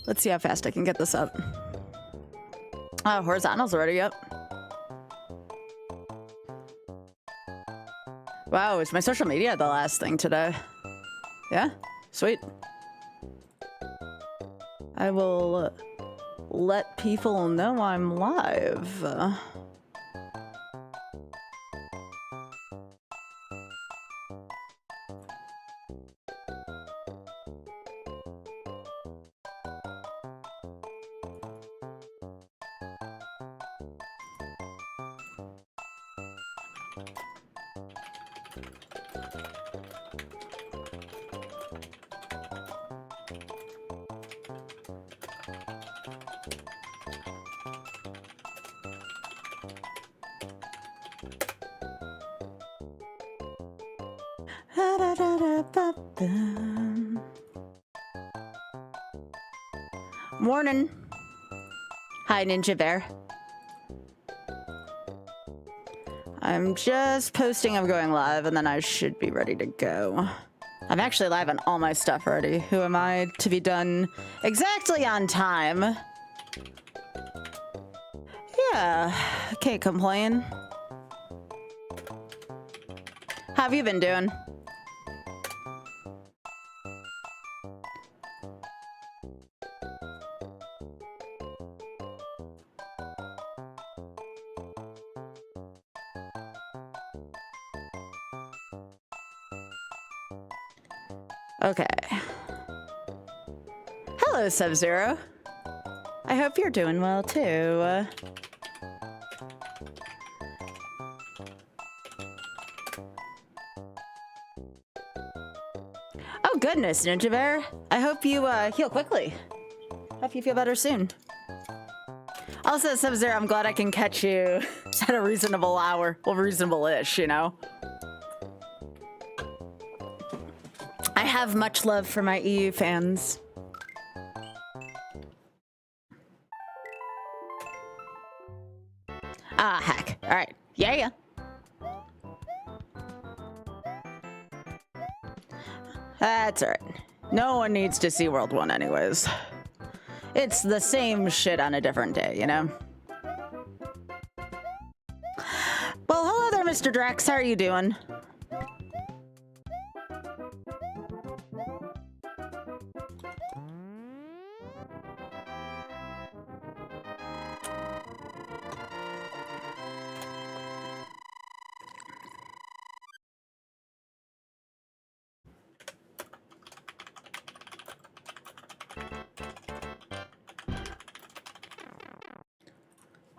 Let's see how fast I can get this up. Oh, horizontal's already up. Wow, is my social media the last thing today? Yeah? Sweet. I will let people know I'm live. Morning. Hi, Ninja Bear. I'm just posting I'm going live, and then I should be ready to go. I'm actually live on all my stuff already. Who am I to be done exactly on time? Yeah, can't complain. How have you been doing? Okay. Hello, Sub-Zero. I hope you're doing well, too. Oh, goodness, Ninja Bear. I hope you heal quickly. Hope you feel better soon. Also, Sub-Zero, I'm glad I can catch you at a reasonable hour. Well, reasonable-ish, you know? I have much love for my EU fans. Ah, heck. All right. Yeah. That's all right. No one needs to see World 1 anyways. It's the same shit on a different day, you know? Well, hello there, Mr. Drax. How are you doing?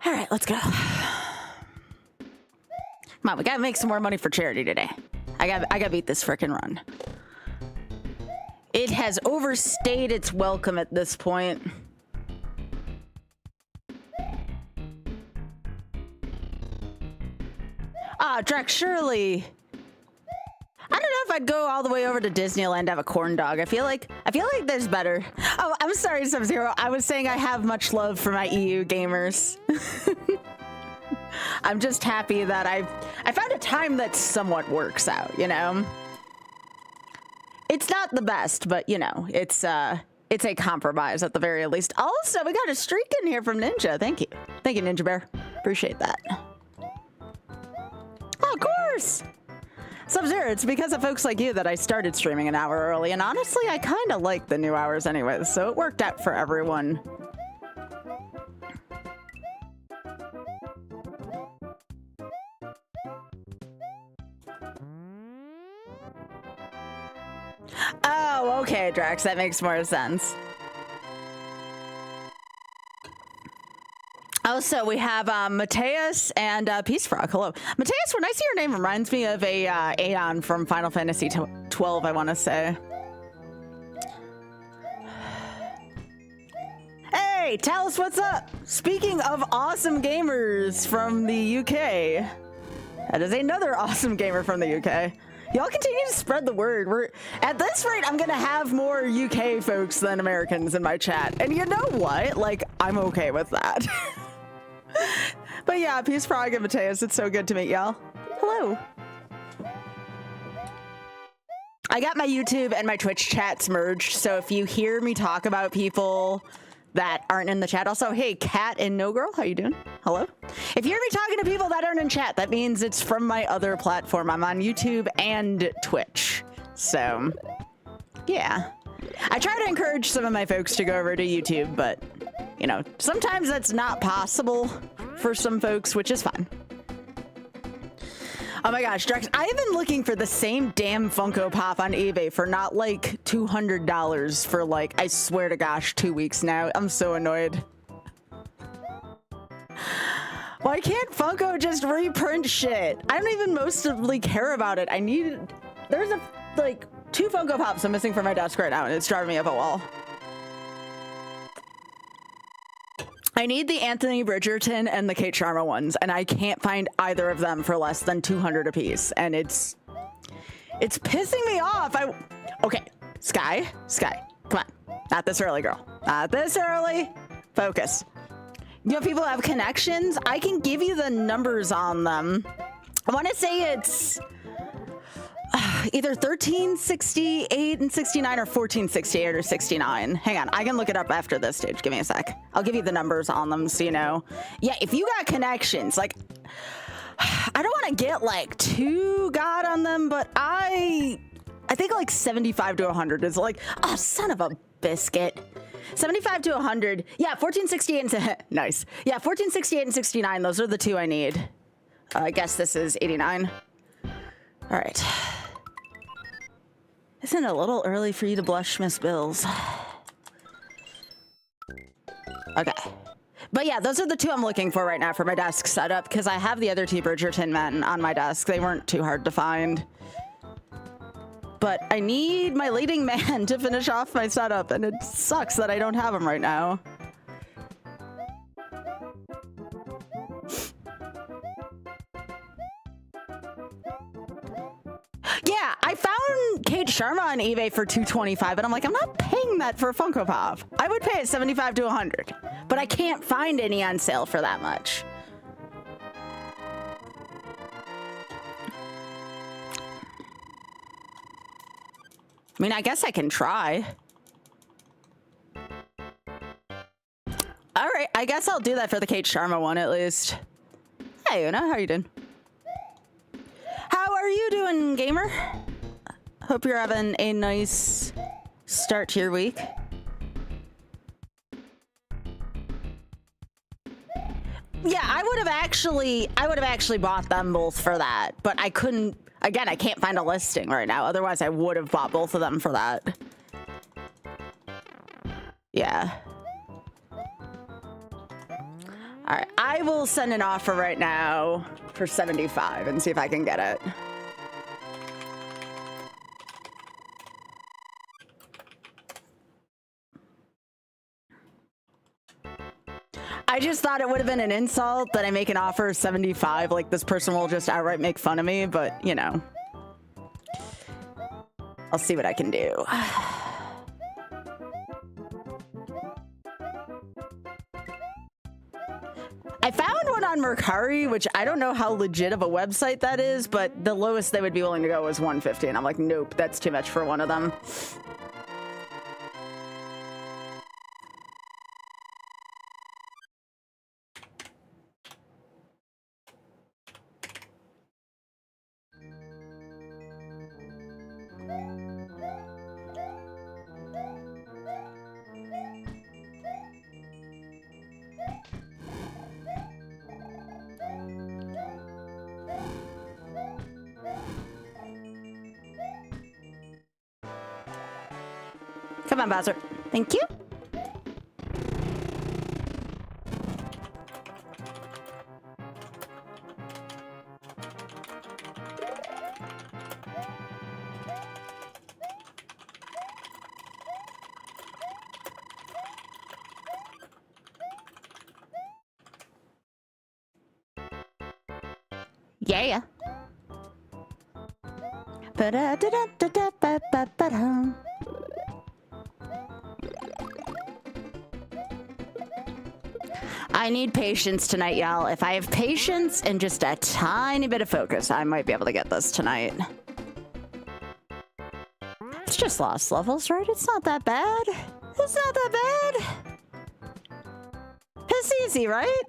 All right, let's go. Come on, we gotta make some more money for charity today. I gotta beat this frickin' run. It has overstayed its welcome at this point. Ah, Drax, surely. I don't know if I'd go all the way over to Disneyland to have a corn dog. I feel like there's better. Oh, I'm sorry, Sub-Zero. I was saying I have much love for my EU gamers. I'm just happy that I found a time that somewhat works out, you know? It's not the best, but you know, it's a compromise at the very least. Also, we got a streak in here from Ninja. Thank you. Thank you, Ninja Bear. Appreciate that. Oh, of course. Sub-Zero, it's because of folks like you that I started streaming an hour early, and honestly, I kind of like the new hours anyways, so it worked out for everyone. Oh, okay, Drax, that makes more sense. Also, we have Mateus and Peace Frog. Hello. Mateus, when I see your name, reminds me of a Aeon from Final Fantasy 12, I want to say. Hey, Talus, what's up? Speaking of awesome gamers from the UK, that is another awesome gamer from the UK. Y'all continue to spread the word. At this rate, I'm gonna have more UK folks than Americans in my chat. And you know what? Like, I'm okay with that. But yeah, Peace Frog and Mateus, it's so good to meet y'all. Hello. I got my YouTube and my Twitch chats merged, so if you hear me talk about people that aren't in the chat, also, hey, Cat and No Girl, how you doing? Hello? If you hear me talking to people that aren't in chat, that means it's from my other platform. I'm on YouTube and Twitch, so yeah. I try to encourage some of my folks to go over to YouTube, but, you know, sometimes that's not possible for some folks, which is fine. Oh my gosh, Drex, I have been looking for the same damn Funko Pop on eBay for not like $200 for like, I swear to gosh, 2 weeks now. I'm so annoyed. Why can't Funko just reprint shit? I don't even mostly care about it. There's like 2 Funko Pops I'm missing from my desk right now, and it's driving me up a wall. I need the Anthony Bridgerton and the Kate Sharma ones, and I can't find either of them for less than 200 apiece, and it's pissing me off. Okay, Sky, come on. Not this early, girl. Not this early. Focus. You know, people have connections. I can give you the numbers on them. I want to say it's either 1368 and 69 or 1468 or 69. Hang on, I can look it up after this stage. Give me a sec. I'll give you the numbers on them so you know. Yeah, if you got connections, like, I don't want to get like too god on them, but I think like 75 to 100 is like, oh, son of a biscuit. 75 to 100. Yeah, 1468 and nice. Yeah, 1468 and 69. Those are the 2 I need. I guess this is 89. All right. Isn't it a little early for you to blush, Miss Bills? Okay. But yeah, those are the 2 I'm looking for right now for my desk setup, because I have the other 2 Bridgerton men on my desk. They weren't too hard to find. But I need my leading man to finish off my setup, and it sucks that I don't have him right now. Yeah, I found Kate Sharma on eBay for $225, and I'm like, I'm not paying that for a Funko Pop. I would pay it 75 to 100, but I can't find any on sale for that much. I mean, I guess I can try. All right, I guess I'll do that for the Kate Sharma one at least. Hey, Una, how you doing? How are you doing, gamer? Hope you're having a nice start to your week. Yeah, I would have actually bought them both for that, but I couldn't. Again, I can't find a listing right now. Otherwise, I would have bought both of them for that. Yeah. All right, I will send an offer right now for 75 and see if I can get it. I just thought it would have been an insult that I make an offer of 75, like this person will just outright make fun of me, but you know. I'll see what I can do. I found one on Mercari, which I don't know how legit of a website that is, but the lowest they would be willing to go was 150, and I'm like, nope, that's too much for one of them. Come on, Bowser. Thank you. Yeah. Ba-da-da-da-da-da-ba-ba-ba-da. I need patience tonight, y'all. If I have patience and just a tiny bit of focus, I might be able to get this tonight. just lost levels, right? It's not that bad. It's not that bad. Piss easy, right?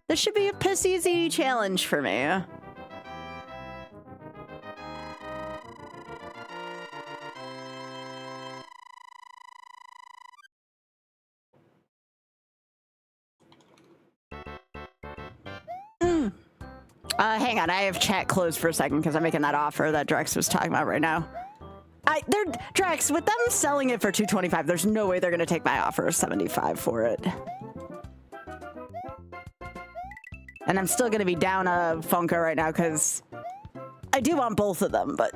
This should be a piss easy challenge for me. Hang on, I have chat closed for a second because I'm making that offer that Drex was talking about right now. Drex, with them selling it for $225, there's no way they're gonna take my offer of $75 for it. And I'm still gonna be down a Funko right now because I do want both of them, but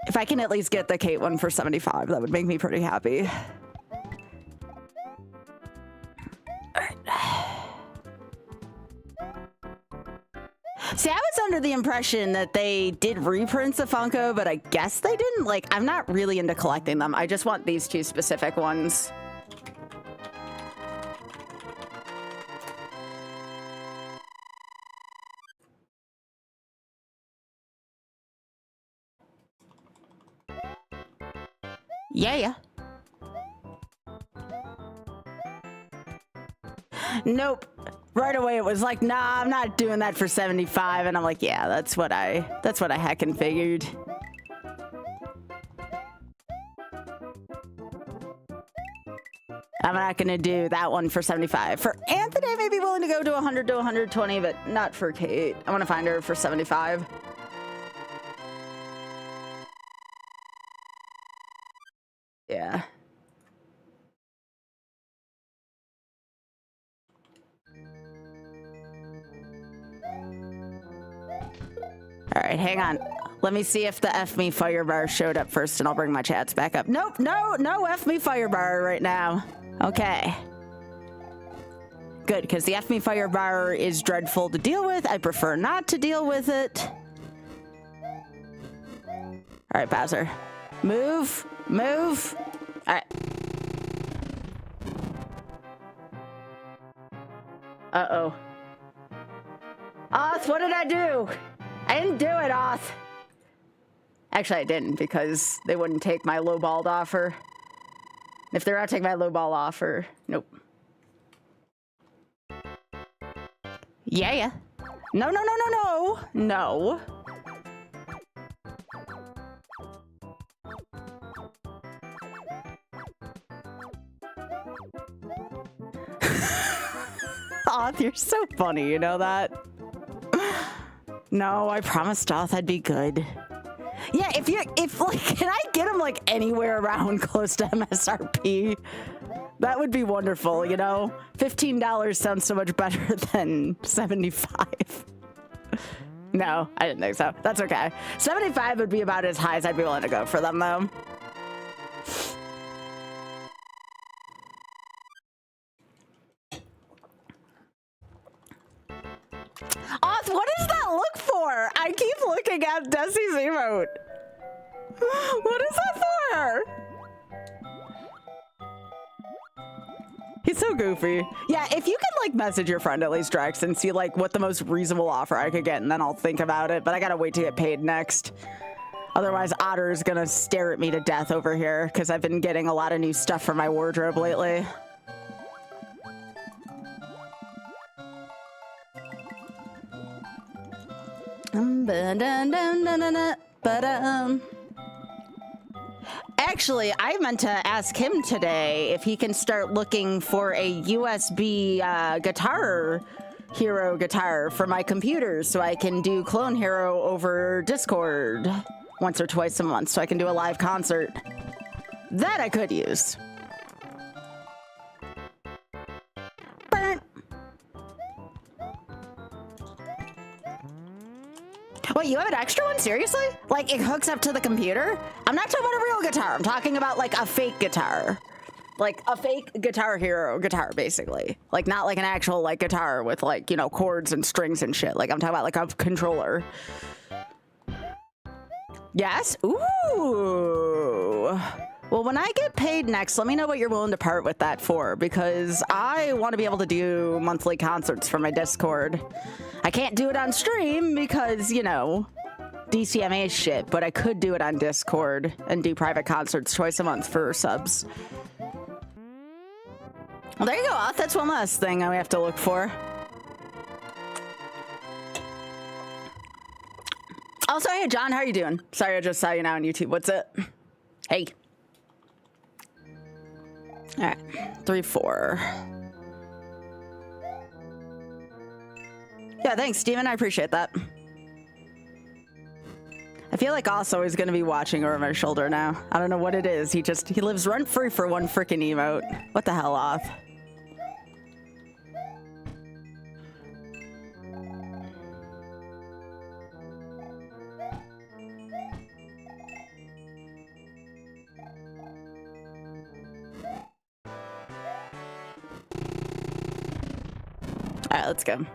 if I can at least get the Kate one for $75, that would make me pretty happy. See, I was under the impression that they did reprints of Funko, but I guess they didn't. Like, I'm not really into collecting them. I just want these two specific ones. Yeah. Nope. Right away it was like, nah, I'm not doing that for $75, and I'm like, yeah, that's what I heckin' figured. I'm not gonna do that one for $75. For Anthony, I may be willing to go to $100 to $120, but not for Kate. I wanna find her for $75. Yeah. All right, hang on. Let me see if the F me fire bar showed up first, and I'll bring my chats back up. Nope, no F me fire bar right now. Okay. Good, because the F me fire bar is dreadful to deal with. I prefer not to deal with it. All right, Bowser. Move. All right. Uh-oh. Oth, what did I do? I didn't do it, Oth. Actually, I didn't, because they wouldn't take my lowballed offer. If they're not taking my lowball offer, nope. Yeah. No. Oth, you're so funny, you know that? No, I promised Oth I'd be good. Yeah, if like, can I get him like anywhere around close to MSRP? That would be wonderful, you know? $15 sounds so much better than $75. No, I didn't think so. That's okay. $75 would be about as high as I'd be willing to go for them, though. Oth, what does that look for? I keep looking at Desi's emote. What is that for? He's so goofy. Yeah, if you could like message your friend at least, Drex, and see like what the most reasonable offer I could get, and then I'll think about it. But I gotta wait to get paid next. Otherwise, Otter's gonna stare at me to death over here because I've been getting a lot of new stuff for my wardrobe lately. Actually, I meant to ask him today if he can start looking for a USB Guitar Hero guitar for my computer so I can do Clone Hero over Discord once or twice a month so I can do a live concert. That I could use. Wait, you have an extra one? Seriously? Like, it hooks up to the computer? I'm not talking about a real guitar. I'm talking about, like, a fake guitar. Like, a fake Guitar Hero guitar, basically. Like, not like an actual, like, guitar with, like, you know, chords and strings and shit. Like, I'm talking about, like, a controller. Yes? Ooh. Well, when I get paid next, let me know what you're willing to part with that for, because I want to be able to do monthly concerts for my Discord. I can't do it on stream because, you know, DCMA shit, but I could do it on Discord and do private concerts twice a month for subs. Well, there you go. That's one last thing we have to look for. Also, hey, John, how are you doing? Sorry, I just saw you now on YouTube. What's it? Hey. All right, 3-4. Yeah, thanks, Steven. I appreciate that. I feel like also is going to be watching over my shoulder now. I don't know what it is. He lives rent-free for one freaking emote. What the hell, Oth? All right, let's go.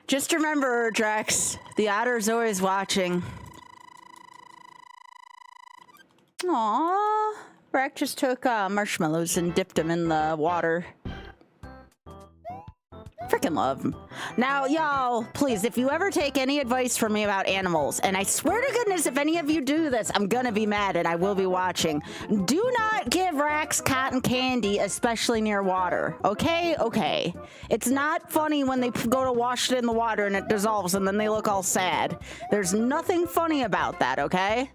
Just remember, Drax, the otter's always watching. Aww. Rack just took marshmallows and dipped them in the water. Freaking love them. Now, y'all, please, if you ever take any advice from me about animals, and I swear to goodness, if any of you do this, I'm gonna be mad and I will be watching. Do not give Rax cotton candy, especially near water. Okay? Okay. It's not funny when they go to wash it in the water and it dissolves and then they look all sad. There's nothing funny about that, okay?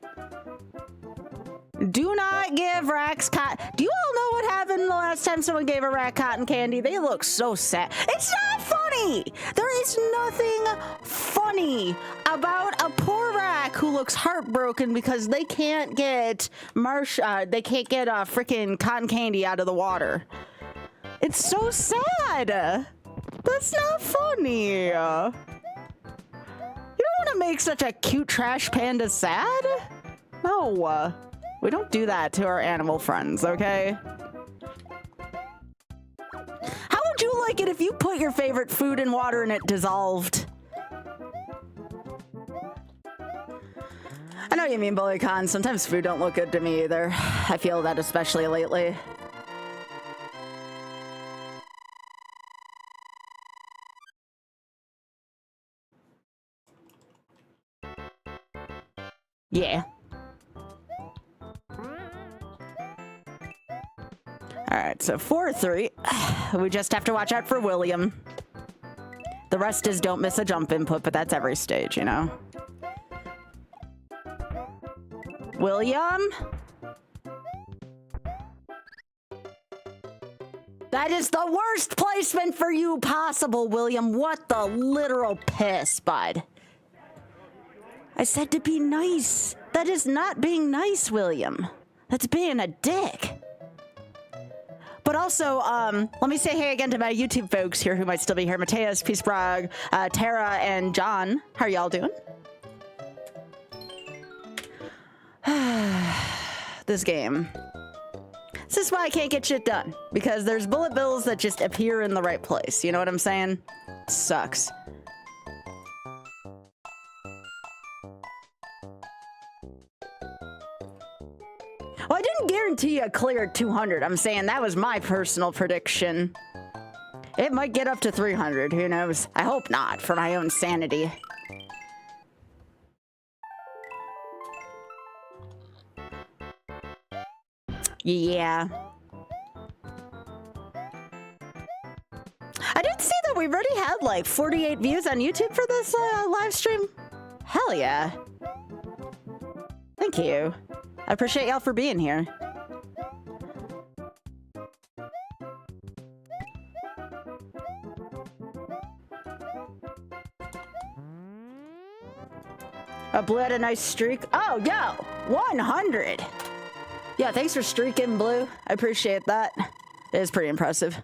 Do not give Rax cotton. Do you all know what happened the last time someone gave a rat cotton candy? They look so sad. It's not funny. There is nothing funny about a poor rat who looks heartbroken because they can't get freaking cotton candy out of the water. It's so sad. That's not funny. You don't want to make such a cute trash panda sad? No. We don't do that to our animal friends, okay? How would you like it if you put your favorite food in water and it dissolved? I know you mean, BullyCon. Sometimes food don't look good to me either. I feel that especially lately. Yeah. All right, so 4-3. We just have to watch out for William. The rest is don't miss a jump input, but that's every stage, you know? William? That is the worst placement for you possible, William. What the literal piss, bud. I said to be nice. That is not being nice, William. That's being a dick. But also, let me say hey again to my YouTube folks here who might still be here. Mateus, Peace Brog, Tara, and John. How are y'all doing? This game. This is why I can't get shit done. Because there's bullet bills that just appear in the right place. You know what I'm saying? It sucks. Well, I didn't guarantee a clear 200. I'm saying that was my personal prediction. It might get up to 300. Who knows? I hope not, for my own sanity. Yeah. I did see that we already had like 48 views on YouTube for this live stream. Hell yeah. Thank you. I appreciate y'all for being here. Blue had a nice streak. Oh, yo, 100. Yeah, thanks for streaking, Blue. I appreciate that. It is pretty impressive.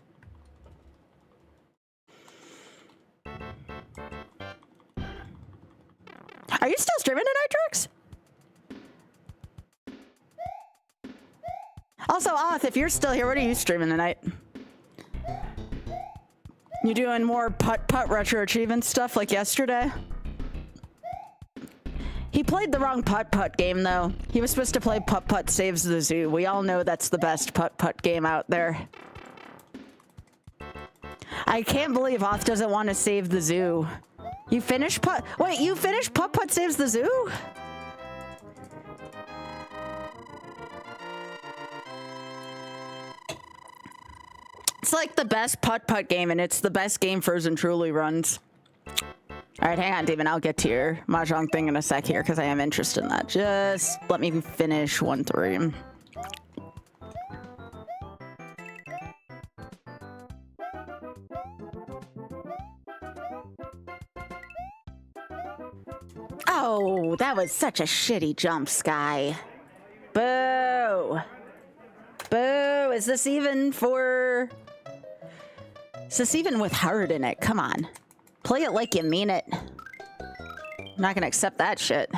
Are you still streaming tonight, Trix? Also, Oth, if you're still here, what are you streaming tonight? You doing more putt-putt retro achievement stuff like yesterday? He played the wrong putt-putt game, though. He was supposed to play Putt-Putt Saves the Zoo. We all know that's the best putt-putt game out there. I can't believe Hoth doesn't want to save the zoo. You finished putt... Wait, you finished Putt-Putt Saves the Zoo? It's like the best putt-putt game, and it's the best game Frozen Truly runs. All right, hang on, Demon. I'll get to your Mahjong thing in a sec here because I am interested in that. Just let me finish 1-3. Oh, that was such a shitty jump, Sky. Boo. Boo. Is this even for... Is this even with heart in it? Come on. Play it like you mean it. I'm not gonna accept that shit.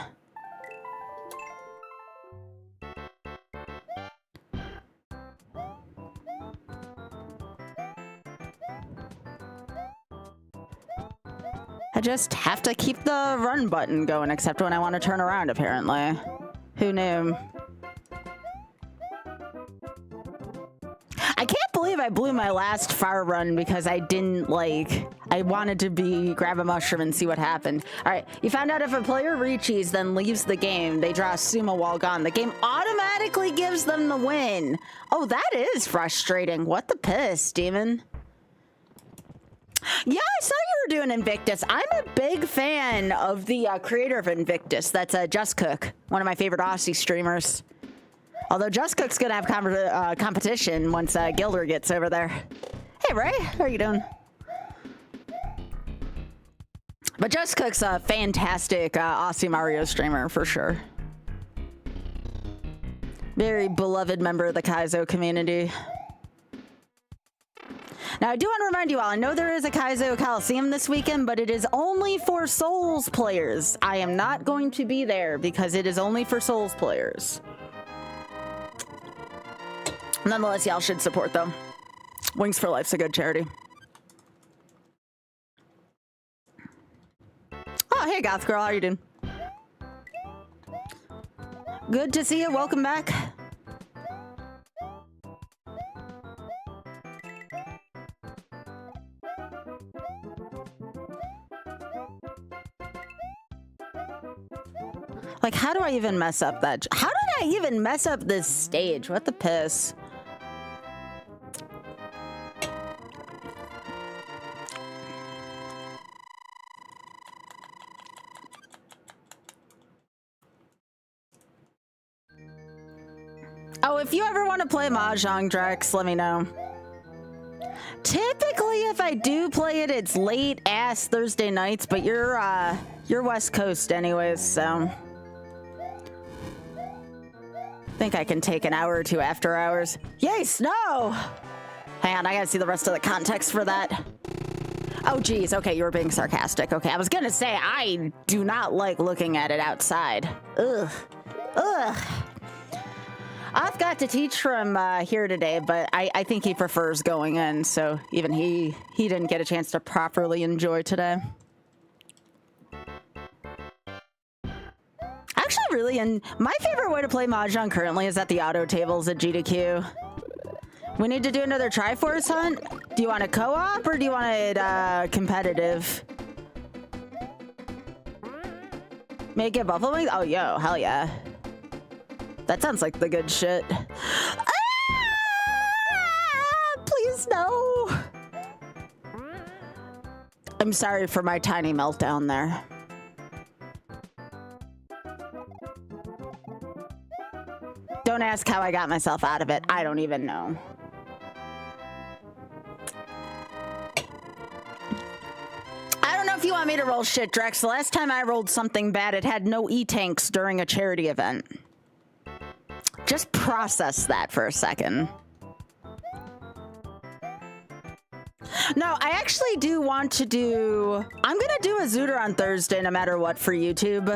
I just have to keep the run button going, except when I want to turn around, apparently. Who knew? I can't believe I blew my last far run because I didn't, like... I wanted to grab a mushroom and see what happened. All right, you found out if a player reaches, then leaves the game, they draw a sumo while gone. The game automatically gives them the win. Oh, that is frustrating. What the piss, Demon? Yeah, I saw you were doing Invictus. I'm a big fan of the creator of Invictus. That's Just Cook, one of my favorite Aussie streamers. Although Just Cook's gonna have competition once Gilder gets over there. Hey, Ray, how are you doing? But Just Cook's a fantastic Aussie Mario streamer, for sure. Very beloved member of the Kaizo community. Now, I do want to remind you all, I know there is a Kaizo Coliseum this weekend, but it is only for Souls players. I am not going to be there because it is only for Souls players. Nonetheless, y'all should support them. Wings for Life's a good charity. Oh, hey, Goth Girl, how are you doing? Good to see you. Welcome back. Like, how do I even mess up that? How did I even mess up this stage? What the piss? Oh, if you ever want to play Mahjong, Drex, let me know. Typically, if I do play it, it's late-ass Thursday nights, but you're West Coast anyways, so... I think I can take an hour or two after hours. Yay, snow! Hang on, I gotta see the rest of the context for that. Oh, geez, okay, you were being sarcastic. Okay, I was gonna say, I do not like looking at it outside. Ugh. Ugh. I've got to teach from here today, but I think he prefers going in, so even he didn't get a chance to properly enjoy today. Actually, really, and my favorite way to play Mahjong currently is at the auto tables at GDQ. We need to do another Triforce hunt. Do you want a co-op or do you want it competitive? Make it buffalo wings? Oh, yo, hell yeah. That sounds like the good shit. Ah! Please no. I'm sorry for my tiny meltdown there. Don't ask how I got myself out of it. I don't even know. I don't know if you want me to roll shit, Drex. The last time I rolled something bad, it had no E-tanks during a charity event. Just process that for a second. No, I actually do want to do... I'm gonna do a Zooter on Thursday no matter what for YouTube.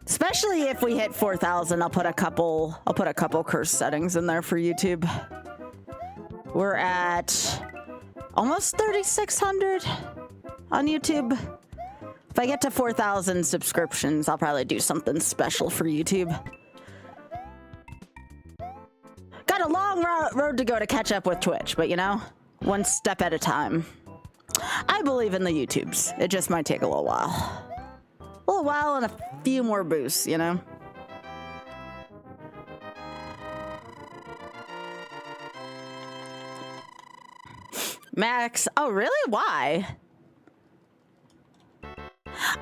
Especially if we hit 4,000, I'll put a couple curse settings in there for YouTube. We're at almost 3,600 on YouTube. If I get to 4,000 subscriptions, I'll probably do something special for YouTube. Got a long road to go to catch up with Twitch, but you know, one step at a time. I believe in the YouTubes. It just might take a little while. A little while and a few more boosts, you know? Max, oh really? Why?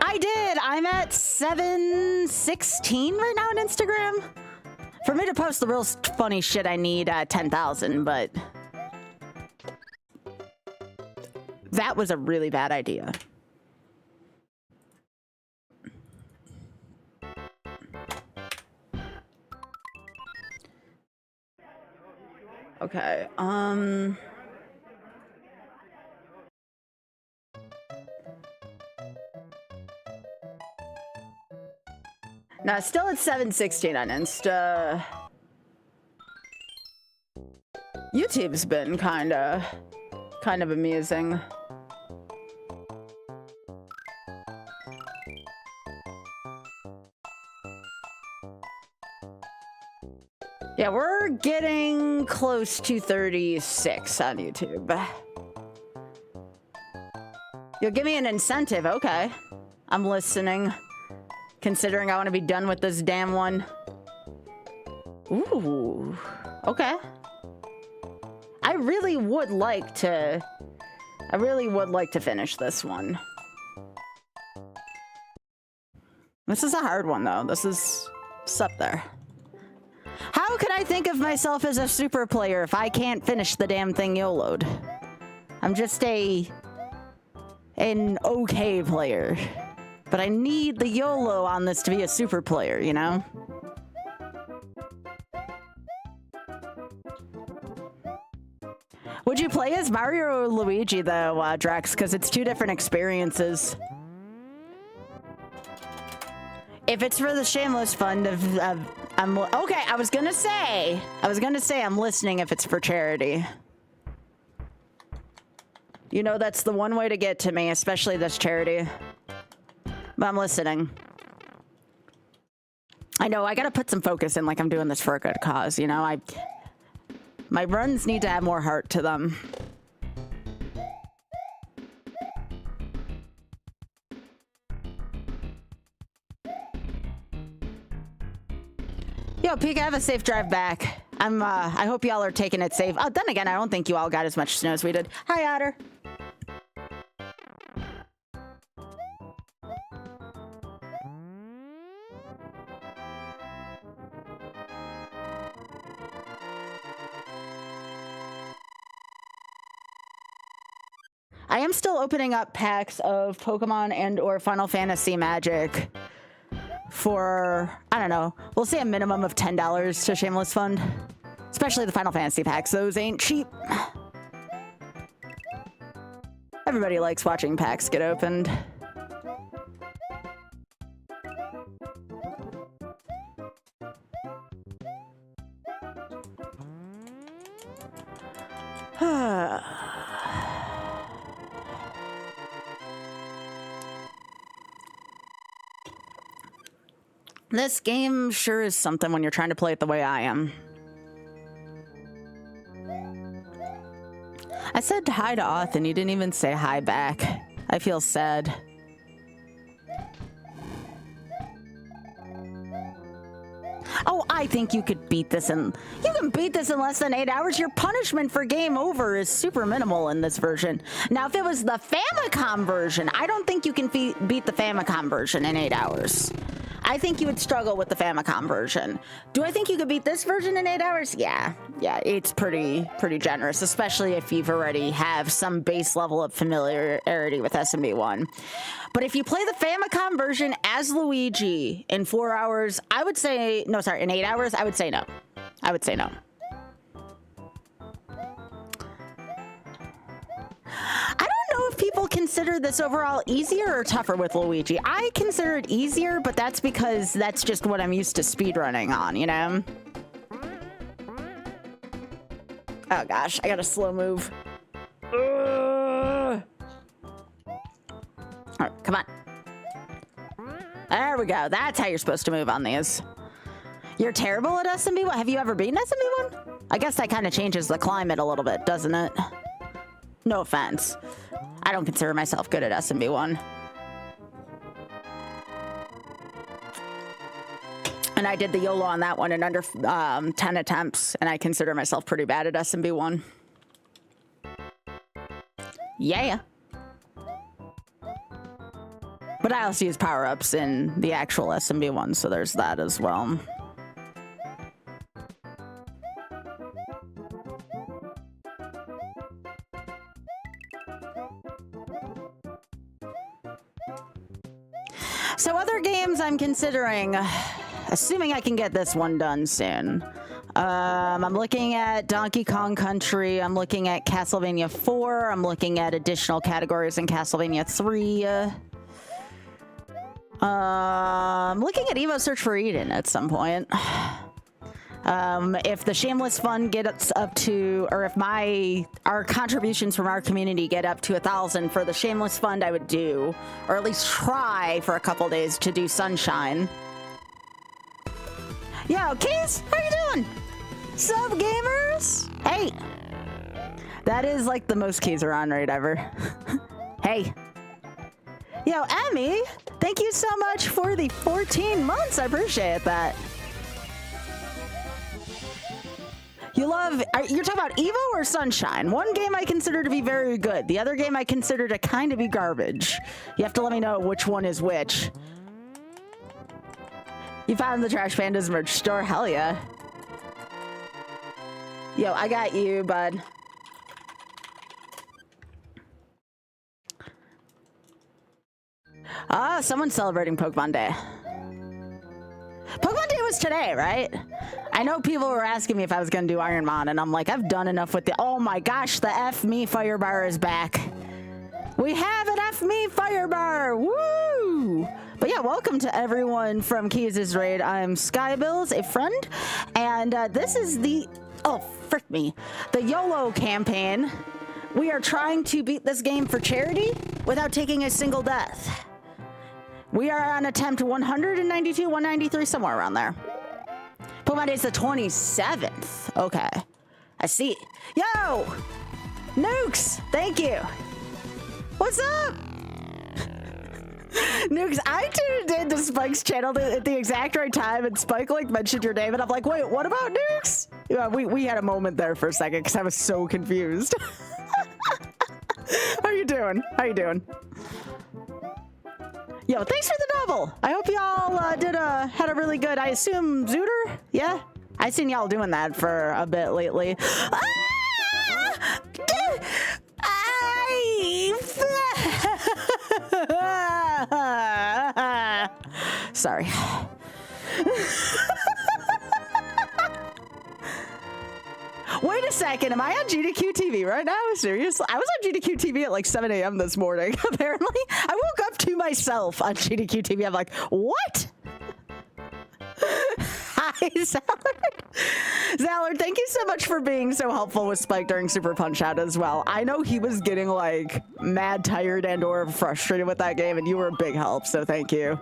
I did. I'm at 716 right now on Instagram. For me to post the real funny shit, I need 10,000, but that was a really bad idea. Okay, no, still at 716 on Insta. YouTube's been kind of amusing. Yeah, we're getting close to 36 on YouTube. You'll give me an incentive, okay. I'm listening. Considering I want to be done with this damn one. Ooh, okay. I really would like to finish this one. This is a hard one though. This is up there. How can I think of myself as a super player if I can't finish the damn thing YOLO'd? I'm just an okay player. But I need the YOLO on this to be a super player, you know? Would you play as Mario or Luigi, though, Drex? Because it's two different experiences. If it's for the shameless fun of okay, I was gonna say I'm listening if it's for charity. You know, that's the one way to get to me, especially this charity. But I'm listening. I know, I gotta put some focus in like I'm doing this for a good cause, you know? My runs need to have more heart to them. Yo, Pika, have a safe drive back. I hope y'all are taking it safe. Oh, then again, I don't think you all got as much snow as we did. Hi, Otter. I am still opening up packs of Pokemon and or Final Fantasy Magic for, I don't know, we'll say a minimum of $10 to Shameless Fund. Especially the Final Fantasy packs. Those ain't cheap. Everybody likes watching packs get opened. This game sure is something when you're trying to play it the way I am. I said hi to Auth and you didn't even say hi back. I feel sad. Oh, I think you could beat this in... You can beat this in less than 8 hours. Your punishment for game over is super minimal in this version. Now, if it was the Famicom version, I don't think you can beat the Famicom version in 8 hours. I think you would struggle with the Famicom version. Do I think you could beat this version in 8 hours? Yeah, it's pretty generous, especially if you've already have some base level of familiarity with SMB1. But if you play the Famicom version as Luigi in 4 hours, I would say, no, sorry, in 8 hours, I would say no. I would say no. I don't know if people consider this overall easier or tougher with Luigi. I consider it easier, but that's because that's just what I'm used to speedrunning on, you know? Oh gosh, I got a slow move. All right, come on. There we go. That's how you're supposed to move on these. You're terrible at SMB1? Have you ever beaten SMB1? I guess that kind of changes the climate a little bit, doesn't it? No offense. I don't consider myself good at SMB1. And I did the YOLO on that one in under 10 attempts, and I consider myself pretty bad at SMB1. Yeah. But I also use power-ups in the actual SMB1, so there's that as well. So other games I'm considering, assuming I can get this one done soon. I'm looking at Donkey Kong Country. I'm looking at Castlevania 4. I'm looking at additional categories in Castlevania 3. I'm looking at Evo Search for Eden at some point. If the Shameless Fund gets up to, or if our contributions from our community get up to 1,000 for the Shameless Fund, I would do, or at least try for a couple days to do Sunshine. Yo, Keys, how you doing? Sup, gamers? Hey, that is like the most Keys are on rate ever. Hey. Yo, Emmy, thank you so much for the 14 months. I appreciate that. You love, you're talking about Evo or Sunshine? One game I consider to be very good. The other game I consider to kind of be garbage. You have to let me know which one is which. You found the Trash Pandas merch store? Hell yeah. Yo, I got you, bud. Ah, someone's celebrating Pokemon Day. Pokemon Day was today, right? I know people were asking me if I was going to do Ironmon, and I'm like, I've done enough with the... Oh my gosh, the F Me Fire Bar is back. We have an F Me Fire Bar! Woo! But yeah, welcome to everyone from Keys' Raid. I'm Skybilz, a friend, and this is the... Oh, frick me. The YOLO campaign. We are trying to beat this game for charity without taking a single death. We are on attempt 192, 193, somewhere around there. Pokemon Day's the 27th. Okay. I see. Yo! Nukes! Thank you. What's up? Nukes, I tuned into Spike's channel at the exact right time, and Spike like mentioned your name, and I'm like, wait, what about Nukes? Yeah, we had a moment there for a second because I was so confused. How you doing? How you doing? Yo, thanks for the double. I hope y'all had a really good, I assume, Zooter? Yeah? I've seen y'all doing that for a bit lately. Sorry. Wait a second, am I on GDQ TV right now? Seriously? I was on GDQ TV at like 7 a.m. this morning, apparently. I woke up to myself on GDQ TV. I'm like, what? Hi, Zallard. Zallard, thank you so much for being so helpful with Spike during Super Punch-Out as well. I know he was getting like mad tired and or frustrated with that game, and you were a big help, so thank you.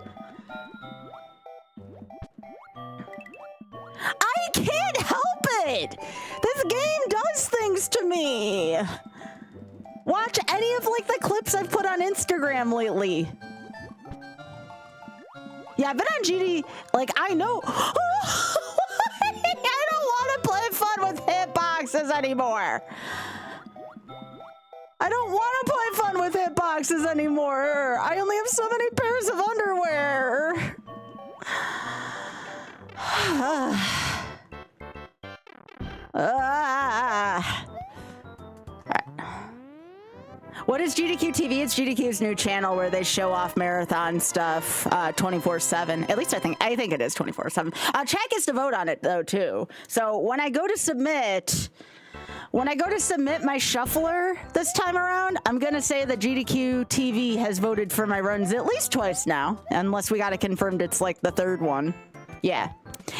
I can't help it! This game does things to me! Watch any of like the clips I've put on Instagram lately. Yeah, I've been on GD, like I know. I don't want to play fun with hitboxes anymore. I don't want to play fun with hitboxes anymore. I only have so many pairs of underwear. What is GDQ TV? It's GDQ's new channel where they show off marathon stuff 24/7. At least I think it is 24/7. Chat gets to vote on it though too. So when I go to submit my shuffler this time around, I'm gonna say that GDQ TV has voted for my runs at least twice now, unless we got it confirmed it's like the third one. Yeah.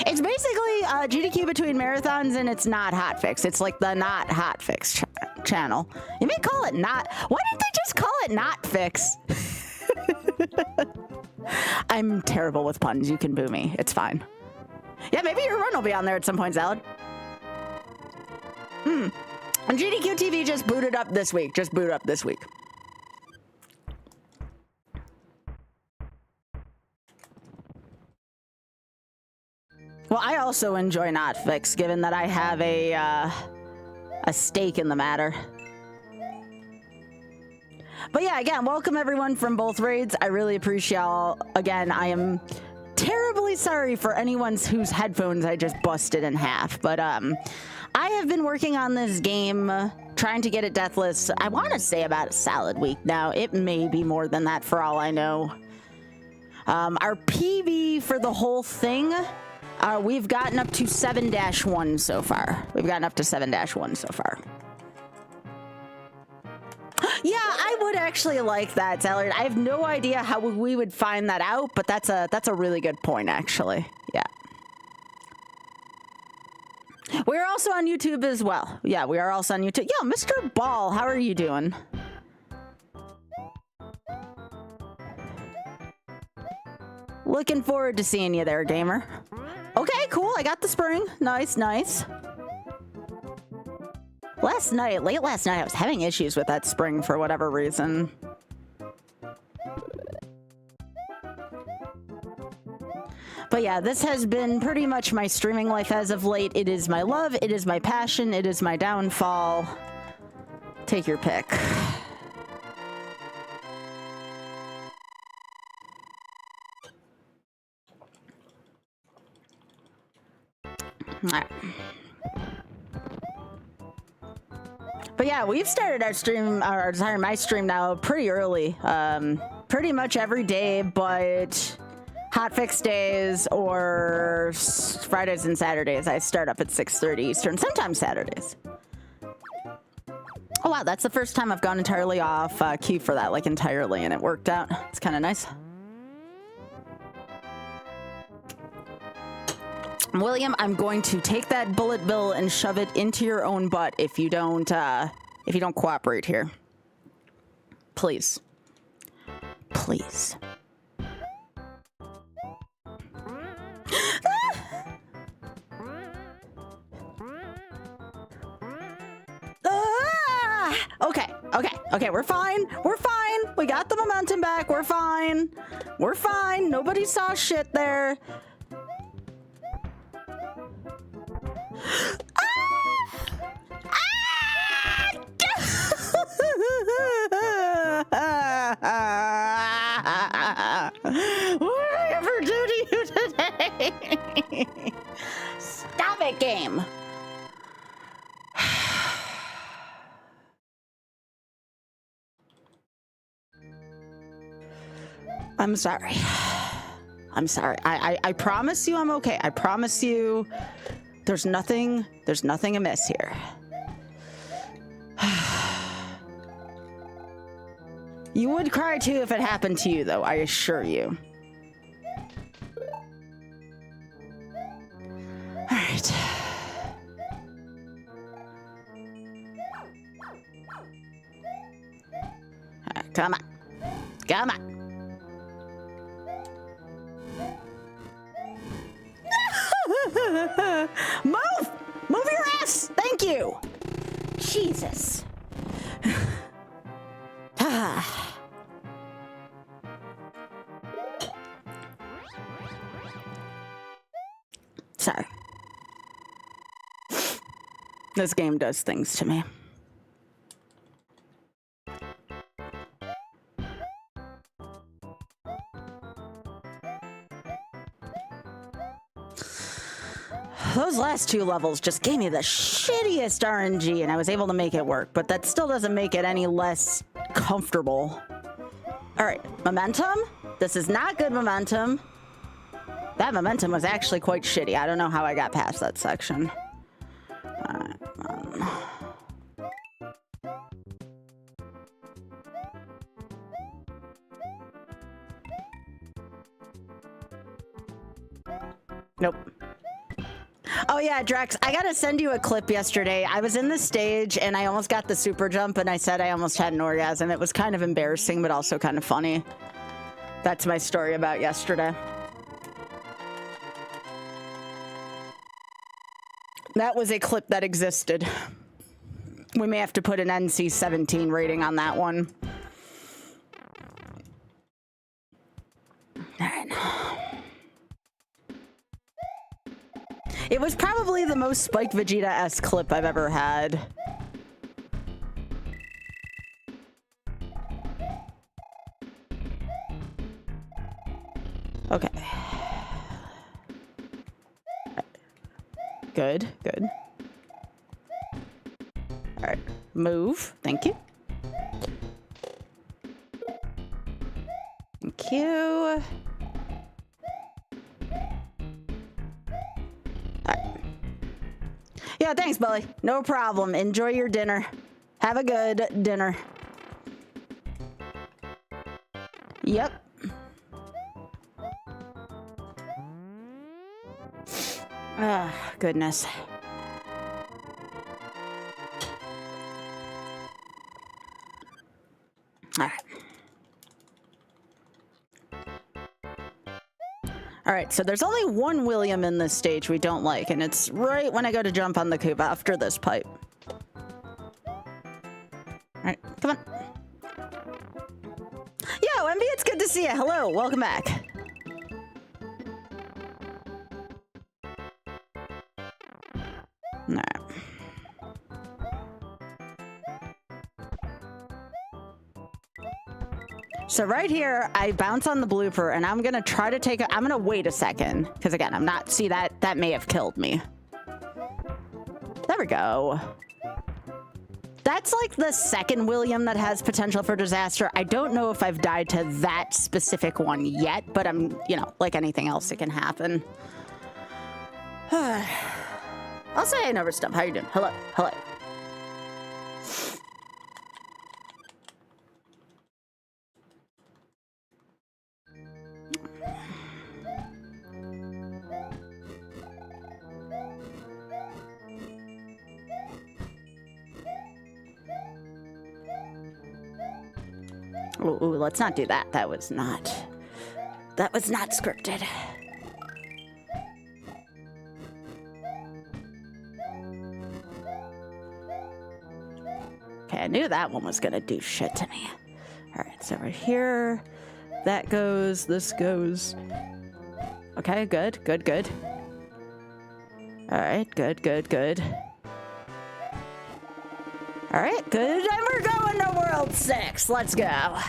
It's basically GDQ between marathons, and it's not hotfix. It's like the not hotfix channel. You may call it not. Why didn't they just call it not fix? I'm terrible with puns. You can boo me. It's fine. Yeah, maybe your run will be on there at some point, Salad. And GDQ TV just booted up this week. Just booted up this week. Well, I also enjoy not fix, given that I have a stake in the matter. But yeah, again, welcome everyone from both raids. I really appreciate y'all. Again, I am terribly sorry for anyone whose headphones I just busted in half. But I have been working on this game, trying to get it deathless. I want to say about a solid week now. It may be more than that for all I know. Our PB for the whole thing, we've gotten up to 7-1 so far. We've gotten up to 7-1 so far. Yeah, I would actually like that, Salad. I have no idea how we would find that out, but that's a really good point, actually. Yeah. We're also on YouTube as well. Yeah, we are also on YouTube. Yo, Mr. Ball, how are you doing? Looking forward to seeing you there, gamer. Okay, cool. I got the spring. Nice, nice. Late last night, I was having issues with that spring for whatever reason. But yeah, this has been pretty much my streaming life as of late. It is my love, it is my passion, it is my downfall. Take your pick. All right. But yeah, we've started our stream, my stream now pretty early. Pretty much every day, but hotfix days or Fridays and Saturdays, I start up at 6:30 Eastern, sometimes Saturdays. Oh wow, that's the first time I've gone entirely off key for that, like entirely, and it worked out. It's kind of nice. William, I'm going to take that bullet bill and shove it into your own butt if you don't cooperate here. Please. Please. Okay, we're fine. We're fine. We got the momentum back. We're fine. We're fine. Nobody saw shit there. What did I ever do to you today? Stop it, game. I'm sorry. I'm sorry. I promise you I'm okay. I promise you there's nothing amiss here. You would cry too if it happened to you, though, I assure you. All right. All right, come on. Come on. Move! Move your ass! Thank you! Jesus. Sorry. This game does things to me. Those last two levels just gave me the shittiest RNG, and I was able to make it work, but that still doesn't make it any less comfortable. All right, momentum. This is not good momentum. That momentum was actually quite shitty. I don't know how I got past that section. All right, Nope. Oh yeah, Drex, I gotta send you a clip yesterday. I was in the stage and I almost got the super jump and I said I almost had an orgasm. It was kind of embarrassing, but also kind of funny. That's my story about yesterday. That was a clip that existed. We may have to put an NC-17 rating on that one. All right. It was probably the most Spiked Vegeta-esque clip I've ever had. Okay. Good, good. All right, move. Thank you. Thank you. Yeah, thanks, Bully. No problem. Enjoy your dinner. Have a good dinner. Yep. Ah, goodness. All right. All right, so there's only one William in this stage we don't like, and it's right when I go to jump on the cube after this pipe. All right, come on. Yo, MB, it's good to see you. Hello, welcome back. All right. So right here, I bounce on the blooper, and I'm gonna try to take I'm gonna wait a second, because again, I'm not, see that may have killed me. There we go. That's like the second William that has potential for disaster. I don't know if I've died to that specific one yet, but I'm, you know, like anything else, it can happen. I'll say I never stump. How you doing? Hello, hello. Ooh, let's not do that. That was not scripted. Okay, I knew that one was gonna do shit to me. All right, so right here, that goes, this goes. Okay, good, good, good. All right, good, good, good. All right, good, and we're going to World 6. Let's go.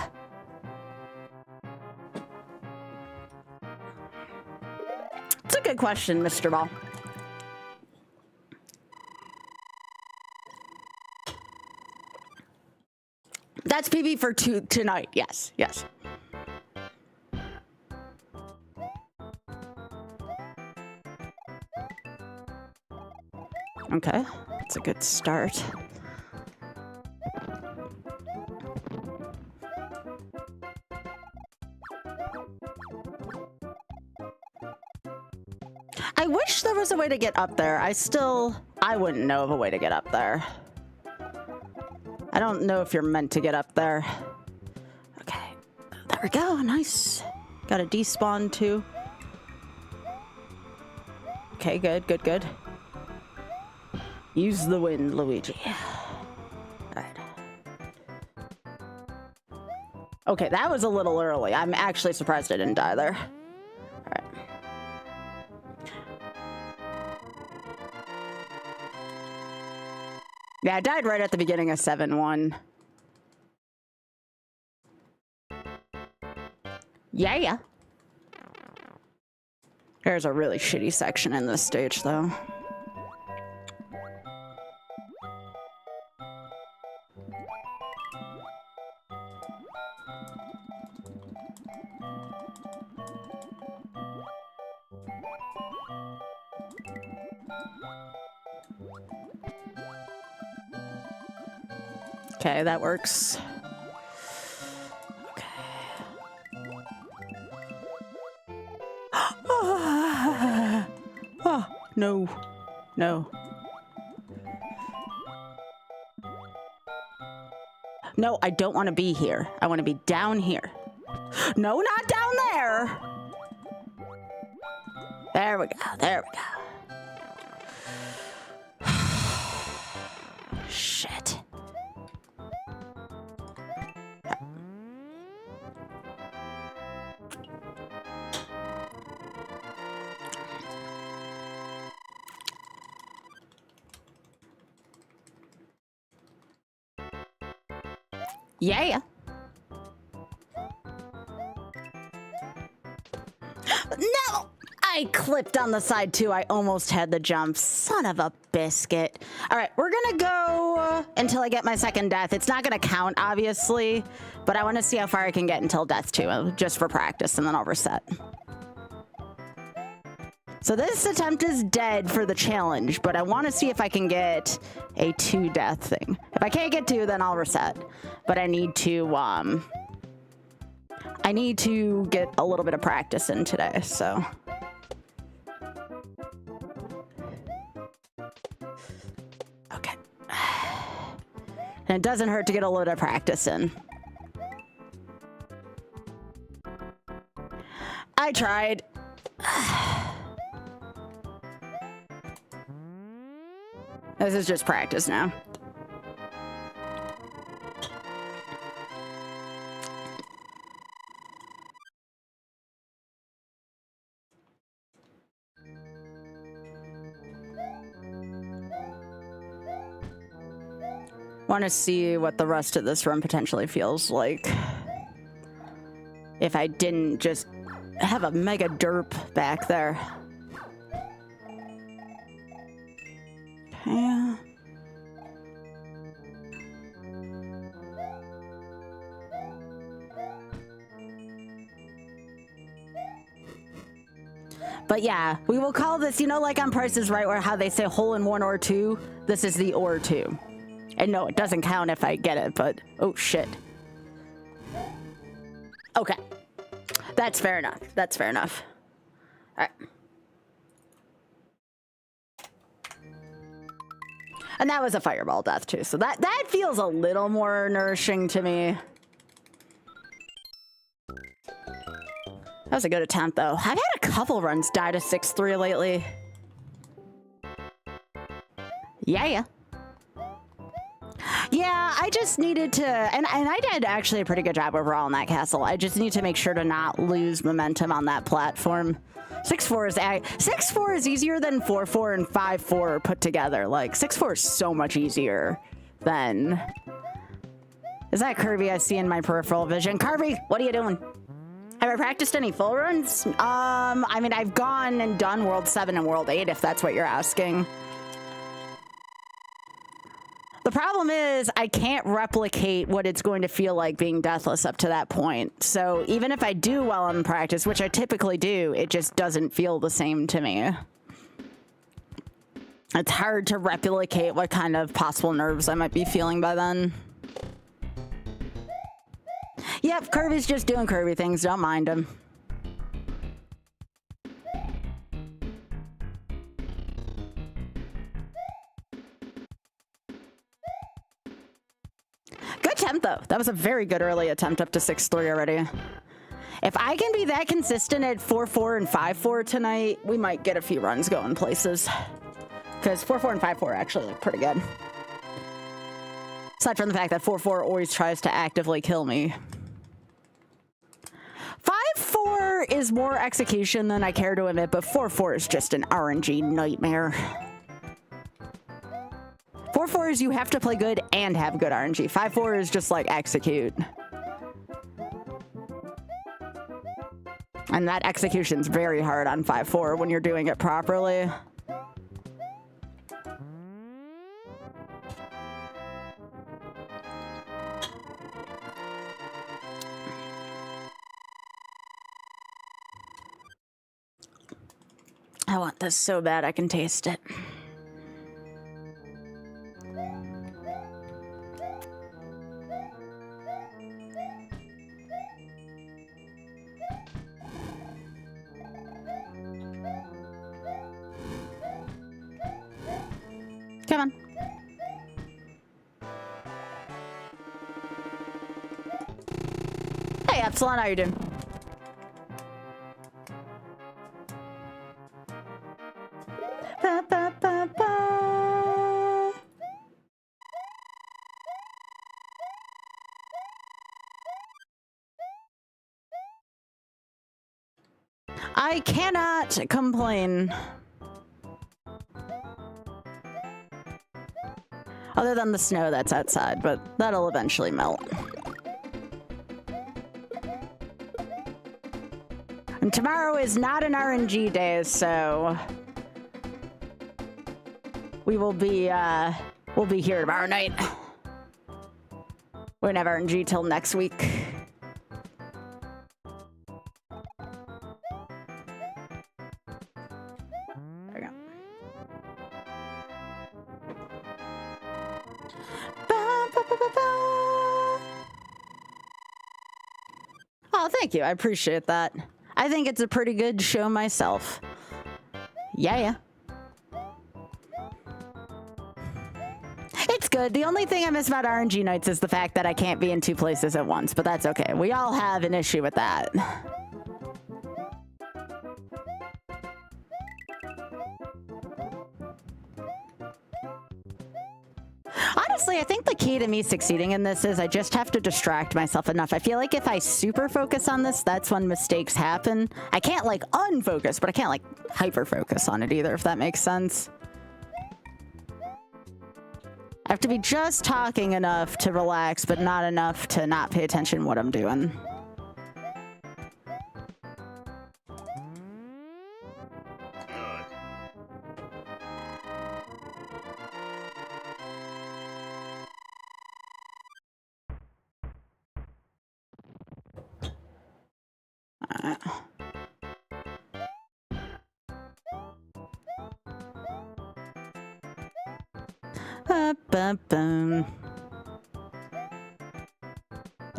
It's a good question, Mr. Ball. That's PB for tonight. Yes, yes. Okay, that's a good start. I wish there was a way to get up there. I wouldn't know of a way to get up there. I don't know if you're meant to get up there. Okay, there we go, nice. Got a despawn too. Okay, good, good, good. Use the wind, Luigi. All right. Okay, that was a little early. I'm actually surprised I didn't die there. All right. Yeah, I died right at the beginning of 7-1. Yeah. There's a really shitty section in this stage, though. Okay, that works. Okay. Oh, no. No. No, I don't want to be here. I want to be down here. No, not down there. There we go. There we go. Shit. Yeah. No! I clipped on the side too. I almost had the jump. Son of a biscuit. All right, we're gonna go until I get my second death. It's not gonna count, obviously, but I want to see how far I can get until death too, just for practice, and then I'll reset. So this attempt is dead for the challenge, but I want to see if I can get a 2 death thing. If I can't get 2, then I'll reset. But I need to get a little bit of practice in today, so. Okay. And it doesn't hurt to get a little bit of practice in. I tried. This is just practice now. Want to see what the rest of this run potentially feels like. If I didn't just have a mega derp back there. Yeah. But yeah, we will call this, you know, like on Price is Right, where how they say hole in 1 or 2. This is the or 2. And no, it doesn't count if I get it, but oh shit. Okay. That's fair enough. That's fair enough. All right. And that was a fireball death too, so that feels a little more nourishing to me. That was a good attempt though. I've had a couple runs die to 6-3 lately. Yeah. Yeah, I just needed to, and I did actually a pretty good job overall in that castle. I just need to make sure to not lose momentum on that platform. 6-4 is easier than 4-4 and 5-4 put together. Like 6-4 is so much easier than. Is that Kirby I see in my peripheral vision? Kirby, what are you doing? Have I practiced any full runs? I mean, I've gone and done World 7 and World 8, if that's what you're asking. The problem is I can't replicate what it's going to feel like being deathless up to that point. So even if I do well in practice, which I typically do, it just doesn't feel the same to me. It's hard to replicate what kind of possible nerves I might be feeling by then. Yep, Kirby's just doing Kirby things. Don't mind him. Good attempt, though. That was a very good early attempt up to 6-3 already. If I can be that consistent at 4-4 and 5-4 tonight, we might get a few runs going places. Because 4-4 and 5-4 actually look pretty good. Aside from the fact that 4-4 always tries to actively kill me. 5-4 is more execution than I care to admit, but 4-4 is just an RNG nightmare. 4-4 is you have to play good and have good RNG. 5-4 is just like execute. And that execution's very hard on 5-4 when you're doing it properly. I want this so bad I can taste it. Epsilon, how you doing? Ba, ba, ba, ba. I cannot complain. Other than the snow that's outside, but that'll eventually melt. And tomorrow is not an RNG day, so we'll be here tomorrow night. We won't have RNG till next week. There we go. Ba, ba, ba, ba, ba. Oh, thank you. I appreciate that. I think it's a pretty good show myself. Yeah. It's good. The only thing I miss about RNG nights is the fact that I can't be in two places at once, but that's okay. We all have an issue with that. Honestly, I think the key to me succeeding in this is I just have to distract myself enough. I feel like if I super focus on this, that's when mistakes happen. I can't like unfocus, but I can't like hyper focus on it either, if that makes sense. I have to be just talking enough to relax, but not enough to not pay attention to what I'm doing.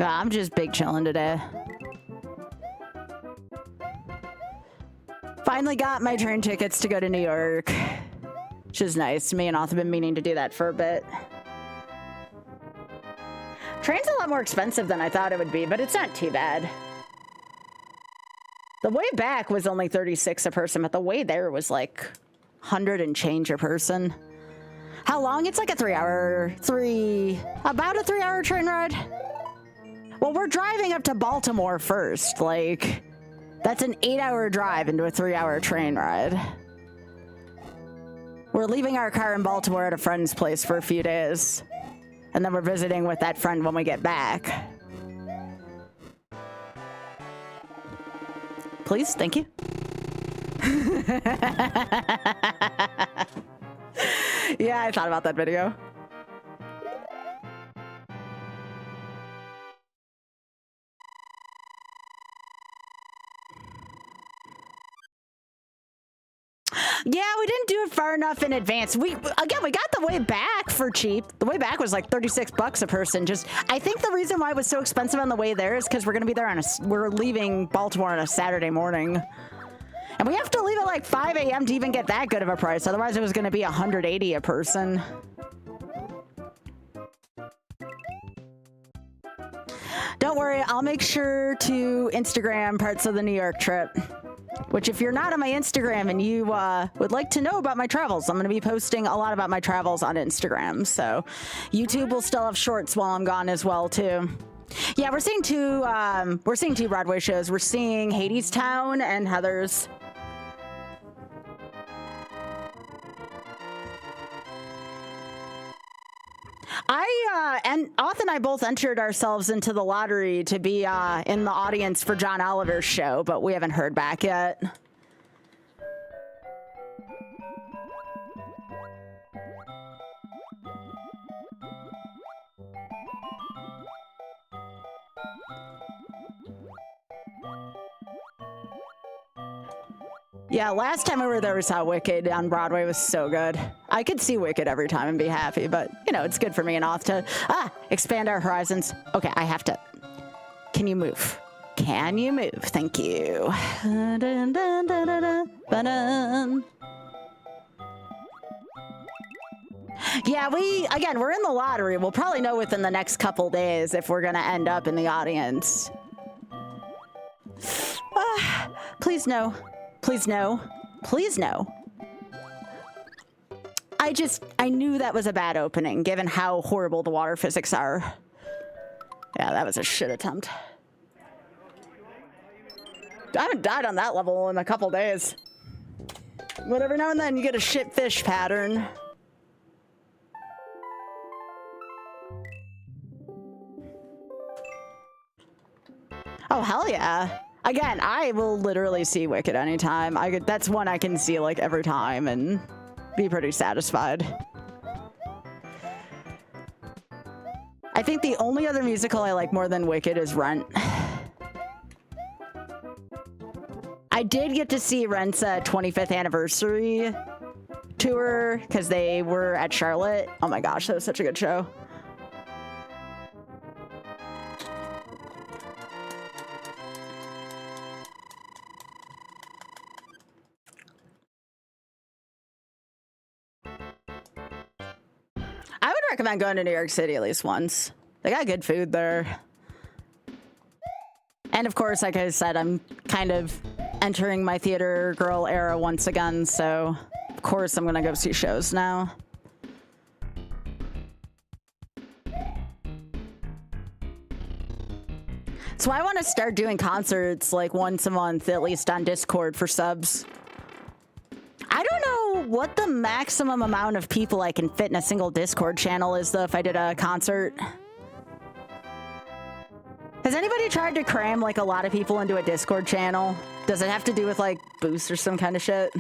I'm just big chilling today. Finally got my train tickets to go to New York, which is nice. Me and Auth have been meaning to do that for a bit. Train's a lot more expensive than I thought it would be, but it's not too bad. The way back was only 36 a person, but the way there was like 100 and change a person. How long? It's like a about a 3-hour train ride. Well, we're driving up to Baltimore first. Like, that's an 8-hour drive into a 3-hour train ride. We're leaving our car in Baltimore at a friend's place for a few days. And then we're visiting with that friend when we get back. Please, thank you. Yeah, I thought about that video. Yeah, we didn't do it far enough in advance. We got the way back for cheap. The way back was like 36 bucks a person. I think the reason why it was so expensive on the way there is because we're gonna be there we're leaving Baltimore on a Saturday morning. And we have to leave at like 5 a.m. to even get that good of a price. Otherwise, it was going to be 180 a person. Don't worry, I'll make sure to Instagram parts of the New York trip. Which, if you're not on my Instagram and you would like to know about my travels, I'm going to be posting a lot about my travels on Instagram. So YouTube will still have shorts while I'm gone as well, too. Yeah, we're seeing two Broadway shows. We're seeing Hadestown and Heathers. And Auth and I both entered ourselves into the lottery to be in the audience for John Oliver's show, but we haven't heard back yet. Yeah, last time we were there, we saw Wicked on Broadway. It was so good. I could see Wicked every time and be happy, but, you know, it's good for me and Auth to expand our horizons. Okay, I have to... Can you move? Can you move? Thank you. Yeah, we're in the lottery. We'll probably know within the next couple days if we're going to end up in the audience. Please no. Please no. Please no. I knew that was a bad opening, given how horrible the water physics are. Yeah, that was a shit attempt. I haven't died on that level in a couple days. But every now and then you get a shit fish pattern. Oh, hell yeah. Again, I will literally see Wicked anytime. That's one I can see like every time and be pretty satisfied. I think the only other musical I like more than Wicked is Rent. I did get to see Rent's 25th anniversary tour because they were at Charlotte. Oh my gosh, that was such a good show. I would recommend going to New York City at least once. They got good food there. And of course, like I said, I'm kind of entering my theater girl era once again, so of course I'm gonna go see shows now. So I want to start doing concerts like once a month, at least on Discord for subs. I don't know what the maximum amount of people I can fit in a single Discord channel is, though, if I did a concert. Has anybody tried to cram, like, a lot of people into a Discord channel? Does it have to do with, like, boosts or some kind of shit?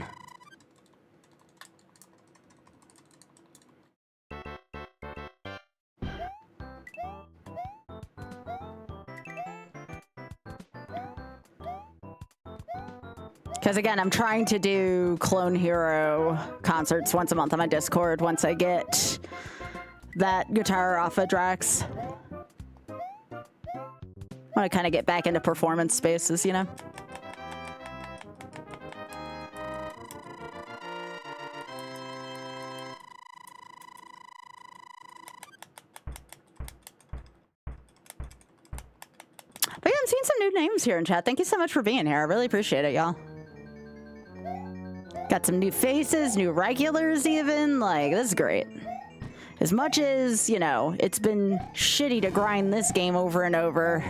Because again, I'm trying to do Clone Hero concerts once a month on my Discord once I get that guitar off of Drax. I want to kind of get back into performance spaces, you know? But yeah, I'm seeing some new names here in chat. Thank you so much for being here. I really appreciate it, y'all. Got some new faces, new regulars even. Like, this is great. As much as, you know, it's been shitty to grind this game over and over,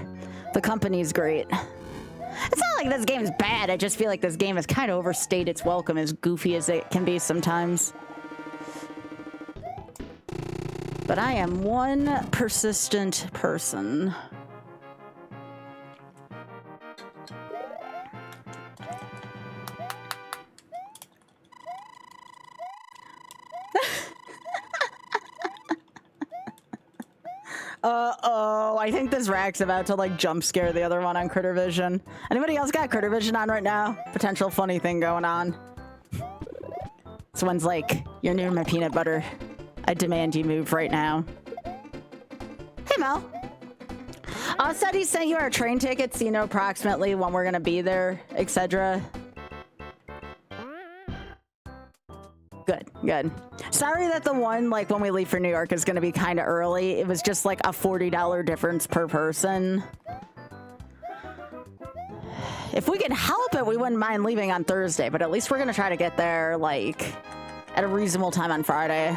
the company's great. It's not like this game's bad. I just feel like this game has kind of overstayed its welcome, as goofy as it can be sometimes. But I am one persistent person. Uh-oh, I think this rack's about to, like, jump scare the other one on Critter Vision. Anybody else got Critter Vision on right now? Potential funny thing going on. This one's like, you're near my peanut butter. I demand you move right now. Hey, Mel. Said he sent you our train tickets so you know approximately when we're gonna be there, etc. Good, good. Sorry that the one, like, when we leave for New York is going to be kind of early. It was just, like, a $40 difference per person. If we can help it, we wouldn't mind leaving on Thursday, but at least we're going to try to get there, like, at a reasonable time on Friday.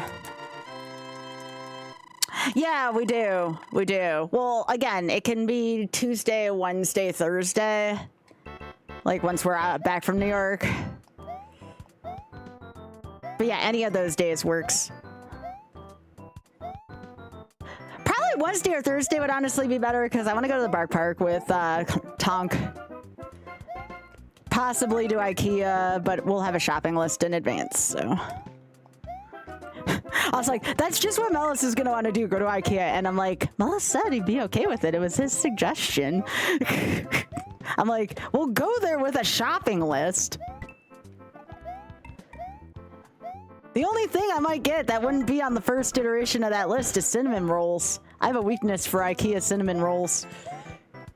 Yeah, we do. We do. Well, again, it can be Tuesday, Wednesday, Thursday. Like, once we're back from New York. But yeah, any of those days works. Probably Wednesday or Thursday would honestly be better because I want to go to the Bark Park with Tonk. Possibly to IKEA, but we'll have a shopping list in advance, so. I was like, that's just what Mellis is going to want to do, go to IKEA. And I'm like, Mellis said he'd be okay with it. It was his suggestion. I'm like, we'll go there with a shopping list. The only thing I might get that wouldn't be on the first iteration of that list is cinnamon rolls. I have a weakness for IKEA cinnamon rolls.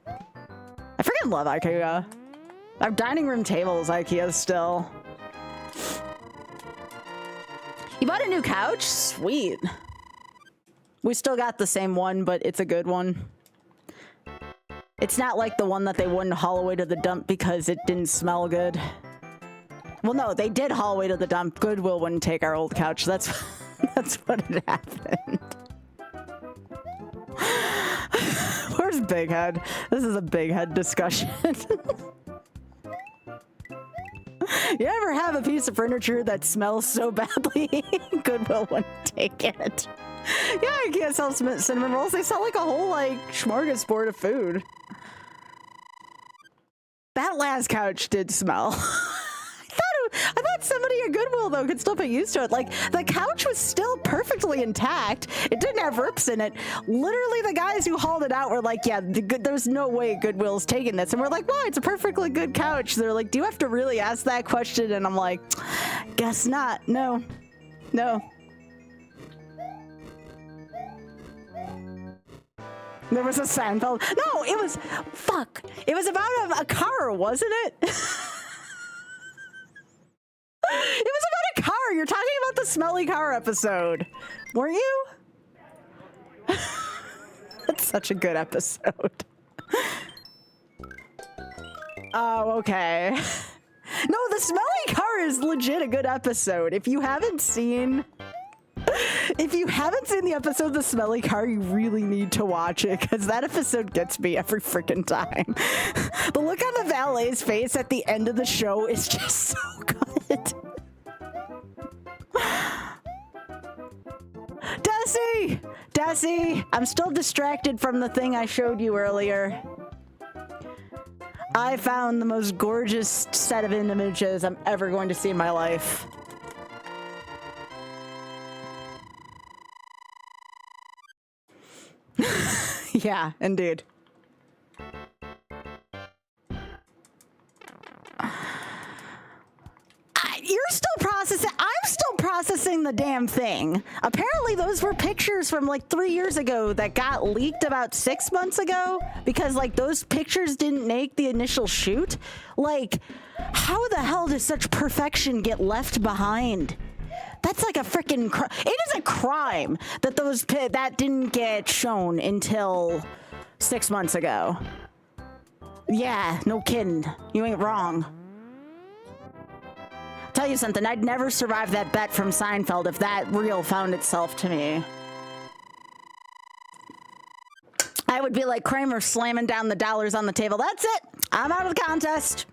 I freaking love IKEA. Our dining room table is IKEA still. You bought a new couch? Sweet. We still got the same one, but it's a good one. It's not like the one that they wouldn't haul away to the dump because it didn't smell good. Well, no, they did haul away to the dump. Goodwill wouldn't take our old couch. That's what had happened. Where's Big Head? This is a Big Head discussion. You ever have a piece of furniture that smells so badly, Goodwill wouldn't take it? Yeah, I can't sell cinnamon rolls. They sell like a whole like smorgasbord of food. That last couch did smell. I thought somebody at Goodwill, though, could still get used to it. Like, the couch was still perfectly intact. It didn't have rips in it. Literally, the guys who hauled it out were like, yeah, there's no way Goodwill's taking this. And we're like, wow, it's a perfectly good couch. They're like, do you have to really ask that question? And I'm like, guess not. No. No. There was a Seinfeld. No, it was, fuck. It was about a car, wasn't it? It was about a car. You're talking about the smelly car episode, weren't you? That's such a good episode. Oh, okay. No, the smelly car is legit a good episode. If you haven't seen the episode The Smelly Car, you really need to watch it, because that episode gets me every freaking time. The look on the valet's face at the end of the show is just so good. Desi! I'm still distracted from the thing I showed you earlier. I found the most gorgeous set of images I'm ever going to see in my life. Yeah, indeed. You're still processing. I'm still processing the damn thing. Apparently, those were pictures from like 3 years ago that got leaked about 6 months ago because like those pictures didn't make the initial shoot. Like, how the hell does such perfection get left behind? That's like a freaking crime. It is a crime that that didn't get shown until 6 months ago. Yeah, no kidding. You ain't wrong. Tell you something, I'd never survive that bet from Seinfeld if that reel found itself to me. I would be like Kramer slamming down the dollars on the table. That's it. I'm out of the contest.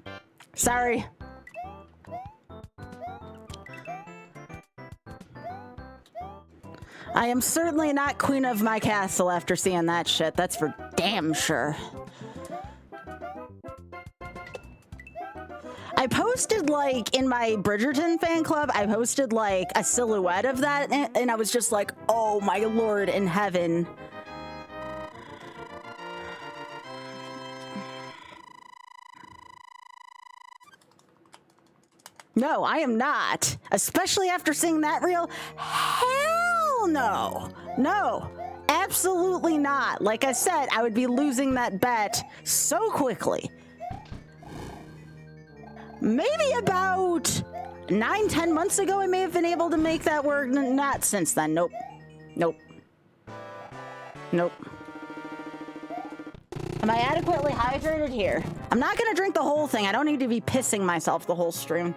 Sorry. I am certainly not queen of my castle after seeing that shit. That's for damn sure. I posted, like, in my Bridgerton fan club, I posted, like, a silhouette of that, and I was just like, oh my lord in heaven. No, I am not. Especially after seeing that reel. Hell no. No, absolutely not. Like I said, I would be losing that bet so quickly. Maybe about 9-10 months ago, I may have been able to make that work. Not since then. Nope. Nope. Nope. Am I adequately hydrated here? I'm not gonna drink the whole thing. I don't need to be pissing myself the whole stream.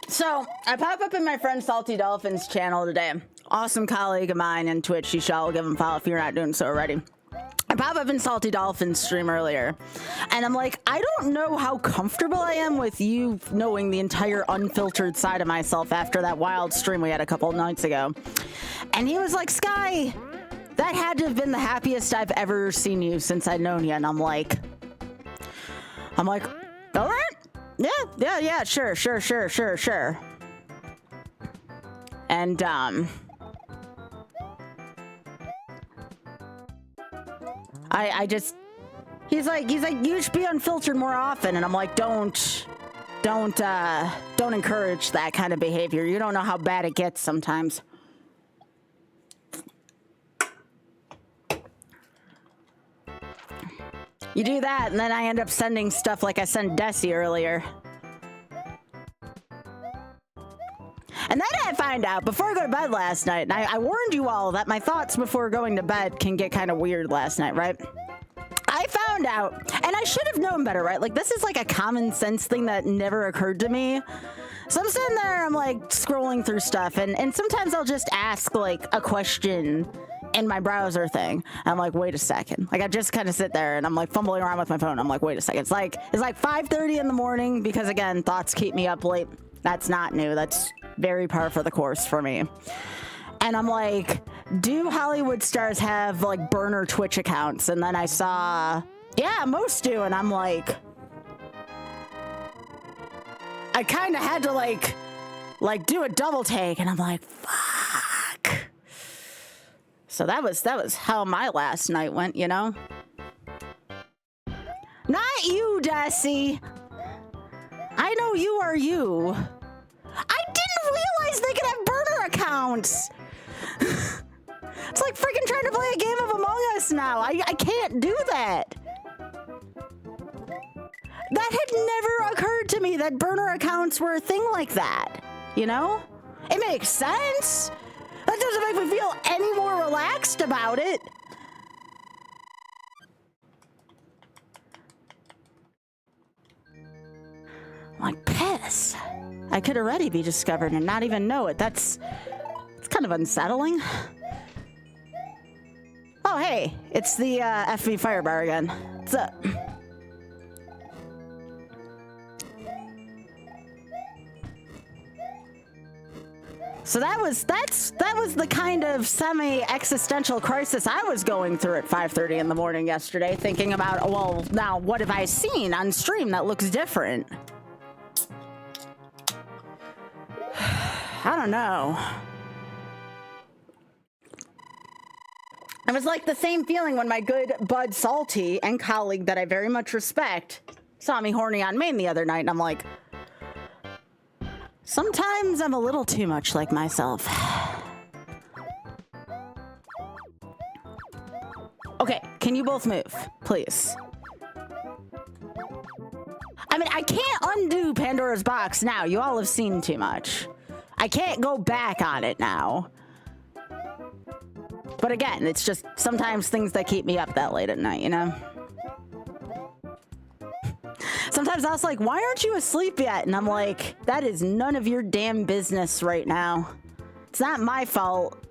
So, I pop up in my friend Salty Dolphin's channel today. Awesome colleague of mine in Twitch. You shall give him a follow if you're not doing so already. I pop up in Salty Dolphin's stream earlier, and I'm like, I don't know how comfortable I am with you knowing the entire unfiltered side of myself after that wild stream we had a couple of nights ago. And he was like, Sky, that had to have been the happiest I've ever seen you since I'd known you. And I'm like, all right. Yeah, sure. And, I just, he's like, you should be unfiltered more often. And I'm like, don't encourage that kind of behavior. You don't know how bad it gets sometimes. You do that, and then I end up sending stuff like I sent Desi earlier. And find out before I go to bed last night, and I warned you all that my thoughts before going to bed can get kind of weird last night, right? I found out, and I should have known better, right? Like, this is like a common sense thing that never occurred to me. So I'm sitting there, I'm like scrolling through stuff, and sometimes I'll just ask like a question in my browser thing. I'm like, wait a second. Like, I just kind of sit there and I'm like fumbling around with my phone. I'm like, wait a second. It's like 5:30 in the morning because, again, thoughts keep me up late. That's not new. That's very par for the course for me. And I'm like, do Hollywood stars have like burner Twitch accounts? And then I saw, yeah, most do. And I'm like, I kind of had to like do a double take. And I'm like, fuck. So that was how my last night went, you know? Not you, Desi. I know you are you. I didn't realize they could have burner accounts. It's like freaking trying to play a game of Among Us now. I can't do that. That had never occurred to me that burner accounts were a thing like that. You know? It makes sense. That doesn't make me feel any more relaxed about it. Like, piss. I could already be discovered and not even know it. It's kind of unsettling. Oh, hey, it's the FV Firebar again. What's up? So that was the kind of semi-existential crisis I was going through at 5:30 in the morning yesterday, thinking about, well, now what have I seen on stream that looks different? I don't know. It was like the same feeling when my good bud Salty and colleague that I very much respect saw me horny on main the other night, and I'm like, sometimes I'm a little too much like myself. Okay, can you both move, please? I mean, I can't undo Pandora's box now. You all have seen too much. I can't go back on it now. But again, it's just sometimes things that keep me up that late at night, you know? Sometimes I was like, why aren't you asleep yet? And I'm like, that is none of your damn business right now. It's not my fault.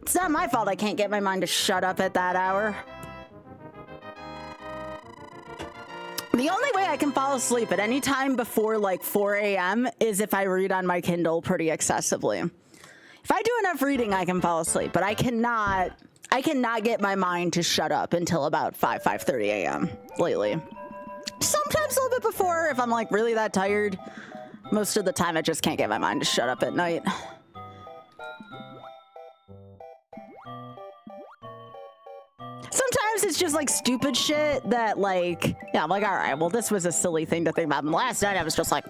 It's not my fault I can't get my mind to shut up at that hour. The only way I can fall asleep at any time before like 4 a.m. is if I read on my Kindle pretty excessively. If I do enough reading, I can fall asleep, but I cannot get my mind to shut up until about 5:30 a.m. lately. Sometimes a little bit before if I'm like really that tired. Most of the time I just can't get my mind to shut up at night. Sometimes it's just like stupid shit that like, yeah, I'm like, all right, well, this was a silly thing to think about. And last night I was just like,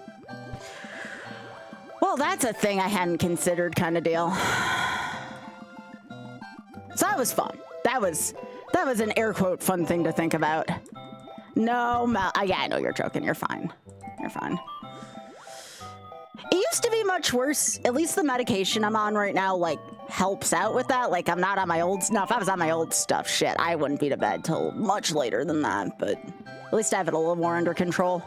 well, that's a thing I hadn't considered kind of deal. So that was fun. That was an air quote fun thing to think about. No, yeah, I know you're joking. You're fine. You're fine. It used to be much worse. At least the medication I'm on right now, like, helps out with that. Like, I'm not on my old stuff. If I was on my old stuff, shit, I wouldn't be to bed till much later than that. But at least I have it a little more under control.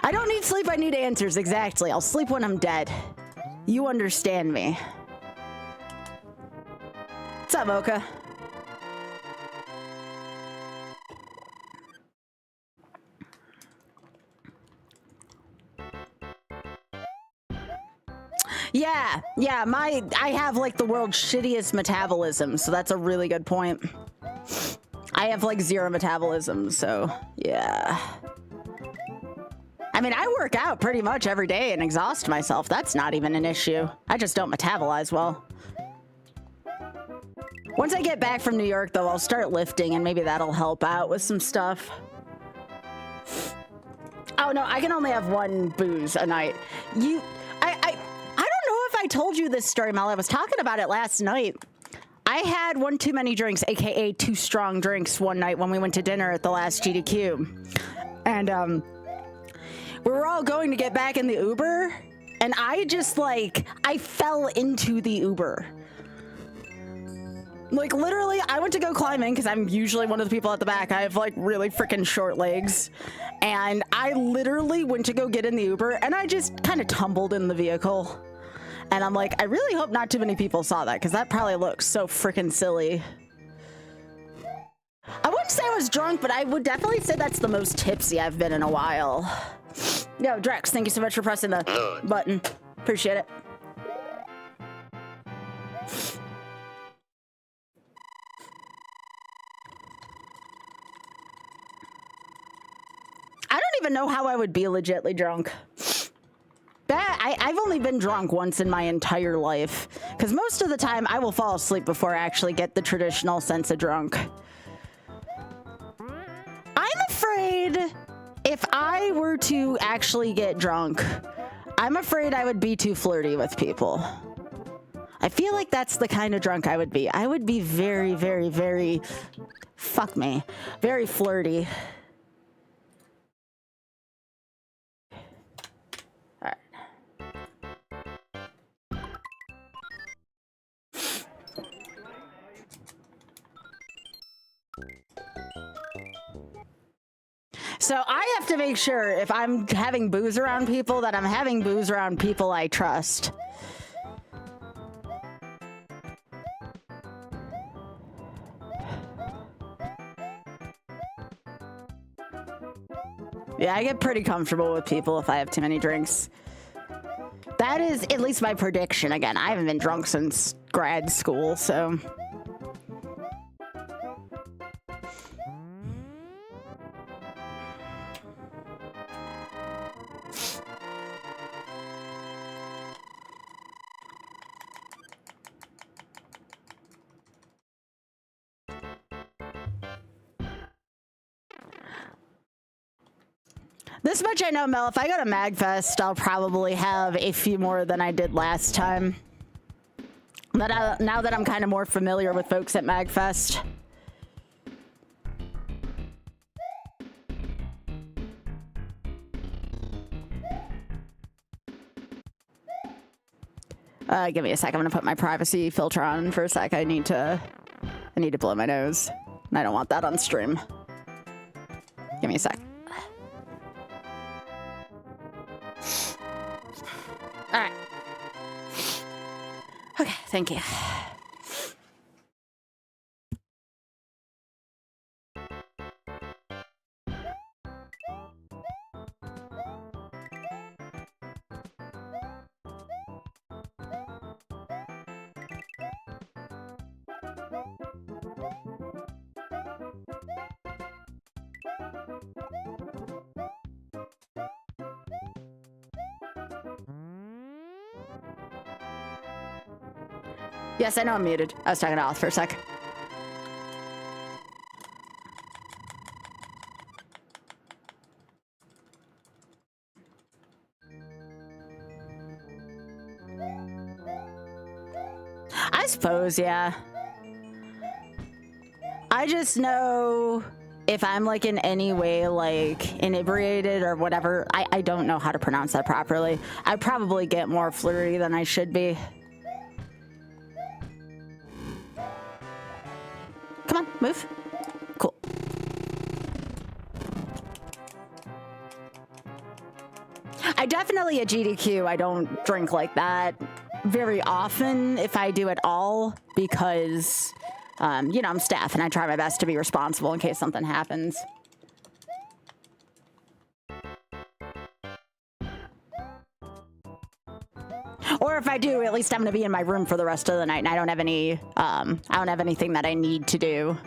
I don't need sleep, I need answers. Exactly. I'll sleep when I'm dead. You understand me. What's up, Mocha? Yeah, I have like the world's shittiest metabolism, so that's a really good point. I have like 0 metabolism, so yeah. I mean, I work out pretty much every day and exhaust myself. That's not even an issue. I just don't metabolize well. Once I get back from New York, though, I'll start lifting, and maybe that'll help out with some stuff. Oh, no, I can only have 1 booze a night. I don't know if I told you this story, Mel. I was talking about it last night. I had 1 too many drinks, aka 2 strong drinks, one night when we went to dinner at the last GDQ. And, we were all going to get back in the Uber, and I just like, I fell into the Uber. Like literally, I went to go climb in because I'm usually one of the people at the back. I have like really freaking short legs. And I literally went to go get in the Uber and I just kind of tumbled in the vehicle. And I'm like, I really hope not too many people saw that because that probably looks so freaking silly. I wouldn't say I was drunk, but I would definitely say that's the most tipsy I've been in a while. Yo, Drex, thank you so much for pressing the button. Appreciate it. I don't even know how I would be legitly drunk. I've only been drunk once in my entire life, because most of the time I will fall asleep before I actually get the traditional sense of drunk. I'm afraid if I were to actually get drunk, I'm afraid I would be too flirty with people. I feel like that's the kind of drunk I would be. I would be very, very, very, fuck me, very flirty. So I have to make sure if I'm having booze around people that I'm having booze around people I trust. Yeah, I get pretty comfortable with people if I have too many drinks. That is at least my prediction. Again, I haven't been drunk since grad school, so... This much I know, Mel, if I go to MagFest, I'll probably have a few more than I did last time. But now that I'm kind of more familiar with folks at MagFest. Give me a sec. I'm gonna put my privacy filter on for a sec. I need to blow my nose. And I don't want that on stream. Give me a sec. All right. Okay, thank you. Yes, I know I'm muted. I was talking to Oth for a sec. I suppose, yeah. I just know if I'm like in any way like inebriated or whatever, I don't know how to pronounce that properly. I probably get more flirty than I should be. Come on, move. Cool. I definitely at GDQ, I don't drink like that very often, if I do at all, because, you know, I'm staff and I try my best to be responsible in case something happens. Or if I do, at least I'm going to be in my room for the rest of the night and I don't have any, I don't have anything that I need to do.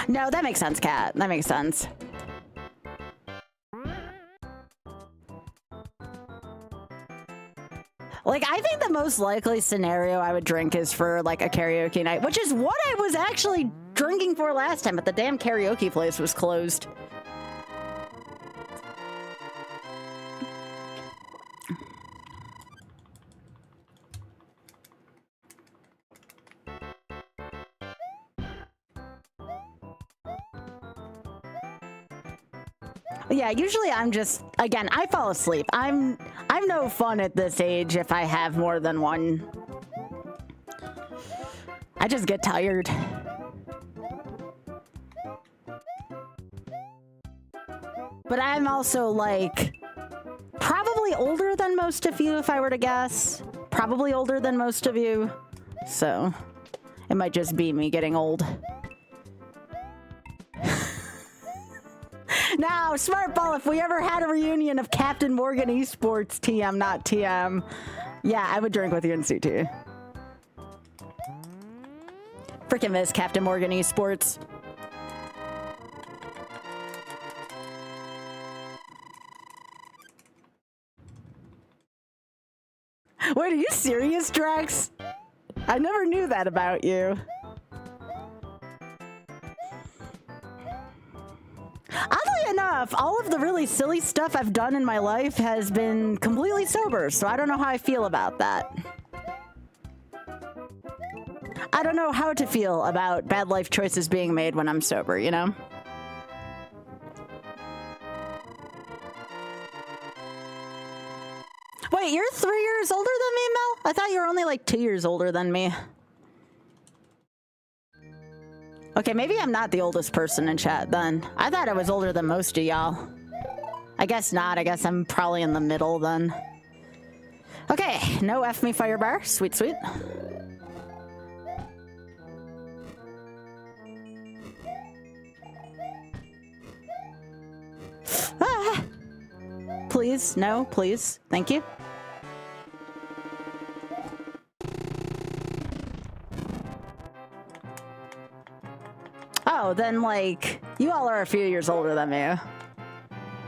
No, that makes sense, Kat. That makes sense. Like, I think the most likely scenario I would drink is for, like, a karaoke night, which is what I was actually drinking for last time, but the damn karaoke place was closed. Yeah, usually I'm just, again, I fall asleep. I'm no fun at this age if I have more than one. I just get tired. But I'm also like probably older than most of you if I were to guess. Probably older than most of you. So it might just be me getting old. Now, Smartball, if we ever had a reunion of Captain Morgan Esports, TM, not TM, yeah, I would drink with you in CT. Freaking miss Captain Morgan Esports. Wait, are you serious, Drex? I never knew that about you. Oddly enough, all of the really silly stuff I've done in my life has been completely sober, so I don't know how I feel about that. I don't know how to feel about bad life choices being made when I'm sober, you know? Wait, you're 3 years older than me, Mel? I thought you were only like 2 years older than me. Okay, maybe I'm not the oldest person in chat then. I thought I was older than most of y'all. I guess not. I guess I'm probably in the middle then. Okay, no F me fire bar. Sweet, sweet. Ah. Please, no, please. Thank you. Oh, then, like, you all are a few years older than me.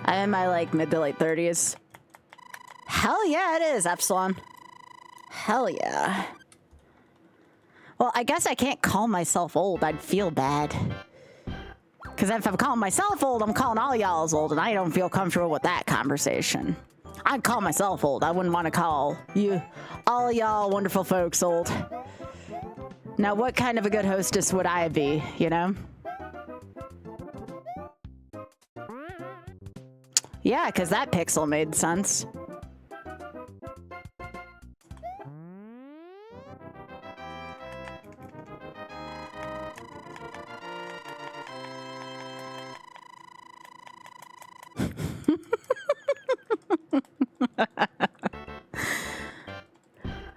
I'm in my, like, mid to late 30s. Hell yeah, it is, Epsilon. Hell yeah. Well, I guess I can't call myself old. I'd feel bad. Because if I'm calling myself old, I'm calling all y'all old, and I don't feel comfortable with that conversation. I'd call myself old. I wouldn't want to call you, all y'all wonderful folks, old. Now, what kind of a good hostess would I be, you know? Yeah, because that pixel made sense.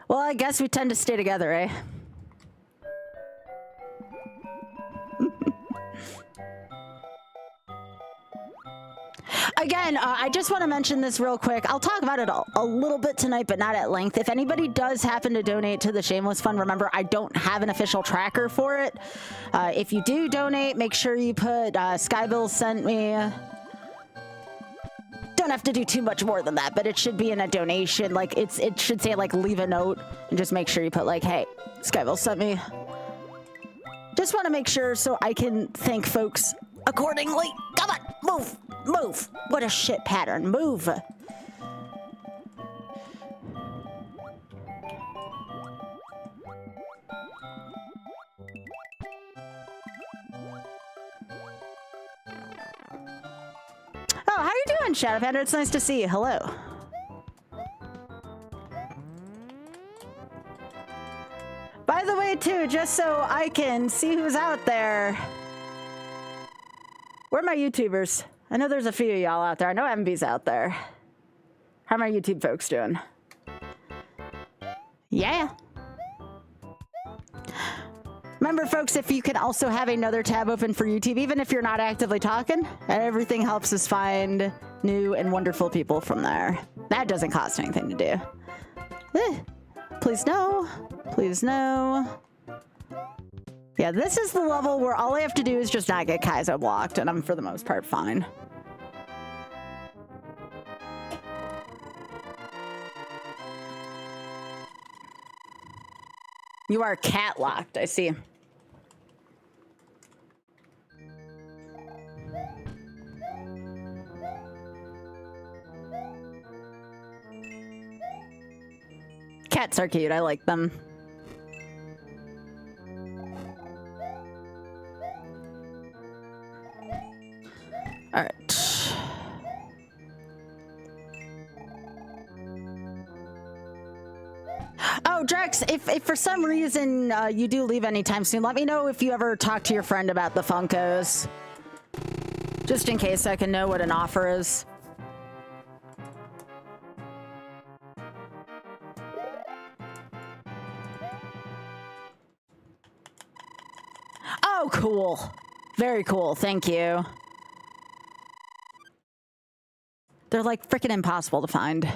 Well, I guess we tend to stay together, eh? Again, I just want to mention this real quick. I'll talk about it a little bit tonight, but not at length. If anybody does happen to donate to the Shameless Fund, remember, I don't have an official tracker for it. If you do donate, make sure you put Skybilz sent me. Don't have to do too much more than that, but it should be in a donation. Like, it should say, like, leave a note, and just make sure you put, like, hey, Skybilz sent me. Just want to make sure so I can thank folks accordingly. Come on, move, move. What a shit pattern. Move. Oh, how you doing, Shadow Panda? It's nice to see you. Hello. By the way, too, just so I can see who's out there. Where are my YouTubers? I know there's a few of y'all out there. I know MB's out there. How are my YouTube folks doing? Yeah. Remember, folks, if you can also have another tab open for YouTube, even if you're not actively talking, everything helps us find new and wonderful people from there. That doesn't cost anything to do. Please no. Please no. Yeah, this is the level where all I have to do is just not get Kaizo blocked, and I'm, for the most part, fine. You are cat locked, I see. Cats are cute, I like them. All right. Oh, Drex, if for some reason you do leave anytime soon, let me know if you ever talk to your friend about the Funkos. Just in case I can know what an offer is. Oh, cool. Very cool. Thank you. They're like freaking impossible to find.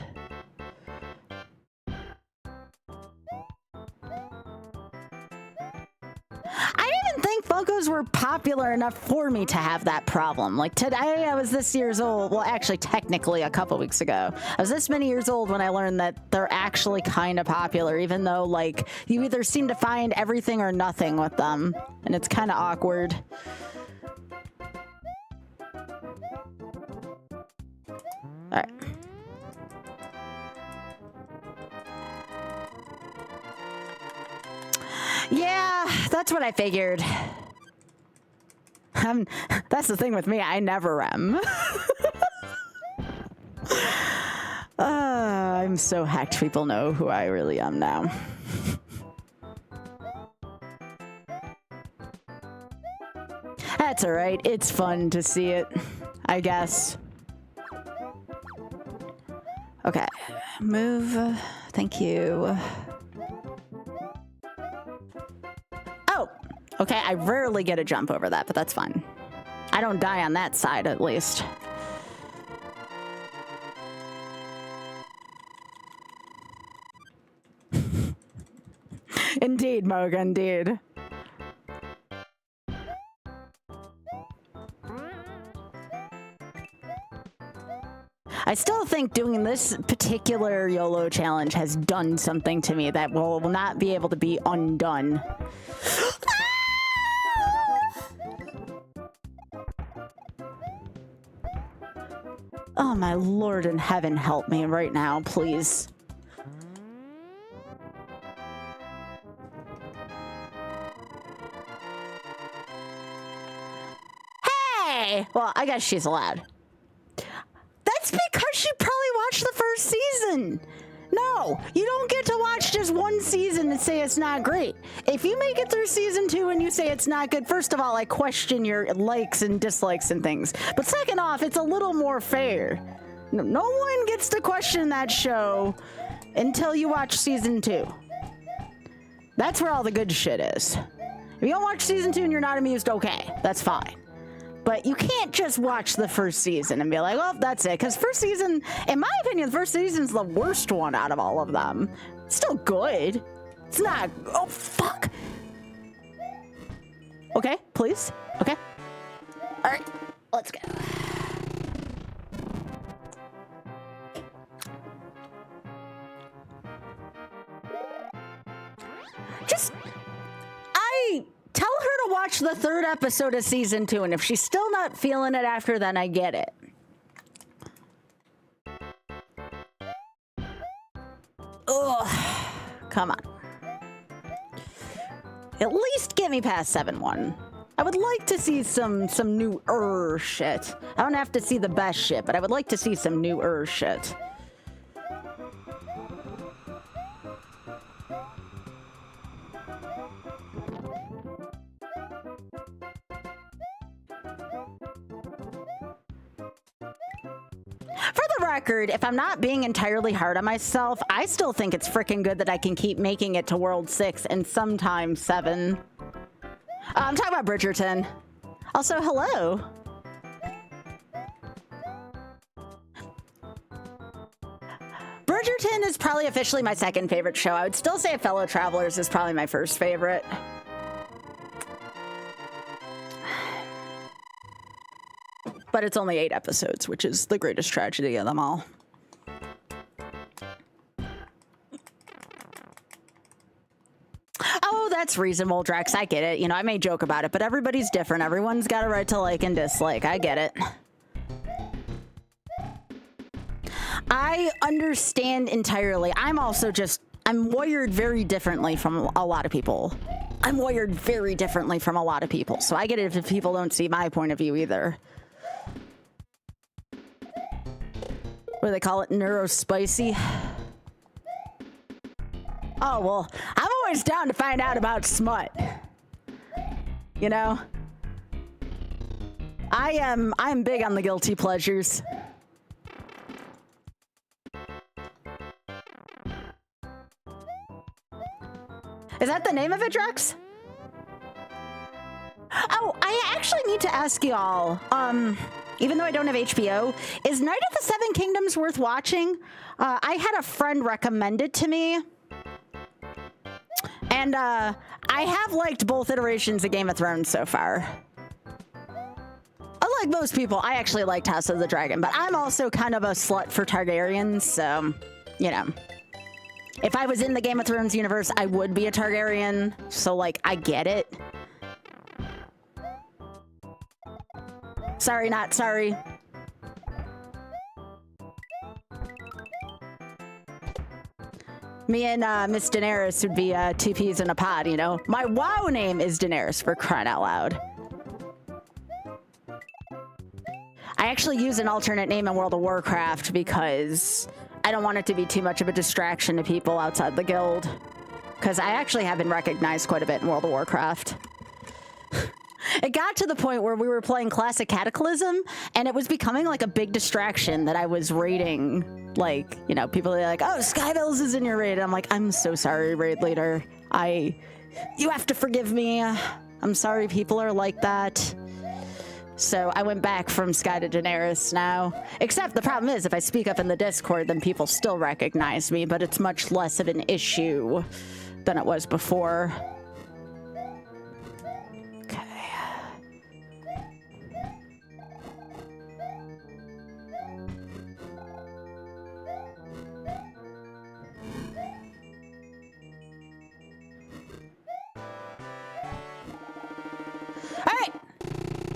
I didn't think Funkos were popular enough for me to have that problem. Like today, I was this years old. Well, actually, technically a couple weeks ago. I was this many years old when I learned that they're actually kind of popular, even though like you either seem to find everything or nothing with them. And it's kind of awkward. All right. Yeah, that's what I figured. That's the thing with me, I never am. I'm so hacked, people know who I really am now. That's alright, it's fun to see it, I guess. Okay, move, thank you. Oh, okay, I rarely get a jump over that, but that's fine. I don't die on that side, at least. Indeed, Moga, indeed. I still think doing this particular YOLO challenge has done something to me that will not be able to be undone. Oh my Lord in heaven, help me right now, please. Hey! Well, I guess she's allowed. That's because she probably watched the first season. No, you don't get to watch just one season and say it's not great. If you make it through season 2 and you say it's not good, first of all, I question your likes and dislikes and things. But second off, it's a little more fair. No one gets to question that show until you watch season 2. That's where all the good shit is. If you don't watch season 2 and you're not amused, okay, that's fine. But you can't just watch the first season and be like, oh, that's it. Because first season, in my opinion, the first season's the worst one out of all of them. It's still good. It's not, oh, fuck. Okay, please. Okay. All right, let's go. Tell her to watch the 3rd episode of season 2, and if she's still not feeling it after, then I get it. Ugh. Come on. At least get me past 7-1. I would like to see some new shit. I don't have to see the best shit, but I would like to see some new shit. For the record, if I'm not being entirely hard on myself, I still think it's freaking good that I can keep making it to World 6 and sometimes 7. I'm talking about Bridgerton. Also, hello. Bridgerton is probably officially my 2nd favorite show. I would still say Fellow Travelers is probably my 1st favorite. But it's only 8 episodes, which is the greatest tragedy of them all. Oh, that's reasonable, Drex. I get it. You know, I may joke about it, but everybody's different. Everyone's got a right to like and dislike. I get it. I understand entirely. I'm wired very differently from a lot of people. I'm wired very differently from a lot of people. So I get it if people don't see my point of view either. What do they call it? Neurospicy? Oh, well, I'm always down to find out about smut. You know? I'm big on the guilty pleasures. Is that the name of it, Drex? Oh, I actually need to ask y'all, even though I don't have HBO, is Night of the Seven Kingdoms worth watching? I had a friend recommend it to me. And I have liked both iterations of Game of Thrones so far. Unlike most people, I actually liked House of the Dragon, but I'm also kind of a slut for Targaryens, so, you know. If I was in the Game of Thrones universe, I would be a Targaryen, so, like, I get it. Sorry, not sorry. Me and Miss Daenerys would be two peas in a pod, you know? My WoW name is Daenerys, for crying out loud. I actually use an alternate name in World of Warcraft because I don't want it to be too much of a distraction to people outside the guild. Because I actually have been recognized quite a bit in World of Warcraft. It got to the point where we were playing Classic Cataclysm, and it was becoming like a big distraction that I was raiding. Like, you know, people are like, oh, Skybilz is in your raid. And I'm like, I'm so sorry, raid leader. You have to forgive me. I'm sorry people are like that. So I went back from Sky to Daenerys now. Except the problem is, if I speak up in the Discord, then people still recognize me, but it's much less of an issue than it was before.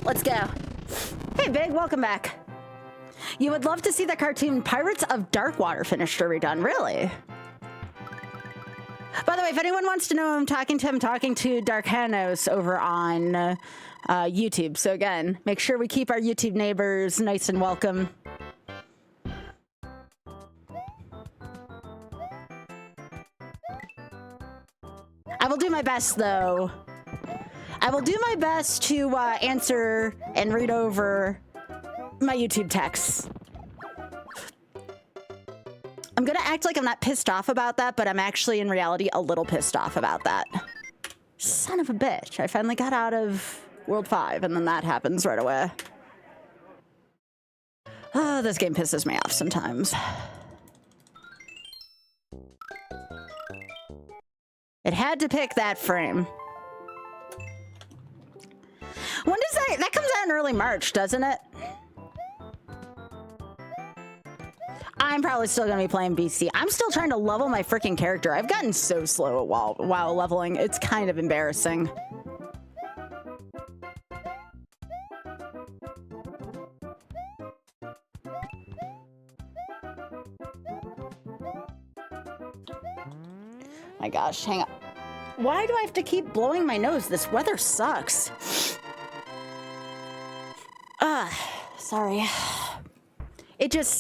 Let's go. Hey, Big, welcome back. You would love to see the cartoon Pirates of Darkwater finished or redone, really? By the way, if anyone wants to know who I'm talking to Darkanos over on YouTube. So again, make sure we keep our YouTube neighbors nice and welcome. I will do my best, though. I will do my best to answer and read over my YouTube texts. I'm gonna act like I'm not pissed off about that, but I'm actually in reality a little pissed off about that. Son of a bitch. I finally got out of World 5 and then that happens right away. Oh, this game pisses me off sometimes. It had to pick that frame. When does that? That comes out in early March, doesn't it? I'm probably still gonna be playing BC. I'm still trying to level my freaking character. I've gotten so slow at WoW leveling. It's kind of embarrassing. My gosh, hang on. Why do I have to keep blowing my nose? This weather sucks. Sorry. It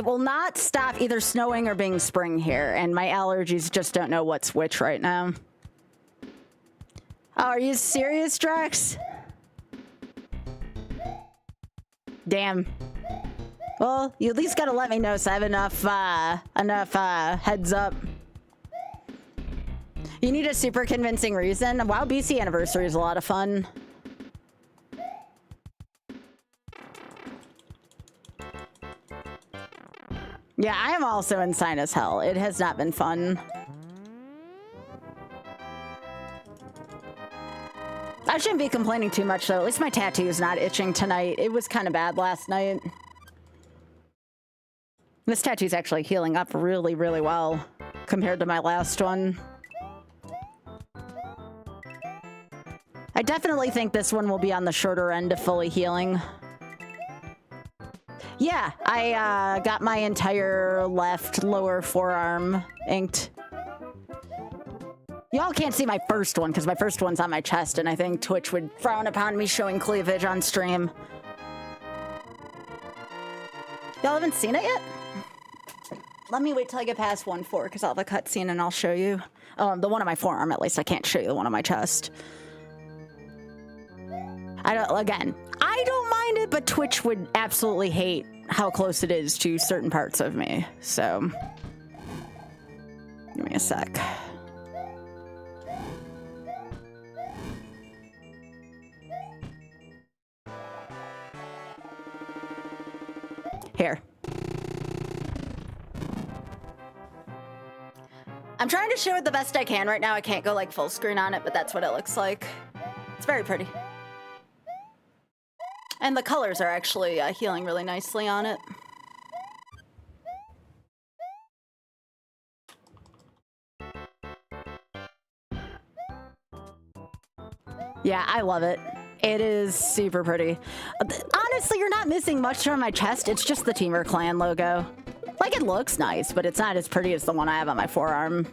will not stop either snowing or being spring here, and my allergies just don't know what's which right now. Oh, are you serious, Drax? Damn. Well, you at least gotta let me know so I have enough heads up. You need a super convincing reason. WoW BC Anniversary is a lot of fun. Yeah, I am also insane as hell. It has not been fun. I shouldn't be complaining too much, though. At least my tattoo is not itching tonight. It was kind of bad last night. This tattoo's actually healing up really, really well compared to my last one. I definitely think this one will be on the shorter end of fully healing. Yeah, I got my entire left lower forearm inked. Y'all can't see my first one because my first one's on my chest, and I think Twitch would frown upon me showing cleavage on stream. Y'all haven't seen it yet? let me wait till I get past 1-4 because I'll have a cutscene and I'll show you. The one on my forearm, at least. I can't show you the one on my chest. I don't mind it, but Twitch would absolutely hate how close it is to certain parts of me. So, give me a sec. Here. I'm trying to show it the best I can right now. I can't go like full screen on it, but that's what it looks like. It's very pretty. And the colors are actually healing really nicely on it. Yeah, I love it. It is super pretty. Honestly, you're not missing much from my chest. It's just the Teamer Clan logo. Like, it looks nice, but it's not as pretty as the one I have on my forearm.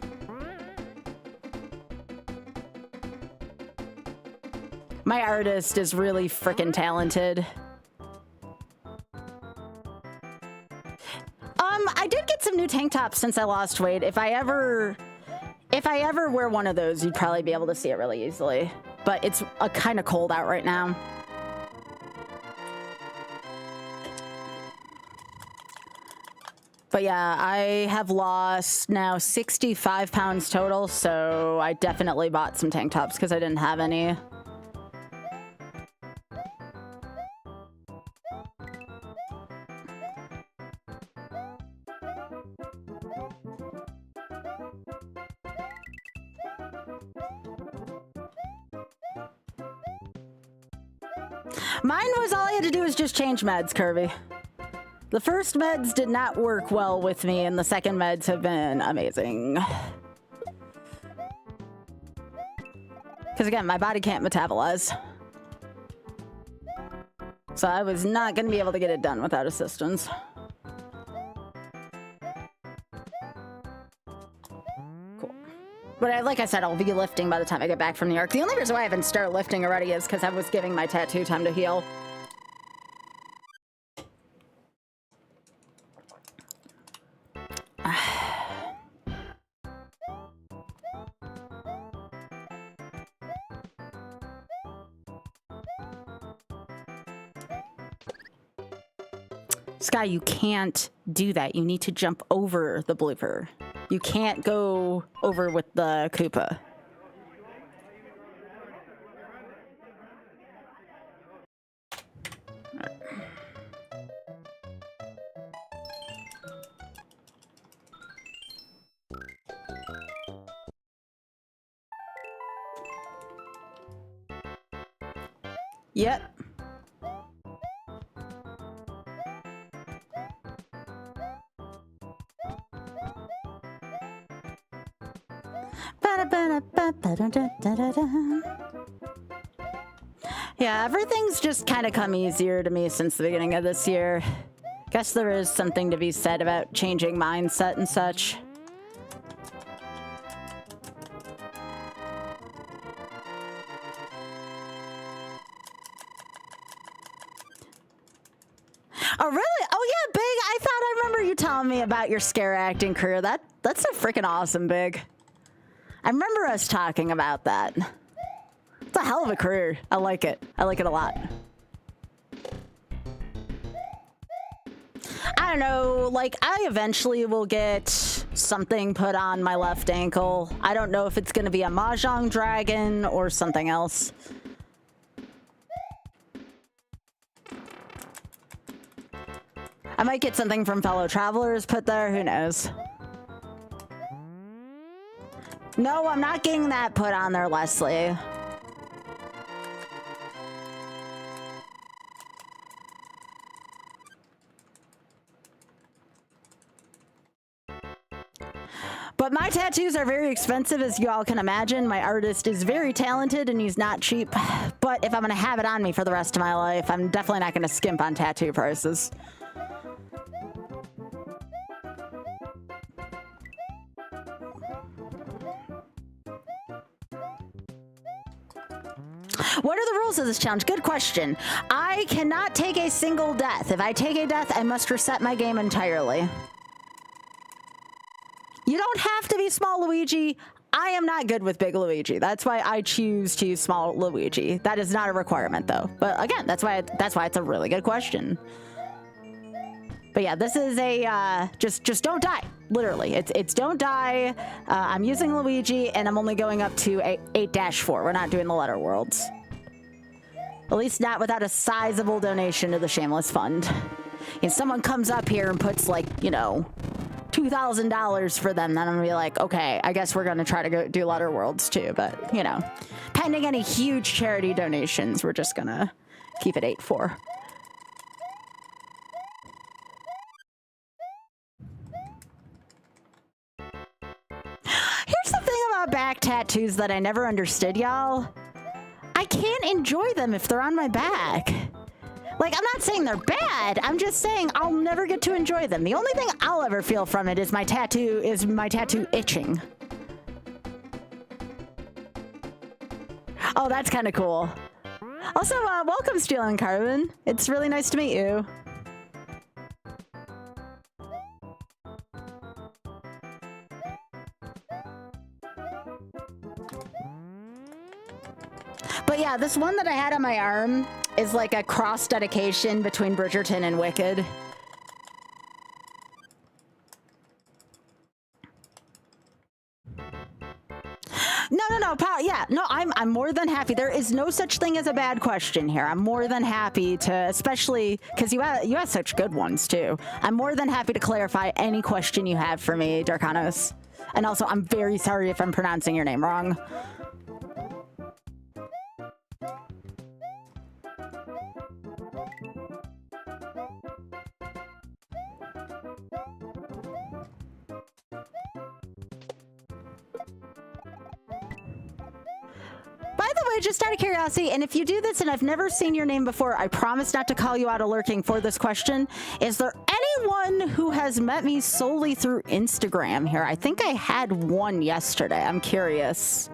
My artist is really freaking talented. I did get some new tank tops since I lost weight. If I ever wear one of those, you'd probably be able to see it really easily. But it's kind of cold out right now. But yeah, I have lost now 65 pounds total, so I definitely bought some tank tops because I didn't have any. Mine was all I had to do was just change meds, Kirby. The first meds did not work well with me, and the second meds have been amazing. Because again, my body can't metabolize. So I was not going to be able to get it done without assistance. Cool. But like I said, I'll be lifting by the time I get back from New York. The only reason why I haven't started lifting already is because I was giving my tattoo time to heal. Sky, you can't do that. You need to jump over the blooper. You can't go over with the Koopa. Yep. Yeah, everything's just kind of come easier to me since the beginning of this year. Guess there is something to be said about changing mindset and such. Oh, really? Oh, yeah, Big. I thought I remember you telling me about your scare acting career. That's so freaking awesome, Big. I remember us talking about that. It's a hell of a career. I like it. I like it a lot. I don't know, like, I eventually will get something put on my left ankle. I don't know if it's going to be a Mahjong dragon or something else. I might get something from fellow travelers put there. Who knows? No, I'm not getting that put on there, Leslie. But my tattoos are very expensive, as you all can imagine. My artist is very talented and he's not cheap. But if I'm going to have it on me for the rest of my life, I'm definitely not going to skimp on tattoo prices. What are the rules of this challenge? Good question. I cannot take a single death. If I take a death, I must reset my game entirely. You don't have to be small Luigi. I am not good with big Luigi. That's why I choose to use small Luigi. That is not a requirement though. But again, that's why it's a really good question. But yeah, this is a just don't die. Literally, it's don't die. I'm using Luigi, and I'm only going up to 8-4. We're not doing the letter worlds. At least not without a sizable donation to the Shameless Fund. If someone comes up here and puts like, you know, $2,000 for them, then I'm gonna be like, okay, I guess we're gonna try to go do letter worlds too. But you know, pending any huge charity donations, we're just gonna keep it 8-4. Here's the thing about back tattoos that I never understood, y'all. I can't enjoy them if they're on my back. Like, I'm not saying they're bad. I'm just saying I'll never get to enjoy them. The only thing I'll ever feel from it is my tattoo itching. Oh, that's kind of cool. Also, welcome, Steel and Carbon. It's really nice to meet you. But yeah, this one that I had on my arm is like a cross dedication between Bridgerton and Wicked. No, yeah, no, I'm more than happy. There is no such thing as a bad question here. I'm more than happy to, especially because you have such good ones too. I'm more than happy to clarify any question you have for me, Darkanos. And also, I'm very sorry if I'm pronouncing your name wrong. By the way, just out of curiosity, and if you do this and I've never seen your name before, I promise not to call you out of lurking for this question. Is there anyone who has met me solely through Instagram here? I think I had one yesterday. I'm curious.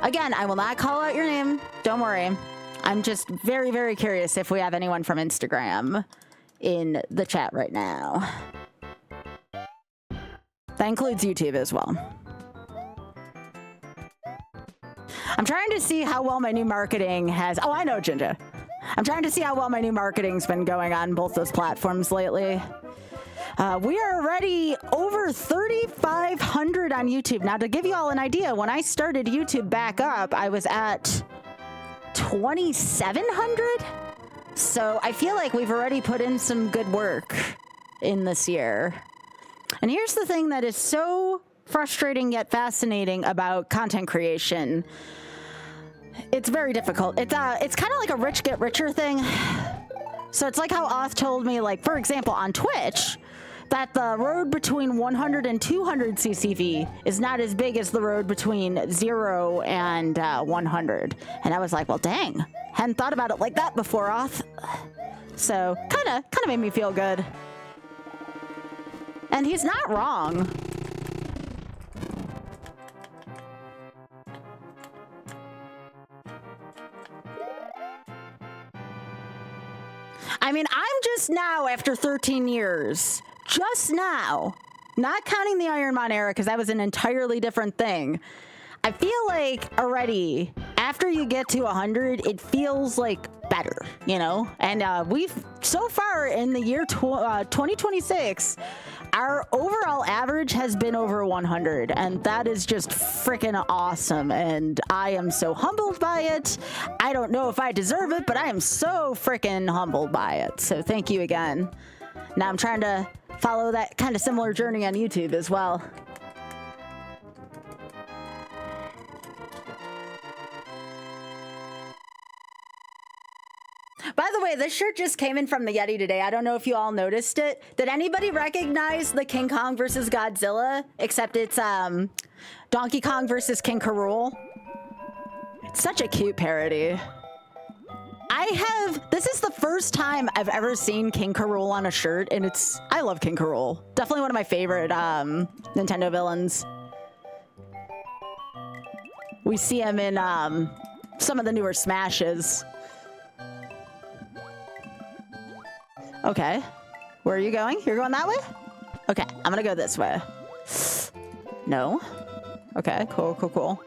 Again, I will not call out your name. Don't worry. I'm just very, very curious if we have anyone from Instagram in the chat right now. That includes YouTube as well. I'm trying to see how well my new marketing has... Oh, I know, Jinja. I'm trying to see how well my new marketing's been going on both those platforms lately. We are already over 3,500 on YouTube. Now, to give you all an idea, when I started YouTube back up, I was at 2,700. So I feel like we've already put in some good work in this year. And here's the thing that is so frustrating yet fascinating about content creation. It's very difficult. It's kind of like a rich get richer thing. So it's like how Oth told me, like, for example, on Twitch, that the road between 100 and 200 CCV is not as big as the road between 0 and 100. And I was like, well, dang, hadn't thought about it like that before, Oth. So kind of made me feel good. And he's not wrong. I mean, I'm just now, after 13 years, just now, not counting the Ironmon era, because that was an entirely different thing. I feel like already, after you get to 100, it feels like better, you know? And we've, so far in the year 2026, our overall average has been over 100, and that is just freaking awesome, and I am so humbled by it. I don't know if I deserve it, but I am so freaking humbled by it, so thank you again. Now I'm trying to follow that kind of similar journey on YouTube as well. By the way, this shirt just came in from the Yeti today. I don't know if you all noticed it. Did anybody recognize the King Kong versus Godzilla? Except it's Donkey Kong versus King K. Rool. It's such a cute parody. This is the first time I've ever seen King K. Rool on a shirt, and I love King K. Rool. Definitely one of my favorite Nintendo villains. We see him in some of the newer Smashes. Okay, where are you going? You're going that way? Okay, I'm gonna go this way. No? Okay, cool, cool, cool.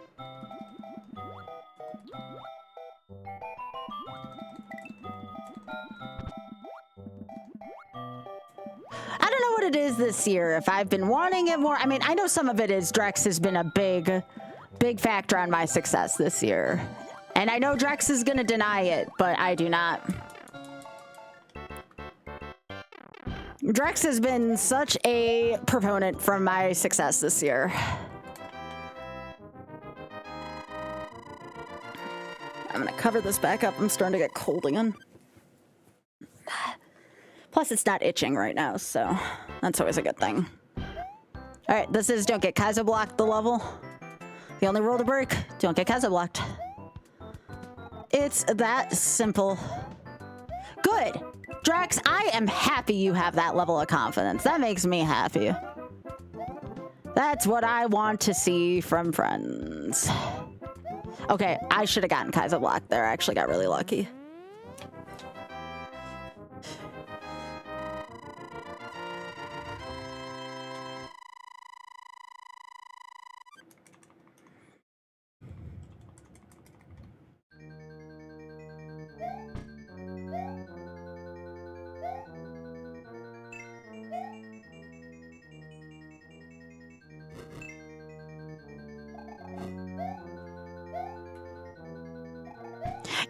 I don't know what it is this year, if I've been wanting it more. I mean, I know some of it is Drex has been a big factor on my success this year. And I know Drex is gonna deny it, but I do not. Drex has been such a proponent from my success this year. I'm gonna cover this back up. I'm starting to get cold again. Plus, it's not itching right now, so that's always a good thing. All right, this is don't get Kaizo blocked the level. The only rule to break, don't get Kaizo blocked. It's that simple. Good. Drax, I am happy you have that level of confidence. That makes me happy. That's what I want to see from friends. Okay, I should have gotten Kaizo blocked there. I actually got really lucky.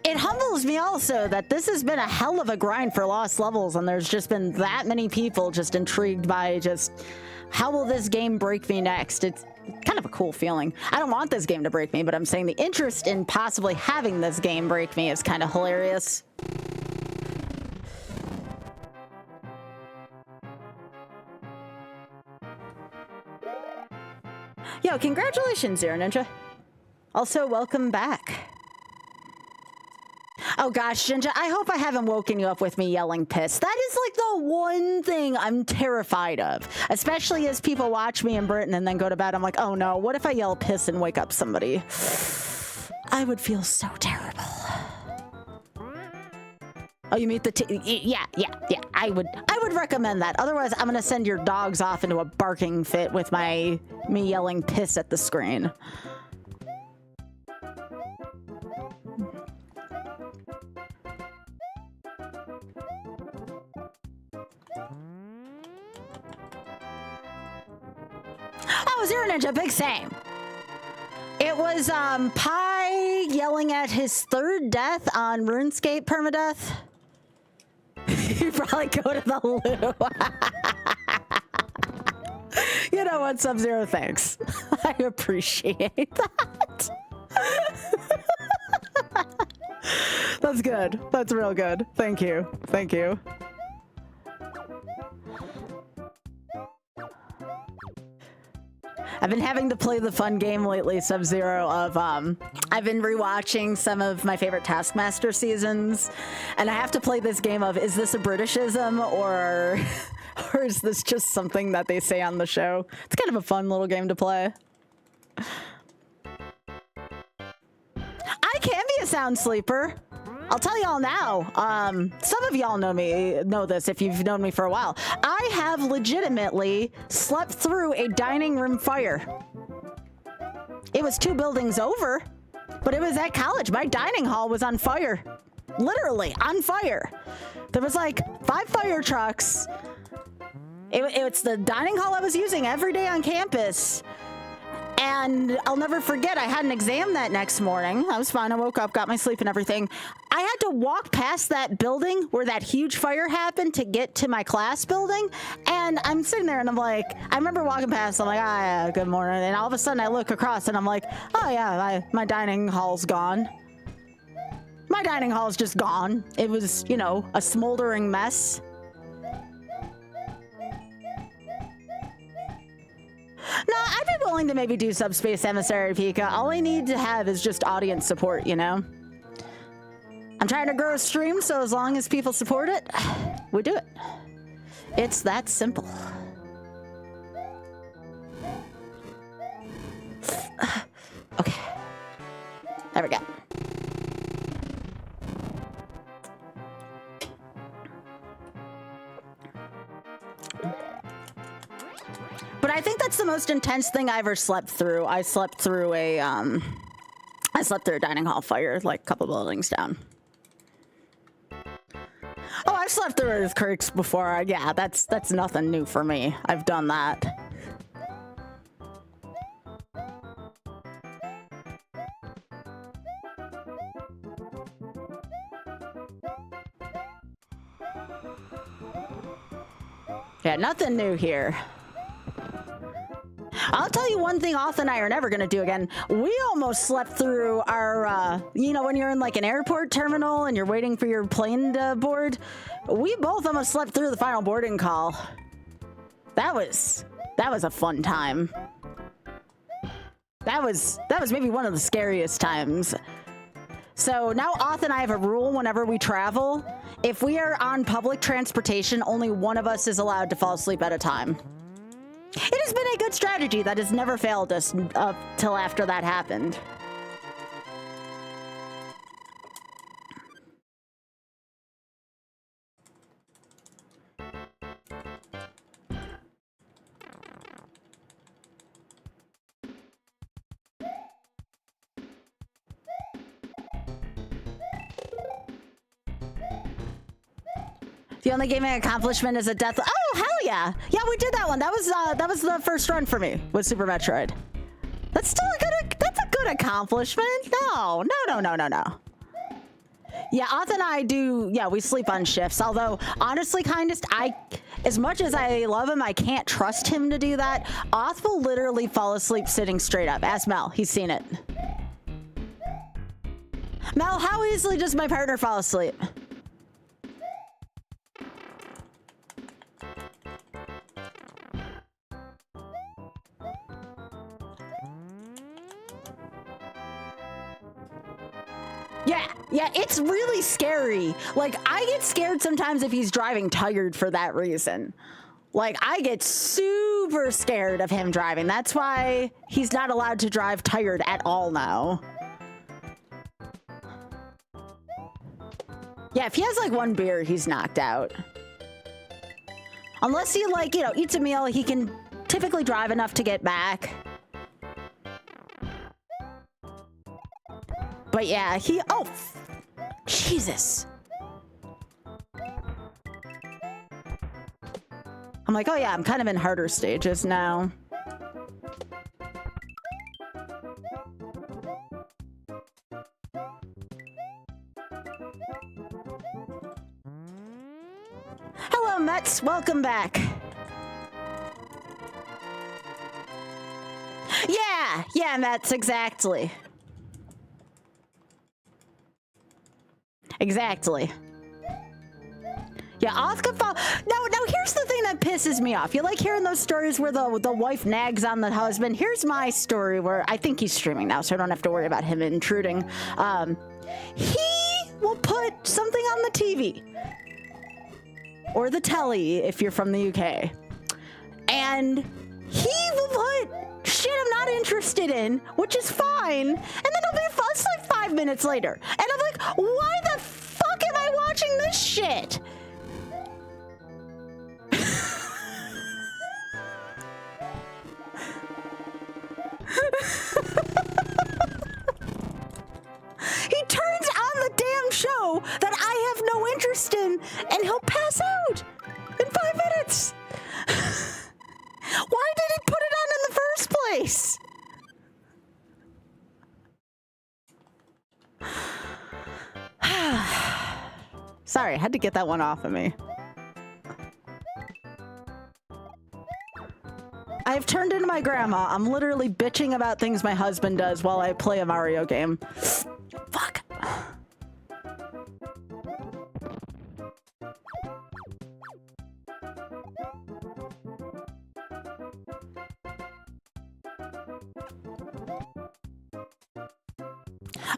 It humbles me also that this has been a hell of a grind for lost levels, and there's just been that many people just intrigued by just how will this game break me next. It's kind of a cool feeling. I don't want this game to break me, but I'm saying the interest in possibly having this game break me is kind of hilarious. Yo, congratulations, Zero Ninja. Also, welcome back. Oh gosh, Jinja, I hope I haven't woken you up with me yelling piss. That is like the one thing I'm terrified of. Especially as people watch me in Britain and then go to bed. I'm like, oh no, what if I yell piss and wake up somebody? I would feel so terrible. Oh, you meet the yeah, I would recommend that. Otherwise, I'm gonna send your dogs off into a barking fit with me yelling piss at the screen. Oh, Zero Ninja, big same. It was Pi yelling at his third death on RuneScape permadeath. You probably go to the loo. You know what, Sub-Zero, thanks. I appreciate that. That's good. That's real good. Thank you. Thank you. I've been having to play the fun game lately, Sub-Zero, of, I've been rewatching some of my favorite Taskmaster seasons, and I have to play this game of, is this a Britishism, or is this just something that they say on the show? It's kind of a fun little game to play. I can be a sound sleeper. I'll tell y'all now, some of y'all know this if you've known me for a while. I have legitimately slept through a dining room fire. It was 2 buildings over, but it was at college. My dining hall was on fire. Literally, on fire. There was like 5 fire trucks. It's the dining hall I was using every day on campus. And I'll never forget, I had an exam that next morning. I was fine. I woke up, got my sleep and everything. I had to walk past that building where that huge fire happened to get to my class building. And I'm sitting there and I'm like, I remember walking past, I'm like, ah, yeah, good morning. And all of a sudden I look across and I'm like, oh yeah, my dining hall's gone. My dining hall's just gone. It was, you know, a smoldering mess. No, I'd be willing to maybe do Subspace Emissary Pika. All I need to have is just audience support, you know? I'm trying to grow a stream, so as long as people support it, we do it. It's that simple. Okay. There we go. But I think that's the most intense thing I ever slept through. I slept through a dining hall fire, like a couple buildings down. Oh, I've slept through earthquakes before. Yeah, that's nothing new for me. I've done that. Yeah, nothing new here. I'll tell you one thing Auth and I are never going to do again. We almost slept through our, you know, when you're in like an airport terminal and you're waiting for your plane to board, we both almost slept through the final boarding call. That was a fun time. That was maybe one of the scariest times. So now Auth and I have a rule whenever we travel. If we are on public transportation, only one of us is allowed to fall asleep at a time. It has been a good strategy that has never failed us up till after that happened. The only gaming accomplishment is a death. Oh, hell yeah. Yeah, we did that one. That was the first run for me with Super Metroid. That's still that's a good accomplishment. No. Yeah, Auth and I do, yeah, we sleep on shifts. Although, honestly, Kindest, as much as I love him, I can't trust him to do that. Auth will literally fall asleep sitting straight up. Ask Mel, he's seen it. Mel, how easily does my partner fall asleep? Yeah, it's really scary. Like, I get scared sometimes if he's driving tired for that reason. Like, I get super scared of him driving. That's why he's not allowed to drive tired at all now. Yeah, if he has like one beer, he's knocked out. Unless he like, you know, eats a meal, he can typically drive enough to get back. But yeah, oh, Jesus. I'm like, oh yeah, I'm kind of in harder stages now. Hello, Mets. Welcome back. Yeah, Mets, exactly. Exactly. Yeah, Auth could fall. Now here's the thing that pisses me off. You like hearing those stories where the wife nags on the husband? Here's my story where I think he's streaming now, so I don't have to worry about him intruding. He will put something on the TV. Or the telly, if you're from the UK. And he will put shit I'm not interested in, which is fine, and then he'll be asleep 5 minutes later. And I'm like, why the fuck am I watching this shit? He turns on the damn show that I have no interest in, and he'll pass out in 5 minutes. Why did he put it on in the first place? Sorry, I had to get that one off of me. I've turned into my grandma. I'm literally bitching about things my husband does while I play a Mario game. Fuck.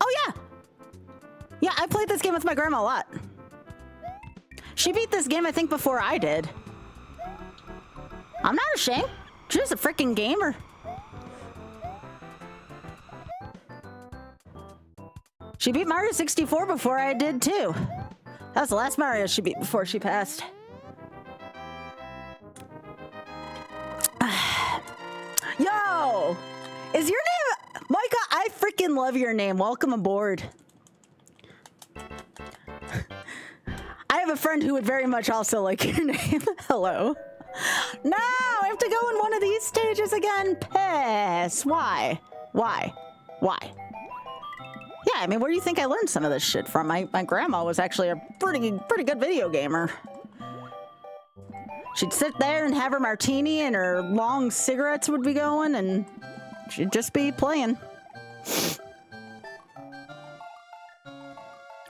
Oh, yeah. Yeah, I played this game with my grandma a lot. She beat this game, I think, before I did. I'm not ashamed. She's a freaking gamer. She beat Mario 64 before I did, too. That was the last Mario she beat before she passed. Oh, is your name Micah? I freaking love your name. Welcome aboard. I have a friend who would very much also like your name. Hello. No, I have to go in one of these stages again. Piss. Why? Why? Why? Yeah, I mean, where do you think I learned some of this shit from? My grandma was actually a pretty good video gamer. She'd sit there and have her martini and her long cigarettes would be going and she'd just be playing.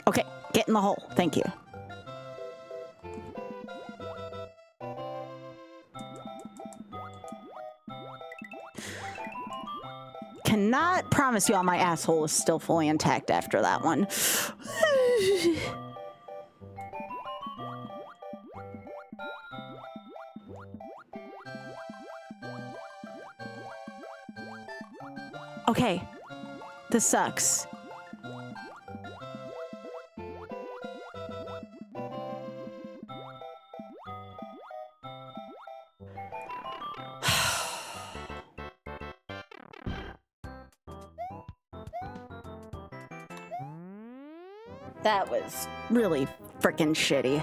Okay, get in the hole. Thank you. Cannot promise you all my asshole is still fully intact after that one. Okay, this sucks. That was really frickin' shitty.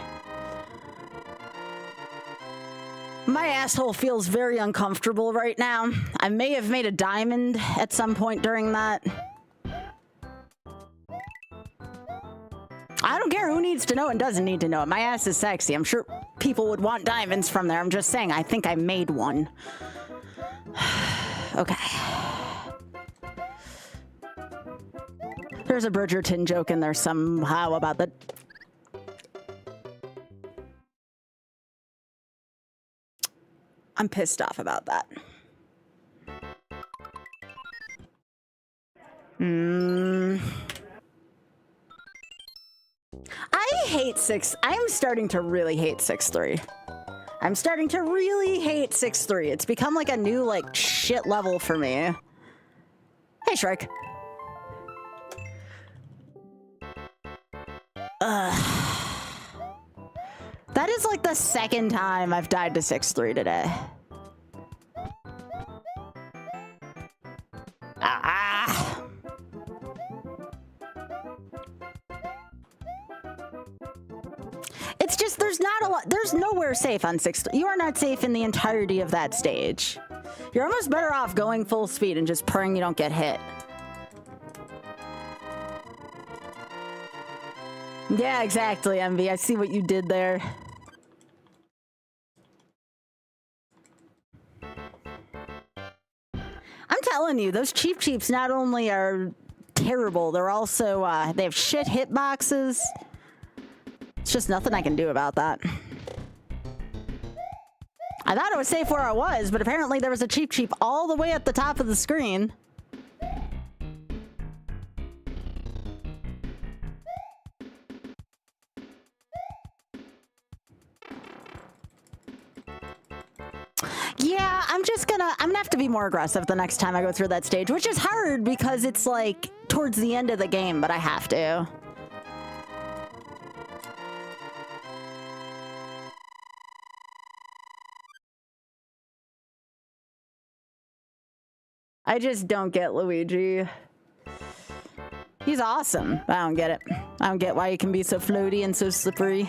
My asshole feels very uncomfortable right now. I may have made a diamond at some point during that. I don't care who needs to know and doesn't need to know it. My ass is sexy. I'm sure people would want diamonds from there. I'm just saying, I think I made one. Okay. There's a Bridgerton joke in there somehow about the... I'm pissed off about that. I hate I'm starting to really hate 6-3. I'm starting to really hate 6-3. It's become like a new, like, shit level for me. Hey, Shrek. That is like the second time I've died to 6-3 today. It's just, there's not a lot, there's nowhere safe on 6-3. You are not safe in the entirety of that stage. You're almost better off going full speed and just praying you don't get hit. Yeah, exactly, Envy. I see what you did there. I'm telling you, those Cheep Cheeps not only are terrible, they're also, they have shit hitboxes. It's just nothing I can do about that. I thought it was safe where I was, but apparently there was a Cheep Cheep all the way at the top of the screen. Yeah, I'm gonna have to be more aggressive the next time I go through that stage, which is hard because it's like towards the end of the game, but I have to. I just don't get Luigi. He's awesome, but I don't get it. I don't get why he can be so floaty and so slippery.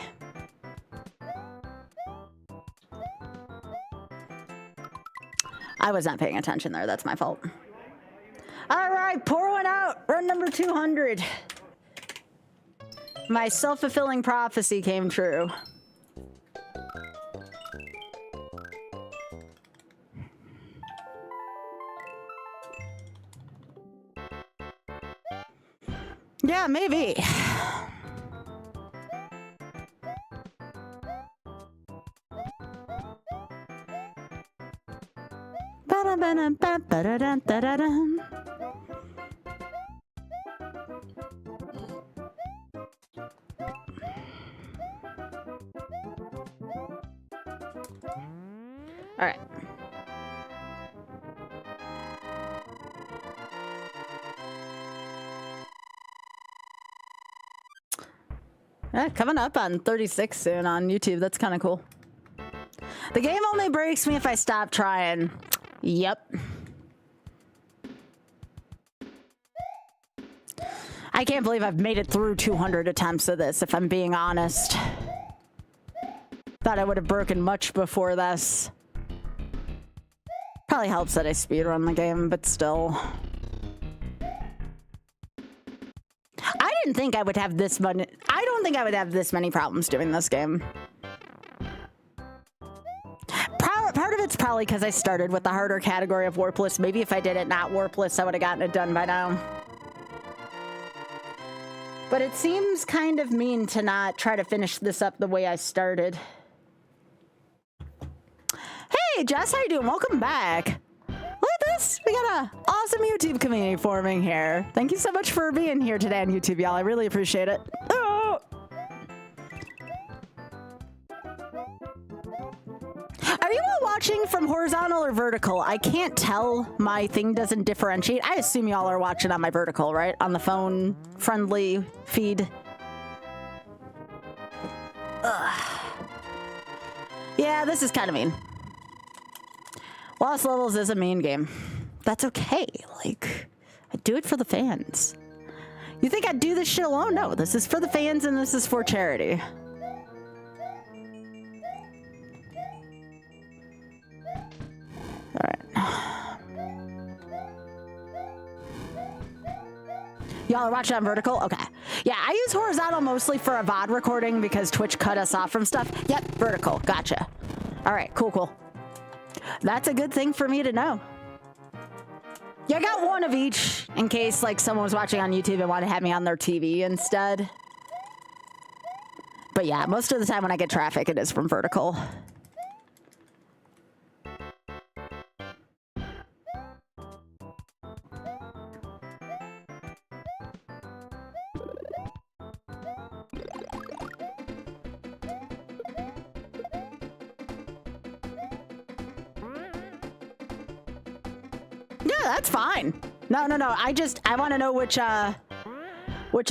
I was not paying attention there. That's my fault. All right, pour one out. Run number 200. My self-fulfilling prophecy came true. Yeah, maybe. All right. Coming up on 36 soon on YouTube. That's kind of cool. The game only breaks me if I stop trying. Yep. I can't believe I've made it through 200 attempts of this, if I'm being honest. Thought I would have broken much before this. Probably helps that I speedrun the game, but still. I didn't think I would have this many. I don't think I would have this many problems doing this game. Part of it's probably because I started with the harder category of warpless. Maybe if I did it not warpless, I would have gotten it done by now. But it seems kind of mean to not try to finish this up the way I started. Hey, Jess, how you doing? Welcome back. Look at this. We got an awesome YouTube community forming here. Thank you so much for being here today on YouTube, y'all. I really appreciate it. Oh. Are you all watching from horizontal or vertical? I can't tell. My thing doesn't differentiate. I assume y'all are watching on my vertical, right? On the phone-friendly feed. Ugh. Yeah, this is kind of mean. Lost Levels is a mean game. That's okay. Like, I do it for the fans. You think I'd do this shit alone? No, this is for the fans and this is for charity. Alright. Y'all are watching on vertical? Okay. Yeah, I use horizontal mostly for a VOD recording because Twitch cut us off from stuff. Yep, vertical. Gotcha. Alright, cool, cool. That's a good thing for me to know. Yeah, I got one of each in case like someone was watching on YouTube and wanted to have me on their TV instead. But yeah, most of the time when I get traffic, it is from vertical. Yeah, that's fine. No. I want to know which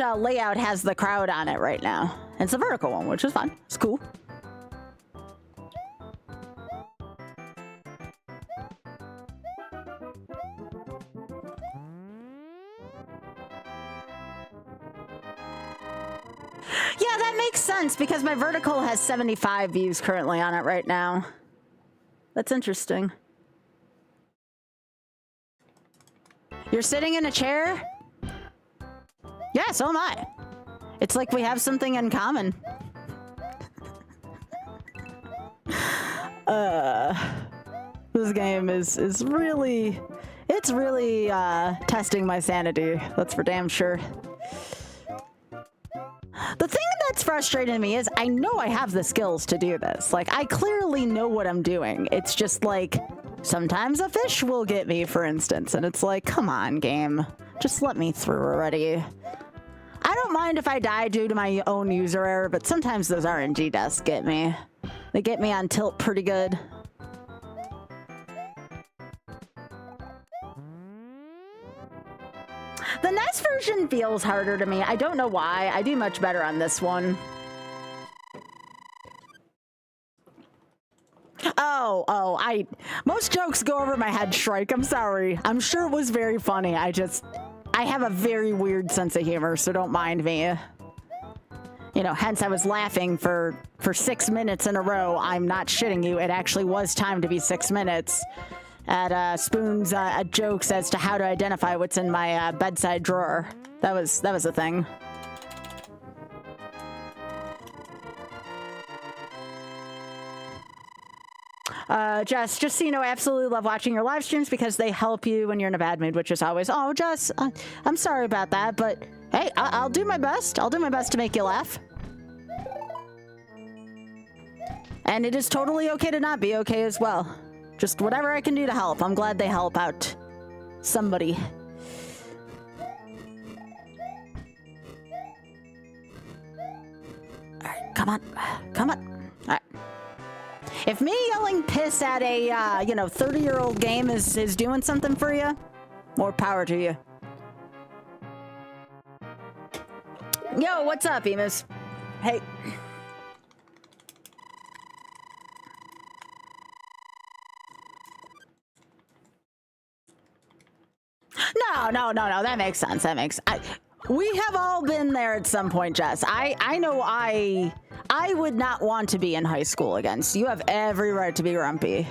layout has the crowd on it right now. It's the vertical one, which is fine. It's cool. Yeah, that makes sense because my vertical has 75 views currently on it right now. That's interesting. You're sitting in a chair? Yeah, so am I. It's like we have something in common. This game is really, it's really testing my sanity. That's for damn sure. The thing that's frustrating me is I know I have the skills to do this. Like, I clearly know what I'm doing. It's just like, sometimes a fish will get me, for instance, and it's like, come on, game. Just let me through already. I don't mind if I die due to my own user error, but sometimes those RNG deaths get me. They get me on tilt pretty good. The NES version feels harder to me. I don't know why. I do much better on this one. Most jokes go over my head, Shrike. I'm sorry. I'm sure it was very funny. I have a very weird sense of humor, so don't mind me. You know, hence I was laughing for 6 minutes in a row. I'm not shitting you. It actually was timed to be 6 minutes. At Spoon's jokes as to how to identify what's in my bedside drawer. That was a thing. Jess, just so you know, I absolutely love watching your live streams because they help you when you're in a bad mood, which is always, oh, Jess, I'm sorry about that, but hey, I'll do my best. I'll do my best to make you laugh. And it is totally okay to not be okay as well. Just whatever I can do to help. I'm glad they help out somebody. All right, come on. Come on. All right. If me yelling piss at a, 30-year-old game is doing something for you, more power to you. Yo, what's up, Emus? Hey. No. That makes sense. We have all been there at some point, Jess. I know I would not want to be in high school again, so you have every right to be grumpy.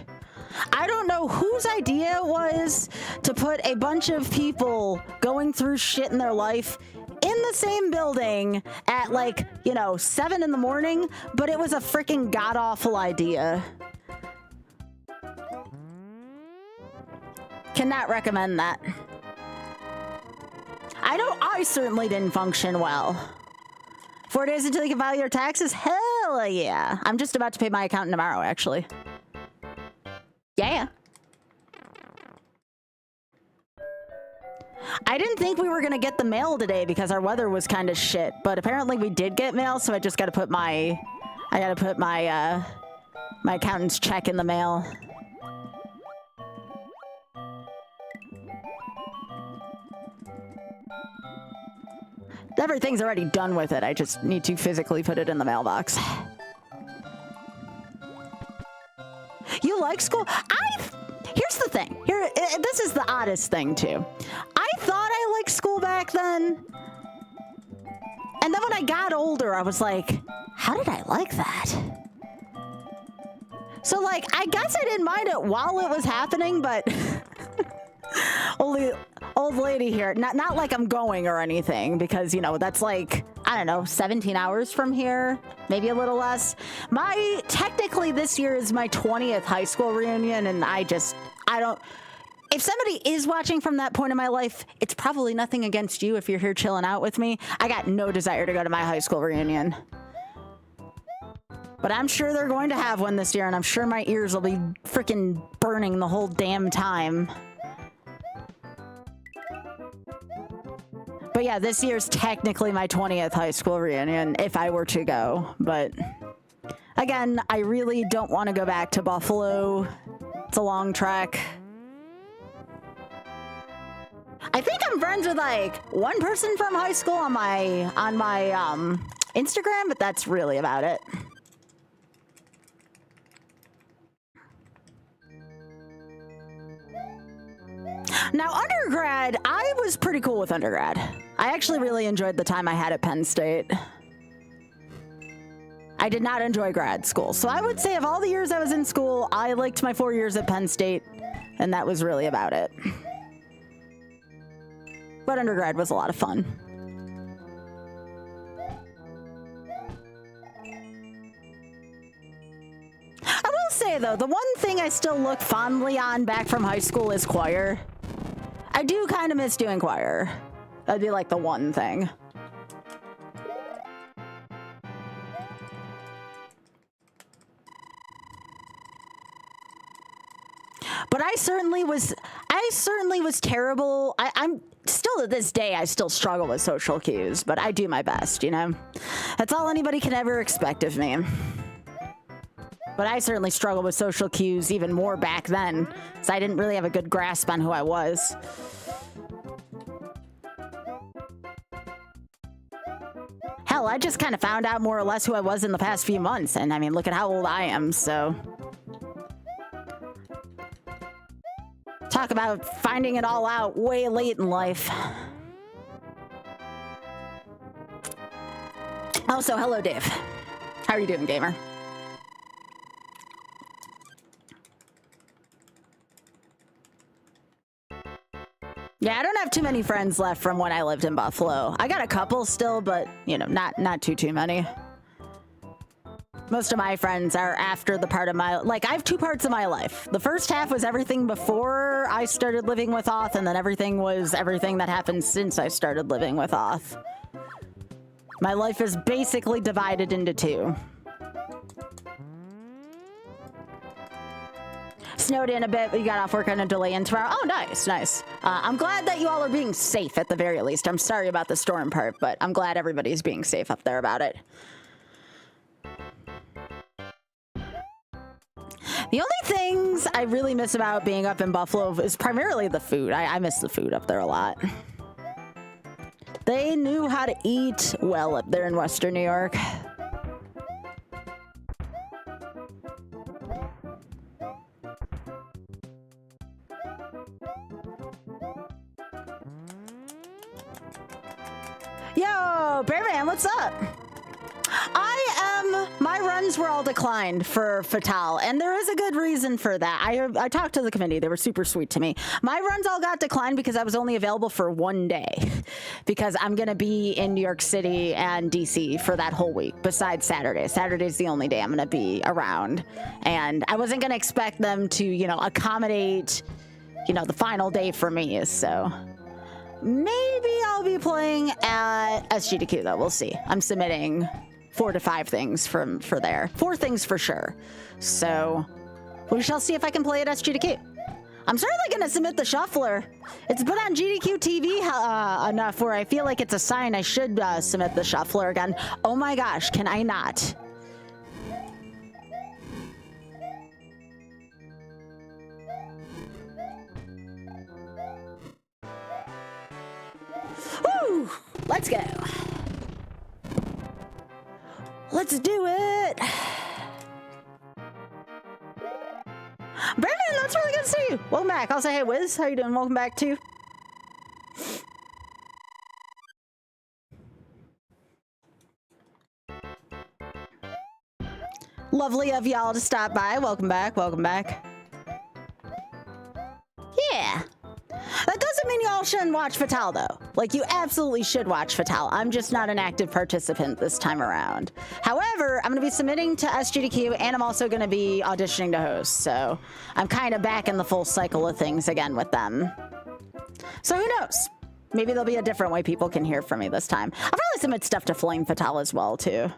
I don't know whose idea it was to put a bunch of people going through shit in their life in the same building at, like, you know, 7 in the morning, but it was a freaking god-awful idea. Cannot recommend that. I know I certainly didn't function well. 4 days until you can file your taxes? Hell yeah. I'm just about to pay my accountant tomorrow, actually. Yeah. I didn't think we were gonna get the mail today because our weather was kind of shit, but apparently we did get mail, so I just gotta put my... my accountant's check in the mail. Everything's already done with it. I just need to physically put it in the mailbox. You like school? Here's the thing. This is the oddest thing, too. I thought I liked school back then. And then when I got older, I was like, how did I like that? So, like, I guess I didn't mind it while it was happening, but... Old lady here. Not like I'm going or anything, because, you know, that's like, I don't know, 17 hours from here, maybe a little less. Technically this year is my 20th high school reunion, and I don't, if somebody is watching from that point in my life, it's probably nothing against you if you're here chilling out with me. I got no desire to go to my high school reunion. But I'm sure they're going to have one this year, and I'm sure my ears will be freaking burning the whole damn time. But yeah, this year's technically my 20th high school reunion, if I were to go. But again, I really don't want to go back to Buffalo. It's a long trek. I think I'm friends with like one person from high school on my Instagram, but that's really about it. Now, undergrad, I was pretty cool with undergrad. I actually really enjoyed the time I had at Penn State. I did not enjoy grad school. So I would say of all the years I was in school, I liked my 4 years at Penn State, and that was really about it. But undergrad was a lot of fun. I will say, though, the one thing I still look fondly on back from high school is choir. I do kind of miss doing choir. That'd be like the one thing. But I certainly was terrible. I'm still, to this day, I still struggle with social cues, but I do my best, you know? That's all anybody can ever expect of me. But I certainly struggled with social cues even more back then, because I didn't really have a good grasp on who I was. Hell, I just kind of found out more or less who I was in the past few months, and I mean, look at how old I am, so... Talk about finding it all out way late in life. Also, hello, Dave. How are you doing, gamer? Yeah, I don't have too many friends left from when I lived in Buffalo. I got a couple still, but, you know, not too many. Most of my friends are after the part of my... Like, I have two parts of my life. The first half was everything before I started living with Auth, and then everything was everything that happened since I started living with Auth. My life is basically divided into two. Snowed in a bit, but you got off work on a delay in tomorrow. Oh, nice, nice. I'm glad that you all are being safe at the very least. I'm sorry about the storm part, but I'm glad everybody's being safe up there about it. The only things I really miss about being up in Buffalo is primarily the food. I miss the food up there a lot. They knew how to eat well up there in Western New York. Yo, Bearman, what's up? My runs were all declined for Fatal, and there is a good reason for that. I talked to the committee. They were super sweet to me. My runs all got declined because I was only available for one day, because I'm going to be in New York City and DC for that whole week, besides Saturday. Saturday's the only day I'm going to be around, and I wasn't going to expect them to, you know, accommodate, you know, the final day for me, so... Maybe I'll be playing at SGDQ, though. We'll see. I'm submitting 4 to 5 things for there. 4 things for sure. So we shall see if I can play at SGDQ. I'm certainly going to submit the shuffler. It's been on GDQ TV enough where I feel like it's a sign I should submit the shuffler again. Oh my gosh, can I not? Woo! Let's go. Let's do it. Brandon, that's really good to see you. Welcome back. I'll say, hey, Wiz, how you doing? Welcome back too. Lovely of y'all to stop by. Welcome back. Welcome back. Yeah. That doesn't mean y'all shouldn't watch Fatal, though. Like, you absolutely should watch Fatal. I'm just not an active participant this time around. However, I'm going to be submitting to SGDQ, and I'm also going to be auditioning to host. So I'm kind of back in the full cycle of things again with them. So who knows? Maybe there'll be a different way people can hear from me this time. I'll probably submit stuff to Flame Fatal as well, too.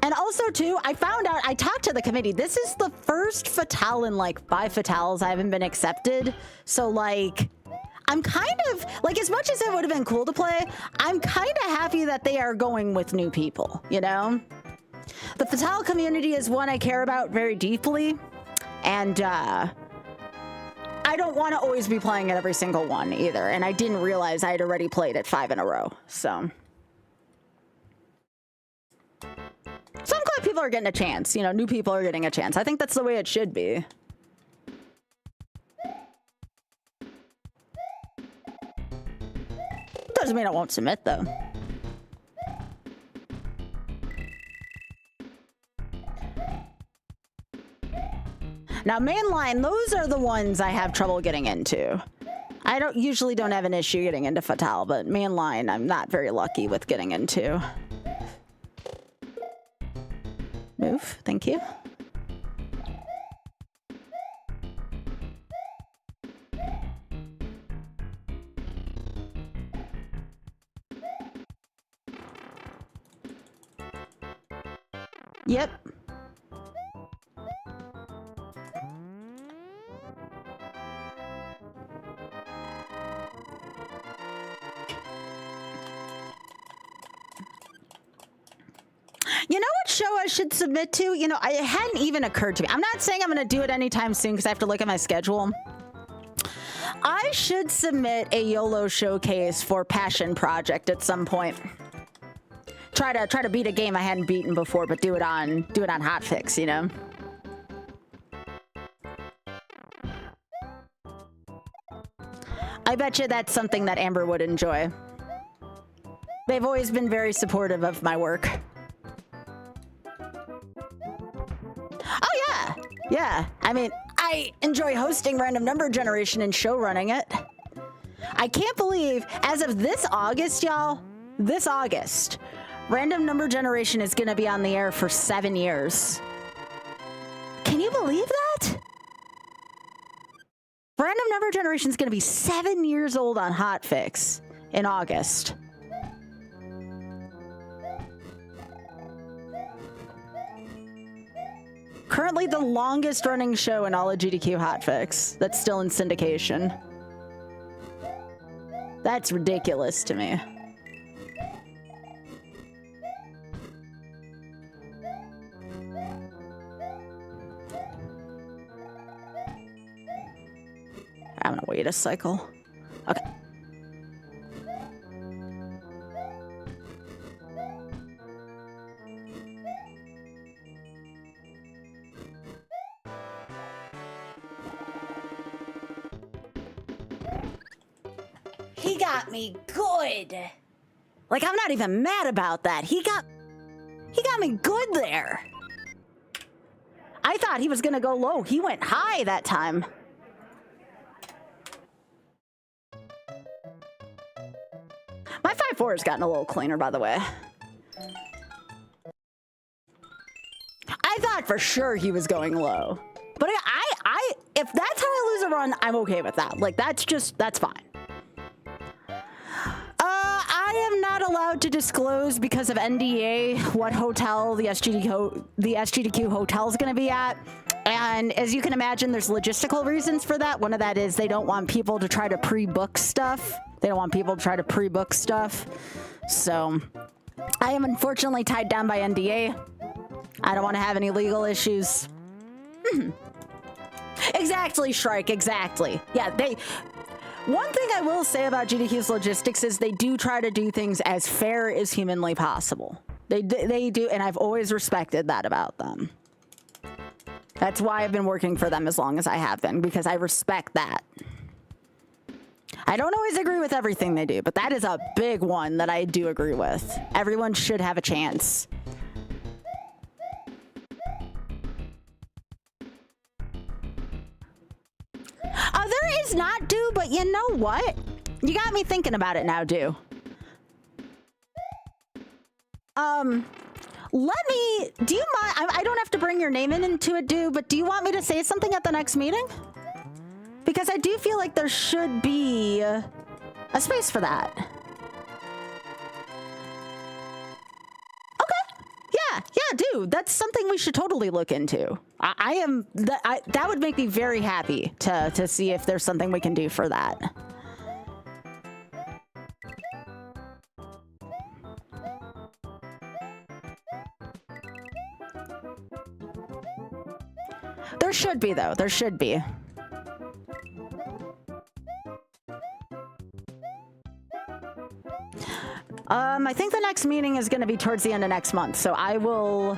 And also, too, I found out, I talked to the committee, this is the first Fatal in, like, 5 Fatals I haven't been accepted. So, like, I'm kind of, like, as much as it would have been cool to play, I'm kind of happy that they are going with new people, you know? The Fatal community is one I care about very deeply, and, I don't want to always be playing at every single one, either, and I didn't realize I had already played at 5 in a row, so... So I'm glad people are getting a chance. You know, new people are getting a chance. I think that's the way it should be. Doesn't mean I won't submit, though. Now, mainline, those are the ones I have trouble getting into. I usually don't have an issue getting into Fatal, but mainline, I'm not very lucky with getting into. Move, thank you. Yep. You know what show I should submit to? You know, it hadn't even occurred to me. I'm not saying I'm going to do it anytime soon because I have to look at my schedule. I should submit a YOLO showcase for Passion Project at some point. Try to beat a game I hadn't beaten before, but do it on hotfix, you know? I bet you that's something that Amber would enjoy. They've always been very supportive of my work. Oh, yeah. Yeah. I mean, I enjoy hosting Random Number Generation and show running it. I can't believe, as of this August, y'all, this August, Random Number Generation is going to be on the air for 7 years. Can you believe that? Random Number Generation is going to be 7 years old on hotfix in August. Currently the longest running show in all of GDQ hotfix that's still in syndication. That's ridiculous to me. I'm gonna wait a cycle. Okay. he got me good. Like, I'm not even mad about that. He got me good there. I thought he was gonna go low. He went high that time. My 5-4 has gotten a little cleaner, by the way. I thought for sure he was going low. But if that's how I lose a run, I'm okay with that. Like, that's fine. I am not allowed to disclose because of NDA what hotel the SGDQ hotel is going to be at. And as you can imagine, there's logistical reasons for that. One of that is they don't want people to try to pre-book stuff. So I am unfortunately tied down by NDA. I don't want to have any legal issues. Exactly, Shrike, exactly. Yeah, one thing I will say about GDQ's logistics is they do try to do things as fair as humanly possible. They do, and I've always respected that about them. That's why I've been working for them as long as I have been, because I respect that. I don't always agree with everything they do, but that is a big one that I do agree with. Everyone should have a chance. There is not, Do, but you know what? You got me thinking about it now, Do. Do you mind? I don't have to bring your name into it, Do, but do you want me to say something at the next meeting? Because I do feel like there should be a space for that. Okay. Yeah, dude, that's something we should totally look into. That would make me very happy to see if there's something we can do for that. There should be, though. There should be. I think the next meeting is going to be towards the end of next month, so I will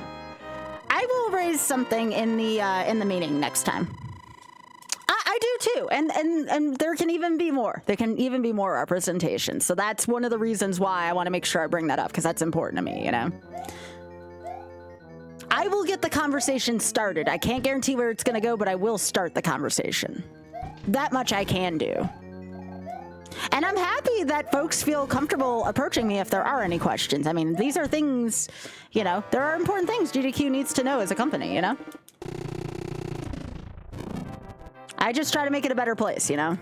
raise something in the meeting next time. I do too, and there can even be more. There can even be more representation. So that's one of the reasons why I want to make sure I bring that up, because that's important to me, you know. I will get the conversation started. I can't guarantee where it's going to go, but I will start the conversation. That much I can do. And I'm happy that folks feel comfortable approaching me if there are any questions. I mean, these are things, you know, there are important things GDQ needs to know as a company, you know? I just try to make it a better place, you know?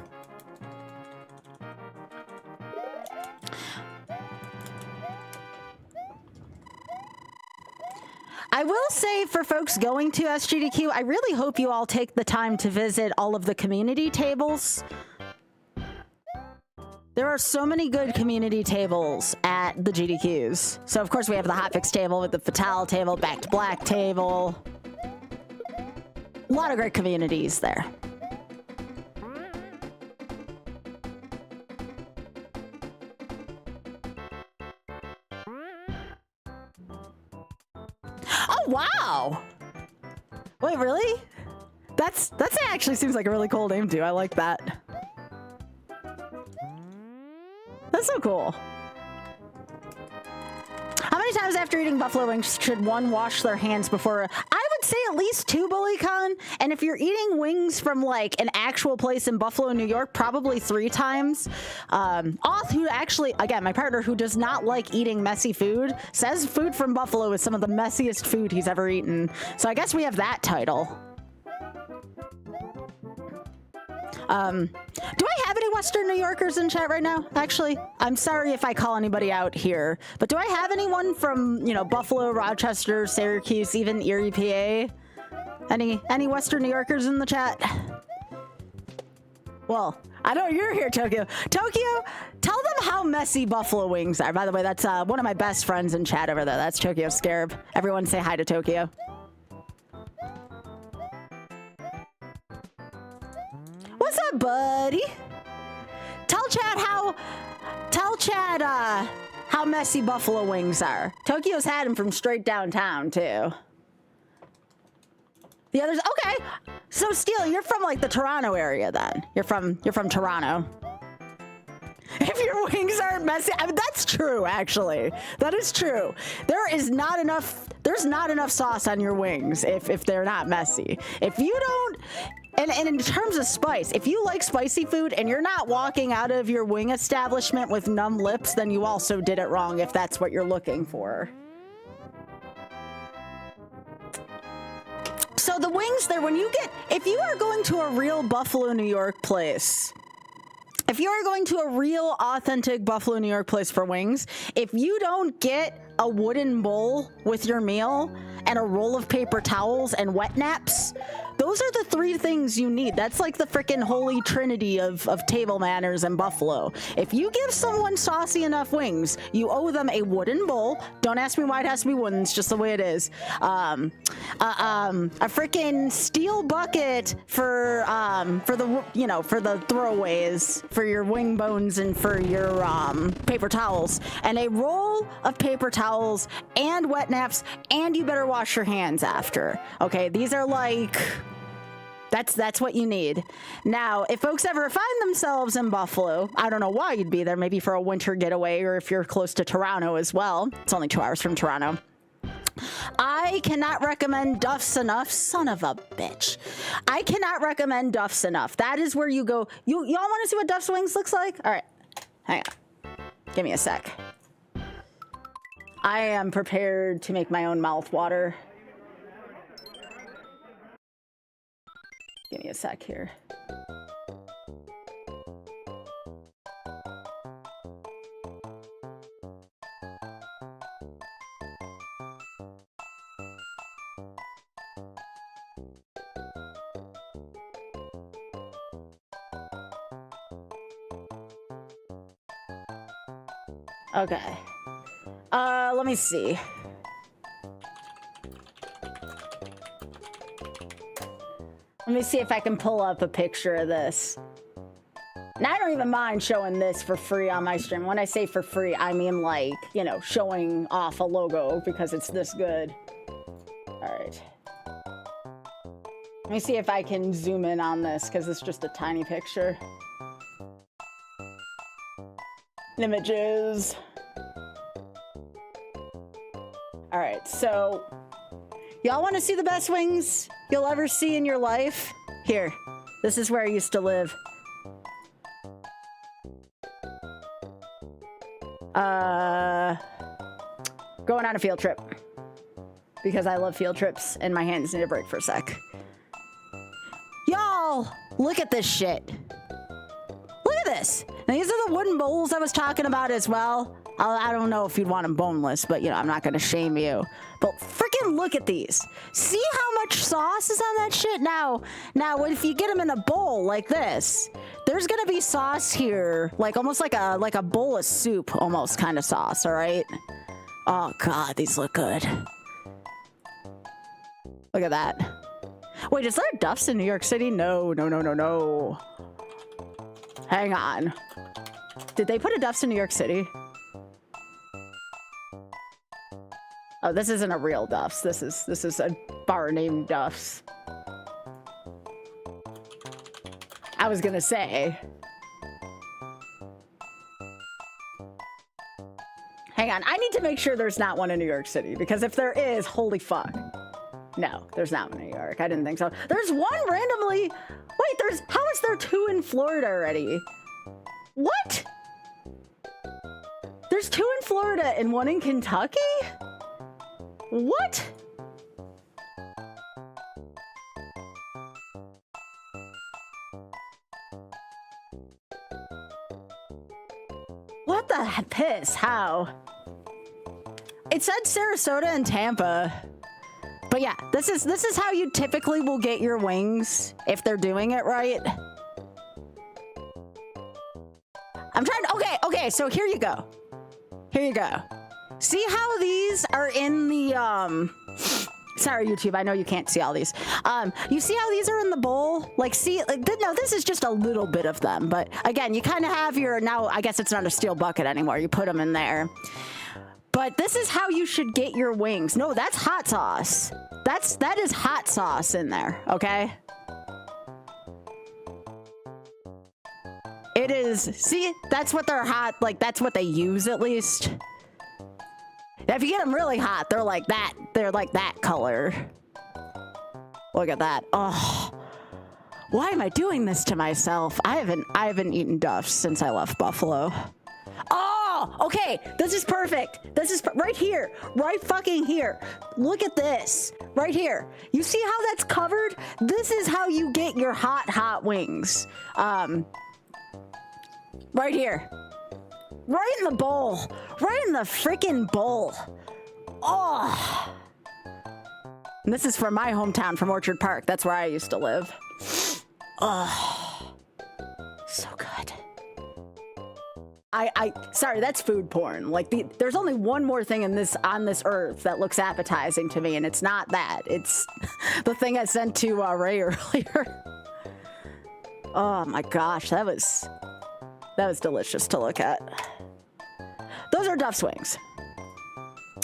I will say for folks going to SGDQ, I really hope you all take the time to visit all of the community tables. There are so many good community tables at the GDQs. So of course we have the hotfix table with the Fatale table, Back to Black table. A lot of great communities there. Oh, wow. Wait, really? That actually seems like a really cool name too. I like that. That's so cool. How many times after eating buffalo wings should one wash their hands before? I would say at least 2, BullyCon. And if you're eating wings from like an actual place in Buffalo, New York, probably 3 times. Oth, who actually, again, my partner who does not like eating messy food, says food from Buffalo is some of the messiest food he's ever eaten. So I guess we have that title. Do I have any Western New Yorkers in chat right now? Actually, I'm sorry if I call anybody out here, but do I have anyone from, you know, Buffalo, Rochester, Syracuse, even Erie, PA? Any Western New Yorkers in the chat? Well, I know you're here, Tokyo. Tokyo, tell them how messy buffalo wings are. By the way, that's one of my best friends in chat over there. That's Tokyo Scarab. Everyone say hi to Tokyo. What's up, buddy? Tell Chad how messy buffalo wings are. Tokyo's had them from straight downtown too. The others, okay. So Steel, you're from like the Toronto area then. You're from Toronto. If wings aren't messy. I mean, that's true, actually. That is true. There's not enough sauce on your wings if they're not messy. If you don't, and in terms of spice, if you like spicy food and you're not walking out of your wing establishment with numb lips, then you also did it wrong if that's what you're looking for. So the wings there, if you are going to a real Buffalo, New York place, if you are going to a real authentic Buffalo, New York place for wings, if you don't get a wooden bowl with your meal and a roll of paper towels and wet naps, those are the 3 things you need. That's like the freaking holy trinity of table manners in Buffalo. If you give someone saucy enough wings, you owe them a wooden bowl. Don't ask me why it has to be wooden. It's just the way it is. A freaking steel bucket for the throwaways, for your wing bones and for your paper towels, and a roll of paper towels and wet naps, and you better wash your hands after. Okay, these are like, that's what you need. Now, if folks ever find themselves in Buffalo, I don't know why you'd be there, maybe for a winter getaway, or if you're close to Toronto as well. It's only 2 hours from Toronto. I cannot recommend Duff's enough. Son of a bitch. I cannot recommend Duff's enough. That is where you go. Y'all want to see what Duff's wings looks like? All right, hang on. Give me a sec. I am prepared to make my own mouth water. Give me a sec here. Okay. Let me see. Let me see if I can pull up a picture of this. Now, I don't even mind showing this for free on my stream. When I say for free, I mean like, you know, showing off a logo because it's this good. All right. Let me see if I can zoom in on this because it's just a tiny picture. Images. All right, so y'all want to see the best wings you'll ever see in your life? Here, this is where I used to live. Going on a field trip because I love field trips and my hands need a break for a sec. Y'all, look at this shit. Look at this. Now, these are the wooden bowls I was talking about as well. I don't know if you'd want them boneless, but, you know, I'm not going to shame you. But freaking look at these. See how much sauce is on that shit? Now, if you get them in a bowl like this, there's going to be sauce here, like almost like a bowl of soup, almost kind of sauce, all right? Oh, God, these look good. Look at that. Wait, is there Duff's in New York City? No. Hang on. Did they put a Duff's in New York City? Oh, this isn't a real Duff's. This is a bar named Duff's. I was gonna say. Hang on, I need to make sure there's not one in New York City, because if there is, holy fuck. No, there's not one in New York. I didn't think so. There's one randomly. Wait, how is there 2 in Florida already? What? There's 2 in Florida and 1 in Kentucky? What? What the piss? How? It said Sarasota and Tampa. But yeah, this is how you typically will get your wings if they're doing it right. I'm trying to, okay, so here you go. Here you go. See how these are in the, sorry, YouTube, I know you can't see all these. You see how these are in the bowl? Like, see, like, no, this is just a little bit of them. But again, you kind of have your, now, I guess it's not a steel bucket anymore. You put them in there. But this is how you should get your wings. No, that's hot sauce. That is hot sauce in there, okay? It is. See, that's what they're hot. Like, that's what they use at least. If you get them really hot, they're like that. They're like that color. Look at that. Oh, why am I doing this to myself? I haven't eaten Duff's since I left Buffalo. Oh, okay. This is perfect. This is right here. Right fucking here. Look at this. Right here. You see how that's covered? This is how you get your hot wings. Right here. Right in the bowl. Right in the freaking bowl. Oh. And this is from my hometown, from Orchard Park. That's where I used to live. Oh. So good. Sorry, that's food porn. Like, there's only one more thing on this earth that looks appetizing to me, and it's not that. It's the thing I sent to Ray earlier. Oh my gosh, that was delicious to look at. Those are Duff's wings.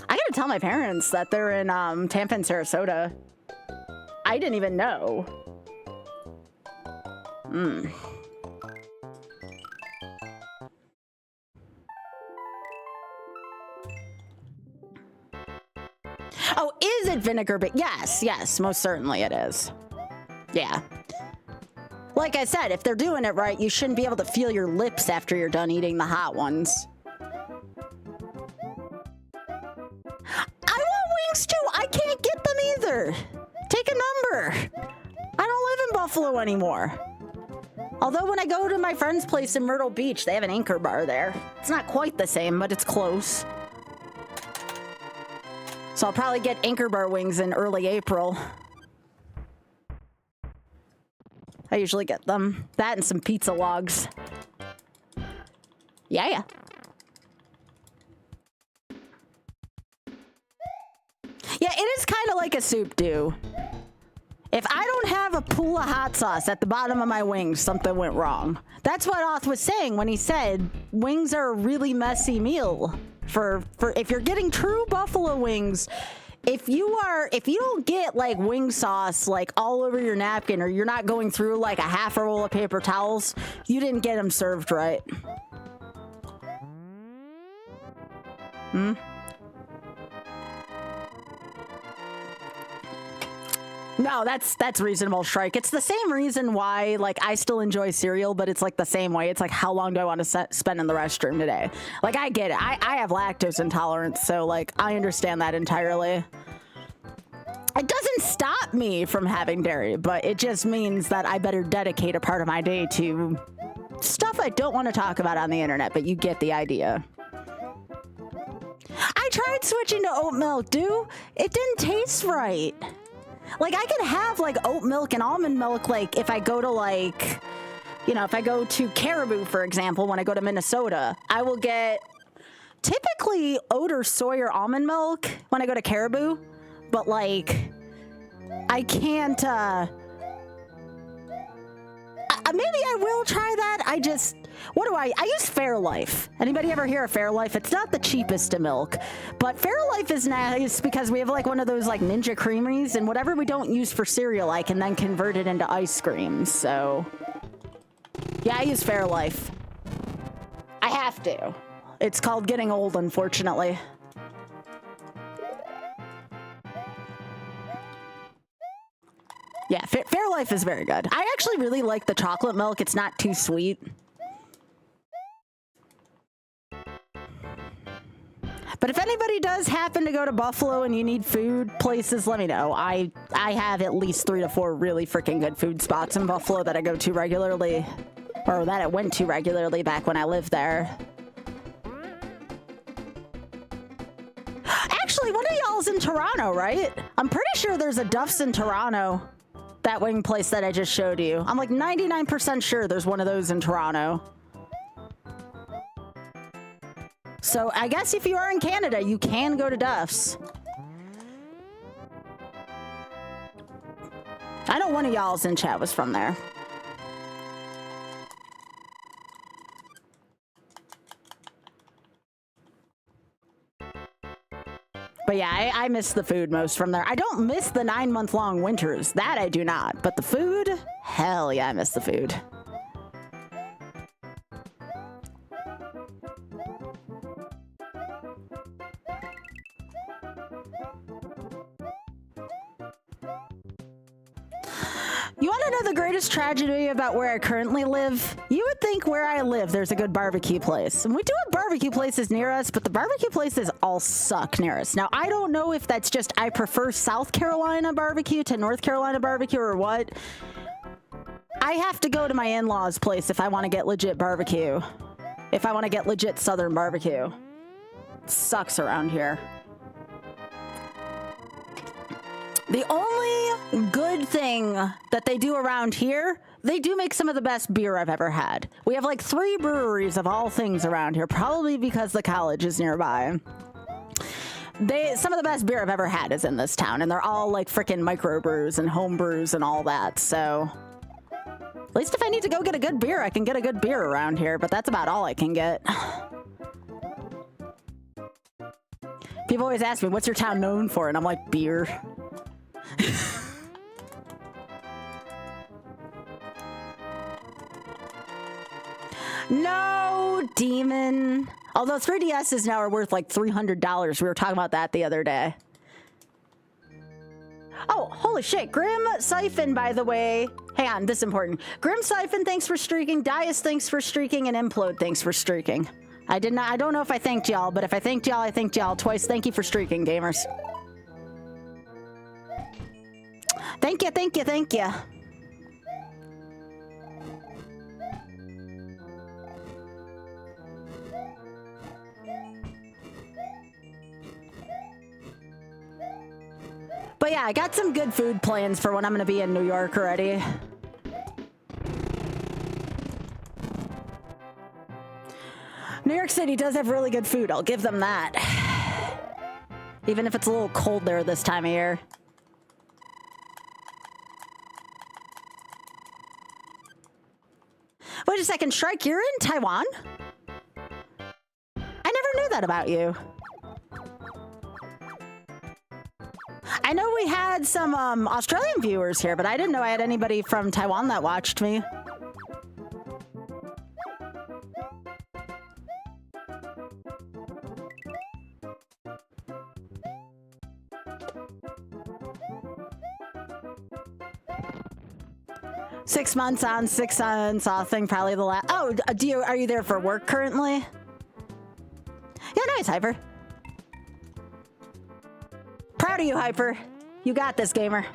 I gotta tell my parents that they're in Tampa and Sarasota. I didn't even know. Oh, is it vinegar? But yes, most certainly it is. Yeah. Like I said, if they're doing it right, you shouldn't be able to feel your lips after you're done eating the hot ones. I want wings too. I can't get them either. Take a number. I don't live in Buffalo anymore. Although when I go to my friend's place in Myrtle Beach, they have an Anchor Bar there. It's not quite the same, but it's close. So I'll probably get Anchor Bar wings in early April. I usually get them. That and some pizza logs. Yeah. Yeah, it is kind of like a soup do. If I don't have a pool of hot sauce at the bottom of my wings, something went wrong. That's what Oth was saying when he said wings are a really messy meal. For if you're getting true buffalo wings, if you don't get like wing sauce like all over your napkin, or you're not going through like a half a roll of paper towels, you didn't get them served right. No, that's reasonable, Shrike. It's the same reason why, like, I still enjoy cereal, but it's like the same way. It's like, how long do I want to spend in the restroom today? Like, I get it. I have lactose intolerance, so, like, I understand that entirely. It doesn't stop me from having dairy, but it just means that I better dedicate a part of my day to stuff I don't want to talk about on the internet, but you get the idea. I tried switching to oat milk, dude. It didn't taste right. Like, I can have, like, oat milk and almond milk, like, if I go to, like, you know, if I go to Caribou, for example, when I go to Minnesota, I will get typically oat or soy or almond milk when I go to Caribou, but, like, I can't, maybe I will try that. What do I use Fairlife. Anybody ever hear of Fairlife? It's not the cheapest of milk, but Fairlife is nice because we have like one of those like Ninja Creameries, and whatever we don't use for cereal, I can then convert it into ice cream. So yeah, I use Fairlife. I have to. It's called getting old, unfortunately. Yeah, Fairlife is very good. I actually really like the chocolate milk. It's not too sweet. But if anybody does happen to go to Buffalo and you need food places, let me know. I have at least 3 to 4 really freaking good food spots in Buffalo that I go to regularly, or that I went to regularly back when I lived there. Actually, one of y'all's in Toronto, right? I'm pretty sure there's a Duff's in Toronto. That wing place that I just showed you. I'm like 99% sure there's one of those in Toronto. So I guess if you are in Canada, you can go to Duff's. I know one of y'all's in chat was from there. But yeah, I miss the food most from there. I don't miss the 9-month-long winters. That I do not. But the food? Hell yeah, I miss the food. You want to know the greatest tragedy about where I currently live? You would think where I live, there's a good barbecue place. And we do have barbecue places near us, but the barbecue places all suck near us. Now, I don't know if that's just I prefer South Carolina barbecue to North Carolina barbecue or what. I have to go to my in-laws' place if I want to get legit barbecue. If I want to get legit Southern barbecue. It sucks around here. The only good thing that they do around here, they do make some of the best beer I've ever had. We have like 3 breweries of all things around here, probably because the college is nearby. Some of the best beer I've ever had is in this town, and they're all like freaking microbrews and home brews and all that, so... At least if I need to go get a good beer, I can get a good beer around here, but that's about all I can get. People always ask me, what's your town known for? And I'm like, beer. No, demon. Although 3DSs now are worth like $300. We were talking about that the other day. Oh, holy shit. Grim Siphon, by the way. Hang on, this is important. Grim Siphon, thanks for streaking. Dias, thanks for streaking. And Implode, thanks for streaking. I don't know if I thanked y'all, but if I thanked y'all, I thanked y'all twice. Thank you for streaking, gamers. Thank you, thank you, thank you. But yeah, I got some good food plans for when I'm gonna be in New York already. New York City does have really good food, I'll give them that. Even if it's a little cold there this time of year. Wait a second, Shrike, you're in Taiwan? I never knew that about you. I know we had some Australian viewers here, but I didn't know I had anybody from Taiwan that watched me. Six months on, 6 months off thing, probably the last. Oh, are you there for work currently? Yeah, nice, Hyper. Proud of you, Hyper. You got this, gamer.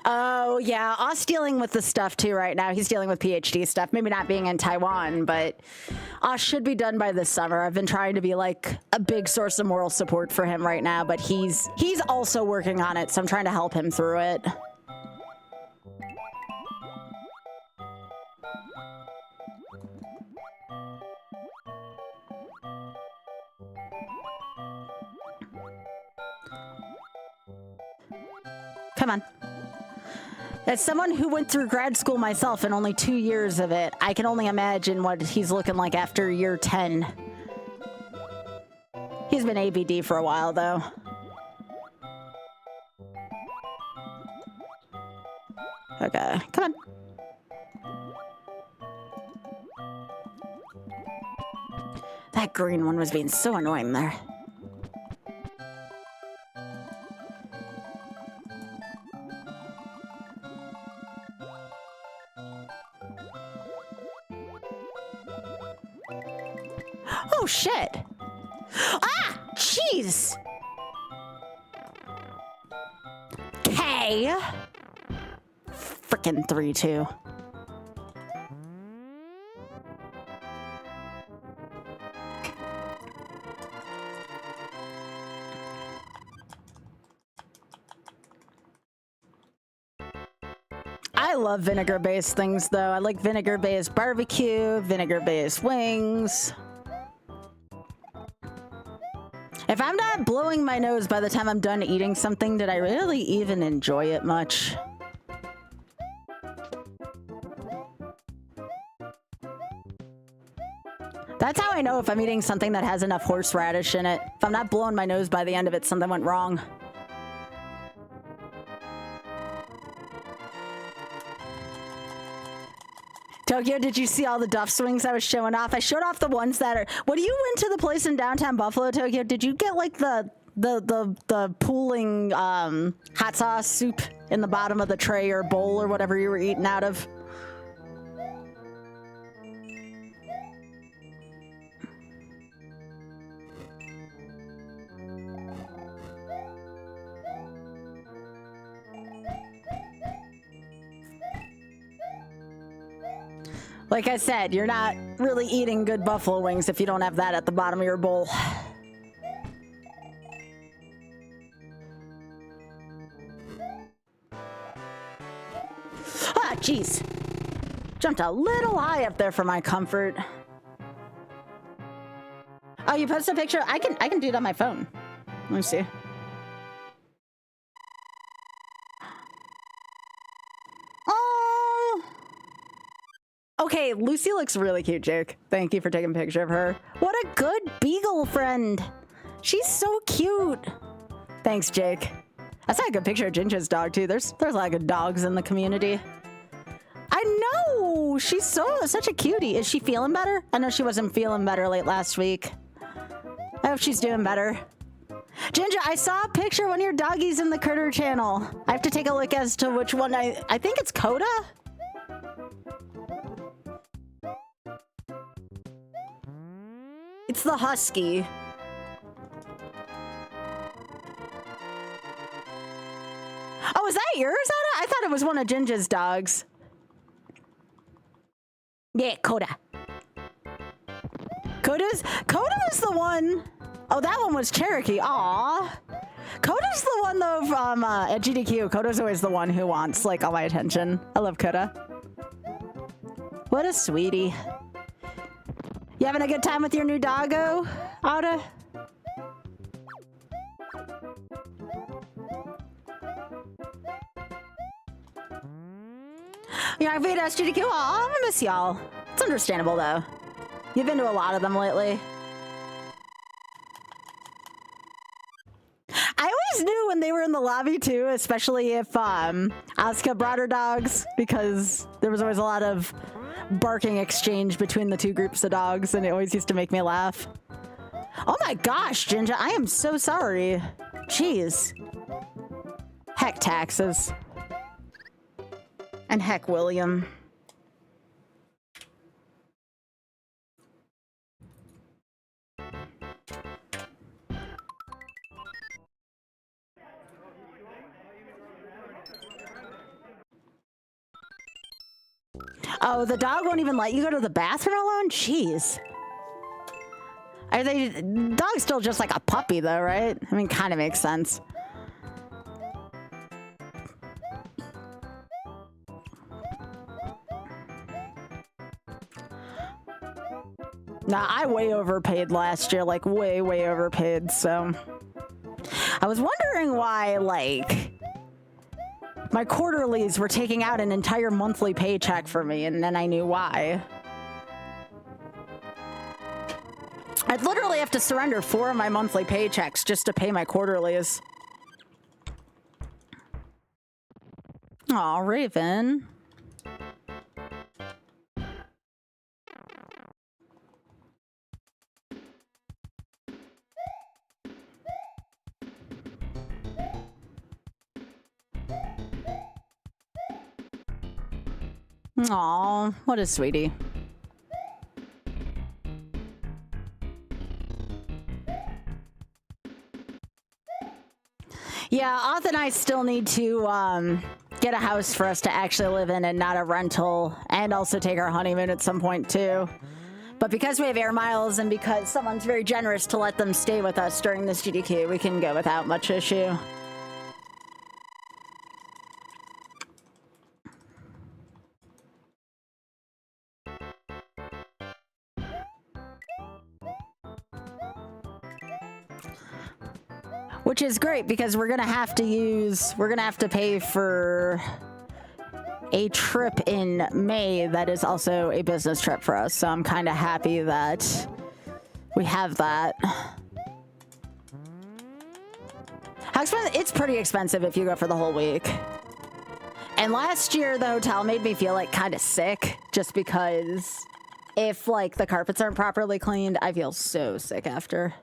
Oh, yeah. Oz dealing with the stuff, too, right now. He's dealing with PhD stuff. Maybe not being in Taiwan, but Oz should be done by this summer. I've been trying to be, like, a big source of moral support for him right now, but he's also working on it, so I'm trying to help him through it. Come on. As someone who went through grad school myself in only 2 years of it, I can only imagine what he's looking like after year 10. He's been ABD for a while, though. Okay, come on. That green one was being so annoying there. Oh, shit. Ah! Jeez! K. Frickin' 3-2. I love vinegar-based things, though. I like vinegar-based barbecue, vinegar-based wings. If I'm not blowing my nose by the time I'm done eating something, did I really even enjoy it much? That's how I know if I'm eating something that has enough horseradish in it. If I'm not blowing my nose by the end of it, something went wrong. Tokyo, did you see all the duff swings I was showing off? I showed off the ones that are... When you went to the place in downtown Buffalo, Tokyo, did you get like the pooling hot sauce soup in the bottom of the tray or bowl or whatever you were eating out of? Like I said, you're not really eating good buffalo wings if you don't have that at the bottom of your bowl. Ah, jeez. Jumped a little high up there for my comfort. Oh, you posted a picture? I can do it on my phone. Let me see. Okay, Lucy looks really cute, Jake. Thank you for taking a picture of her. What a good beagle friend. She's so cute. Thanks, Jake. That's not a good picture of Ginger's dog, too. There's a lot of good dogs in the community. I know. She's such a cutie. Is she feeling better? I know she wasn't feeling better late last week. I hope she's doing better. Ginger, I saw a picture of one of your doggies in the Critter channel. I have to take a look as to which one. I think it's Coda. It's the husky. Oh, is that yours, Anna? I thought it was one of Ginger's dogs. Yeah, Coda. Coda was the one. Oh, that one was Cherokee. Aw. Coda's the one though from at GDQ. Coda's always the one who wants like all my attention. I love Coda. What a sweetie. You having a good time with your new doggo, Ada? Yeah, I've been asked GDQ. Oh, I'm gonna miss y'all. It's understandable though. You've been to a lot of them lately. I always knew when they were in the lobby too, especially if Asuka brought her dogs, because there was always a lot of barking exchange between the two groups of dogs, and it always used to make me laugh. Oh my gosh, Ginger, I am so sorry. Jeez. Heck taxes. And heck William. Oh, the dog won't even let you go to the bathroom alone? Jeez. Dog's still just like a puppy though, right? I mean, kind of makes sense. Nah, I way overpaid last year, like way overpaid, so. I was wondering why, like, my quarterlies were taking out an entire monthly paycheck for me, and then I knew why. I'd literally have to surrender 4 of my monthly paychecks just to pay my quarterlies. Aw, Raven. Aw, what a sweetie. Yeah, Oth and I still need to get a house for us to actually live in and not a rental, and also take our honeymoon at some point too. But because we have air miles and because someone's very generous to let them stay with us during this GDQ, we can go without much issue. Which is great because we're gonna have to pay for a trip in May that is also a business trip for us. So I'm kind of happy that we have that. How expensive? It's pretty expensive if you go for the whole week. And last year, the hotel made me feel like kind of sick just because if, like, the carpets aren't properly cleaned, I feel so sick after.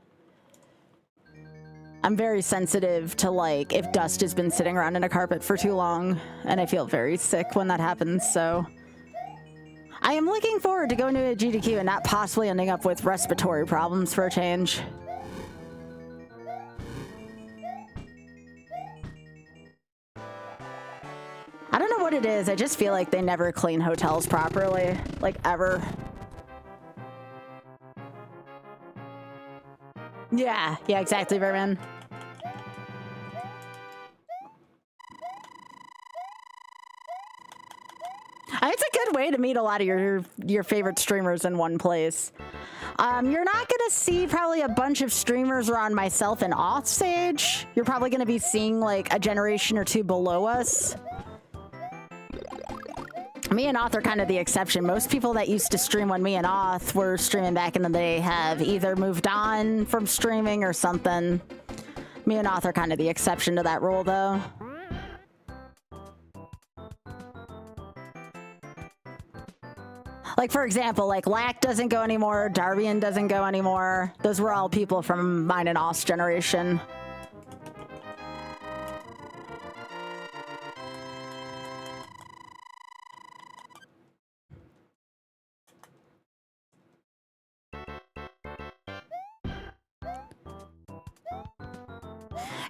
I'm very sensitive to, like, if dust has been sitting around in a carpet for too long, and I feel very sick when that happens, so... I am looking forward to going to a GDQ and not possibly ending up with respiratory problems for a change. I don't know what it is, I just feel like they never clean hotels properly, like, ever. Yeah, exactly, Vermin. It's a good way to meet a lot of your favorite streamers in one place. You're not gonna see probably a bunch of streamers around myself and Offstage. You're probably gonna be seeing like a generation or two below us. Me and Auth are kind of the exception. Most people that used to stream when me and Auth were streaming back in the day have either moved on from streaming or something. Me and Auth are kind of the exception to that rule, though. Like, for example, like, Lack doesn't go anymore, Darbian doesn't go anymore. Those were all people from mine and Auth's generation.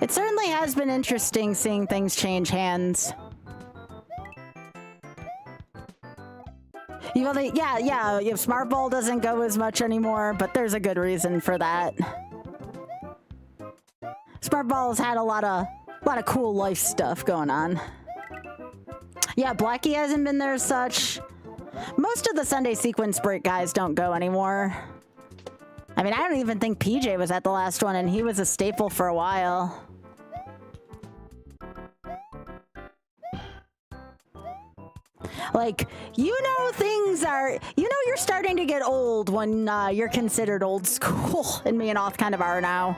It certainly has been interesting seeing things change hands. Yeah, Smart Ball doesn't go as much anymore, but there's a good reason for that. Smart Ball's had a lot of cool life stuff going on. Yeah, Blackie hasn't been there as such. Most of the Sunday sequence break guys don't go anymore. I mean, I don't even think PJ was at the last one, and he was a staple for a while. Like, you know, you're starting to get old when you're considered old school, and me and Auth kind of are now.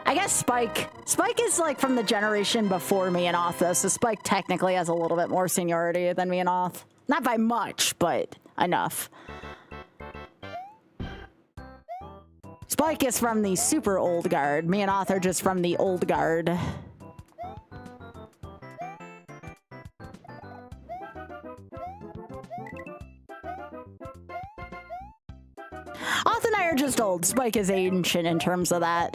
I guess Spike is like from the generation before me and Auth, though, so Spike technically has a little bit more seniority than me and Auth. Not by much, but enough. Spike is from the super old guard. Me and Auth are just from the old guard. Auth and I are just old. Spike is ancient in terms of that.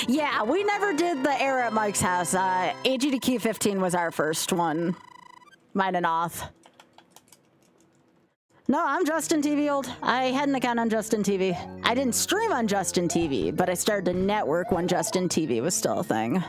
Yeah, we never did the era at Mike's house. AGDQ 15 was our first one. Mine and Auth. No, I'm Justin TV old. I had an account on Justin TV. I didn't stream on Justin TV, but I started to network when Justin TV was still a thing.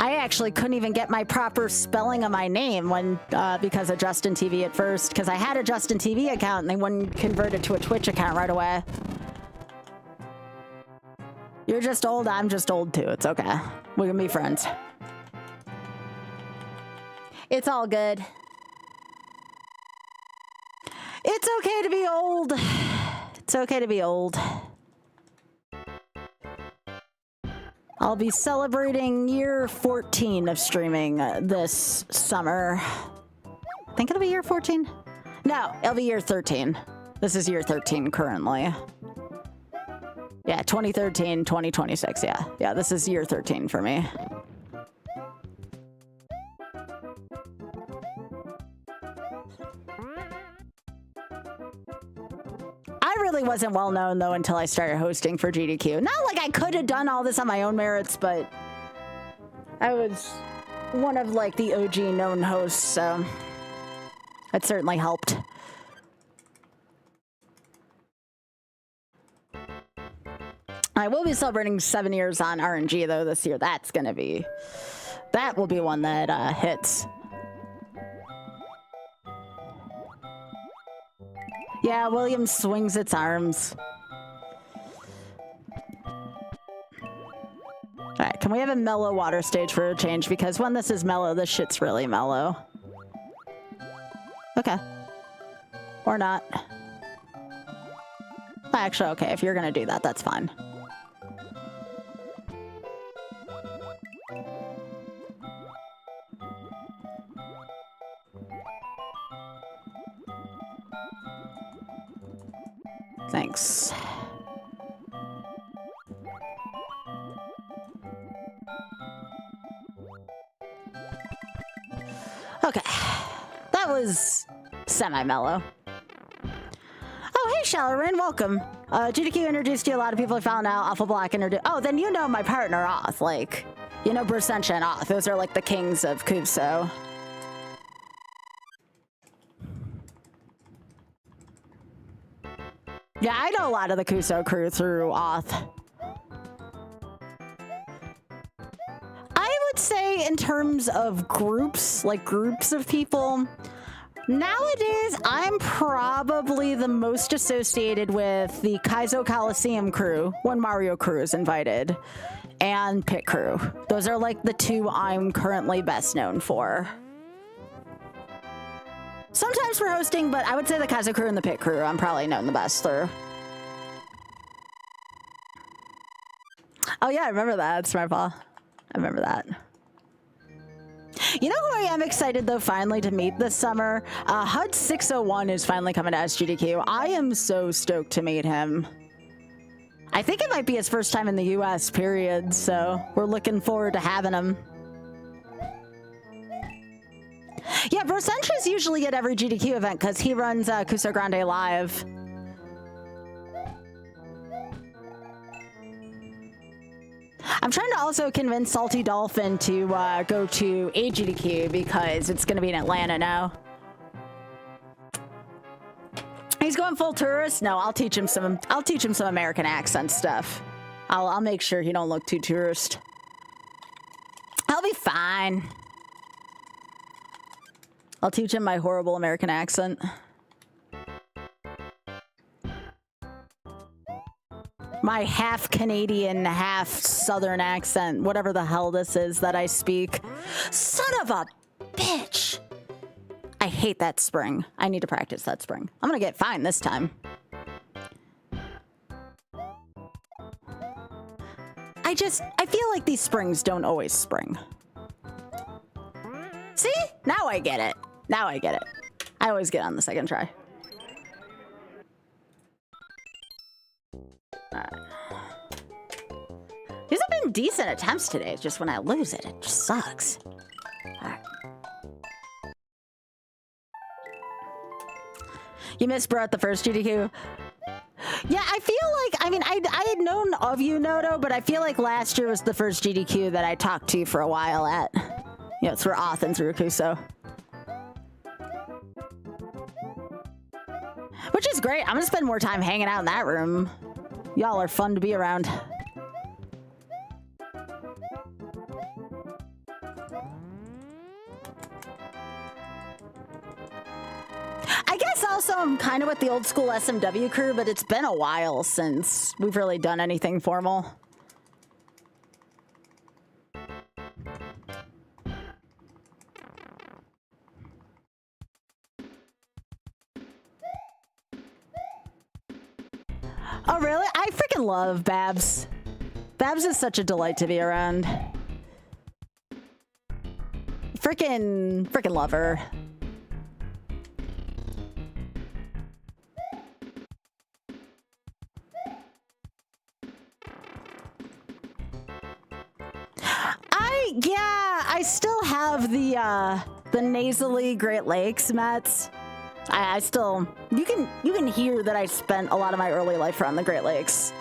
I actually couldn't even get my proper spelling of my name when because of Justin TV at first, because I had a Justin TV account and they wouldn't convert it to a Twitch account right away. You're just old, I'm just old too. It's okay. We can be friends. It's all good. It's okay to be old. It's okay to be old. I'll be celebrating year 14 of streaming this summer. I think it'll be year 14? No, it'll be year 13. This is year 13 currently. Yeah, 2013, 2026, yeah. Yeah, this is year 13 for me. I really wasn't well known though until I started hosting for GDQ. Not like I could have done all this on my own merits, but I was one of like the OG known hosts, so it certainly helped. I will be celebrating 7 years on RNG though this year. That will be one that hits. Yeah, Williams swings its arms. Alright, can we have a mellow water stage for a change? Because when this is mellow, this shit's really mellow. Okay. Or not. Actually, okay, if you're gonna do that, that's fine. Thanks. Okay. That was semi-mellow. Oh, hey, Shalarin, welcome. GDQ introduced you, a lot of people have found out. Alpha Black introduced... Oh, then you know my partner, Oth. Like, you know Bersentia and Oth. Those are like the kings of Kuso. Yeah, I know a lot of the Kuso crew through Oth. I would say in terms of groups, like groups of people, nowadays I'm probably the most associated with the Kaizo Coliseum crew when Mario crew is invited, and Pit crew. Those are like the two I'm currently best known for. Sometimes for hosting, but I would say the Kaizo crew and the Pit crew I'm probably known the best through. Oh yeah, I remember that, Smartball. I remember that. You know who I am excited though finally to meet this summer? HUD 601 is finally coming to SGDQ. I am so stoked to meet him. I think it might be his first time in the US, period, so we're looking forward to having him. Yeah, Brosentia's usually at every GDQ event because he runs Kuso Grande Live. I'm trying to also convince Salty Dolphin to go to a GDQ because it's going to be in Atlanta now. He's going full tourist? No, I'll teach him some American accent stuff. I'll make sure he don't look too tourist. I'll be fine. I'll teach him my horrible American accent. My half Canadian, half Southern accent, whatever the hell this is that I speak. Son of a bitch! I hate that spring. I need to practice that spring. I'm gonna get fine this time. I feel like these springs don't always spring. See? Now I get it. Now I get it. I always get on the second try. Alright. These have been decent attempts today. It's just when I lose it, it just sucks. Alright. You missed bro at the first GDQ? Yeah, I feel like, I mean, I had known of you, Noto, but I feel like last year was the first GDQ that I talked to for a while at. You know, through Oth and through Kuso. Which is great. I'm gonna spend more time hanging out in that room. Y'all are fun to be around. I guess also I'm kind of with the old school SMW crew, but it's been a while since we've really done anything formal. Oh, really? I freaking love Babs. Babs is such a delight to be around. Freaking love her. I still have the nasally Great Lakes Mets. I still, you can hear that I spent a lot of my early life around the Great Lakes.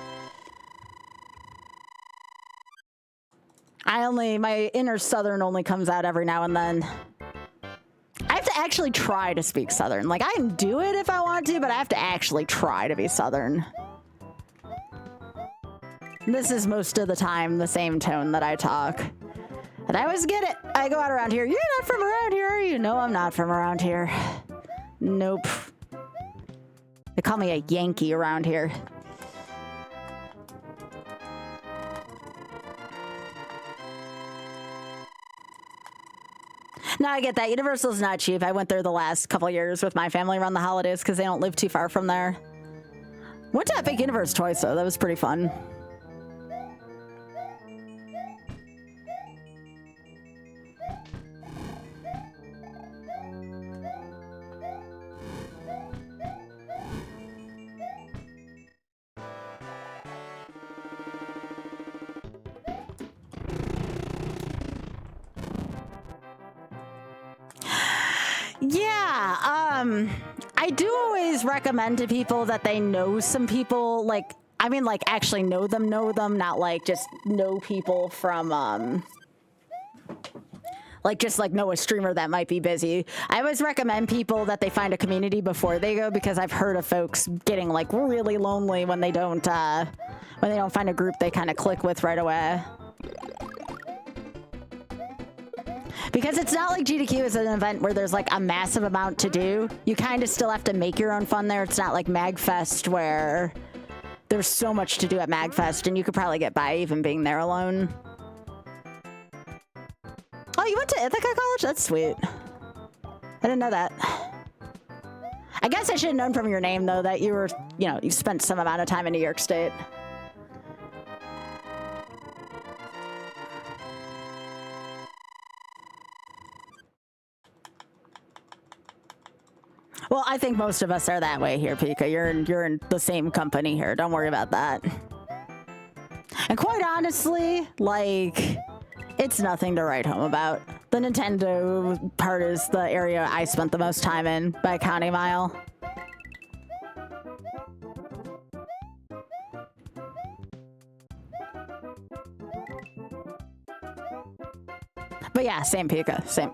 My inner Southern only comes out every now and then. I have to actually try to speak Southern. Like, I can do it if I want to, but I have to actually try to be Southern. This is most of the time the same tone that I talk. And I always get it. I go out around here. You're not from around here, are you? No, I'm not from around here. Nope. They call me a Yankee around here. No, I get that. Universal's not cheap. I went there the last couple years with my family around the holidays because they don't live too far from there. Went to Epic Universe twice, though. That was pretty fun. Yeah, I do always recommend to people that they know some people, like, I mean, like, actually know them, not, like, just know people from, like, just, like, know a streamer that might be busy. I always recommend people that they find a community before they go, because I've heard of folks getting, like, really lonely when they don't find a group they kind of click with right away. Because it's not like GDQ is an event where there's like a massive amount to do. You kind of still have to make your own fun there. It's not like MagFest where there's so much to do at MagFest and you could probably get by even being there alone. Oh, you went to Ithaca College? That's sweet. I didn't know that. I guess I should have known from your name though that you were, you know, you spent some amount of time in New York State. Well, I think most of us are that way here, Pika. You're in the same company here. Don't worry about that. And quite honestly, like, it's nothing to write home about. The Nintendo part is the area I spent the most time in by a county mile. But yeah, same Pika, same.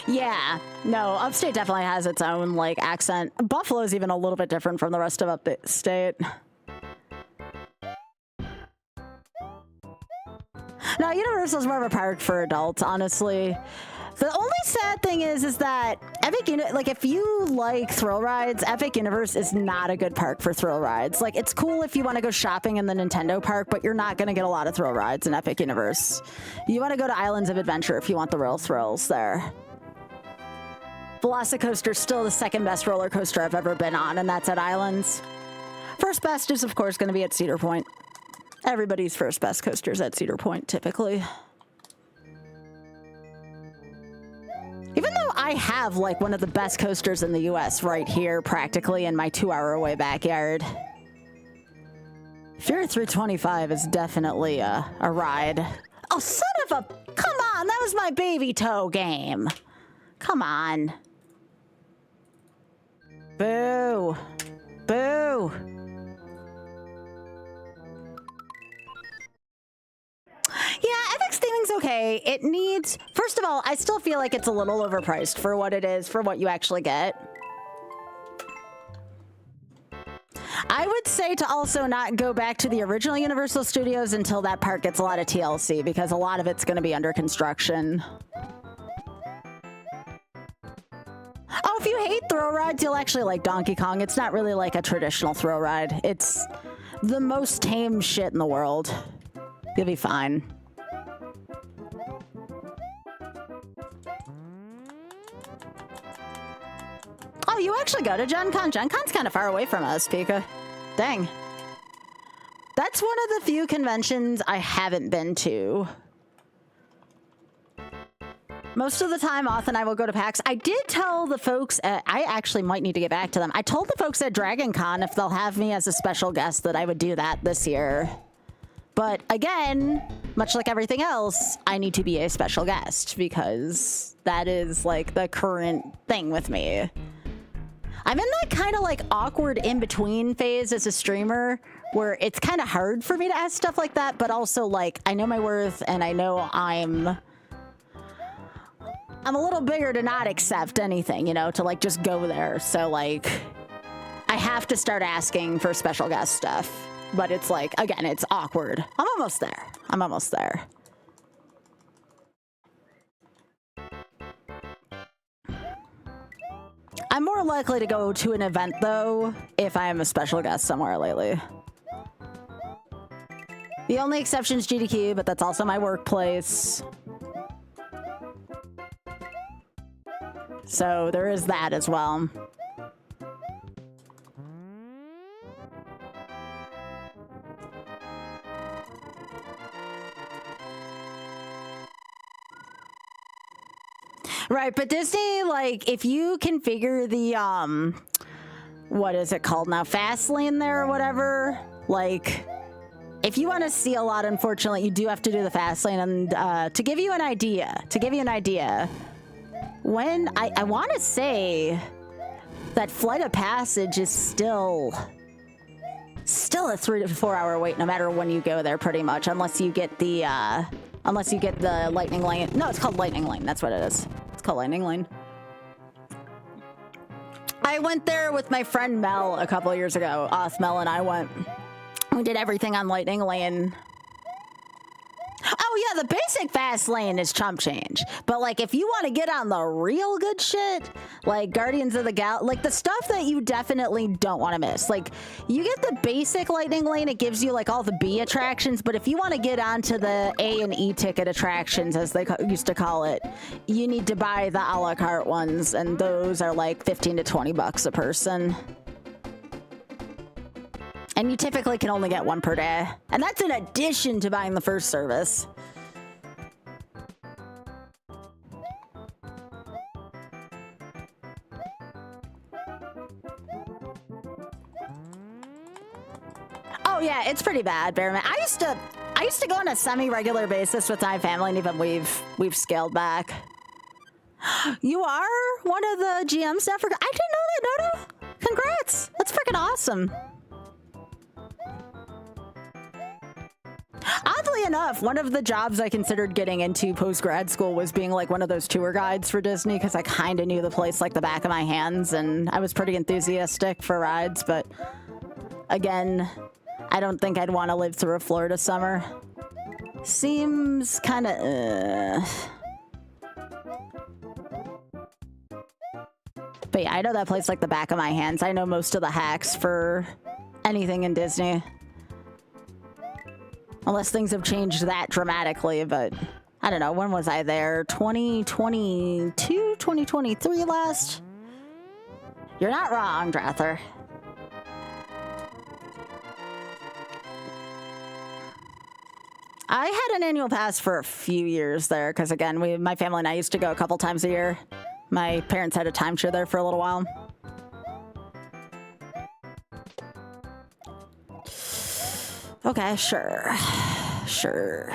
Yeah, no, upstate definitely has its own, like, accent. Buffalo's even a little bit different from the rest of upstate. No, Universal's more of a park for adults, honestly. The only sad thing is that like, if you like thrill rides, Epic Universe is not a good park for thrill rides. Like, it's cool if you want to go shopping in the Nintendo park, but you're not going to get a lot of thrill rides in Epic Universe. You want to go to Islands of Adventure if you want the real thrills there. Velocicoaster's still the second best roller coaster I've ever been on, and that's at Islands. First best is, of course, going to be at Cedar Point. Everybody's first best coaster's at Cedar Point, typically. Even though I have, like, one of the best coasters in the US right here, practically in my 2-hour-away backyard. Fury 325 is definitely a ride. Oh, son of a... Come on, that was my baby toe game. Come on. Boo. Boo. Yeah, Epic's theming's okay. It needs... First of all, I still feel like it's a little overpriced for what it is, for what you actually get. I would say to also not go back to the original Universal Studios until that park gets a lot of TLC, because a lot of it's going to be under construction. Oh, if you hate thrill rides, you'll actually like Donkey Kong. It's not really like a traditional thrill ride. It's the most tame shit in the world. You'll be fine. Oh, you actually go to Gen Con? Gen Con's kind of far away from us, Pika. Dang. That's one of the few conventions I haven't been to. Most of the time, Auth and I will go to PAX. I did tell the folks, I actually might need to get back to them. I told the folks at Dragon Con if they'll have me as a special guest that I would do that this year. But again, much like everything else, I need to be a special guest because that is like the current thing with me. I'm in that kind of like awkward in-between phase as a streamer where it's kind of hard for me to ask stuff like that, but also like I know my worth and I know I'm a little bigger to not accept anything, you know, to like just go there. So like, I have to start asking for special guest stuff. But it's like, again, it's awkward. I'm almost there. I'm almost there. I'm more likely to go to an event, though, if I am a special guest somewhere lately. The only exception is GDQ, but that's also my workplace. So there is that as well. Right, but Disney, like, if you configure the, what is it called now? Fast lane there or whatever? Like, if you want to see a lot, unfortunately, you do have to do the fast lane. And to give you an idea, when I want to say that Flight of Passage is still a 3 to 4 hour wait, no matter when you go there, pretty much, unless you get the Lightning Lane. No, it's called Lightning Lane. That's what it is. It's called Lightning Lane. I went there with my friend Mel a couple of years ago. Mel and I went. We did everything on Lightning Lane. Oh yeah, the basic fast lane is chump change. But like, if you want to get on the real good shit, like Guardians of the like the stuff that you definitely don't want to miss. Like, you get the basic Lightning Lane, it gives you like all the B attractions. But if you want to get onto the A and E ticket attractions, as they used to call it, you need to buy the a la carte ones, and those are like 15 to 20 bucks a person. And you typically can only get one per day. And that's in addition to buying the first service. Oh yeah, it's pretty bad, Bearman. I used to go on a semi-regular basis with my family, and even we've scaled back. You are one of the GMs now? I didn't know that, Noto. Congrats. That's freaking awesome. Oddly enough, one of the jobs I considered getting into post-grad school was being like one of those tour guides for Disney, because I kind of knew the place like the back of my hands, and I was pretty enthusiastic for rides, but again, I don't think I'd want to live through a Florida summer. Seems kind of... But yeah, I know that place like the back of my hands. I know most of the hacks for anything in Disney. Unless things have changed that dramatically, but I don't know. When was I there? 2022, 2023 last? You're not wrong, Drather. I had an annual pass for a few years there, because again, my family and I used to go a couple times a year. My parents had a timeshare there for a little while. Okay, sure. Sure.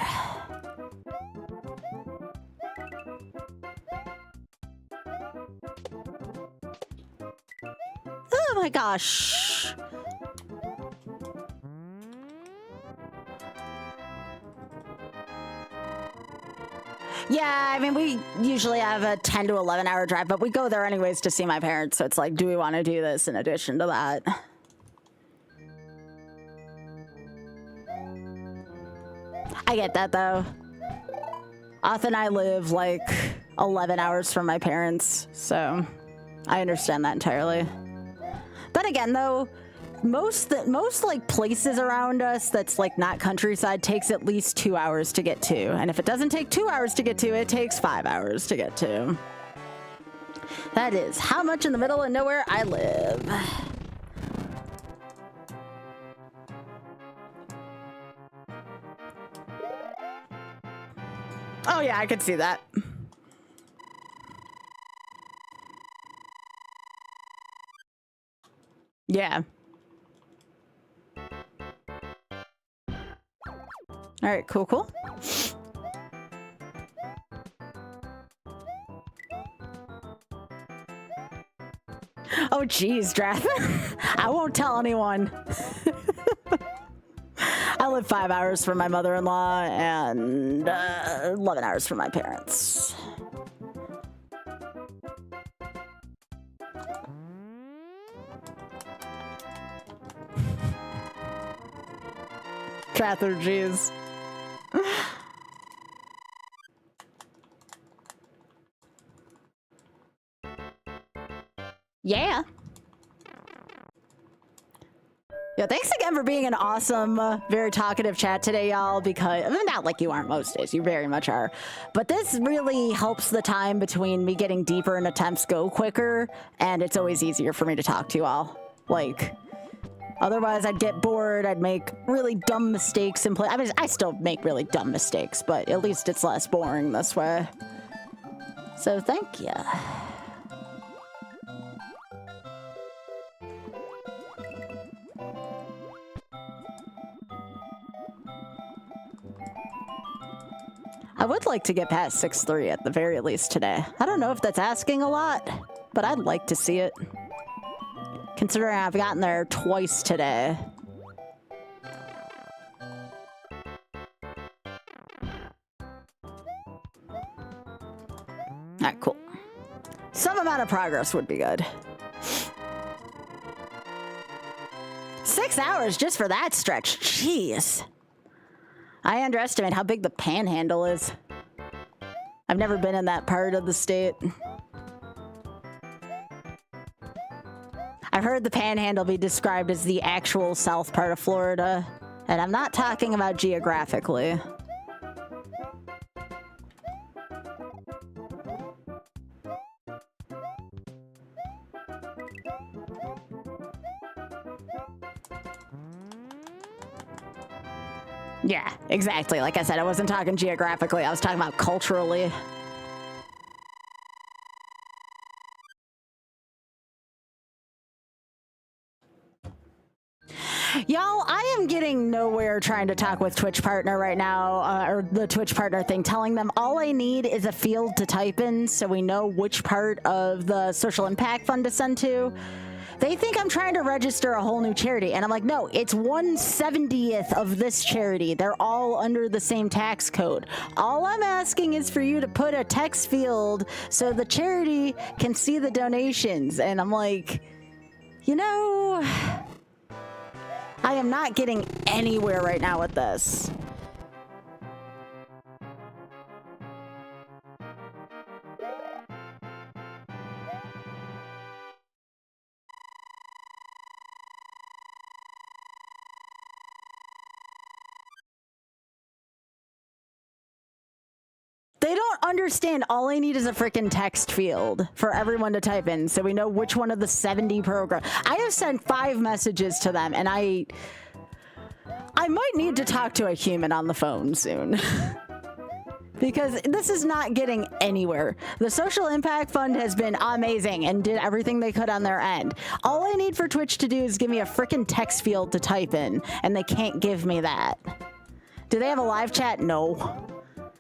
Oh my gosh. Yeah, I mean, we usually have a 10 to 11 hour drive, but we go there anyways to see my parents. So it's like, do we want to do this in addition to that? I get that, though. Oth and I live like 11 hours from my parents, so I understand that entirely. Then again, though, most like places around us that's like not countryside takes at least 2 hours to get to. And if it doesn't take 2 hours to get to, it takes 5 hours to get to. That is how much in the middle of nowhere I live. Oh yeah, I could see that. Yeah. All right, cool, cool. Oh, geez, Drath. I won't tell anyone. I live 5 hours from my mother-in-law and 11 hours from my parents. Strategies. Yeah. Yeah, thanks again for being an awesome, very talkative chat today, y'all, because, I mean, not like you aren't most days, you very much are, but this really helps the time between me getting deeper and attempts go quicker, and it's always easier for me to talk to you all. Like, otherwise I'd get bored, I'd make really dumb mistakes and play. I mean, I still make really dumb mistakes, but at least it's less boring this way. So thank you. I would like to get past 6-3 at the very least today. I don't know if that's asking a lot, but I'd like to see it. Considering I've gotten there twice today. Alright, cool. Some amount of progress would be good. 6 hours just for that stretch. Jeez. I underestimate how big the panhandle is. I've never been in that part of the state. I've heard the panhandle be described as the actual south part of Florida, and I'm not talking about geographically. Yeah, exactly. Like I said, I wasn't talking geographically, I was talking about culturally. Y'all, I am getting nowhere trying to talk with Twitch partner right now, or the Twitch partner thing, telling them all I need is a field to type in so we know which part of the social impact fund to send to. They think I'm trying to register a whole new charity, and I'm like, no, it's 1/70th of this charity. They're all under the same tax code. All I'm asking is for you to put a text field so the charity can see the donations. And I'm like, you know, I am not getting anywhere right now with this. They don't understand. All I need is a freaking text field for everyone to type in so we know which one of the 70 programs. I have sent 5 messages to them, and I might need to talk to a human on the phone soon. Because this is not getting anywhere. The Social Impact Fund has been amazing and did everything they could on their end. All I need for Twitch to do is give me a freaking text field to type in, and they can't give me that. Do they have a live chat? No.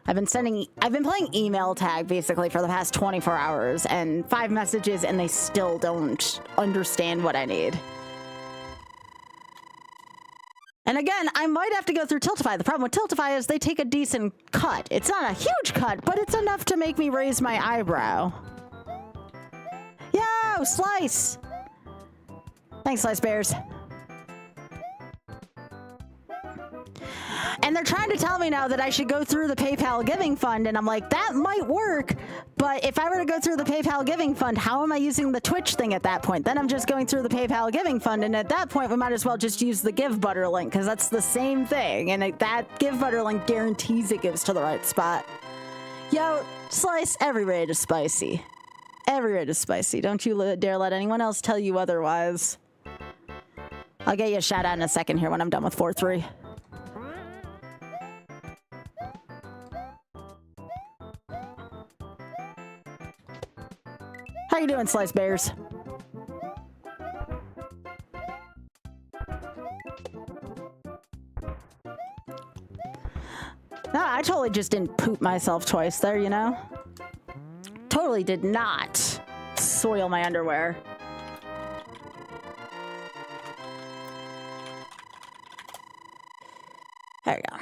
I've been playing email tag basically for the past 24 hours and 5 messages, and they still don't understand what I need. And again, I might have to go through Tiltify. The problem with Tiltify is they take a decent cut. It's not a huge cut, but it's enough to make me raise my eyebrow. Yo, Slice! Thanks, Slice Bears. And they're trying to tell me now that I should go through the PayPal Giving Fund, and I'm like, that might work, but if I were to go through the PayPal Giving Fund, how am I using the Twitch thing at that point? Then I'm just going through the PayPal Giving Fund, and at that point, we might as well just use the Give Butter link, because that's the same thing, and that Give Butter link guarantees it gives to the right spot. Yo, Slice, every rate is spicy. Every rate is spicy. Don't you dare let anyone else tell you otherwise. I'll get you a shout out in a second here when I'm done with 4-3. How you doing, Slice Bears? No, I totally just didn't poop myself twice there, you know? Totally did not soil my underwear. There you go.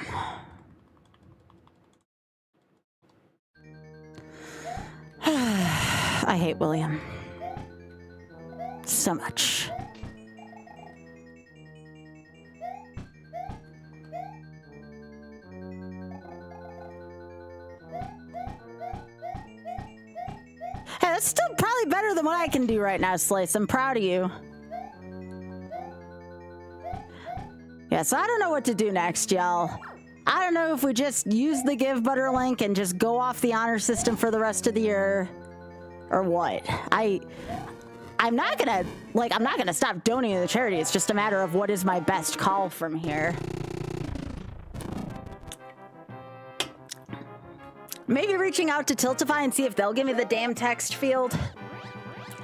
I hate William so much. That's still probably better than what I can do right now, Slice. I'm proud of you. Yeah, so I don't know what to do next, y'all. I don't know if we just use the Give Butter link and just go off the honor system for the rest of the year, or what. I'm not gonna stop donating to the charity. It's just a matter of what is my best call from here. Maybe reaching out to Tiltify and see if they'll give me the damn text field.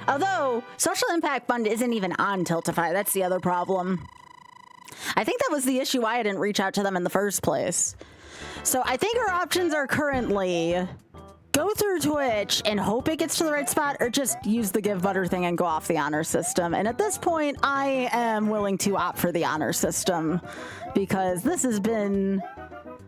Although, Social Impact Fund isn't even on Tiltify. That's the other problem. I think that was the issue why I didn't reach out to them in the first place. So I think our options are currently go through Twitch and hope it gets to the right spot, or just use the Give Butter thing and go off the honor system. And at this point, I am willing to opt for the honor system because this has been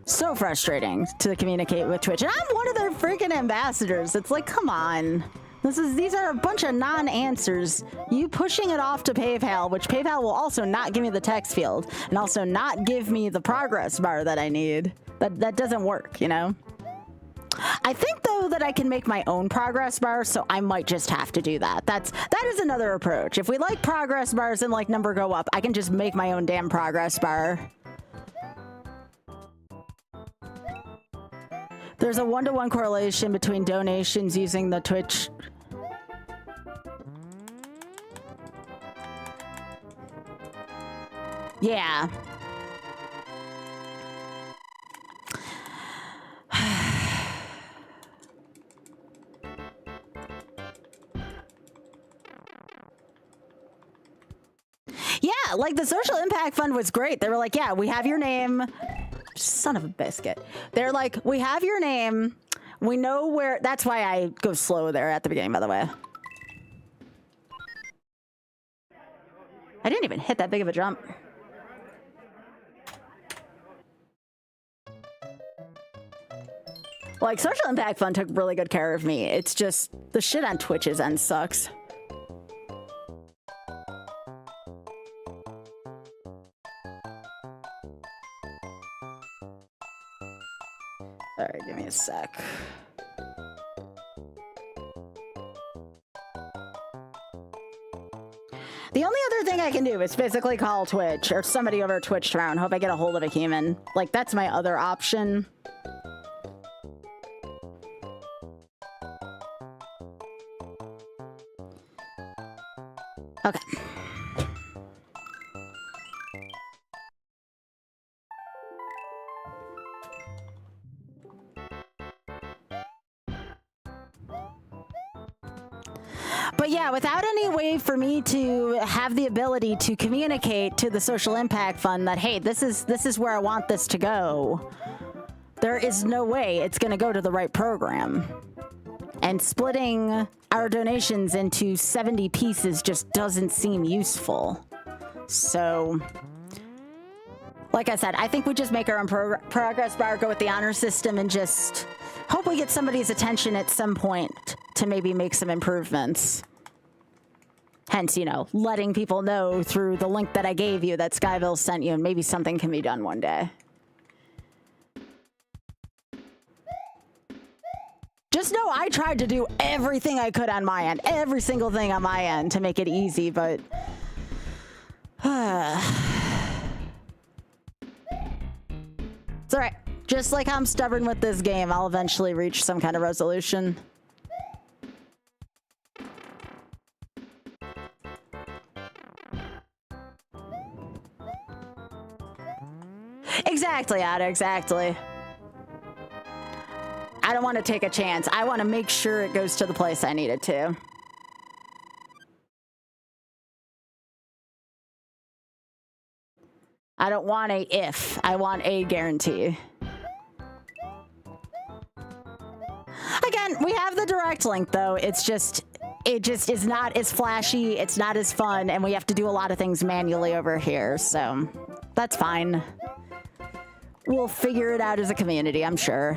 so frustrating to communicate with Twitch. And I'm one of their freaking ambassadors. It's like, come on. These are a bunch of non-answers. You pushing it off to PayPal, which PayPal will also not give me the text field and also not give me the progress bar that I need. That doesn't work, you know? I think though that I can make my own progress bar, so I might just have to do that. That is another approach. If we like progress bars and like number go up, I can just make my own damn progress bar. There's a 1-to-1 correlation between donations using the Twitch. Yeah. Yeah, like the Social Impact Fund was great. They were like, yeah, we have your name. Son of a biscuit. They're like, we have your name. We know where. That's why I go slow there at the beginning, by the way. I didn't even hit that big of a jump. Like, Social Impact Fund took really good care of me. It's just the shit on Twitch's end sucks. All right, give me a sec. The only other thing I can do is physically call Twitch or somebody over at Twitch tomorrow and hope I get a hold of a human. Like, that's my other option. Okay. But yeah, without any way for me to have the ability to communicate to the Social Impact Fund that, hey, this is where I want this to go, there is no way it's going to go to the right program. And splitting our donations into 70 pieces just doesn't seem useful. So, like I said, I think we just make our own progress bar, go with the honor system, and just hope we get somebody's attention at some point to maybe make some improvements. Hence, you know, letting people know through the link that I gave you that Skybilz sent you, and maybe something can be done one day. Just know I tried to do everything I could on my end, every single thing on my end to make it easy, but... It's alright. Just like I'm stubborn with this game, I'll eventually reach some kind of resolution. Exactly, Ada, exactly. I don't want to take a chance. I want to make sure it goes to the place I need it to. I don't want a if. I want a guarantee. Again, we have the direct link, though. It just is not as flashy. It's not as fun, and we have to do a lot of things manually over here, so that's fine. We'll figure it out as a community, I'm sure.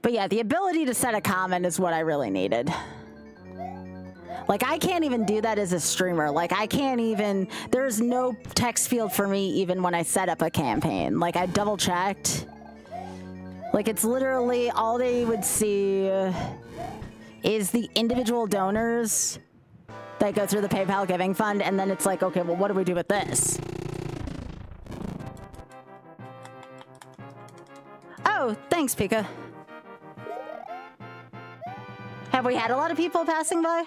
But yeah, the ability to set a comment is what I really needed. Like, I can't even do that as a streamer. Like, I can't even, there's no text field for me even when I set up a campaign. Like, I double checked. Like, it's literally all they would see is the individual donors that go through the PayPal Giving Fund, and then it's like, okay, well, what do we do with this? Oh, thanks, Pika. Have we had a lot of people passing by?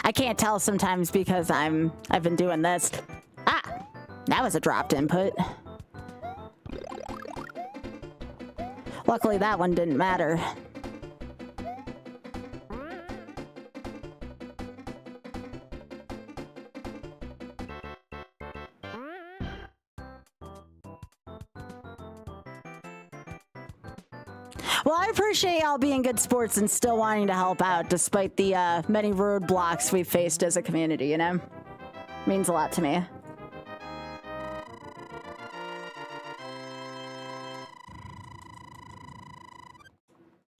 I can't tell sometimes because I've been doing this. Ah, that was a dropped input. Luckily that one didn't matter. Well, I appreciate y'all being good sports and still wanting to help out despite the many roadblocks we've faced as a community, you know? Means a lot to me.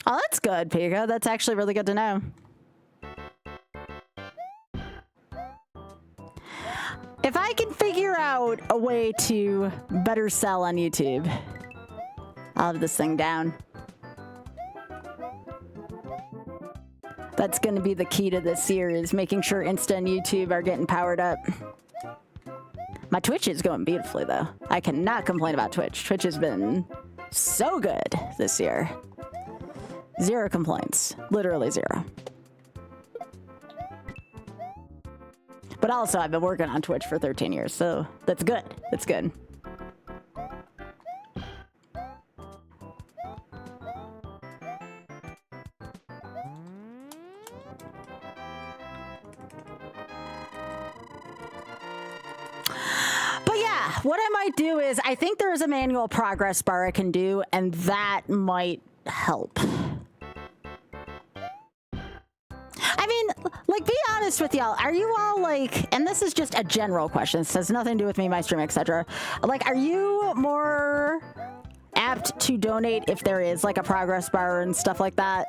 Oh, that's good, Pika. That's actually really good to know. If I can figure out a way to better sell on YouTube, I'll have this thing down. That's going to be the key to this year, is making sure Insta and YouTube are getting powered up. My Twitch is going beautifully, though. I cannot complain about Twitch. Twitch has been so good this year. Zero complaints. Literally zero. But also, I've been working on Twitch for 13 years, so that's good. That's good. What I might do is, I think there is a manual progress bar I can do, and that might help. I mean, like, be honest with y'all. Are you all like, and this is just a general question, this has nothing to do with me, my stream, etc. Like, are you more apt to donate if there is like a progress bar and stuff like that?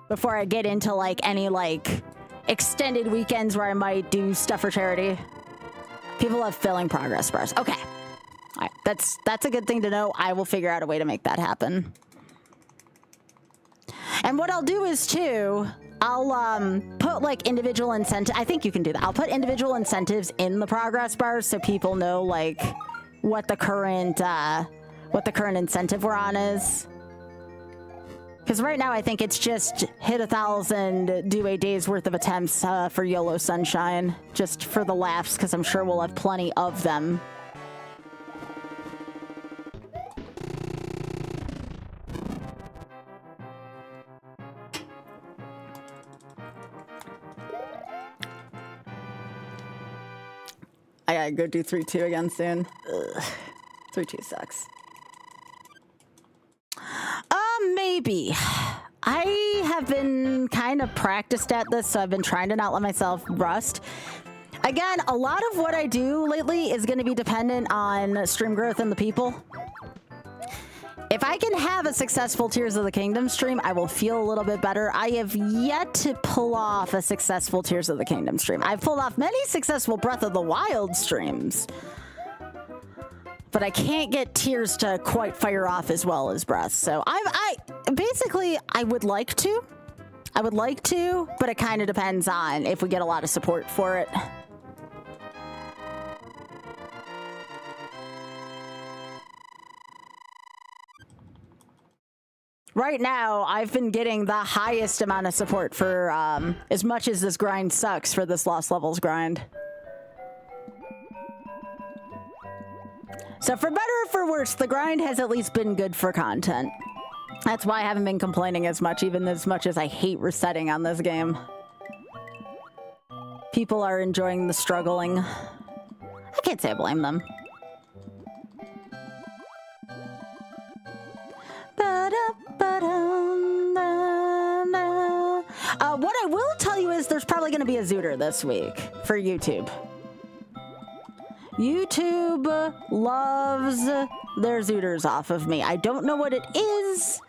Before I get into like any like extended weekends where I might do stuff for charity. People love filling progress bars. Okay. All right. That's a good thing to know. I will figure out a way to make that happen. And what I'll do is too, I'll put like individual incentive. I think you can do that. I'll put individual incentives in the progress bars so people know like what the current incentive we're on is. Because right now I think it's just hit 1,000, do a day's worth of attempts for YOLO Sunshine, just for the laughs, because I'm sure we'll have plenty of them. I gotta go do 3-2 again soon. 3-2 sucks. Maybe. I have been kind of practiced at this, so I've been trying to not let myself rust. Again, a lot of what I do lately is going to be dependent on stream growth and the people. If I can have a successful Tears of the Kingdom stream, I will feel a little bit better. I have yet to pull off a successful Tears of the Kingdom stream. I've pulled off many successful Breath of the Wild streams, but I can't get Tears to quite fire off as well as Breath. So basically, I would like to. I would like to, but it kind of depends on if we get a lot of support for it. Right now, I've been getting the highest amount of support for as much as this grind sucks for this Lost Levels grind. So for better or for worse, the grind has at least been good for content. That's why I haven't been complaining as much, even as much as I hate resetting on this game. People are enjoying the struggling. I can't say I blame them. What I will tell you is there's probably going to be a zooter this week for YouTube. YouTube loves their zooters off of me. I don't know what it is,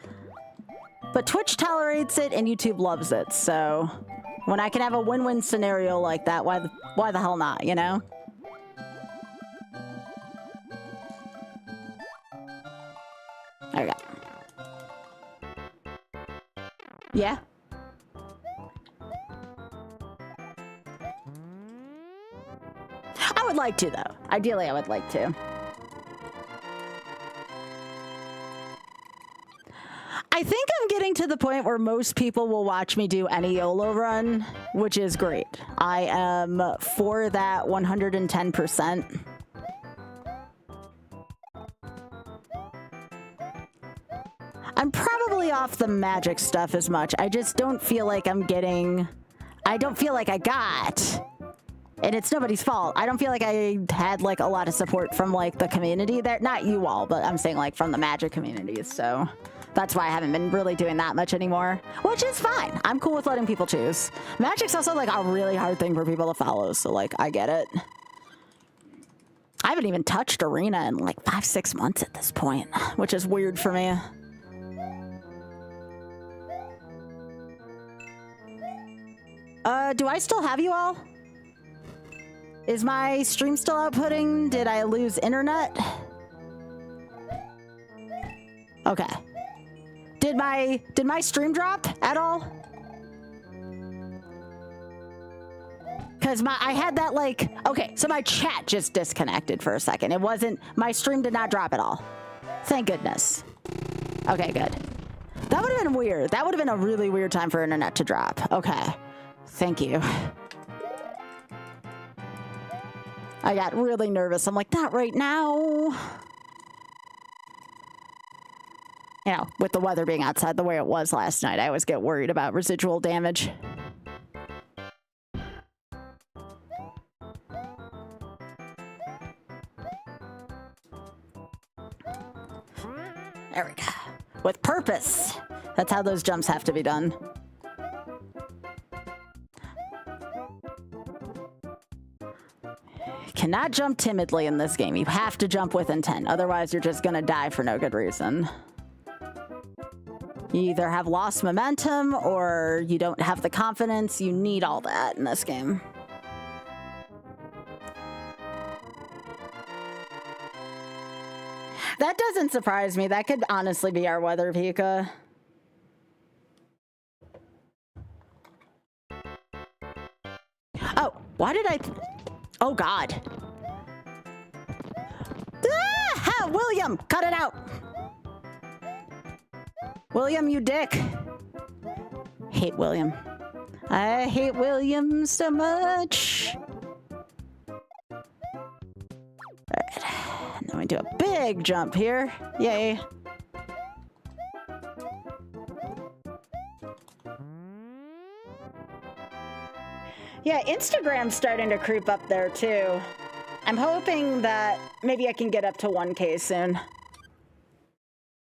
but Twitch tolerates it and YouTube loves it. So when I can have a win-win scenario like that, why the hell not, you know? Okay. Yeah. I would like to, though. Ideally, I would like to. I think I'm getting to the point where most people will watch me do any YOLO run, which is great. I am for that 110%. I'm probably off the magic stuff as much. I just don't feel like I'm getting... I don't feel like I got... And it's nobody's fault. I don't feel like I had, like, a lot of support from, like, the community there. Not you all, but I'm saying, like, from the magic communities, so... That's why I haven't been really doing that much anymore. Which is fine. I'm cool with letting people choose. Magic's also, like, a really hard thing for people to follow, so, like, I get it. I haven't even touched Arena in, like, 5-6 months at this point, which is weird for me. Do I still have you all? Is my stream still outputting? Did I lose internet? Okay. Did my stream drop at all? Cause I had that like, okay, so my chat just disconnected for a second. It wasn't, my stream did not drop at all. Thank goodness. Okay, good. That would have been weird. That would have been a really weird time for internet to drop. Okay, thank you. I got really nervous. I'm like, not right now. You know, with the weather being outside the way it was last night, I always get worried about residual damage. There we go. With purpose. That's how those jumps have to be done. Cannot jump timidly in this game. You have to jump with intent. Otherwise, you're just gonna die for no good reason. You either have lost momentum or you don't have the confidence. You need all that in this game. That doesn't surprise me. That could honestly be our weather, Pika. Oh, why did I... Oh, God. Ah, William, cut it out. William, you dick. Hate William. I hate William so much. All right. Now we do a big jump here. Yay. Yeah, Instagram's starting to creep up there too. I'm hoping that maybe I can get up to 1K soon.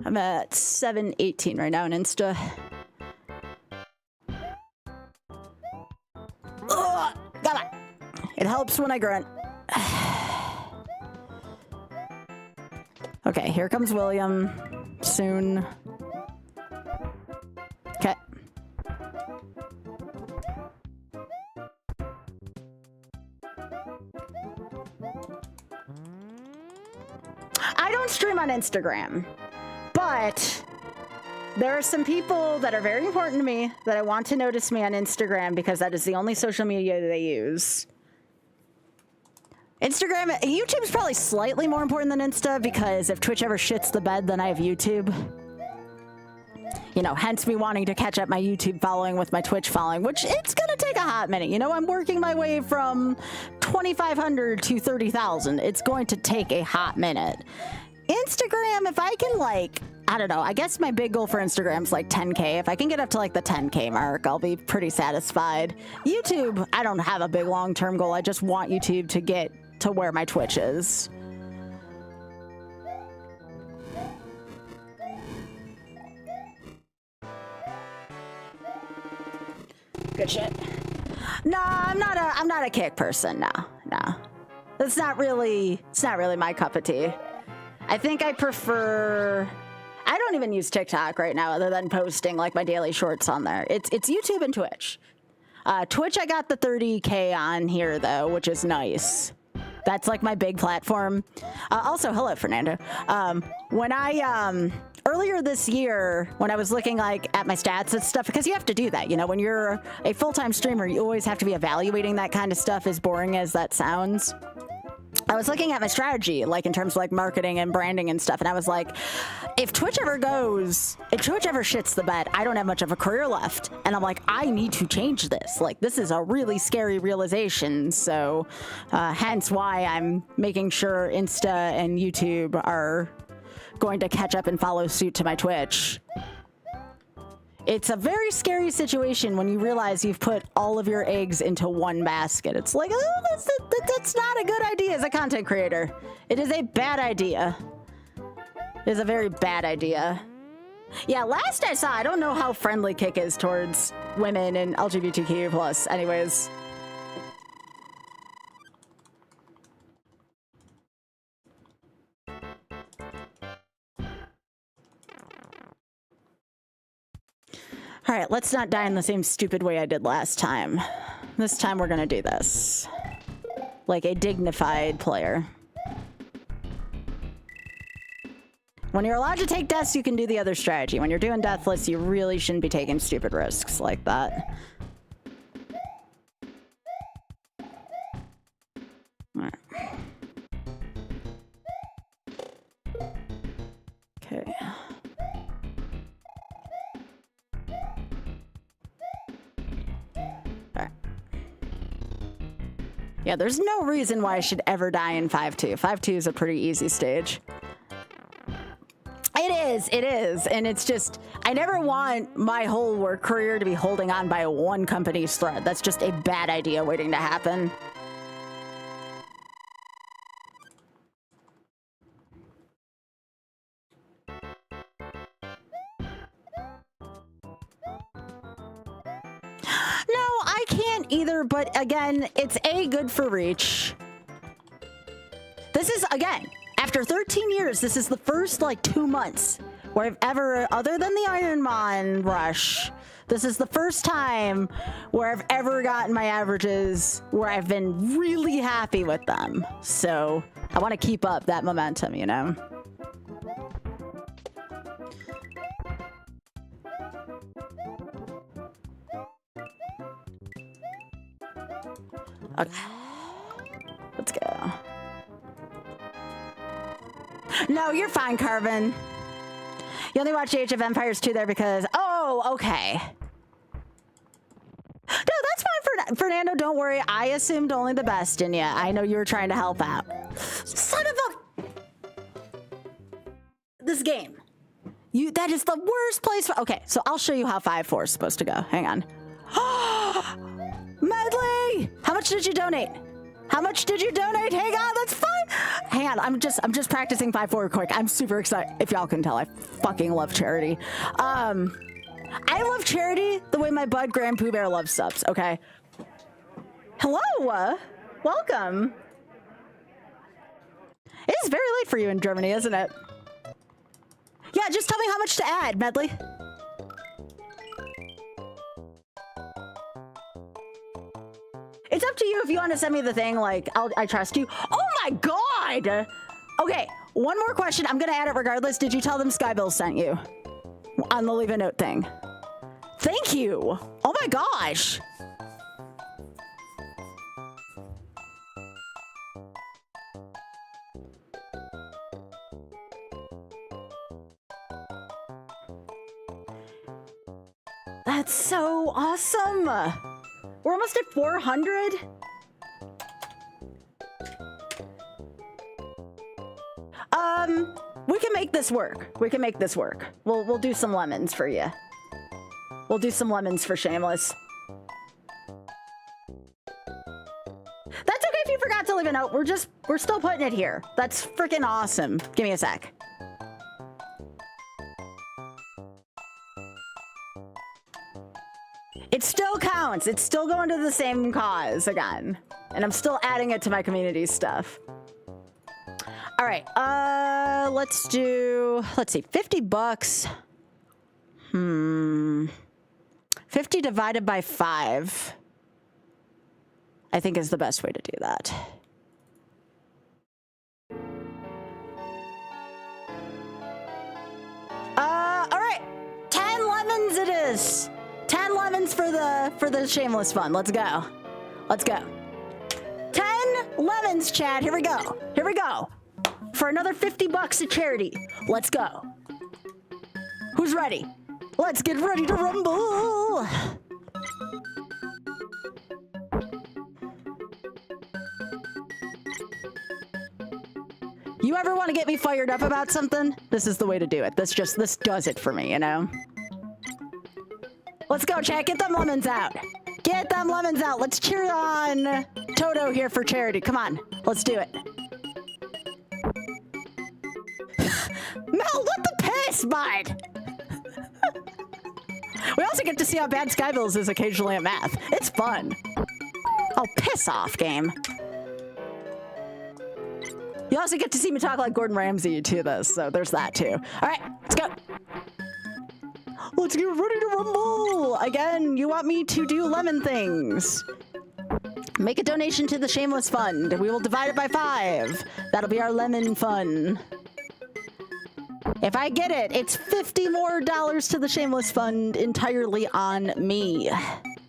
I'm at 718 right now on Insta. Ugh, come on. It helps when I grunt. Okay, here comes William. Soon. Okay. I don't stream on Instagram. But there are some people that are very important to me that I want to notice me on Instagram because that is the only social media that they use. Instagram, YouTube's probably slightly more important than Insta because if Twitch ever shits the bed, then I have YouTube. You know, hence me wanting to catch up my YouTube following with my Twitch following, which it's gonna take a hot minute. You know, I'm working my way from 2,500 to 30,000. It's going to take a hot minute. Instagram, if I can, like, I don't know, I guess my big goal for Instagram's like 10K. If I can get up to like the 10K mark, I'll be pretty satisfied. YouTube, I don't have a big long-term goal. I just want YouTube to get to where my Twitch is. Good shit. No, I'm not a kick person. No, no. It's not really my cup of tea. I think I prefer, I don't even use TikTok right now other than posting like my daily shorts on there. It's YouTube and Twitch. Twitch, I got the 30K on here though, which is nice. That's like my big platform. Also, hello, Fernando. When I, earlier this year, when I was looking like at my stats and stuff, because you have to do that, you know, when you're a full-time streamer, you always have to be evaluating that kind of stuff, as boring as that sounds. I was looking at my strategy, like in terms of like marketing and branding and stuff, and I was like, if Twitch ever shits the bed, I don't have much of a career left. And I'm like, I need to change this. Like, this is a really scary realization. So hence why I'm making sure Insta and YouTube are going to catch up and follow suit to my Twitch. It's a very scary situation when you realize you've put all of your eggs into one basket. It's like, oh, that's not a good idea as a content creator. It is a bad idea. It is a very bad idea. Yeah, last I saw, I don't know how friendly Kick is towards women and LGBTQ+. Anyways. All right, let's not die in the same stupid way I did last time. This time we're gonna do this. Like a dignified player. When you're allowed to take deaths, you can do the other strategy. When you're doing deathless, you really shouldn't be taking stupid risks like that. All right. Okay. Yeah, there's no reason why I should ever die in 5-2. 5-2 is a pretty easy stage. It is, and it's just, I never want my whole work career to be holding on by one company's thread. That's just a bad idea waiting to happen. No, I can't either, but again, it's good for reach. This is, again, after 13 years, this is the first, like, 2 months where I've ever, other than the Ironman rush, this is the first time where I've ever gotten my averages where I've been really happy with them. So I want to keep up that momentum, you know? Okay. Let's go. No, you're fine, Carvin. You only watch Age of Empires 2 there because... Oh, okay. No, that's fine, Fernando. Don't worry. I assumed only the best in you. I know you were trying to help out. Son of a... This game. That is the worst place for... Okay, so I'll show you how 5-4 is supposed to go. Hang on. Medley! How much did you donate? How much did you donate? Hang on, that's fine. Hang on, I'm just practicing 5-4 quick. I'm super excited. If y'all can tell, I fucking love charity. I love charity the way my bud Grand Pooh Bear loves subs, okay? Hello, welcome. It is very late for you in Germany, isn't it? Yeah, just tell me how much to add, Medley. It's up to you if you want to send me the thing, like, I trust you. Oh my god! Okay, one more question. I'm gonna add it regardless. Did you tell them Skybilz sent you? On the leave a note thing. Thank you! Oh my gosh! That's so awesome! We're almost at 400. We can make this work. We can make this work. We'll do some lemons for you. We'll do some lemons for Shameless. That's okay if you forgot to leave a note. We're still putting it here. That's freaking awesome. Give me a sec. It still counts. counts. It's still going to the same cause again. And I'm still adding it to my community stuff. All right, let's see, 50 bucks. 50 divided by 5, I think is the best way to do that. All right, 10 lemons it is. 10 lemons for the shameless fun. Let's go. Let's go. 10 lemons, chat. Here we go. Here we go. For another 50 bucks to charity. Let's go. Who's ready? Let's get ready to rumble. You ever want to get me fired up about something? This is the way to do it. This does it for me, you know? Let's go, chat. Get them lemons out. Get them lemons out. Let's cheer on Toto here for charity. Come on. Let's do it. Mel, what the piss, bud? We also get to see how bad Skybilz is occasionally at math. It's fun. Oh, piss off, game. You also get to see me talk like Gordon Ramsay to this, so there's that too. All right, let's go. Let's get ready to rumble. Again, you want me to do lemon things. Make a donation to the Shameless Fund. We will divide it by 5. That'll be our lemon fun. If I get it, it's $50 more to the Shameless Fund entirely on me.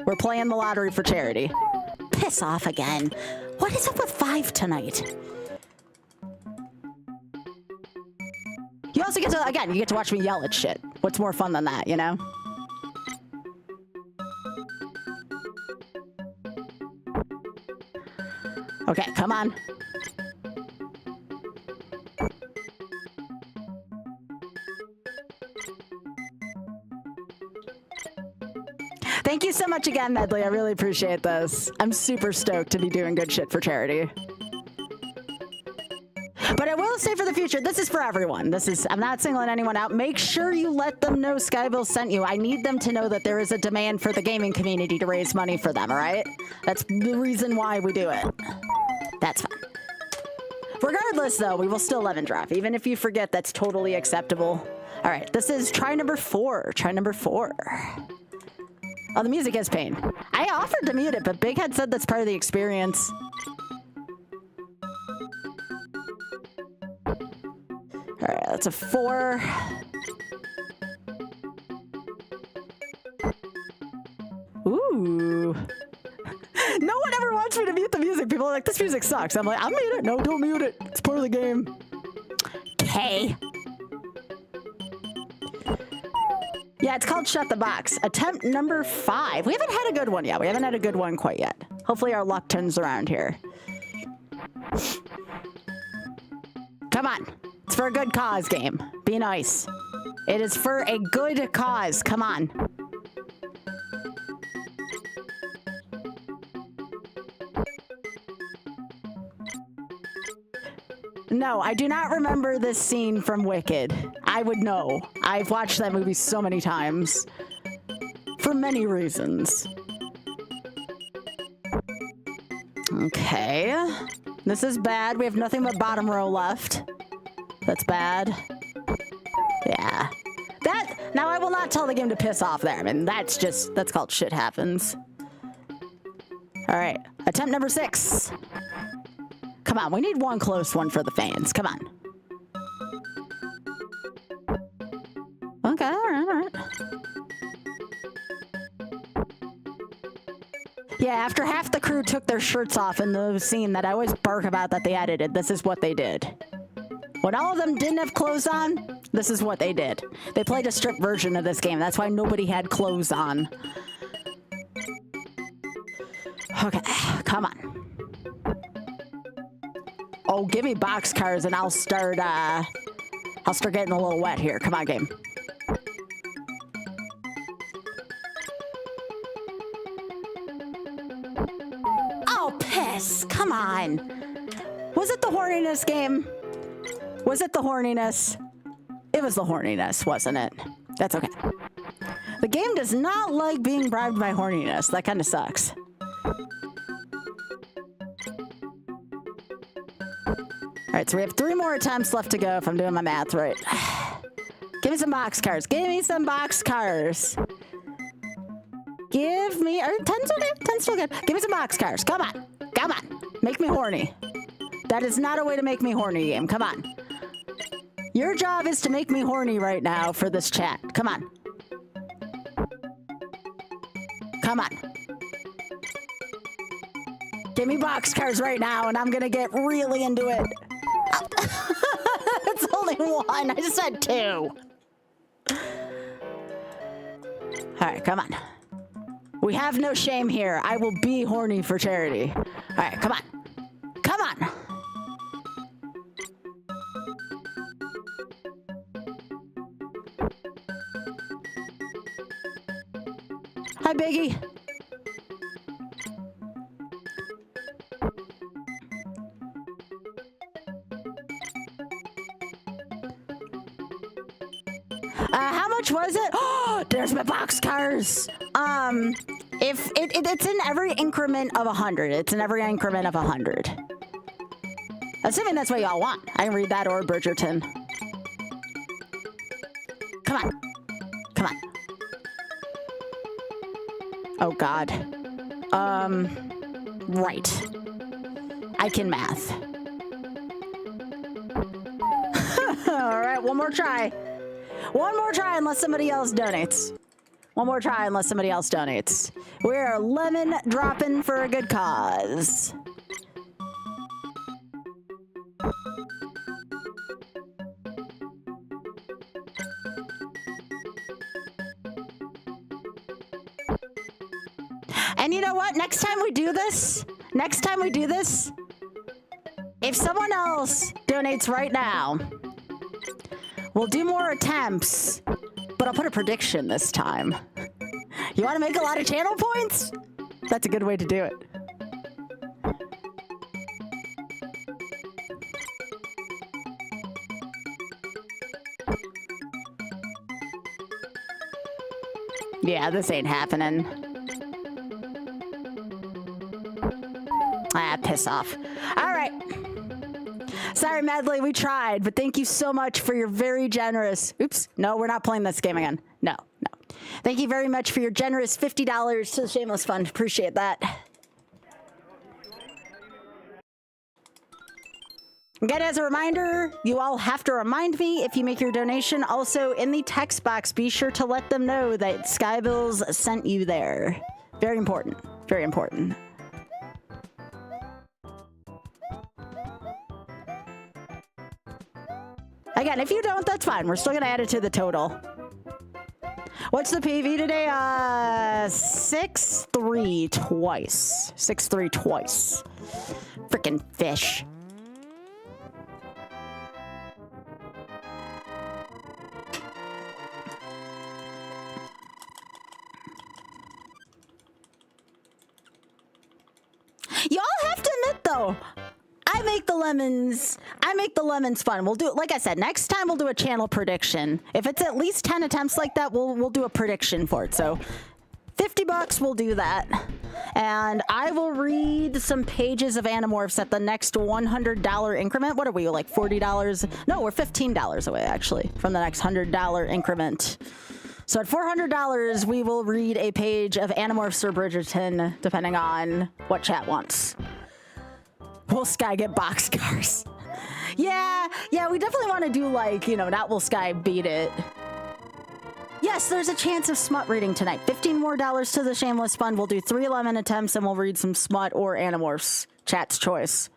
We're playing the lottery for charity. Piss off again. What is up with 5 tonight? You also get to, again, you get to watch me yell at shit. What's more fun than that, you know? Okay, come on. Thank you so much again, Medley. I really appreciate this. I'm super stoked to be doing good shit for charity. But I will say for the future, this is for everyone. I'm not singling anyone out. Make sure you let them know Skybilz sent you. I need them to know that there is a demand for the gaming community to raise money for them, all right? That's the reason why we do it. That's fine. Regardless, though, we will still lemon drop. Even if you forget, that's totally acceptable. All right, this is try number 4. Try number 4. Oh, the music is pain. I offered to mute it, but Big Head said that's part of the experience. All right, that's a 4. Ooh. No one ever wants me to mute the music. People are like, this music sucks. I'm like, I'll mute it. No, don't mute it. It's part of the game. Okay. Yeah, it's called Shut the Box. Attempt number 5. We haven't had a good one yet. We haven't had a good one quite yet. Hopefully our luck turns around here. Come on. It's for a good cause, game. Be nice. It is for a good cause. Come on. No, I do not remember this scene from Wicked. I would know. I've watched that movie so many times. For many reasons. Okay. This is bad. We have nothing but bottom row left. That's bad. Yeah. Now I will not tell the game to piss off there. I mean, that's called shit happens. All right. Attempt number 6. Come on, we need one close one for the fans. Come on. Okay, all right. Yeah, after half the crew took their shirts off in the scene that I always bark about that they edited, this is what they did. When all of them didn't have clothes on, this is what they did. They played a stripped version of this game. That's why nobody had clothes on. Okay, come on. Oh, give me boxcars and I'll start getting a little wet here. Come on, game. Oh, piss. Come on. Was it the horniness game? Was it the horniness? It was the horniness, wasn't it? That's okay. The game does not like being bribed by horniness. That kind of sucks. Alright, so we have 3 more attempts left to go if I'm doing my math right. Give me some boxcars. Give me some boxcars. Give me... Are 10's okay? 10's still good. Give me some boxcars. Come on. Come on. Make me horny. That is not a way to make me horny, game. Come on. Your job is to make me horny right now for this chat. Come on. Come on. Give me boxcars right now, and I'm gonna get really into it. It's only 1. I just had 2. Alright, come on. We have no shame here. I will be horny for charity. Alright, come on. Come on! Hi, Biggie. How much was it? Oh, there's my boxcars. If it's in every increment of 100. It's in every increment of 100. Assuming that's what y'all want. I can read that or Bridgerton. Come on. Come on. Oh, God. Right. I can math. All right, one more try. One more try unless somebody else donates. One more try unless somebody else donates. We're lemon dropping for a good cause. And you know what? Next time we do this, if someone else donates right now, we'll do more attempts, but I'll put a prediction this time. You want to make a lot of channel points? That's a good way to do it. Yeah, this ain't happening. Ah, piss off. All right. Sorry, Medley, we tried, but thank you so much for your very generous... Oops, no, we're not playing this game again. No, no. Thank you very much for your generous $50 to the Shameless Fund. Appreciate that. Again, as a reminder, you all have to remind me if you make your donation. Also, in the text box, be sure to let them know that Skybilz sent you there. Very important. Very important. Again, if you don't, that's fine. We're still gonna add it to the total. What's the PV today? 6-3 twice. 6-3 twice. Frickin' fish. Y'all have to admit, though, I make the lemons fun. We'll do it, like I said, next time we'll do a channel prediction. If it's at least 10 attempts like that, we'll do a prediction for it. So $50, we'll do that. And I will read some pages of Animorphs at the next $100 increment. What are we, like $40? No, we're $15 away, actually, from the next $100 increment. So at $400, we will read a page of Animorphs or Bridgerton, depending on what chat wants. Will Sky get boxcars? Yeah, we definitely want to do, like, you know, not will Sky beat it. Yes, there's a chance of smut reading tonight. $15 more to the Shameless Fund. We'll do 3 lemon attempts and we'll read some smut or Animorphs. Chat's choice.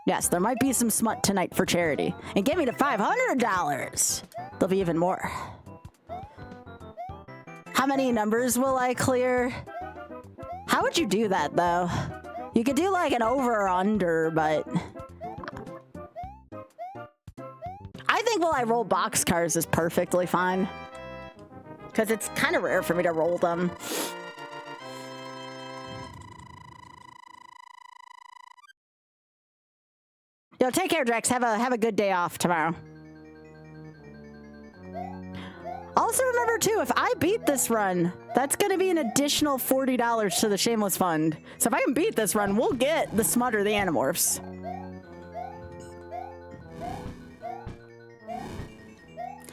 Yes, there might be some smut tonight for charity. And get me to $500. There'll be even more. How many numbers will I clear? How would you do that, though? You could do like an over or under, but I think while I roll boxcars is perfectly fine. Because it's kind of rare for me to roll them. Yo, take care, Drex. Have a good day off tomorrow. Also remember too, if I beat this run, that's gonna be an additional $40 to the Shameless Fund. So if I can beat this run, we'll get the Smut or the Animorphs.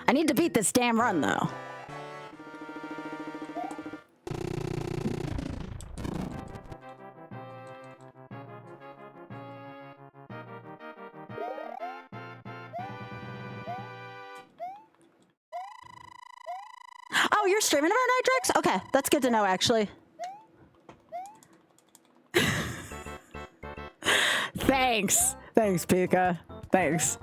I need to beat this damn run though. Oh, you're streaming about Nitrix? Okay, that's good to know, actually. Thanks. Thanks, Pika. Thanks.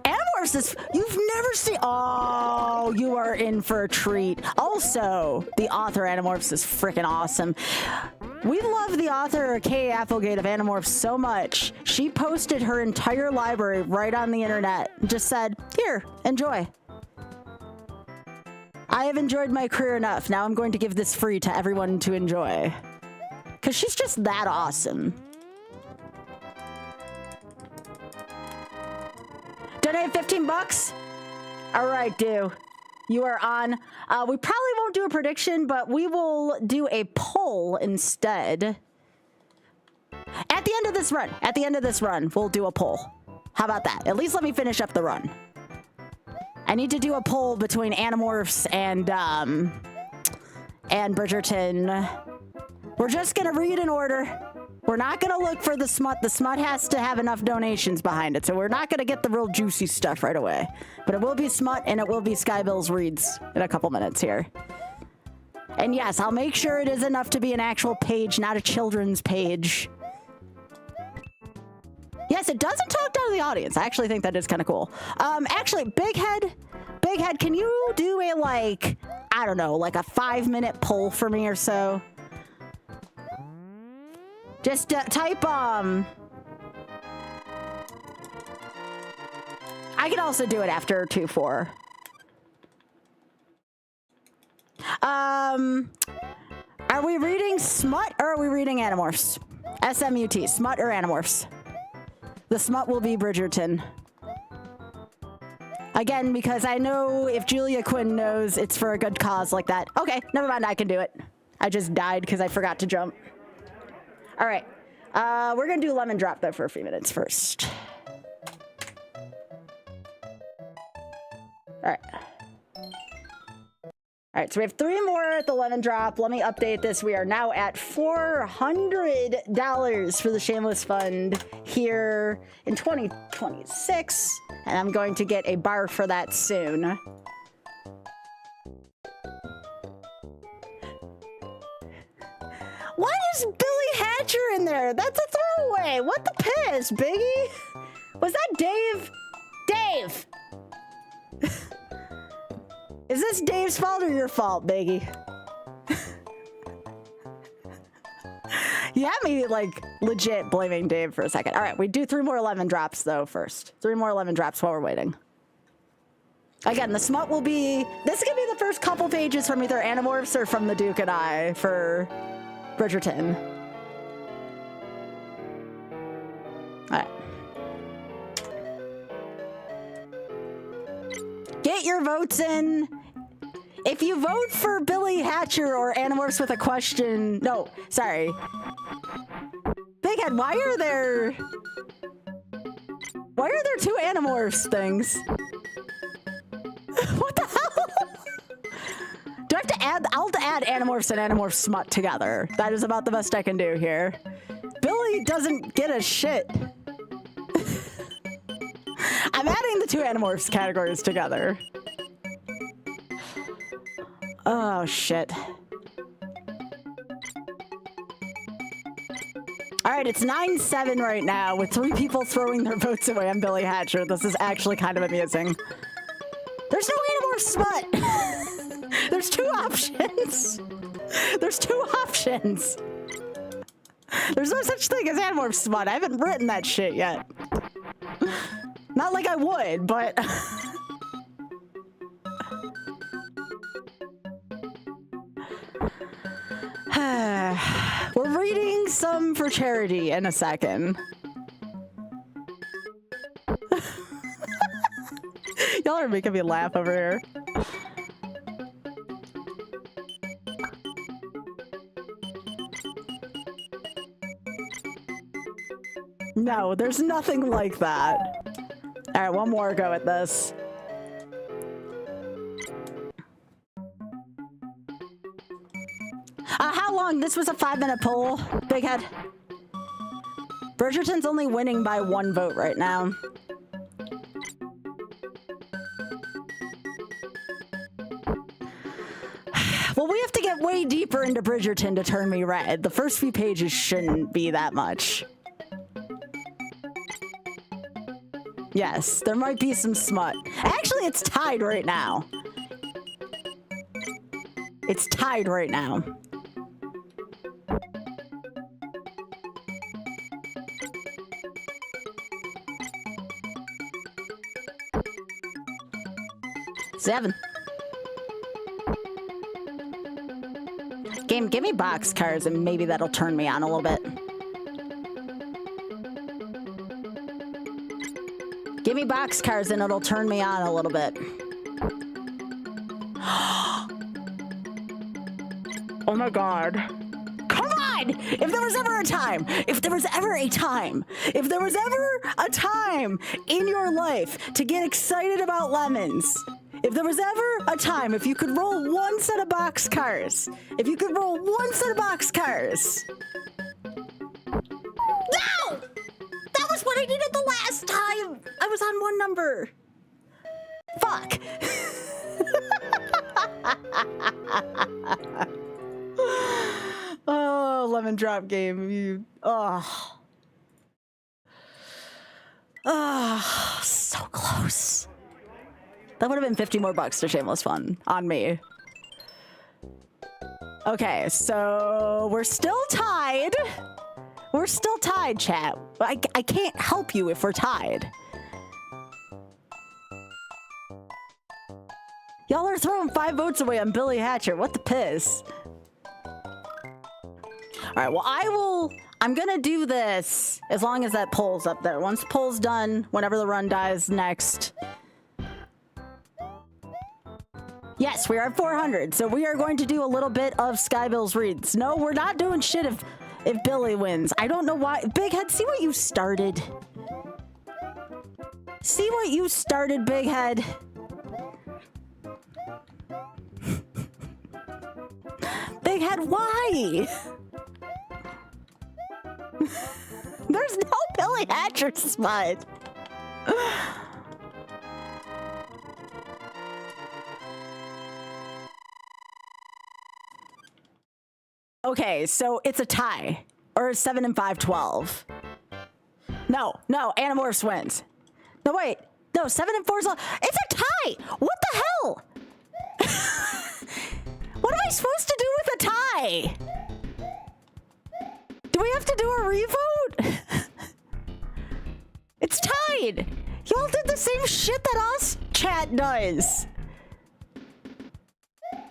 Animorphs is... You've never seen... Oh, you are in for a treat. Also, the author Animorphs is freaking awesome. We love the author Kay Applegate of Animorphs so much. She posted her entire library right on the internet. Just said, here, enjoy. I have enjoyed my career enough. Now I'm going to give this free to everyone to enjoy. Because she's just that awesome. Donate 15 bucks? All right, do. You are on. We probably won't do a prediction, but we will do a poll instead. At the end of this run, we'll do a poll. How about that? At least let me finish up the run. I need to do a poll between Animorphs and Bridgerton. We're just gonna read in order. We're not gonna look for the Smut. The Smut has to have enough donations behind it, so we're not gonna get the real juicy stuff right away. But it will be Smut and it will be Skybilz reads in a couple minutes here. And yes, I'll make sure it is enough to be an actual page, not a children's page. Yes, it doesn't talk down to the audience. I actually think that is kind of cool. Actually, Big Head, can you do a, like, I don't know, like a 5-minute poll for me or so? Just type, I can also do it after 2-4. Are we reading Smut or are we reading Animorphs? SMUT, Smut or Animorphs? The Smut will be Bridgerton. Again, because I know if Julia Quinn knows it's for a good cause like that. Okay, never mind, I can do it. I just died because I forgot to jump. All right, we're gonna do Lemon Drop though for a few minutes first. All right. All right, so we have 3 more at the Lemon Drop. Let me update this. We are now at $400 for the Shameless Fund here in 2026. And I'm going to get a bar for that soon. Why is Billy Hatcher in there? That's a throwaway. What the piss, Biggie? Was that Dave? Dave! Is this Dave's fault or your fault, Biggie? You had me, like, legit blaming Dave for a second. All right, we do 3 more Lemon Drops, though, first. 3 more Lemon Drops while we're waiting. Again, the Smut will be... This is going to be the first couple pages from either Animorphs or from the Duke and I for Bridgerton. All right. Get your votes in. If you vote for Billy Hatcher or Animorphs with a question... No, sorry. Big Head, why are there 2 Animorphs things? What the hell? Do I have to add... I'll add Animorphs and Animorphs Smut together. That is about the best I can do here. Billy doesn't get a shit. I'm adding the 2 Animorphs categories together. Oh, shit. All right, it's 9-7 right now with 3 people throwing their votes away on Billy Hatcher. This is actually kind of amusing. There's no Animorphs Smut. There's 2 options. There's 2 options. There's no such thing as Animorphs Smut. I haven't written that shit yet. Not like I would, but... We're reading some for charity in a second. Y'all are making me laugh over here. No, there's nothing like that. All right, one more go at this. How long? This was a 5-minute poll, Big Head. Bridgerton's only winning by 1 vote right now. Well, we have to get way deeper into Bridgerton to turn me red. The first few pages shouldn't be that much. Yes, there might be some smut. Actually, it's tied right now. It's tied right now. Seven. Game, give me boxcars and maybe that'll turn me on a little bit. Give me boxcars and it'll turn me on a little bit. Oh my god. Come on! If there was ever a time, if there was ever a time in your life to get excited about lemons, if there was ever a time, if you could roll 1 set of boxcars, if you could roll 1 set of boxcars. No! That was what I needed the last time! I was on 1 number. Fuck. Oh, lemon drop game. You. Oh. Oh, so close. That would have been 50 more bucks to Shameless Fun on me. Okay, so we're still tied. We're still tied, chat. I can't help you if we're tied. Y'all are throwing 5 votes away on Billy Hatcher. What the piss? All right, well, I'm gonna do this as long as that poll's up there. Once the poll's done, whenever the run dies next. Yes, we are at 400, so we are going to do a little bit of Skybilz reads. No, we're not doing shit if Billy wins. I don't know why. Big Head, see what you started. See what you started, Big Head. Big Head, why? There's no Billy Hatcher smut. Okay, so it's a tie. Or 7 and 5, 12. No, Animorphs wins. No, wait. No, 7 and 4 is... It's a tie! What the hell? What am I supposed to do with a tie? Do we have to do a revote? It's tied! Y'all did the same shit that us chat does.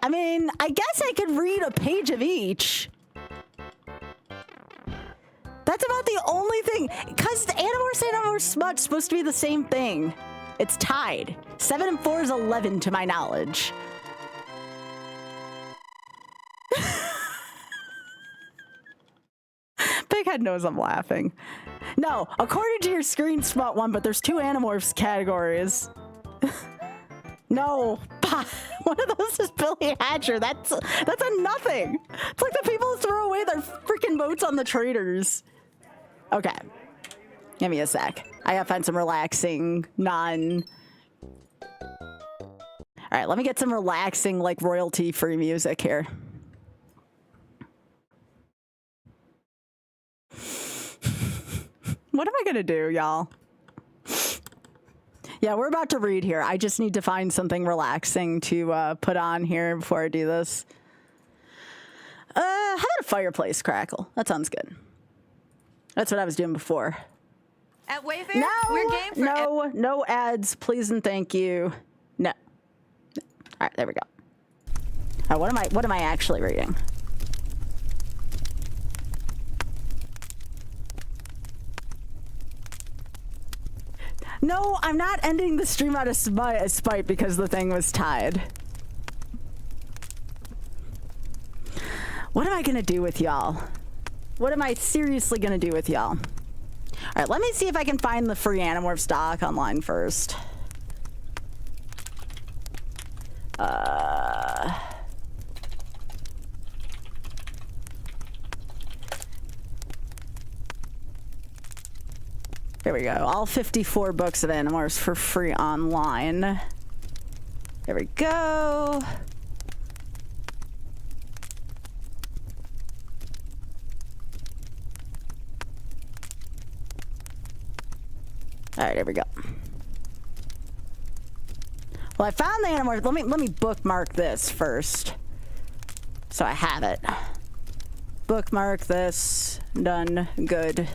I mean, I guess I could read a page of each. That's about the only thing. Because Animorphs and Animorphs smut's supposed to be the same thing. It's tied. 7 and 4 is 11 to my knowledge. Big Head knows I'm laughing. No, according to your screen smut one, but there's 2 Animorphs categories. No, one of those is Billy Hatcher. That's a nothing. It's like the people who throw away their freaking votes on the traders. Okay, give me a sec. I gotta find some relaxing, All right, let me get some relaxing, like royalty-free music here. What am I gonna do, y'all? Yeah, we're about to read here. I just need to find something relaxing to put on here before I do this. How about a fireplace crackle? That sounds good. That's what I was doing before. At Wayfair, we're game for no ads, please and thank you. No. All right, there we go. All right, what am I actually reading? No, I'm not ending the stream out of spite because the thing was tied. What am I gonna do with y'all? What am I seriously gonna do with y'all? Alright, let me see if I can find the free Animorph stock online first. There we go. All 54 books of Animorphs for free online. There we go. Alright, there we go. Well, I found the Animorph. Let me bookmark this first. So I have it. Bookmark this. Done. Good.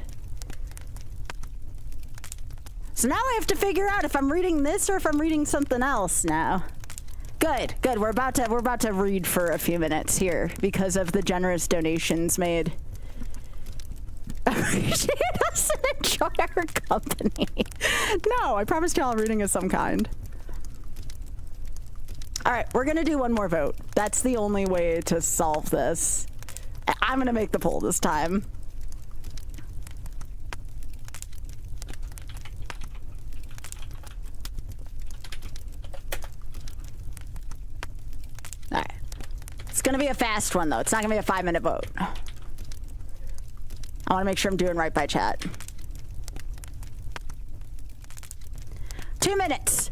So now I have to figure out if I'm reading this or if I'm reading something else now. Good, good. We're about to read for a few minutes here because of the generous donations made. Appreciate us and enjoy our company. No, I promised y'all reading of some kind. All right, we're gonna do one more vote. That's the only way to solve this. I'm gonna make the poll this time. All right, it's gonna be a fast one though. It's not gonna be a 5-minute vote. I want to make sure I'm doing right by chat. 2 minutes.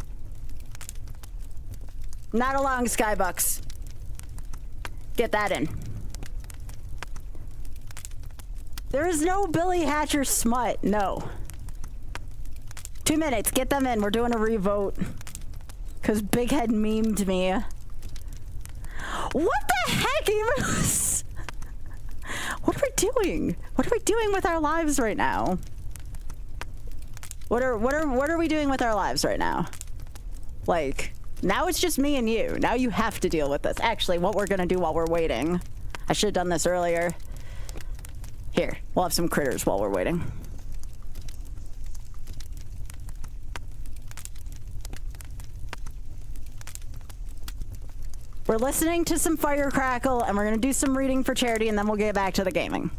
Not a long Skybilz. Get that in. There is no Billy Hatcher smut. No. 2 minutes. Get them in. We're doing a revote. Because Big Head memed me. What the heck, Emus? What are we doing? What are we doing with our lives right now? What are we doing with our lives right now? Like, now it's just me and you. Now you have to deal with this. Actually, what we're gonna do while we're waiting, I should have done this earlier. Here, we'll have some critters while we're waiting. We're listening to some Firecrackle, and we're gonna do some reading for charity, and then we'll get back to the gaming.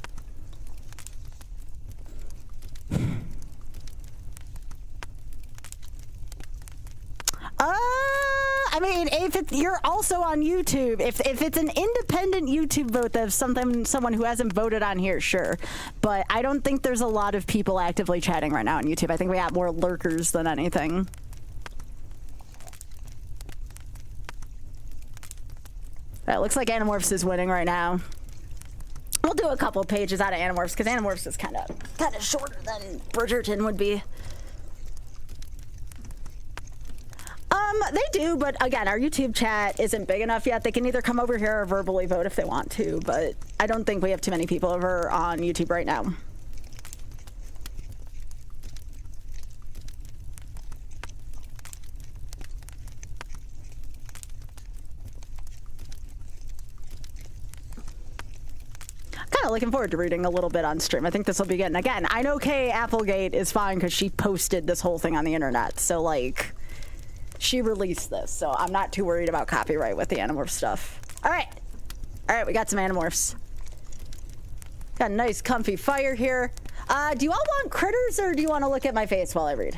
I mean, if you're also on YouTube, if it's an independent YouTube vote of someone who hasn't voted on here, sure. But I don't think there's a lot of people actively chatting right now on YouTube. I think we have more lurkers than anything. It looks like Animorphs is winning right now. We'll do a couple pages out of Animorphs because Animorphs is kind of shorter than Bridgerton would be. They do, but again, our YouTube chat isn't big enough yet. They can either come over here or verbally vote if they want to, but I don't think we have too many people over on YouTube right now. Kind of looking forward to reading a little bit on stream. I think this will be good. And again, I know Kay Applegate is fine because she posted this whole thing on the internet. So, like, she released this. So I'm not too worried about copyright with the Animorph stuff. All right. All right, we got some Animorphs. Got a nice comfy fire here. Do you all want critters or do you want to look at my face while I read?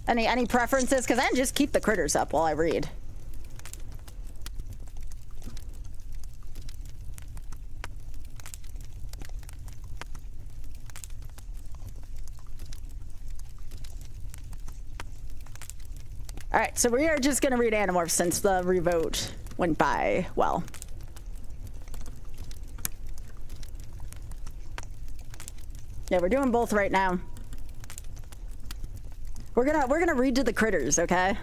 Any preferences? Because I can just keep the critters up while I read. All right, so we are just going to read Animorphs since the revote went by well. Yeah, we're doing both right now. We're gonna read to the critters, okay?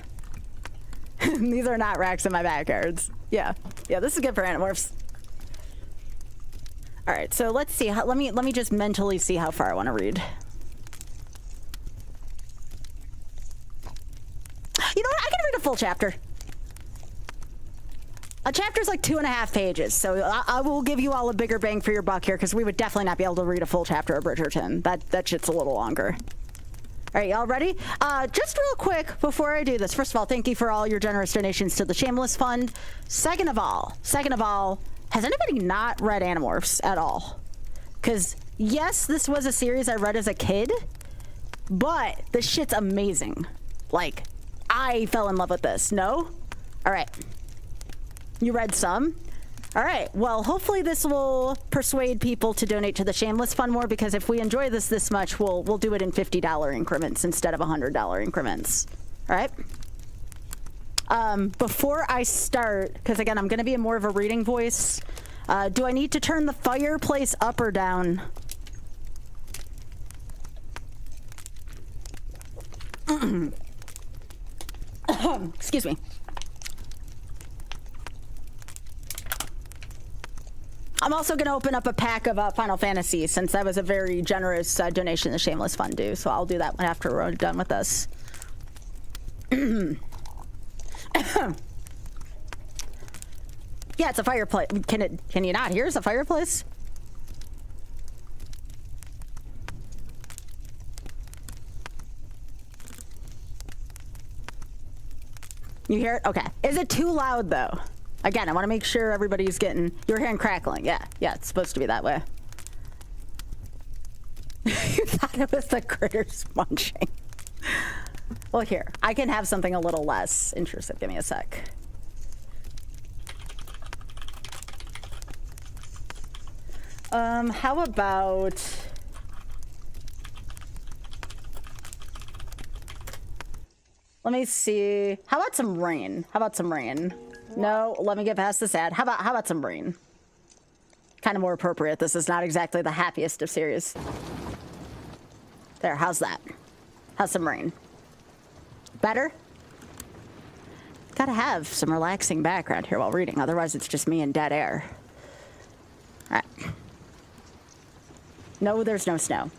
These are not racks in my backyards. Yeah, this is good for Animorphs. All right, so let's see. Let me just mentally see how far I want to read. You know what? I can read a full chapter. A chapter's like 2.5 pages, so I will give you all a bigger bang for your buck here, because we would definitely not be able to read a full chapter of Bridgerton. That shit's a little longer. All right, y'all ready? Just real quick before I do this, first of all, thank you for all your generous donations to the Shameless Fund. Second of all, has anybody not read Animorphs at all? Because yes, this was a series I read as a kid, but this shit's amazing. Like, I fell in love with this. No? All right. You read some? All right. Well, hopefully this will persuade people to donate to the Shameless Fund more, because if we enjoy this much, we'll do it in $50 increments instead of $100 increments. All right. Before I start, because again, I'm going to be more of a reading voice. Do I need to turn the fireplace up or down? Excuse me. I'm also going to open up a pack of Final Fantasy, since that was a very generous donation the Shameless Fund do. So I'll do that one after we're done with this. Yeah, it's a fireplace. Can you not hear? It's a fireplace. You hear it? Okay. Is it too loud though? Again, I want to make sure everybody's getting... You're hearing crackling. Yeah, it's supposed to be that way. You thought it was the critters munching. Well, here. I can have something a little less intrusive. Give me a sec. How about... Let me see. How about some rain? No, let me get past this ad. How about some rain? Kind of more appropriate. This is not exactly the happiest of series. There, how's that? How's some rain? Better? Gotta have some relaxing background here while reading, otherwise it's just me and dead air. Alright. No, there's no snow.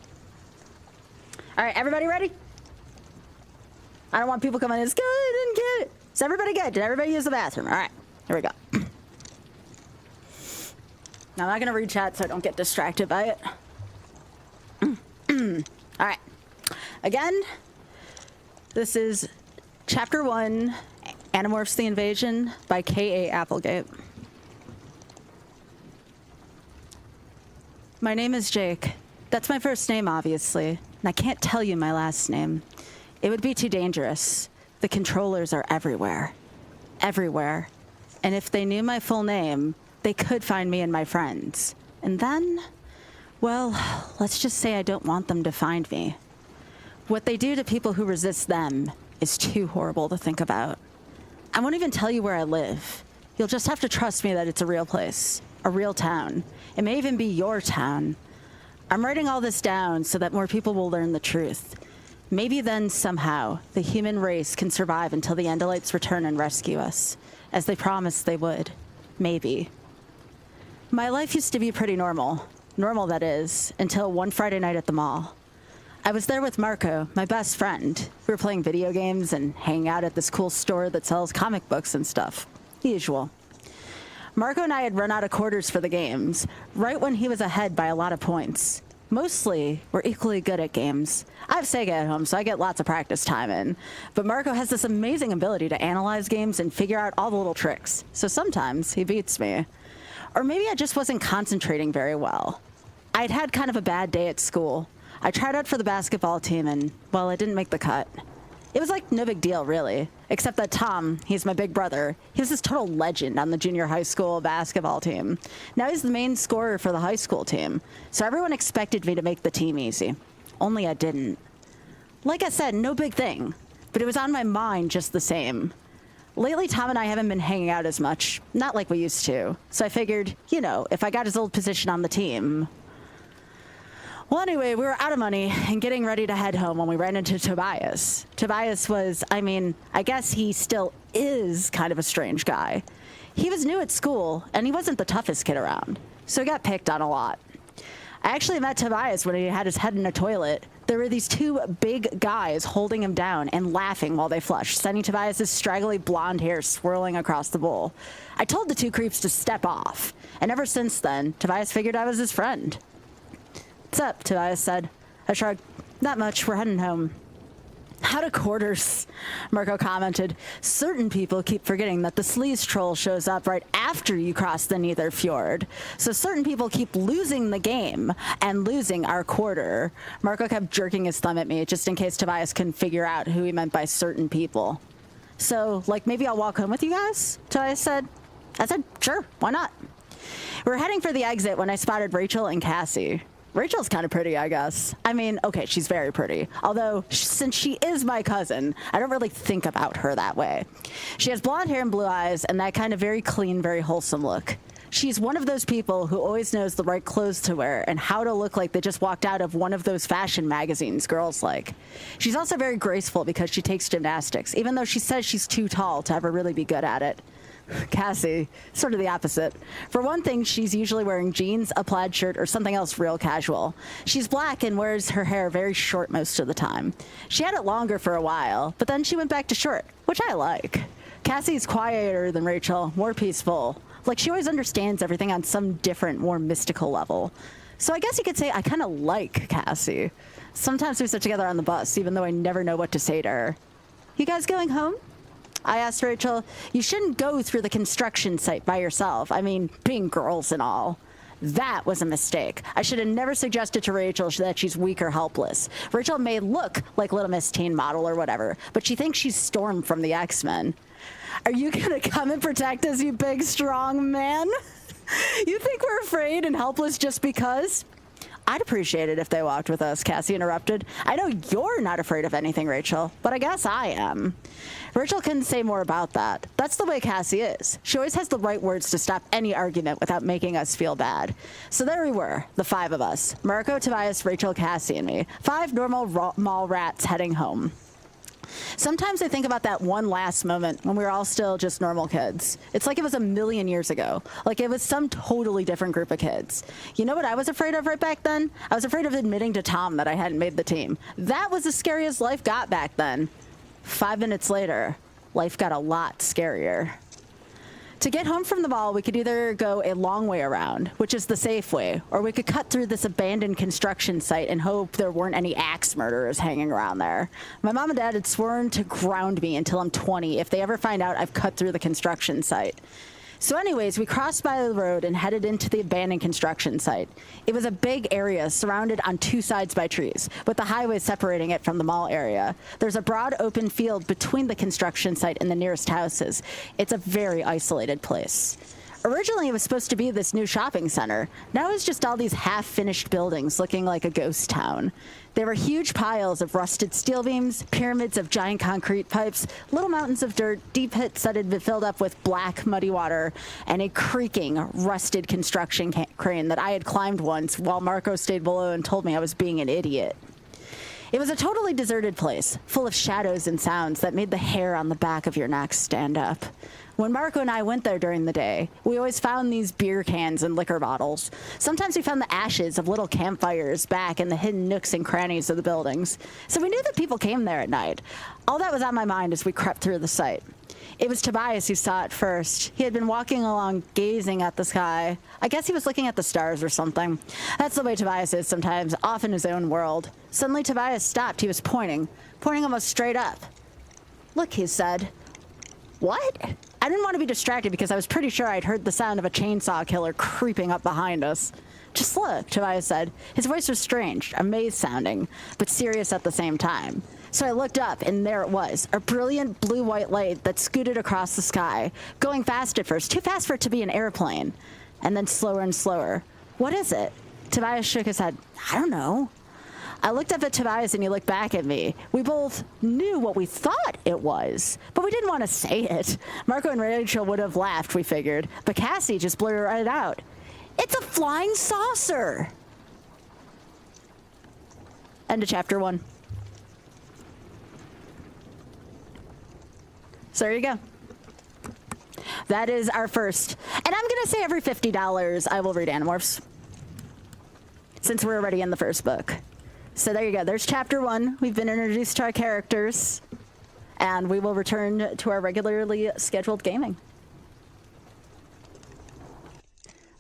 Alright, everybody ready? I don't want people coming in. It's good, I didn't get it. Is everybody good? Did everybody use the bathroom? All right, here we go. Now, I'm not going to read chat so I don't get distracted by it. All right. Again, this is Chapter 1, Animorphs the Invasion by K.A. Applegate. My name is Jake. That's my first name, obviously, and I can't tell you my last name. It would be too dangerous. The controllers are everywhere. Everywhere. And if they knew my full name, they could find me and my friends. And then, well, let's just say I don't want them to find me. What they do to people who resist them is too horrible to think about. I won't even tell you where I live. You'll just have to trust me that it's a real place, a real town. It may even be your town. I'm writing all this down so that more people will learn the truth. Maybe then, somehow, the human race can survive until the Andalites return and rescue us, as they promised they would. Maybe. My life used to be pretty normal. Normal, that is, until one Friday night at the mall. I was there with Marco, my best friend. We were playing video games and hanging out at this cool store that sells comic books and stuff. Usual. Marco and I had run out of quarters for the games, right when he was ahead by a lot of points. Mostly, we're equally good at games. I have Sega at home, so I get lots of practice time in. But Marco has this amazing ability to analyze games and figure out all the little tricks. So sometimes he beats me. Or maybe I just wasn't concentrating very well. I'd had kind of a bad day at school. I tried out for the basketball team and, well, I didn't make the cut. It was like no big deal, really. Except that Tom, he's my big brother, he was this total legend on the junior high school basketball team. Now he's the main scorer for the high school team. So everyone expected me to make the team easy. Only I didn't. Like I said, no big thing. But it was on my mind just the same. Lately, Tom and I haven't been hanging out as much. Not like we used to. So I figured, you know, if I got his old position on the team... Well, anyway, we were out of money and getting ready to head home when we ran into Tobias. Tobias was, I mean, I guess he still is kind of a strange guy. He was new at school, and he wasn't the toughest kid around, so he got picked on a lot. I actually met Tobias when he had his head in a toilet. There were these two big guys holding him down and laughing while they flushed, sending Tobias' straggly blonde hair swirling across the bowl. I told the two creeps to step off, and ever since then, Tobias figured I was his friend. "What's up?" Tobias said. I shrugged. "Not much. We're heading home." Out of quarters, Mirko commented. Certain people keep forgetting that the sleaze troll shows up right after you cross the Nether Fjord. So certain people keep losing the game and losing our quarter. Mirko kept jerking his thumb at me just in case Tobias couldn't figure out who he meant by certain people. So, like, maybe I'll walk home with you guys? Tobias said. I said, sure, why not? We're heading for the exit when I spotted Rachel and Cassie. Rachel's kind of pretty, I guess. I mean, okay, she's very pretty. Although, since she is my cousin, I don't really think about her that way. She has blonde hair and blue eyes and that kind of very clean, very wholesome look. She's one of those people who always knows the right clothes to wear and how to look like they just walked out of one of those fashion magazines girls like. She's also very graceful because she takes gymnastics, even though she says she's too tall to ever really be good at it. Cassie, sort of the opposite. For one thing, she's usually wearing jeans, a plaid shirt, or something else real casual. She's black and wears her hair very short most of the time. She had it longer for a while, but then she went back to short, which I like. Cassie's quieter than Rachel, more peaceful. Like, she always understands everything on some different, more mystical level. So I guess you could say I kind of like Cassie. Sometimes we sit together on the bus, even though I never know what to say to her. You guys going home? I asked Rachel. You shouldn't go through the construction site by yourself. I mean, being girls and all. That was a mistake. I should have never suggested to Rachel that she's weak or helpless. Rachel may look like Little Miss Teen Model or whatever, but she thinks she's Storm from the X-Men. Are you gonna come and protect us, you big, strong man? You think we're afraid and helpless just because? I'd appreciate it if they walked with us, Cassie interrupted. I know you're not afraid of anything, Rachel, but I guess I am. Rachel couldn't say more about that. That's the way Cassie is. She always has the right words to stop any argument without making us feel bad. So there we were, the five of us. Mirko, Tobias, Rachel, Cassie, and me. 5 normal mall rats heading home. Sometimes I think about that one last moment when we were all still just normal kids. It's like it was a million years ago. Like it was some totally different group of kids. You know what I was afraid of right back then? I was afraid of admitting to Tom that I hadn't made the team. That was as scary as life got back then. 5 minutes later, life got a lot scarier. To get home from the mall, we could either go a long way around, which is the safe way, or we could cut through this abandoned construction site and hope there weren't any axe murderers hanging around there. My mom and dad had sworn to ground me until I'm 20 if they ever find out I've cut through the construction site. So anyways, we crossed by the road and headed into the abandoned construction site. It was a big area surrounded on 2 sides by trees, with the highway separating it from the mall area. There's a broad open field between the construction site and the nearest houses. It's a very isolated place. Originally, it was supposed to be this new shopping center. Now it's just all these half-finished buildings looking like a ghost town. There were huge piles of rusted steel beams, pyramids of giant concrete pipes, little mountains of dirt, deep pits that had been filled up with black, muddy water, and a creaking, rusted construction crane that I had climbed once while Mirko stayed below and told me I was being an idiot. It was a totally deserted place, full of shadows and sounds that made the hair on the back of your neck stand up. When Mirko and I went there during the day, we always found these beer cans and liquor bottles. Sometimes we found the ashes of little campfires back in the hidden nooks and crannies of the buildings. So we knew that people came there at night. All that was on my mind as we crept through the site. It was Tobias who saw it first. He had been walking along, gazing at the sky. I guess he was looking at the stars or something. That's the way Tobias is sometimes, off in his own world. Suddenly Tobias stopped. He was pointing almost straight up. Look, he said. What? I didn't want to be distracted because I was pretty sure I'd heard the sound of a chainsaw killer creeping up behind us. Just look, Tobias said. His voice was strange, amazed sounding, but serious at the same time. So I looked up, and there it was, a brilliant blue-white light that scooted across the sky, going fast at first, too fast for it to be an airplane, and then slower and slower. What is it? Tobias shook his head. I don't know. I looked up at Tobias and he looked back at me. We both knew what we thought it was, but we didn't want to say it. Mirko and Rachel would have laughed, we figured, but Cassie just blurted right out. It's a flying saucer! End of chapter 1. So there you go. That is our first. And I'm going to say every $50 I will read Animorphs, since we're already in the first book. So there you go. There's chapter 1. We've been introduced to our characters, and we will return to our regularly scheduled gaming.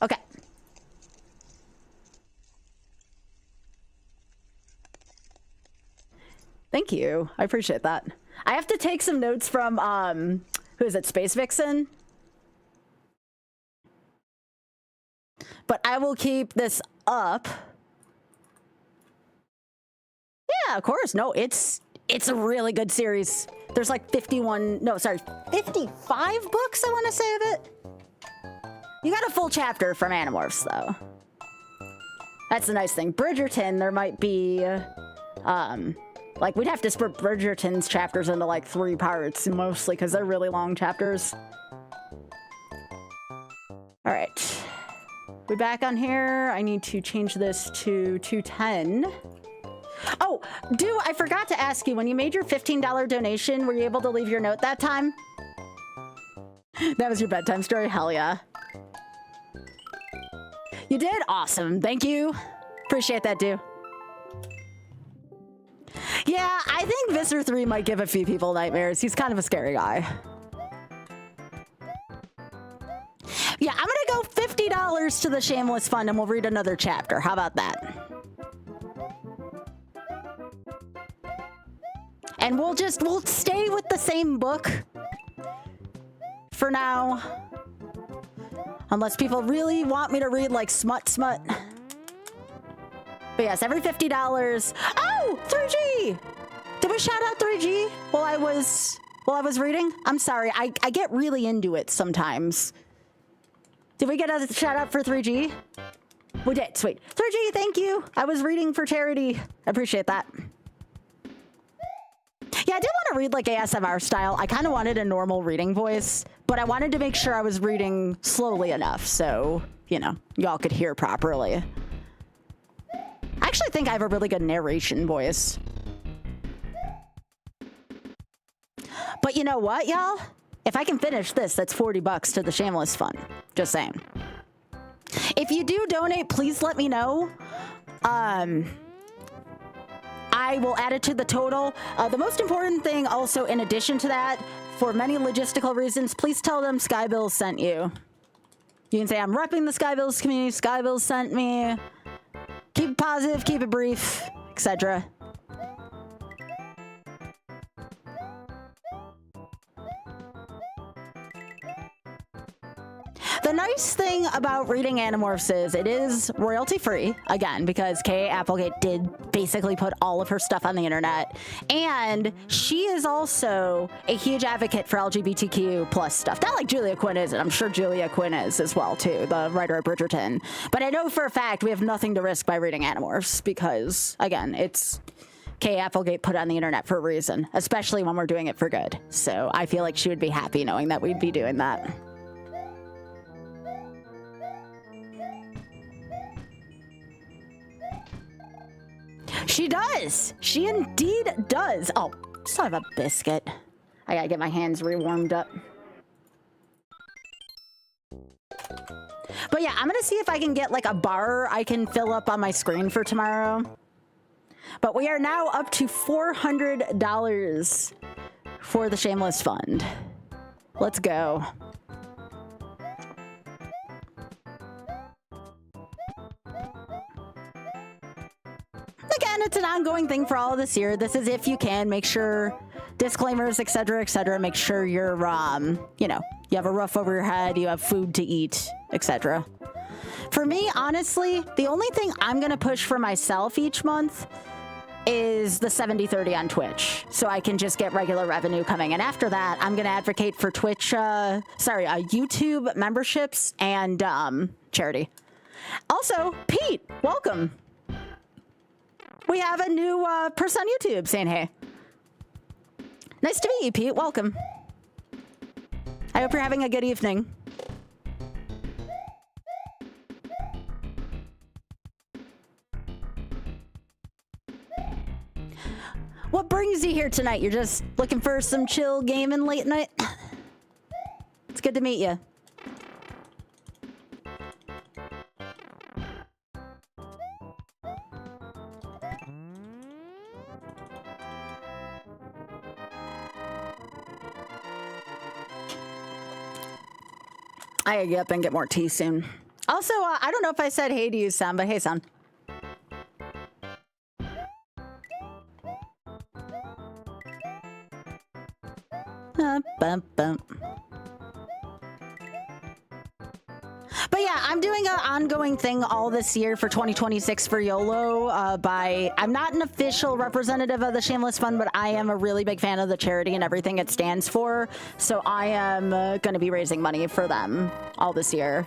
Okay. Thank you. I appreciate that. I have to take some notes from, who is it? Space Vixen? But I will keep this up. Yeah, of course. No, it's a really good series. There's like 55 books, I want to say, of it. You got a full chapter from Animorphs, though. That's the nice thing. Bridgerton, there might be, like, we'd have to split Bridgerton's chapters into, like, 3 parts, mostly, because they're really long chapters. All right. We back on here. I need to change this to 210. Oh, I forgot to ask you, when you made your $15 donation, were you able to leave your note that time? That was your bedtime story? Hell yeah. You did? Awesome. Thank you. Appreciate that, dude. Yeah, I think Visser 3 might give a few people nightmares. He's kind of a scary guy. Yeah, I'm gonna go $50 to the Shameless Fund and we'll read another chapter. How about that? And we'll stay with the same book for now. Unless people really want me to read like smut. But yes, every $50. Oh, 3G! Did we shout out 3G while I was reading? I'm sorry, I get really into it sometimes. Did we get a shout out for 3G? We did, sweet. 3G, thank you. I was reading for charity. I appreciate that. Yeah, I did want to read like ASMR style. I kind of wanted a normal reading voice, but I wanted to make sure I was reading slowly enough so, you know, y'all could hear properly. I actually think I have a really good narration voice. But you know what, y'all? If I can finish this, that's $40 to the Shameless Fund. Just saying. If you do donate, please let me know. I will add it to the total. The most important thing also, in addition to that, for many logistical reasons, please tell them Skybilz sent you. You can say, I'm repping the Skybilz community, Skybilz sent me. Keep it positive, keep it brief, etc. The nice thing about reading Animorphs is it is royalty free, again, because Kay Applegate did basically put all of her stuff on the internet. And she is also a huge advocate for LGBTQ plus stuff. Not like Julia Quinn is, and I'm sure Julia Quinn is as well, too, the writer of Bridgerton. But I know for a fact we have nothing to risk by reading Animorphs because, again, it's Kay Applegate put it on the internet for a reason, especially when we're doing it for good. So I feel like she would be happy knowing that we'd be doing that. She does. She indeed does. Oh, son of a biscuit. I gotta get my hands re-warmed up. But yeah, I'm gonna see if I can get like a bar I can fill up on my screen for tomorrow. But we are now up to $400 for the Shameless Fund. Let's go. Again, it's an ongoing thing for all of this year. This is if you can. Make sure, disclaimers, etc., etc. Make sure you're, you know, you have a roof over your head, you have food to eat, etc. For me, honestly, the only thing I'm going to push for myself each month is the 70/30 on Twitch, so I can just get regular revenue coming. And after that, I'm going to advocate for Twitch, YouTube memberships and charity. Also, Pete, welcome. We have a new person on YouTube saying hey. Nice to meet you, Pete. Welcome. I hope you're having a good evening. What brings you here tonight? You're just looking for some chill gaming late night? It's good to meet you. I gotta get up and get more tea soon. Also, I don't know if I said hey to you, Sam, but hey, Sam. Bump, bump. But yeah, I'm doing an ongoing thing all this year for 2026 for YOLO. I'm not an official representative of the Shameless Fund, but I am a really big fan of the charity and everything it stands for. So I am going to be raising money for them all this year.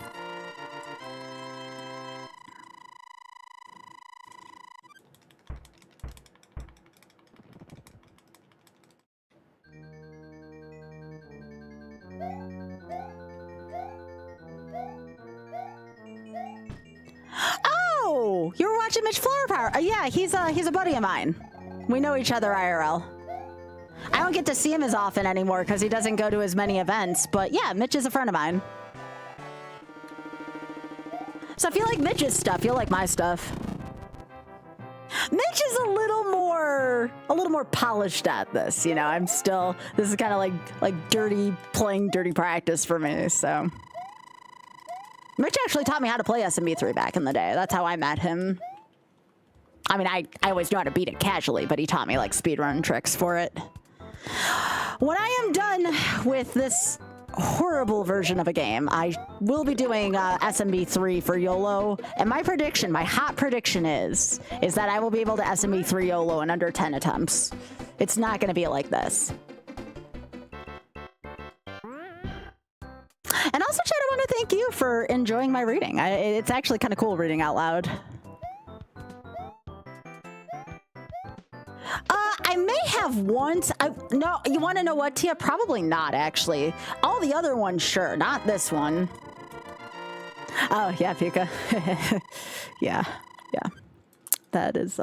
Oh, you were watching Mitch Flower Power. Yeah, he's a buddy of mine. We know each other IRL. I don't get to see him as often anymore because he doesn't go to as many events, but yeah, Mitch is a friend of mine. So if you like Mitch's stuff, you'll like my stuff. Mitch is a little more polished at this, you know. This is kind of like playing dirty practice for me, so. Mitch actually taught me how to play SMB3 back in the day. That's how I met him. I mean, I always knew how to beat it casually, but he taught me like speedrun tricks for it. When I am done with this horrible version of a game, I will be doing SMB3 for YOLO. And my hot prediction is that I will be able to SMB3 YOLO in under 10 attempts. It's not going to be like this. And also, Chad, I want to thank you for enjoying my reading. It's actually kind of cool reading out loud. I may have once. No, you want to know what, Tia? Probably not, actually. All the other ones, sure. Not this one. Oh, yeah, Pika. Yeah. That is,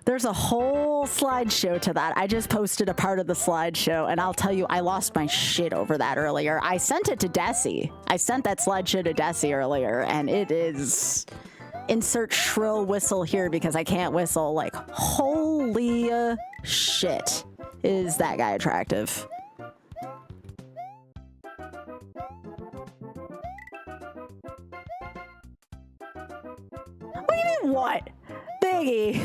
There's a whole slideshow to that. I just posted a part of the slideshow, and I'll tell you, I lost my shit over that earlier. I sent it to Desi. I sent that slideshow to Desi earlier, and it is... Insert shrill whistle here because I can't whistle. Like, holy shit. Is that guy attractive? What do you mean, what? Biggie.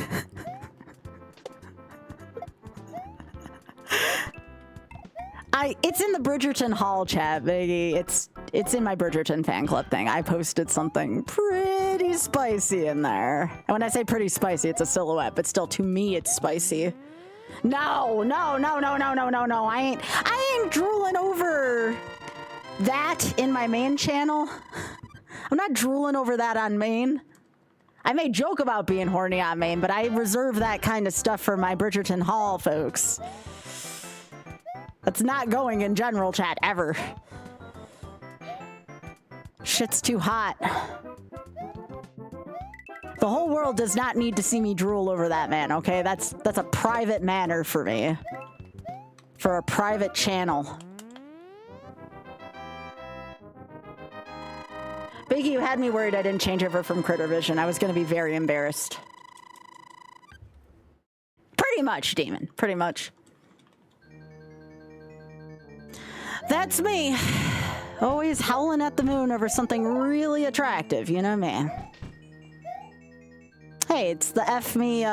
It's in the Bridgerton Hall chat, Biggie. It's in my Bridgerton fan club thing. I posted something pretty spicy in there. And when I say pretty spicy, it's a silhouette, but still, to me, it's spicy. No. I ain't drooling over that in my main channel. I'm not drooling over that on main. I may joke about being horny on main, but I reserve that kind of stuff for my Bridgerton Hall folks. That's not going in general chat ever. Shit's too hot. The whole world does not need to see me drool over that man, okay? That's a private matter for me. For a private channel. Biggie, you had me worried I didn't change over from Critter Vision. I was gonna be very embarrassed. Pretty much, Demon. Pretty much. That's me. Always howling at the moon over something really attractive, you know, man. Hey, it's the F me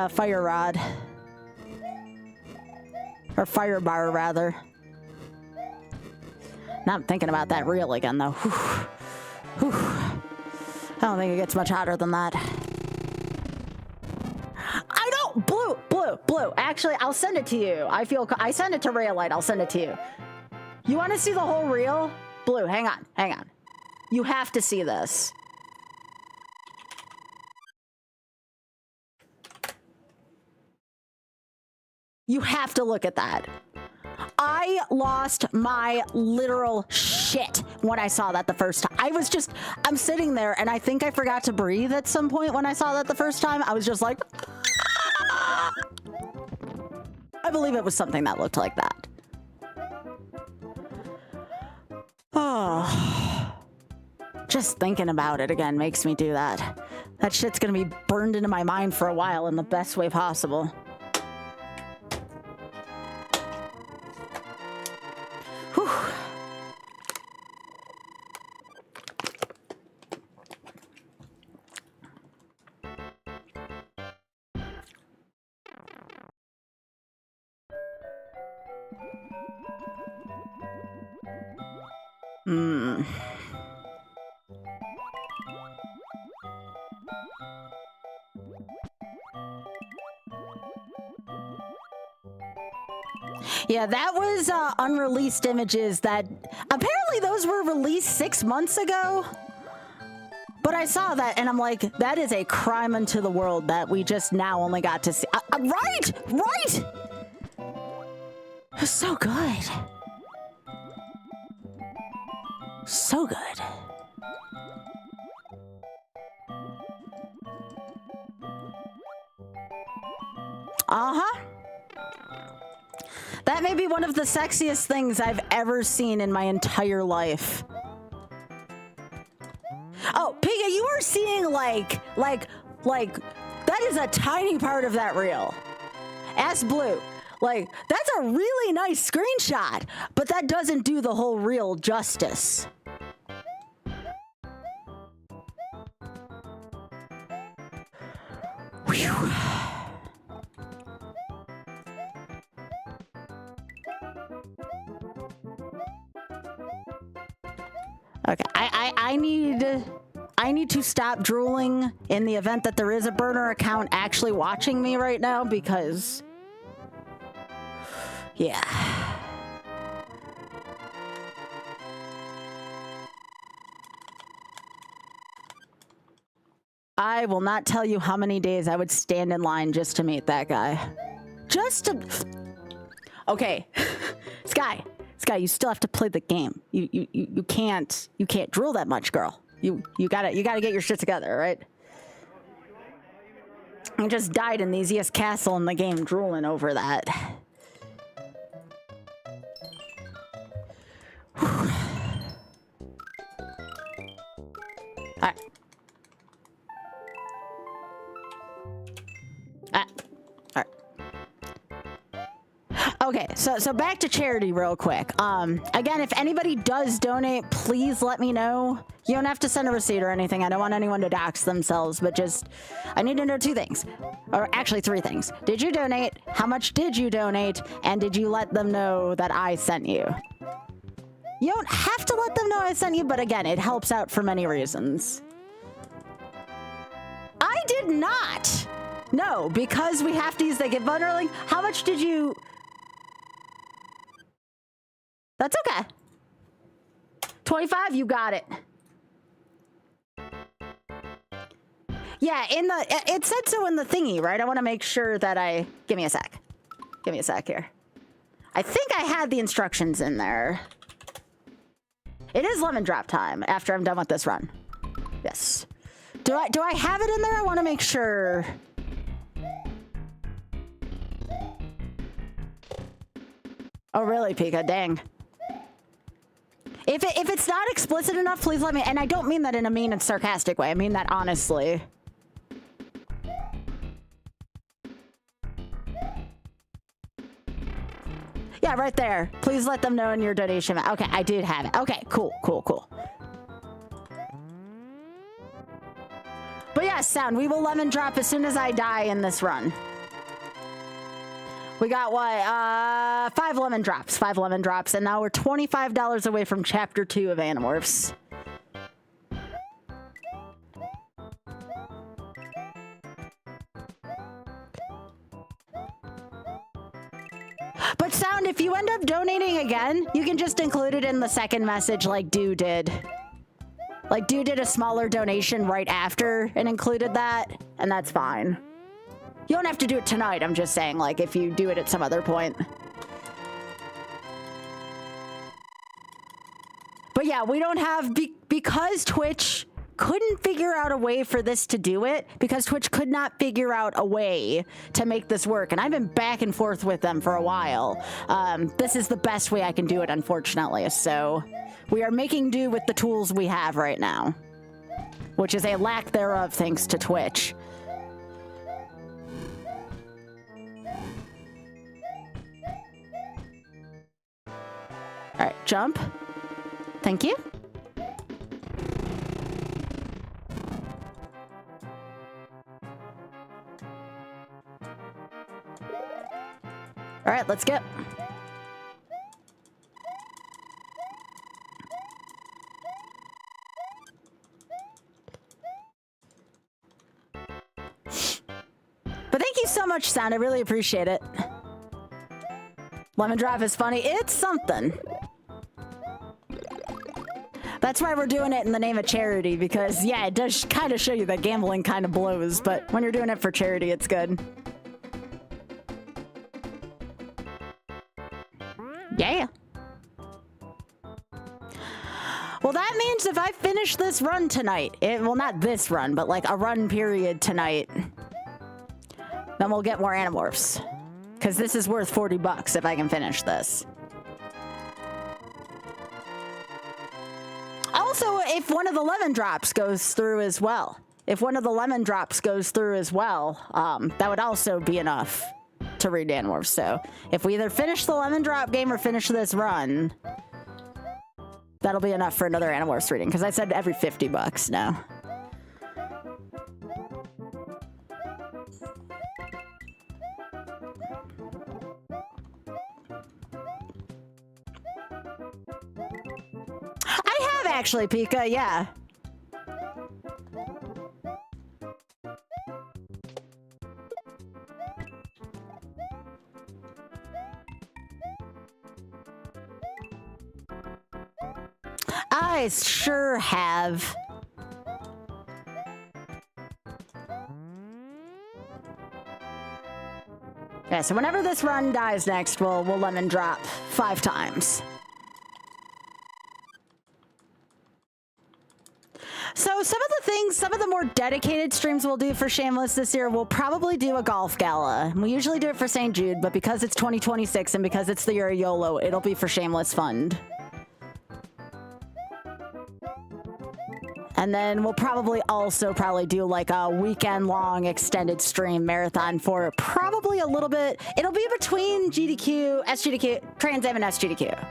fire rod. Or fire bar, rather. Now I'm thinking about that reel again, though. Whew. Whew. I don't think it gets much hotter than that. I don't! Blue. Actually, I'll send it to you. I send it to Raillight. I'll send it to you. You want to see the whole reel? Blue, hang on. You have to see this. You have to look at that. I lost my literal shit when I saw that the first time. I'm sitting there and I think I forgot to breathe at some point when I saw that the first time. I was just like... I believe it was something that looked like that. Oh. Just thinking about it again makes me do that. That shit's gonna be burned into my mind for a while in the best way possible. Whew. Yeah, that was unreleased images that apparently those were released 6 months ago. But I saw that and I'm like, that is a crime unto the world that we just now only got to see. Right! Right! It was so good. So good. Uh-huh. That may be one of the sexiest things I've ever seen in my entire life. Oh, Pika, you are seeing like, that is a tiny part of that reel. Ask Blue. Like, that's a really nice screenshot, but that doesn't do the whole reel justice. Whew. Okay, I need to stop drooling in the event that there is a burner account actually watching me right now because, yeah. I will not tell you how many days I would stand in line just to meet that guy. Just to... Okay, Sky, you still have to play the game. You can't drool that much, girl. You gotta get your shit together, right? I just died in the easiest castle in the game drooling over that. Alright. Alright. Okay, so back to charity real quick. Again, if anybody does donate, please let me know. You don't have to send a receipt or anything. I don't want anyone to dox themselves, but just, I need to know 2 things. Or actually 3 things. Did you donate? How much did you donate? And did you let them know that I sent you? You don't have to let them know I sent you, but again, it helps out for many reasons. I did not! No, because we have to use the gift button link. How much did you... That's okay. 25, you got it. Yeah, it said so in the thingy, right? I want to make sure that I... Give me a sec. Give me a sec here. I think I had the instructions in there. It is lemon drop time after I'm done with this run. Yes. Do I have it in there? I want to make sure. Oh, really, Pika? Dang. If it's not explicit enough, please let me... And I don't mean that in a mean and sarcastic way. I mean that honestly. Yeah, right there. Please let them know in your donation. Okay, I did have it. Okay, cool. But yeah, Sound, we will lemon drop as soon as I die in this run. We got what? 5 lemon drops. 5 lemon drops, and now we're $25 away from Chapter 2 of Animorphs. But Sound, if you end up donating again, you can just include it in the second message like Do did. Like, Do did a smaller donation right after and included that, and that's fine. You don't have to do it tonight, I'm just saying, like, if you do it at some other point. But yeah, we don't have... because Twitch couldn't figure out a way for this to do it, because Twitch could not figure out a way to make this work, and I've been back and forth with them for a while. This is the best way I can do it, unfortunately, so we are making do with the tools we have right now, which is a lack thereof thanks to Twitch. All right, jump. Thank you. All right, let's go. thank you so much, Sound. I really appreciate it. Lemon Drop is funny. It's something. That's why we're doing it in the name of charity, because, yeah, it does kind of show you that gambling kind of blows, but when you're doing it for charity, it's good. Yeah. Well, that means if I finish this run tonight, well, not this run, but like a run period tonight, then we'll get more Animorphs. Because this is worth 40 bucks if I can finish this. Also, if one of the lemon drops goes through as well, that would also be enough to read Animorphs. So if we either finish the lemon drop game or finish this run, that'll be enough for another Animorphs reading, because I said every 50 bucks now. I have actually, Pika, yeah. I sure have. Yeah, so whenever this run dies next, we'll lemon drop 5 times. So some of the more dedicated streams we'll do for Shameless this year, we'll probably do a golf gala. We usually do it for St. Jude, but because it's 2026 and because it's the year of YOLO, it'll be for Shameless Fund. And then we'll probably do like a weekend-long extended stream marathon for probably a little bit. It'll be between GDQ, SGDQ, Trans Am and SGDQ.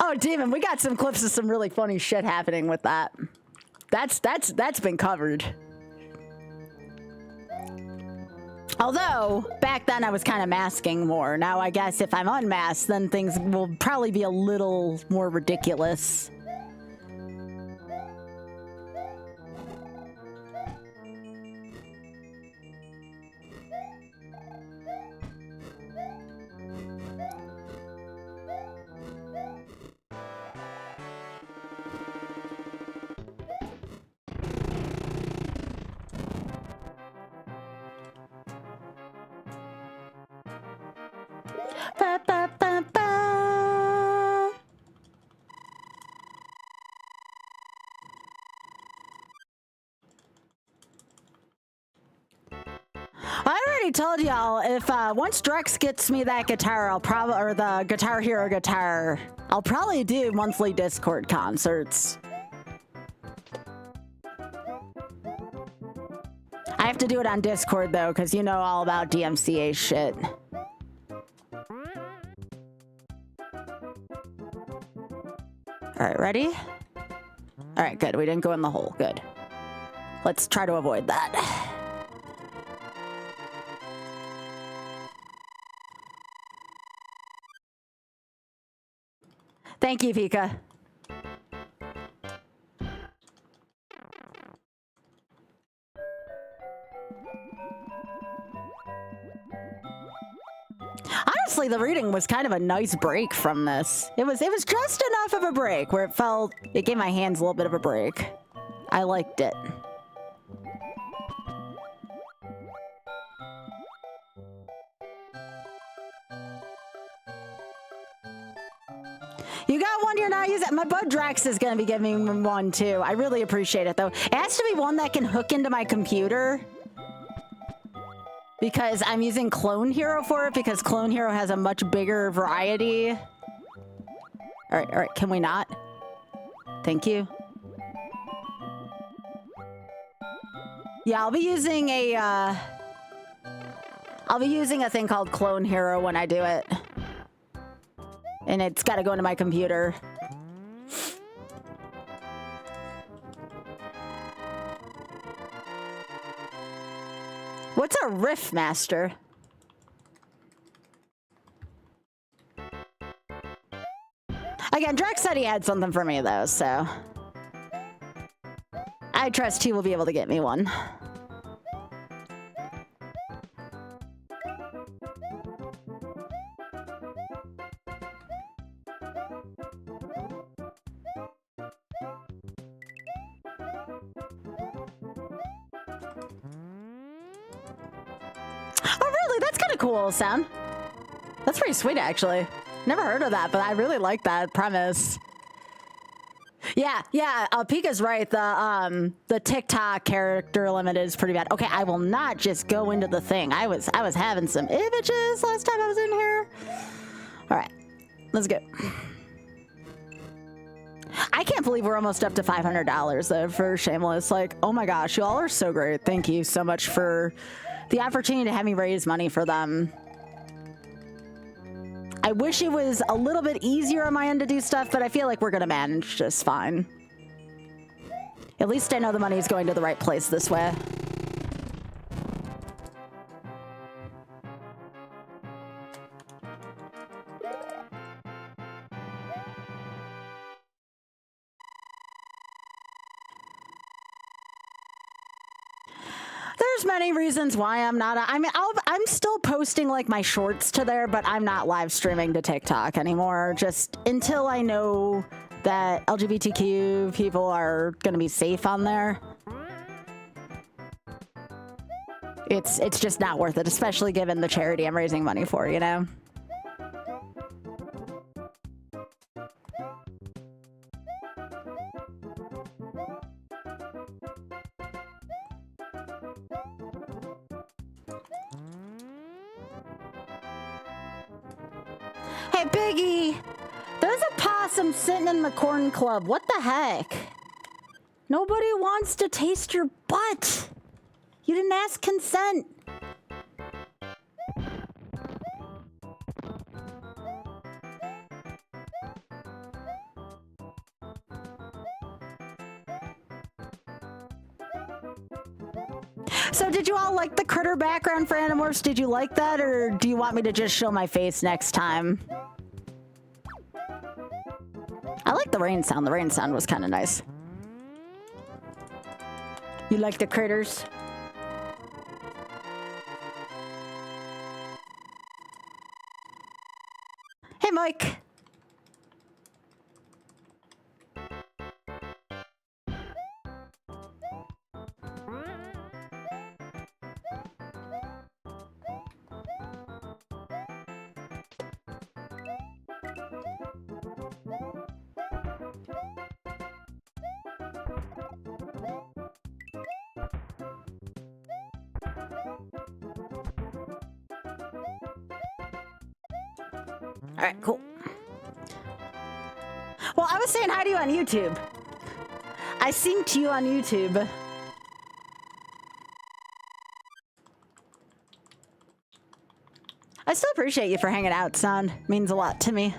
Oh, Demon, we got some clips of some really funny shit happening with that. That's been covered. Although, back then I was kind of masking more. Now I guess if I'm unmasked, then things will probably be a little more ridiculous. Ba, ba, ba, ba. I already told y'all, if once Drex gets me that guitar, or the Guitar Hero guitar, I'll probably do monthly Discord concerts. I have to do it on Discord though, because you know all about DMCA shit. All right, ready? All right, good. We didn't go in the hole. Good. Let's try to avoid that. Thank you, Pika. Honestly, the reading was kind of a nice break from this. It was just enough of a break where it gave my hands a little bit of a break. I liked it. You got one you're not using? My Bud Drax is going to be giving me one too. I really appreciate it though. It has to be one that can hook into my computer, because I'm using Clone Hero for it, because Clone Hero has a much bigger variety. All right, can we not? Thank you. Yeah, I'll be using a thing called Clone Hero when I do it. And it's got to go into my computer. What's a Riff Master? Again, Drex said he had something for me though, so. I trust he will be able to get me one. Oh, really? That's kind of cool sound. That's pretty sweet, actually. Never heard of that, but I really like that premise. Yeah, Pika's right. The TikTok character limit is pretty bad. Okay, I will not just go into the thing. I was having some images last time I was in here. All right, let's go. I can't believe we're almost up to $500 though for Shameless. Like, oh my gosh, you all are so great. Thank you so much for the opportunity to have me raise money for them. I wish it was a little bit easier on my end to do stuff, but I feel like we're gonna manage just fine. At least I know the money is going to the right place this way. There's many reasons why I'm not. I mean, I'm still posting like my shorts to there, but I'm not live streaming to TikTok anymore. Just until I know that LGBTQ people are going to be safe on there. It's just not worth it, especially given the charity I'm raising money for, you know? Hey, Biggie! There's a possum sitting in the corn club. What the heck? Nobody wants to taste your butt. You didn't ask consent. So did you all like the critter background for Animorphs? Did you like that, or do you want me to just show my face next time? I like the rain sound. The rain sound was kind of nice. You like the critters? Hey, Mike. All right, cool. Well, I was saying hi to you on YouTube. I sing to you on YouTube. I still appreciate you for hanging out, son. Means a lot to me.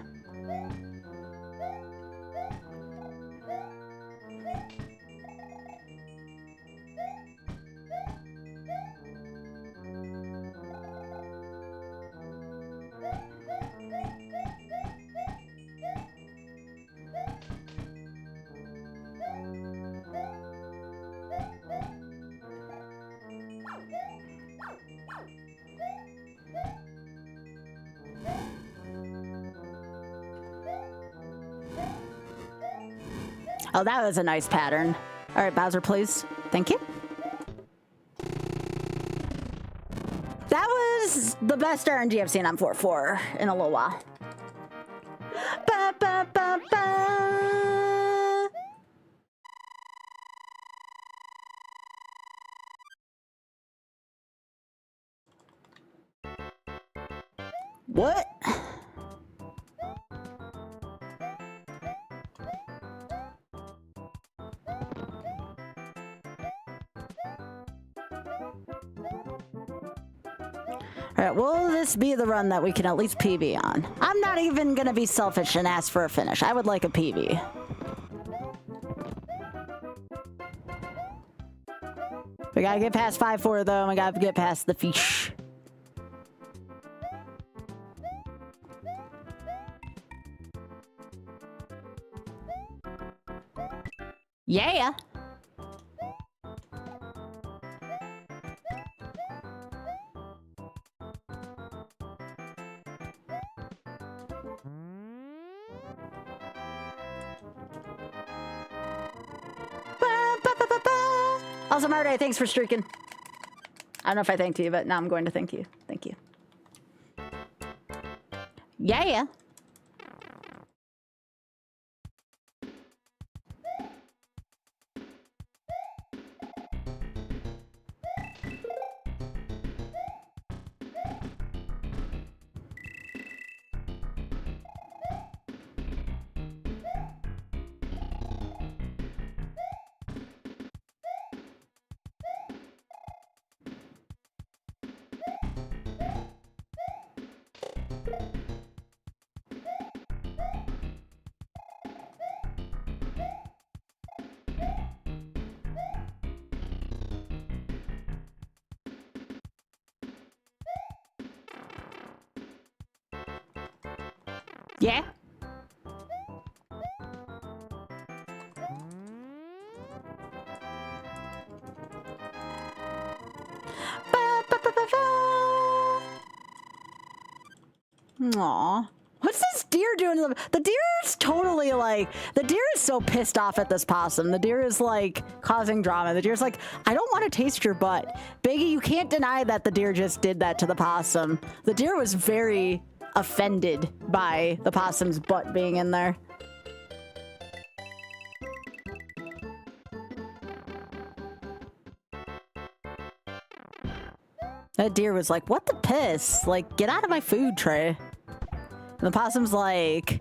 Oh, that was a nice pattern. All right, Bowser, please. Thank you. That was the best RNG I've seen on 4-4 in a little while. Ba, ba, ba, ba. What? All right, will this be the run that we can at least PB on? I'm not even gonna be selfish and ask for a finish. I would like a PB. We gotta get past 5-4 though, and we gotta get past the fish. Yeah. Also, Marty, thanks for streaking. I don't know if I thanked you, but now I'm going to thank you. Thank you. Yeah. Yeah. Aww. What's this deer doing? The deer is totally like, the deer is so pissed off at this possum. The deer is like causing drama. The deer's like, I don't want to taste your butt. Biggie, you can't deny that the deer just did that to the possum. The deer was very offended by the possum's butt being in there. That deer was like, what the piss? Like, get out of my food tray. And the possum's like,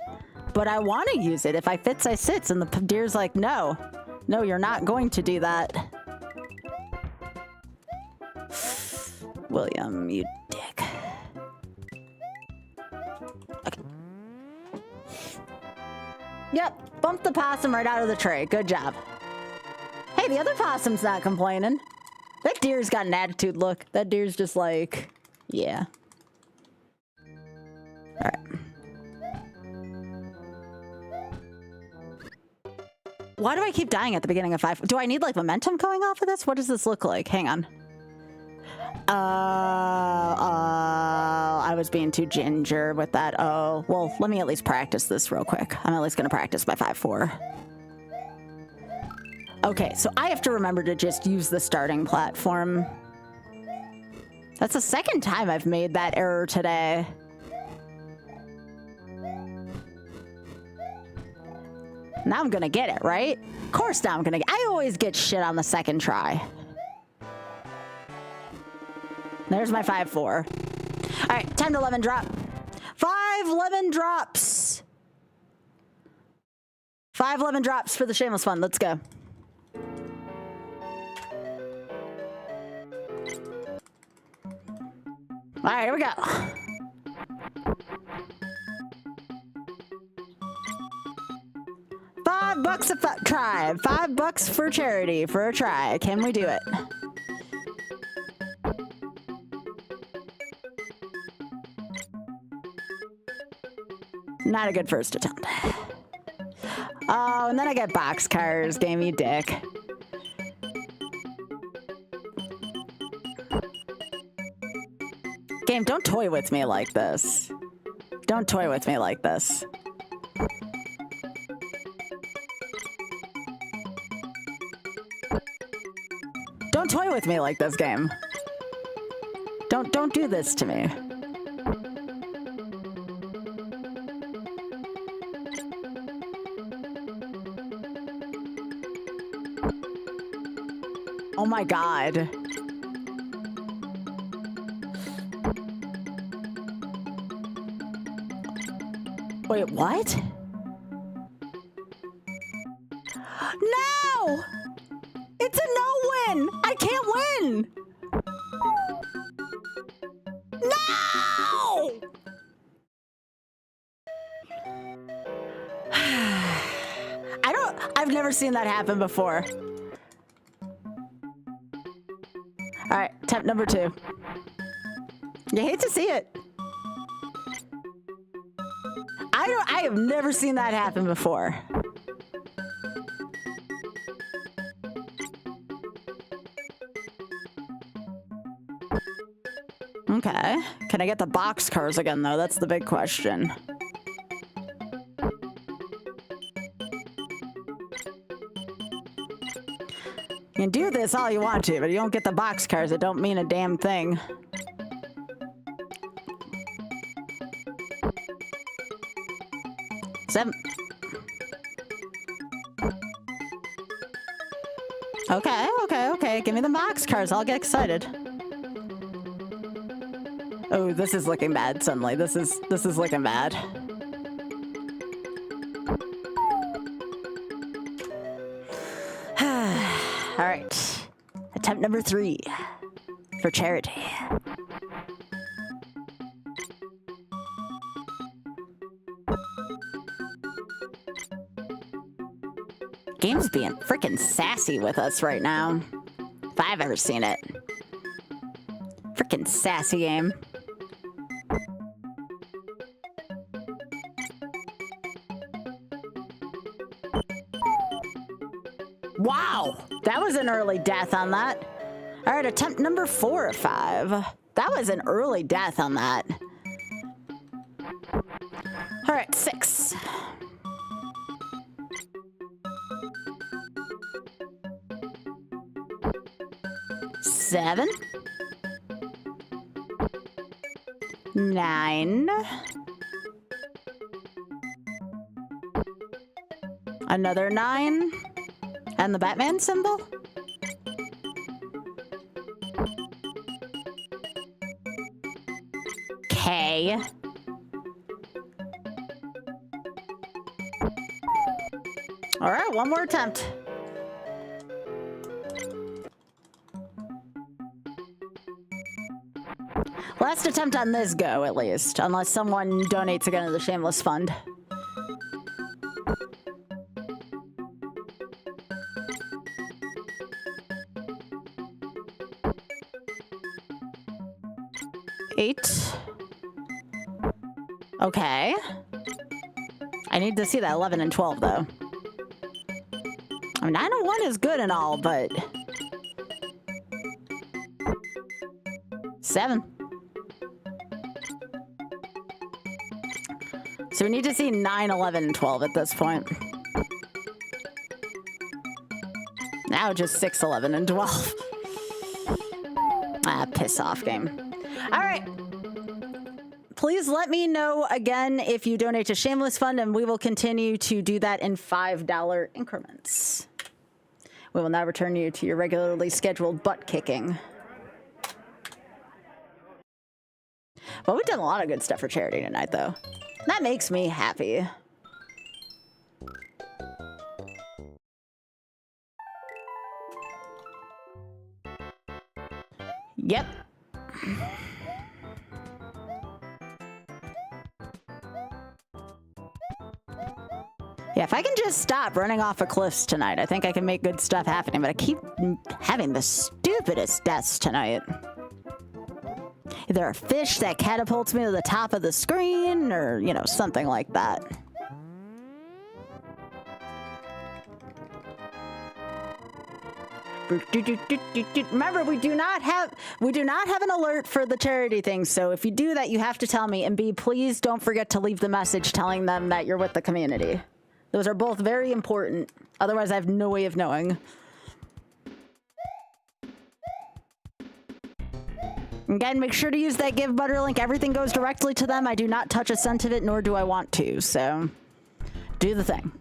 but I want to use it. If I fits, I sits. And the deer's like, no, you're not going to do that. William, you dick. Okay. Yep, bumped the possum right out of the tray. Good job. Hey, the other possum's not complaining. That deer's got an attitude look. That deer's just like, yeah. All right. Why do I keep dying at the beginning of 5? Do I need like momentum going off of this? What does this look like? Hang on. I was being too ginger with that. Oh, well, let me at least practice this real quick. I'm at least going to practice my 5-4. Okay, so I have to remember to just use the starting platform. That's the second time I've made that error today. Now I'm gonna get it, right? Of course now I'm gonna get it. I always get shit on the second try. There's my 5-4. All right, time to lemon drop. 5 lemon drops. 5 lemon drops for the shameless one. Let's go. All right, here we go. $5 a try. $5 for charity for a try. Can we do it? Not a good first attempt. Oh, and then I get boxcars. Game, you dick. Game, don't toy with me like this. Don't toy with me like this. Don't toy with me like this, game. Don't do this to me. Oh my God. Wait, what? No! It's a no-win! I can't win! No! I've never seen that happen before. All right, attempt number 2. You hate to see it. I have never seen that happen before. Okay. Can I get the box cars again, though? That's the big question. can do this all you want to, but you don't get the boxcars. It don't mean a damn thing. Seven. Okay. Give me the boxcars. I'll get excited. Oh, this is looking bad suddenly. This is looking bad. All right. Attempt number 3 for charity. Game's being freaking sassy with us right now. If I've ever seen it. Freaking sassy game. Wow, that was an early death on that. All right, attempt number 4 of 5. That was an early death on that. All right, 6. 7. 9. Another 9. And the Batman symbol? K. All right, one more attempt. Last attempt on this go, at least. Unless someone donates again to the Shameless Fund. Eight. Okay. I need to see that 11 and 12, though. I mean, 901 is good and all, but... 7. So we need to see 9, 11, and 12 at this point. Now just 6, 11, and 12. Ah, piss off game. All right. Please let me know again if you donate to Shameless Fund, and we will continue to do that in $5 increments. We will now return you to your regularly scheduled butt kicking. Well, we've done a lot of good stuff for charity tonight, though. That makes me happy. Yep. Yeah, if I can just stop running off of cliffs tonight, I think I can make good stuff happening, but I keep having the stupidest deaths tonight. Either a fish that catapults me to the top of the screen, or, you know, something like that. Remember, we do not have an alert for the charity thing, so if you do that, you have to tell me. And B, please don't forget to leave the message telling them that you're with the community. Those are both very important. Otherwise, I have no way of knowing. Again, make sure to use that Give Butter link. Everything goes directly to them. I do not touch a cent of it, nor do I want to. So, do the thing.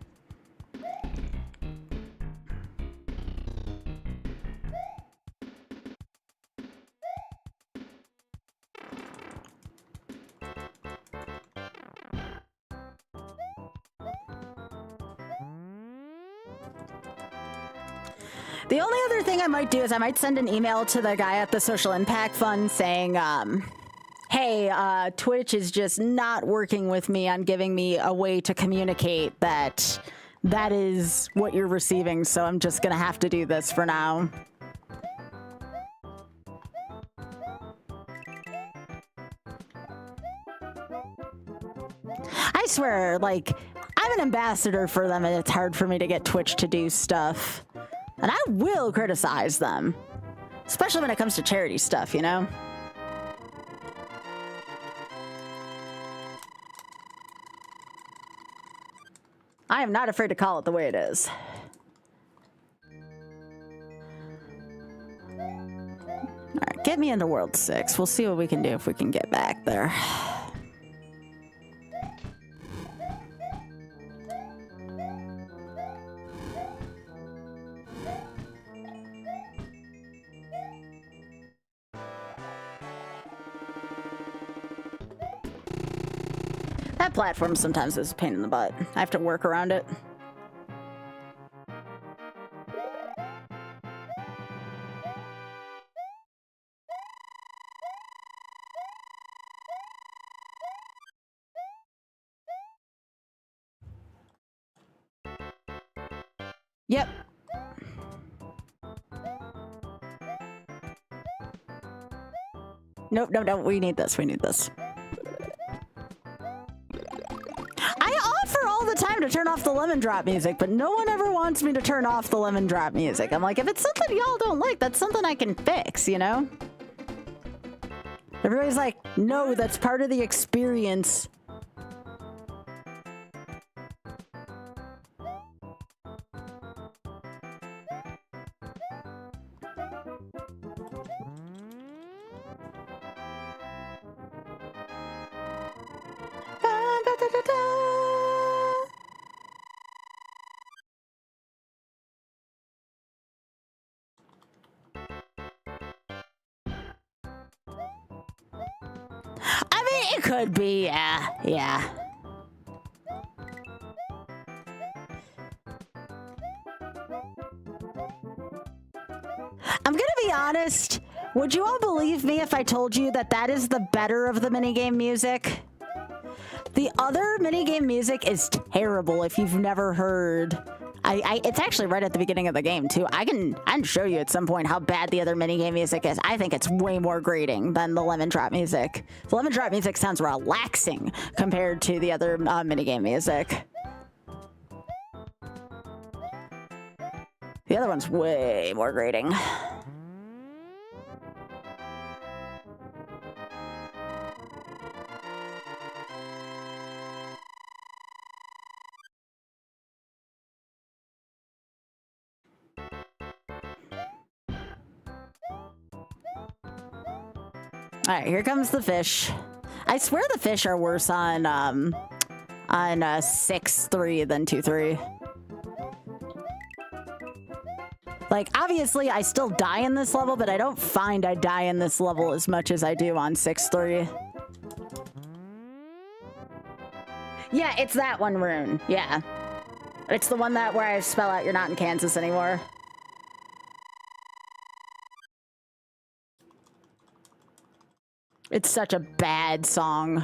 The only other thing I might do is I might send an email to the guy at the Social Impact Fund saying, hey, Twitch is just not working with me on giving me a way to communicate that that is what you're receiving, so I'm just gonna have to do this for now. I swear, like, I'm an ambassador for them and it's hard for me to get Twitch to do stuff. And I will criticize them. Especially when it comes to charity stuff, you know? I am not afraid to call it the way it is. get me into World 6. We'll see what we can do if we can get back there. That platform sometimes is a pain in the butt. I have to work around it. Yep. Nope, no, no, we need this, we need this. I offer all the time to turn off the lemon drop music, but no one ever wants me to turn off the lemon drop music. I'm like, if it's something y'all don't like, that's something I can fix, you know? Everybody's like, no, that's part of the experience. I mean, it could be, yeah. I'm gonna be honest. Would you all believe me if I told you that that is the better of the minigame music? The other minigame music is terrible if you've never heard. It's actually right at the beginning of the game, too. I can show you at some point how bad the other minigame music is. I think it's way more grating than the lemon drop music. The lemon drop music sounds relaxing compared to the other minigame music. The other one's way more grating. All right, here comes the fish. I swear the fish are worse on 6-3 than 2-3. Like, obviously, I still die in this level, but I don't find I die in this level as much as I do on 6-3. Yeah, it's that one rune. Yeah. It's the one that where I spell out you're not in Kansas anymore. It's such a bad song.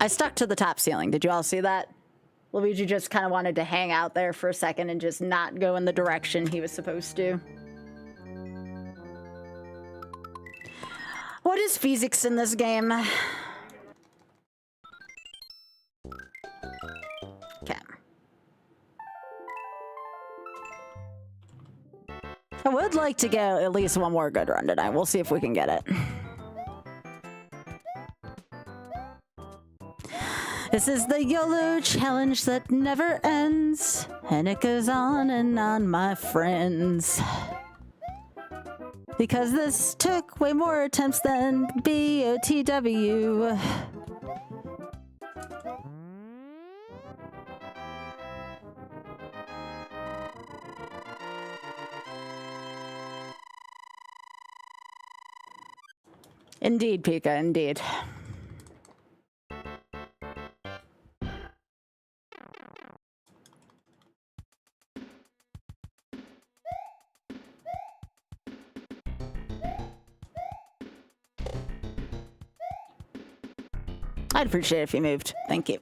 I stuck to the top ceiling. Did you all see that? Luigi just kind of wanted to hang out there for a second and just not go in the direction he was supposed to. What is physics in this game? Okay. I would like to get at least one more good run tonight. We'll see if we can get it. This is the YOLO challenge that never ends, and it goes on and on, my friends. Because this took way more attempts than BOTW. Indeed, Pika, indeed. I'd appreciate it if you moved. Thank you.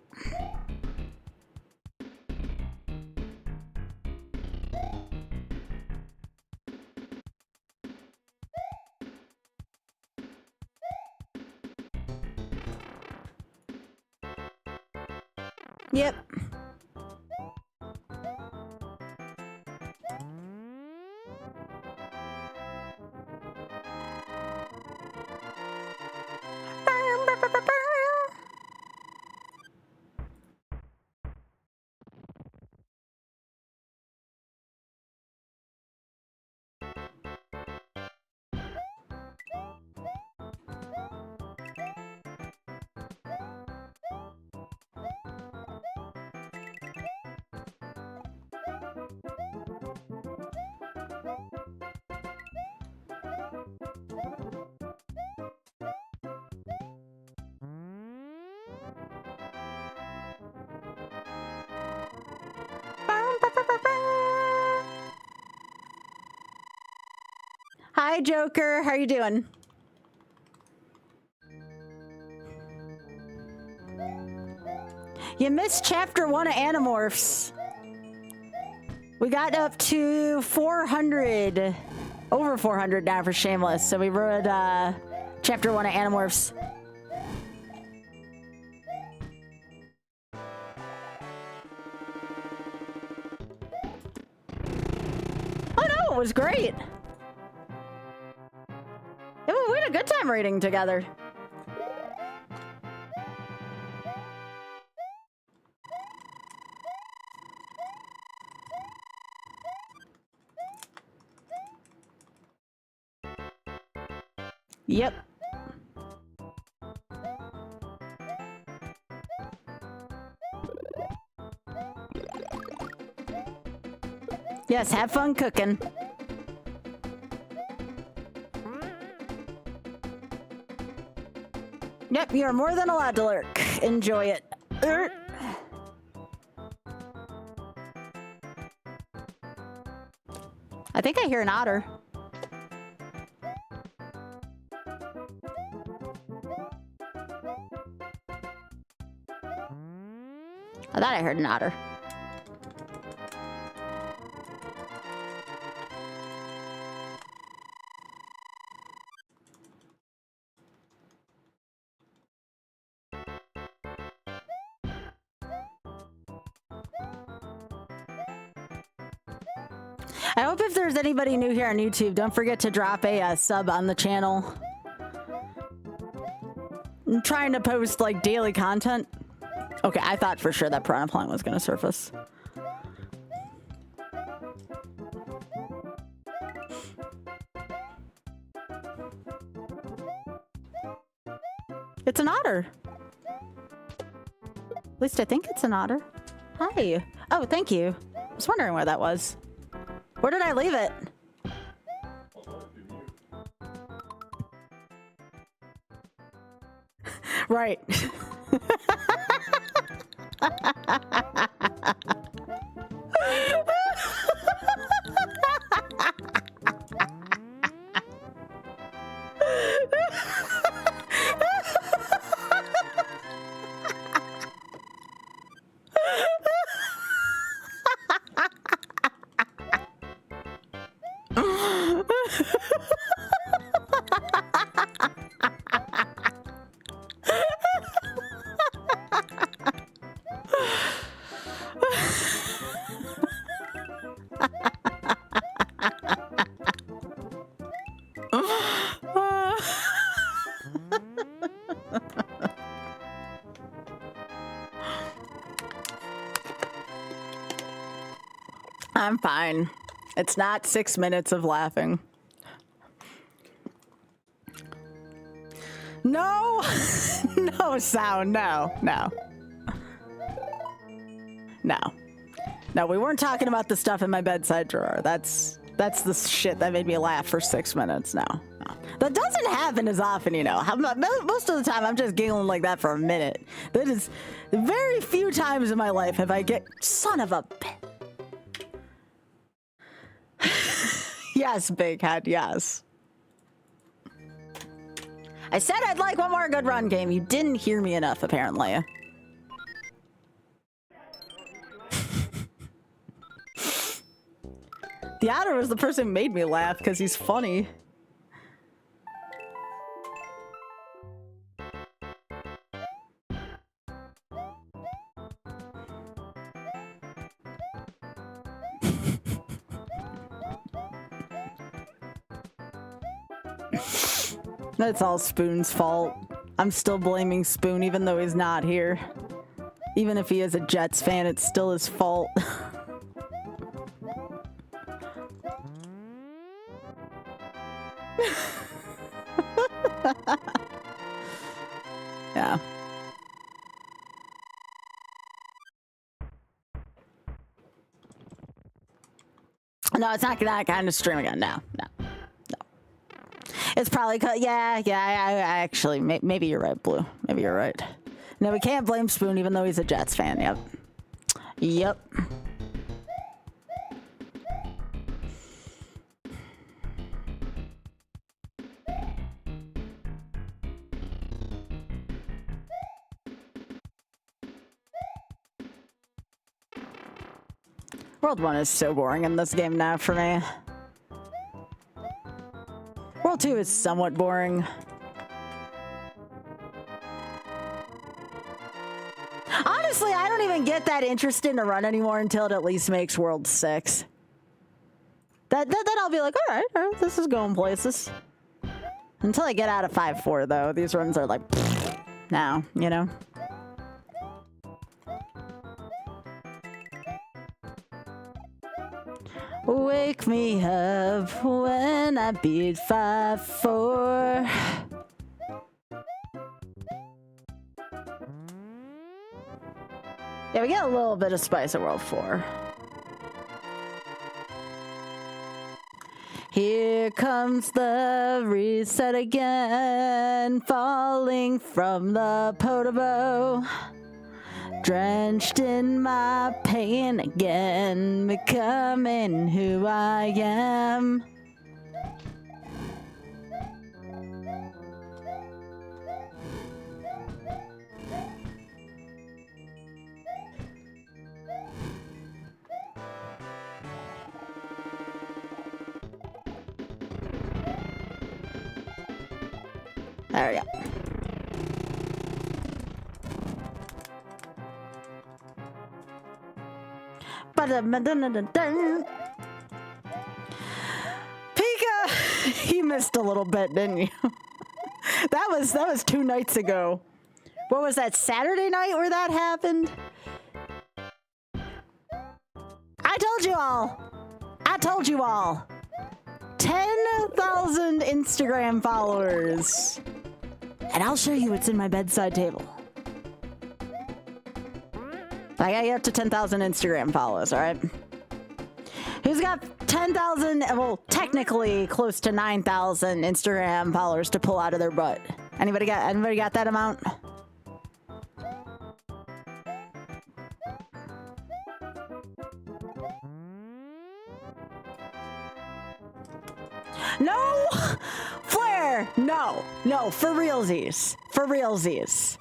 Yep. Hi, Joker. How are you doing? You missed chapter 1 of Animorphs. We got up to 400, over 400 now for Shameless. So we read chapter 1 of Animorphs. Oh no, it was great. We had a good time reading together. Yep. Yes, have fun cooking. Yep, you're more than allowed to lurk. Enjoy it. I think I hear an otter. I thought I heard an otter. I hope if there's anybody new here on YouTube, don't forget to drop a sub on the channel. I'm trying to post like daily content. Okay, I thought for sure that piranha plant was going to surface. It's an otter. At least I think it's an otter. Hi. Oh, thank you. I was wondering where that was. Where did I leave it? Right. I'm fine. It's not 6 minutes of laughing. No! No sound, no. No, we weren't talking about the stuff in my bedside drawer. That's the shit that made me laugh for 6 minutes. No. That doesn't happen as often, you know. Most of the time, I'm just giggling like that for a minute. That is very few times in my life have I get... Son of a bitch. Yes, Big Head, yes. I said I'd like one more good run game. You didn't hear me enough, apparently. The otter was the person who made me laugh because he's funny. That's all Spoon's fault. I'm still blaming Spoon even though he's not here. Even if he is a Jets fan, it's still his fault. Yeah. No, it's not that kind of stream again. No. It's probably yeah. I actually, maybe you're right, Blue. Maybe you're right. No, we can't blame Spoon even though he's a Jets fan. Yep. World 1 is so boring in this game now for me. World 2 is somewhat boring. Honestly, I don't even get that interested to run anymore until it at least makes World 6. Then I'll be like, all right, this is going places. Until I get out of 5-4, though, these runs are like, now, you know? Wake me up when I beat 5-4. Yeah, we get a little bit of spice at World 4. Here comes the reset again, falling from the Podobo. Drenched in my pain again, becoming who I am. There we go. Pika, you missed a little bit, didn't you? That was 2 nights ago. What was that, Saturday night where that happened? I told you all. I told you all. 10,000 Instagram followers. And I'll show you what's in my bedside table. I gotta get up to 10,000 Instagram follows, all right? Who's got 10,000, well, technically close to 9,000 Instagram followers to pull out of their butt? Anybody got that amount? No! Flare! No, for realsies. For realsies.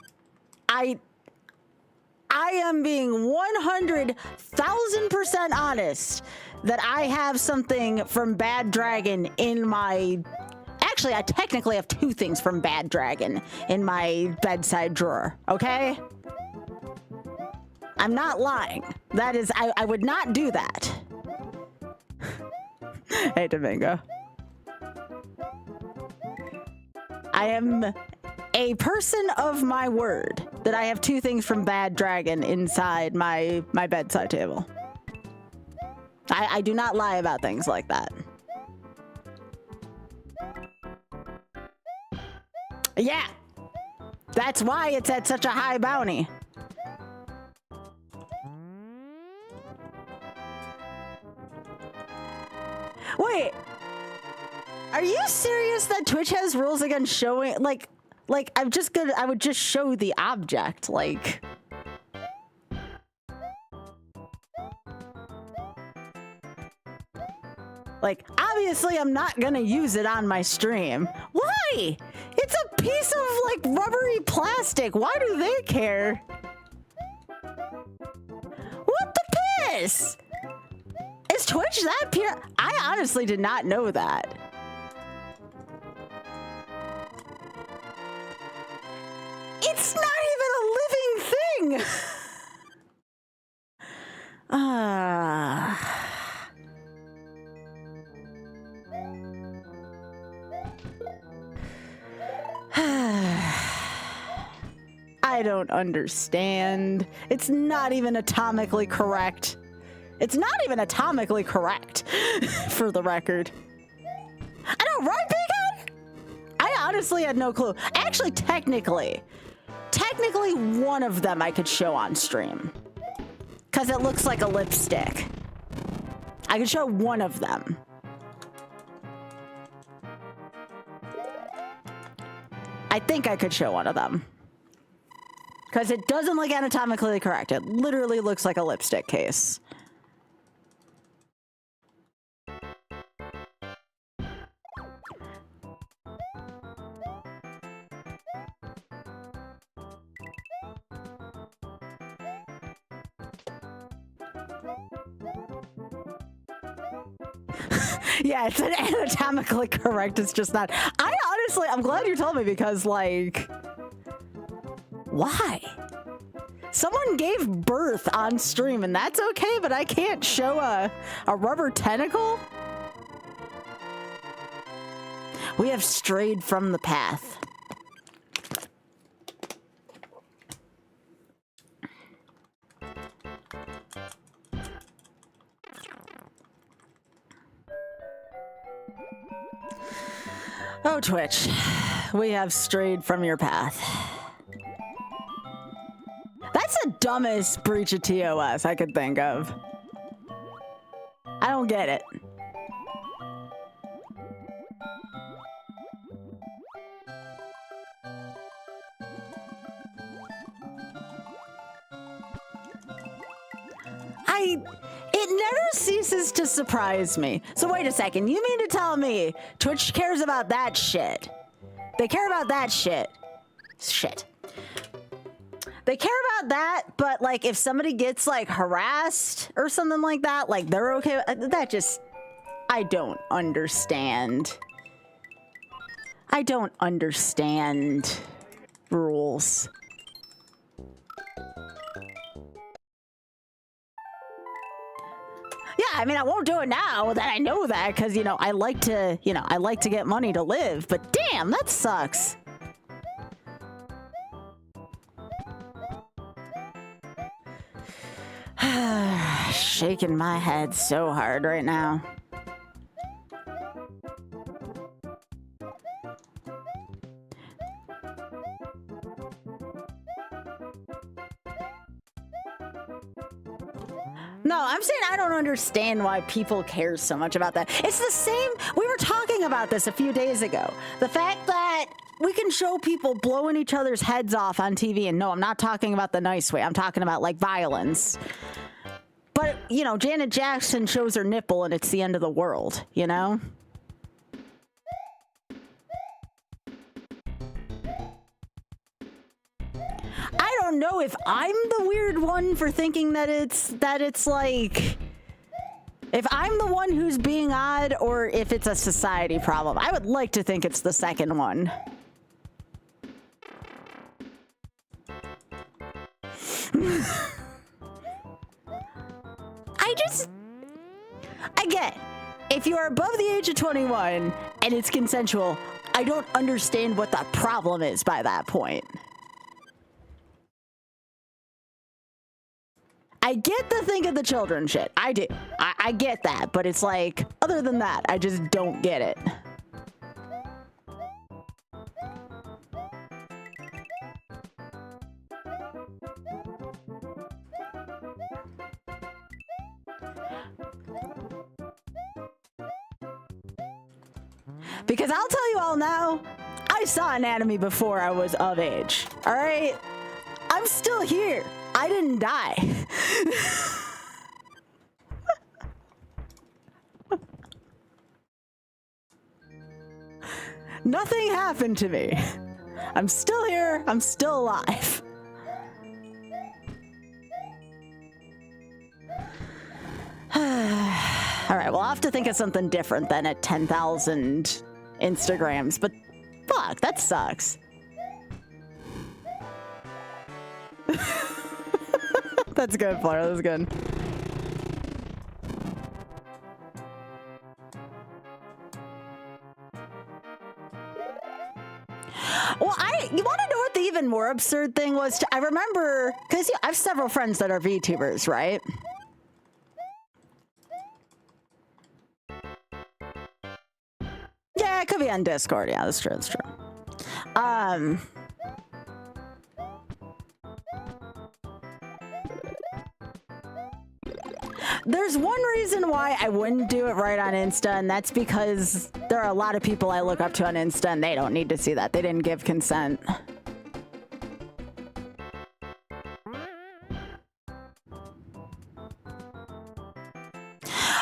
I am being 100,000% honest that I have something from Bad Dragon in my... Actually, I technically have 2 things from Bad Dragon in my bedside drawer, okay? I'm not lying. That is, I would not do that. Hey, Domingo. I am a person of my word that I have 2 things from Bad Dragon inside my bedside table. I do not lie about things like that. Yeah, that's why it's at such a high bounty. Wait, are you serious that Twitch has rules against showing, like I would just show the object, like. Like, obviously I'm not gonna use it on my stream. Why? It's a piece of, like, rubbery plastic. Why do they care? What the piss? Is Twitch that pure? I honestly did not know that. It's not even a living thing. I don't understand. It's not even atomically correct. It's not even atomically correct, for the record. I know, right, Bacon? I honestly had no clue. Actually, technically, one of them I could show on stream. Because it looks like a lipstick. I could show one of them. I think I could show one of them. Because it doesn't look anatomically correct. It literally looks like a lipstick case. Yeah, it's anatomically correct. It's just not. I'm glad you told me because, like, why? Someone gave birth on stream and that's okay, but I can't show a rubber tentacle? We have strayed from the path. Oh, Twitch, we have strayed from your path. That's the dumbest breach of TOS I could think of. I don't get it. It never ceases to surprise me. So wait a second, you mean to tell me Twitch cares about that shit? They care about that shit. Shit. They care about that, but like if somebody gets like harassed or something like that, like they're okay with that. Just, I don't understand. I don't understand rules. Yeah, I mean, I won't do it now that I know that, because, you know, I like to get money to live, but damn, that sucks. Shaking my head so hard right now. No, I'm saying I don't understand why people care so much about that. It's the same. We were talking about this a few days ago. The fact that we can show people blowing each other's heads off on TV. And no, I'm not talking about the nice way. I'm talking about like violence. But, you know, Janet Jackson shows her nipple and it's the end of the world, you know? I don't know if I'm the weird one for thinking that it's like, if I'm the one who's being odd or if it's a society problem. I would like to think it's the second one. Again, if you are above the age of 21 and it's consensual, I don't understand what the problem is by that point. I get the think of the children shit. I do. I get that, but it's like, other than that, I just don't get it. Because I'll tell you all now, I saw anatomy before I was of age. All right? I'm still here. I didn't die. Nothing happened to me. I'm still here. I'm still alive. All right, well, I'll have to think of something different than at 10,000 Instagrams, but fuck, that sucks. That's good, Flora. That's good. Well, you want to know what the even more absurd thing was? I remember, because I have several friends that are VTubers, right? Yeah, it could be on Discord. Yeah, that's true. That's true. There's one reason why I wouldn't do it right on Insta, and that's because there are a lot of people I look up to on Insta, and they don't need to see that. They didn't give consent.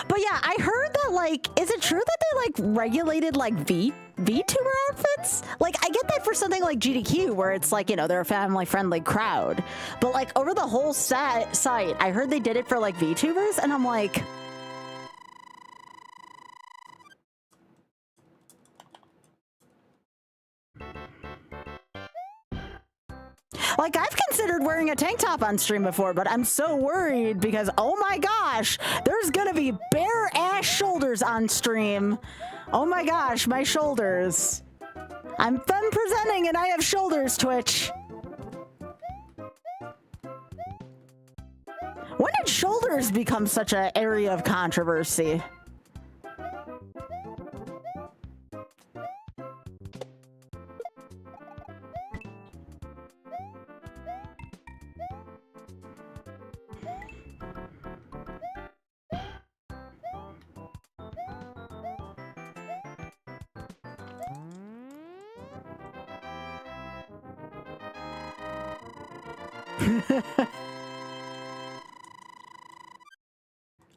But yeah, I heard that, like, is it true that they, like, regulated, like, VTuber outfits? Like, I get that for something like GDQ, where it's like, you know, they're a family-friendly crowd. But, like, over the whole site, I heard they did it for, like, VTubers, and I'm like, Like, I've considered wearing a tank top on stream before, but I'm so worried because, oh my gosh, there's gonna be bare ass shoulders on stream. Oh my gosh, my shoulders. I'm femme presenting and I have shoulders, Twitch. When did shoulders become such an area of controversy?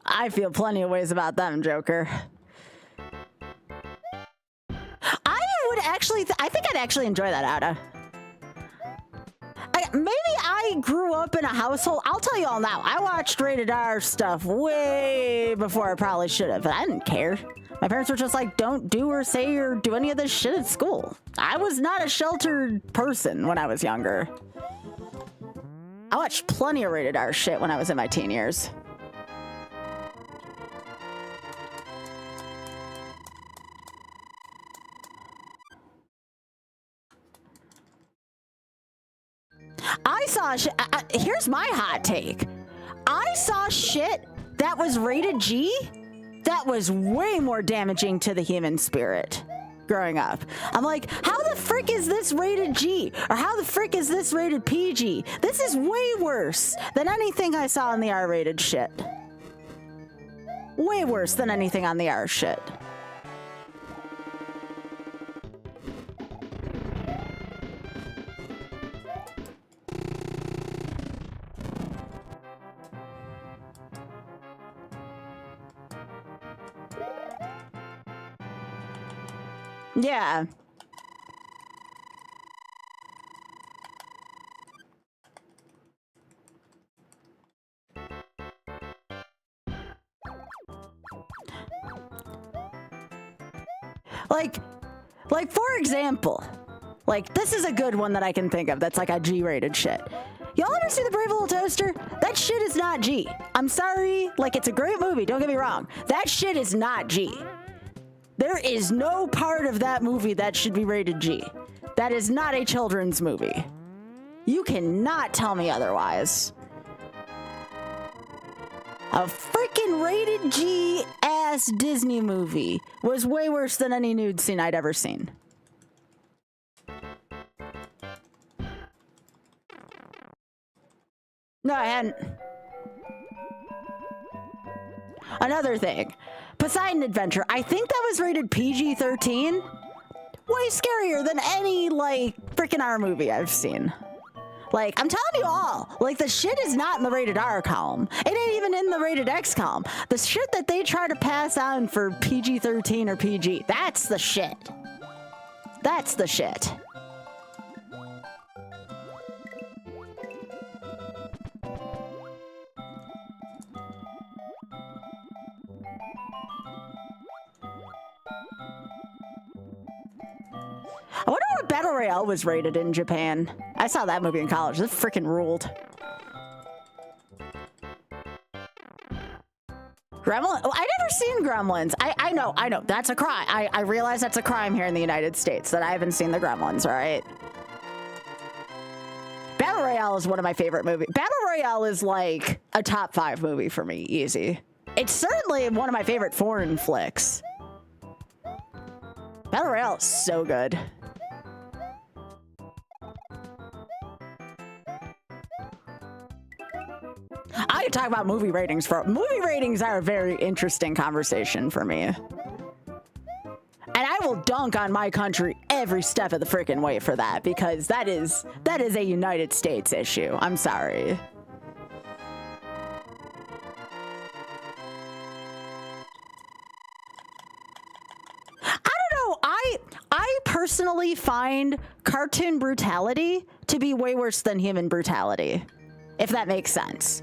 I feel plenty of ways about them, Joker. I would actually, I think I'd actually enjoy that, Ada. Maybe I grew up in a household, I'll tell you all now, I watched rated R stuff way before I probably should have, but I didn't care. My parents were just like, don't do or say or do any of this shit at school. I was not a sheltered person when I was younger. I watched plenty of rated R shit when I was in my teen years. I saw shit. Here's my hot take. I saw shit that was rated G that was way more damaging to the human spirit growing up. I'm like, how the frick is this rated G? Or how the frick is this rated PG? This is way worse than anything I saw on the R-rated shit. Way worse than anything on the R shit. Yeah. Like for example, like this is a good one that I can think of that's like a G-rated shit. Y'all ever see The Brave Little Toaster? That shit is not G. I'm sorry, like it's a great movie, don't get me wrong. That shit is not G. There is no part of that movie that should be rated G. That is not a children's movie. You cannot tell me otherwise. A freaking rated G ass Disney movie was way worse than any nude scene I'd ever seen. No, I hadn't. Another thing. Poseidon Adventure. I think that was rated PG-13. Way scarier than any, like, freaking R movie I've seen. Like, I'm telling you all, like, the shit is not in the rated R column. It ain't even in the rated X column. The shit that they try to pass on for PG-13 or PG, that's the shit. That's the shit. I wonder what Battle Royale was rated in Japan. I saw that movie in college. This freaking ruled. Gremlin? Oh, I never seen Gremlins. I know. That's a crime. I realize that's a crime here in the United States that I haven't seen the Gremlins, all right? Battle Royale is one of my favorite movies. Battle Royale is like a top 5 movie for me, easy. It's certainly one of my favorite foreign flicks. Battle Royale is so good. I could talk about movie ratings movie ratings are a very interesting conversation for me. And I will dunk on my country every step of the freaking way for that, because that is a United States issue. I'm sorry. I personally find cartoon brutality to be way worse than human brutality, if that makes sense.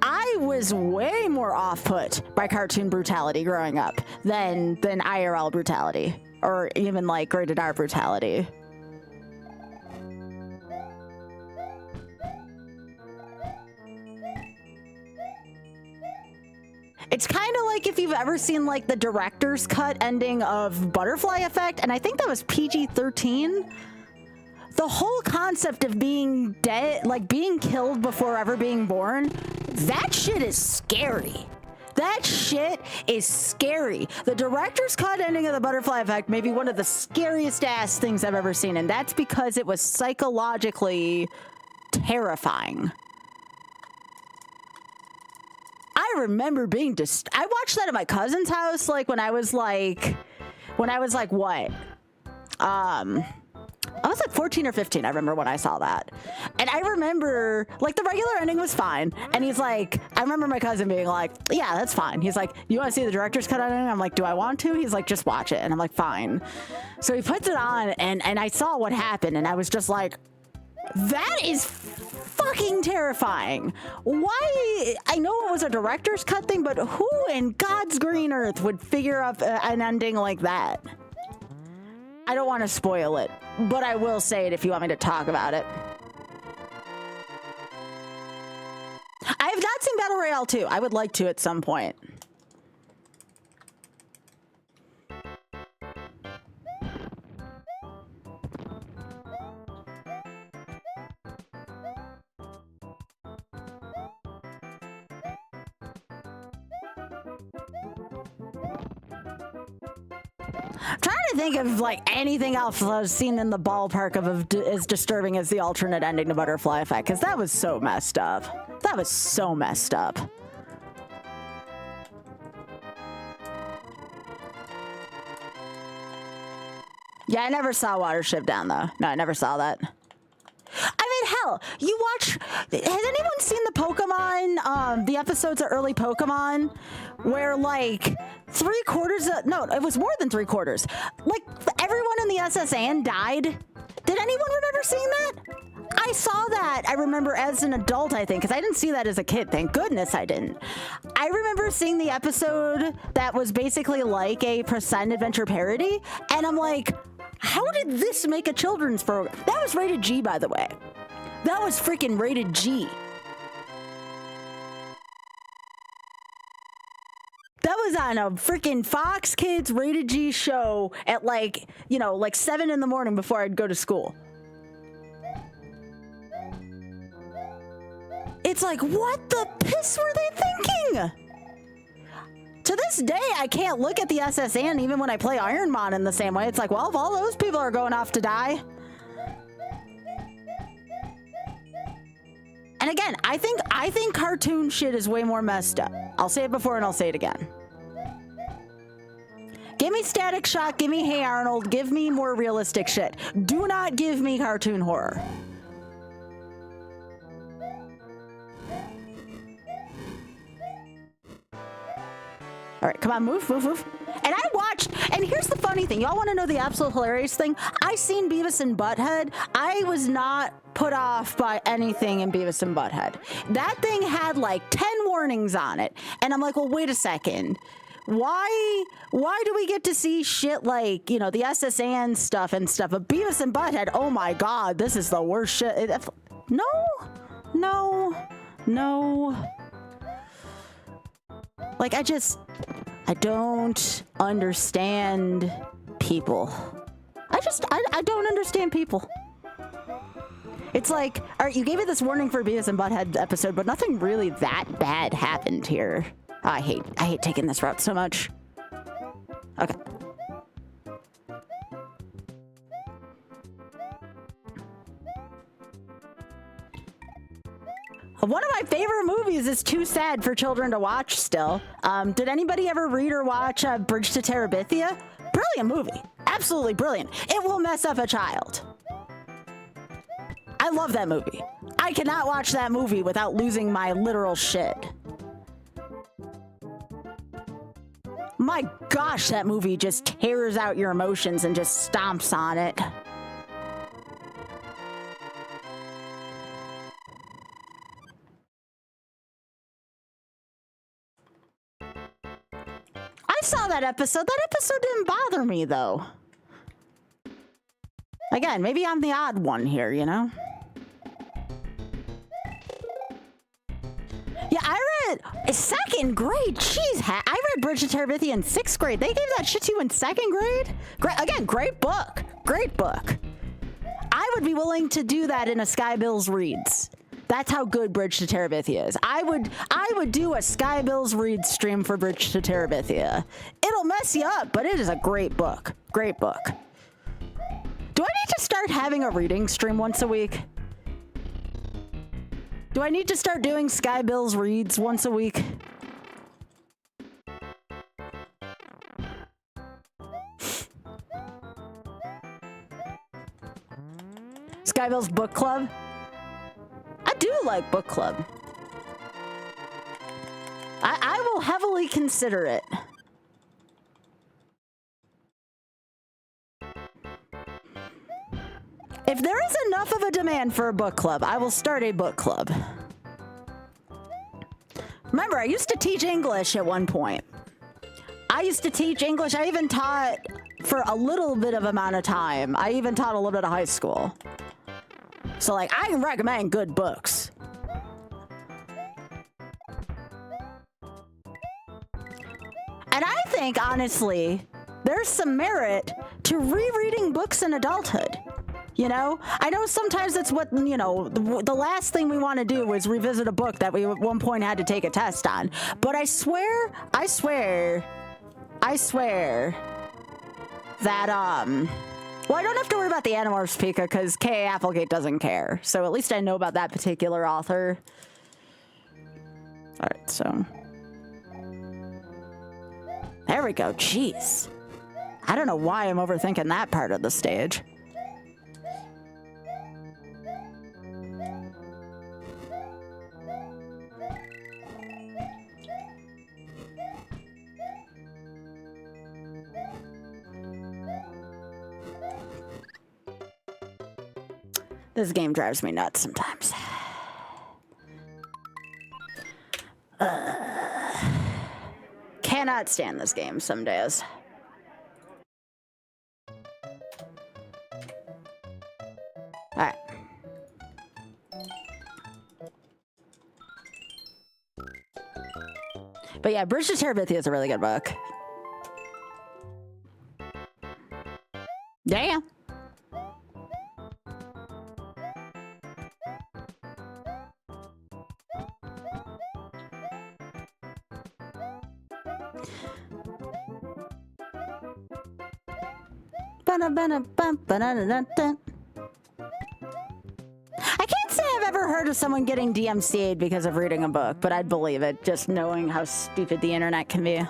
I was way more off-put by cartoon brutality growing up than IRL brutality, or even like rated R brutality. It's kind of like if you've ever seen like the director's cut ending of Butterfly Effect, and I think that was PG-13. The whole concept of being dead, like being killed before ever being born, that shit is scary. That shit is scary. The director's cut ending of the Butterfly Effect may be one of the scariest ass things I've ever seen, and that's because it was psychologically terrifying. I remember being I watched that at my cousin's house, like when I was like what? I was like 14 or 15. I remember when I saw that. And I remember like the regular ending was fine. And he's like, I remember my cousin being like, yeah, that's fine. He's like, you want to see the director's cut ending? I'm like, do I want to? He's like, just watch it. And I'm like, fine. So he puts it on and I saw what happened. And I was just like, that is fucking terrifying. Why? I know it was a director's cut thing, but who in God's green earth would figure up an ending like that? I don't want to spoil it, but I will say it if you want me to talk about it. I have not seen Battle Royale 2. I would like to at some point. I'm trying to think of like anything else that I've seen in the ballpark of as disturbing as the alternate ending to Butterfly Effect, because that was so messed up. That was so messed up. Yeah, I never saw Watership Down though. No, I never saw that. I mean, hell, you watch. Has anyone seen the Pokemon, the episodes of early Pokemon, where like 3/4 no, it was more than 3/4. Like everyone in the SSN died. Did anyone remember seeing that? I saw that. I remember as an adult, I think, because I didn't see that as a kid. Thank goodness I didn't. I remember seeing the episode that was basically like a Poseidon Adventure parody, and I'm like, how did this make a children's program? That was rated G, by the way. That was freaking rated G. That was on a freaking Fox Kids rated G show at like, you know, like 7 in the morning before I'd go to school. It's like, what the piss were they thinking? To this day, I can't look at the SSN even when I play Ironmon in the same way. It's like, well, if all those people are going off to die. And again, I think cartoon shit is way more messed up. I'll say it before and I'll say it again. Give me Static Shock, give me Hey Arnold, give me more realistic shit. Do not give me cartoon horror. All right, come on, move, move, move. And I watched, and here's the funny thing. Y'all want to know the absolute hilarious thing? I seen Beavis and Butthead. I was not put off by anything in Beavis and Butthead. That thing had like 10 warnings on it. And I'm like, well, wait a second. Why do we get to see shit like, you know, the SSN stuff and stuff? But Beavis and Butthead, oh my God, this is the worst shit. No. Like, I don't understand people. I don't understand people. It's like, all right, you gave me this warning for Beavis and Butthead episode, but nothing really that bad happened here. Oh, I hate taking this route so much. Okay. One of my favorite movies is too sad for children to watch still. Did anybody ever read or watch Bridge to Terabithia? Brilliant movie. Absolutely brilliant. It will mess up a child. I love that movie. I cannot watch that movie without losing my literal shit. My gosh, that movie just tears out your emotions and just stomps on it. I saw that episode. That episode didn't bother me, though. Again, maybe I'm the odd one here, you know? Yeah, I Second grade? Jeez, I read Bridge to Terabithia in 6th grade. They gave that shit to you in 2nd grade? Again, great book. Great book. I would be willing to do that in a Skybilz Reads. That's how good Bridge to Terabithia is. I would do a Skybilz Reads stream for Bridge to Terabithia. It'll mess you up, but it is a great book. Great book. Do I need to start having a reading stream once a week? Do I need to start doing Skybilz Reads once a week? Skybilz Book Club? I do like book club. I will heavily consider it. If there is enough of a demand for a book club, I will start a book club. Remember, I used to teach English at one point. I used to teach English. I even taught for a little bit of amount of time. I even taught a little bit of high school. So, like, I can recommend good books. And I think, honestly, there's some merit to rereading books in adulthood. You know? I know sometimes that's what, you know, the last thing we want to do is revisit a book that we at one point had to take a test on. But I swear that, well, I don't have to worry about the Animorphs Pika because K.A. Applegate doesn't care. So at least I know about that particular author. All right, so. There we go. Jeez. I don't know why I'm overthinking that part of the stage. This game drives me nuts sometimes. Cannot stand this game some days. Alright. But yeah, Bridge to Terabithia is a really good book. Yeah. I can't say I've ever heard of someone getting DMCA'd because of reading a book, but I'd believe it, just knowing how stupid the internet can be.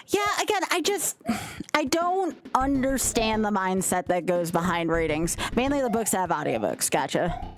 Yeah, again, I don't understand the mindset that goes behind ratings. Mainly the books that have audiobooks. Gotcha.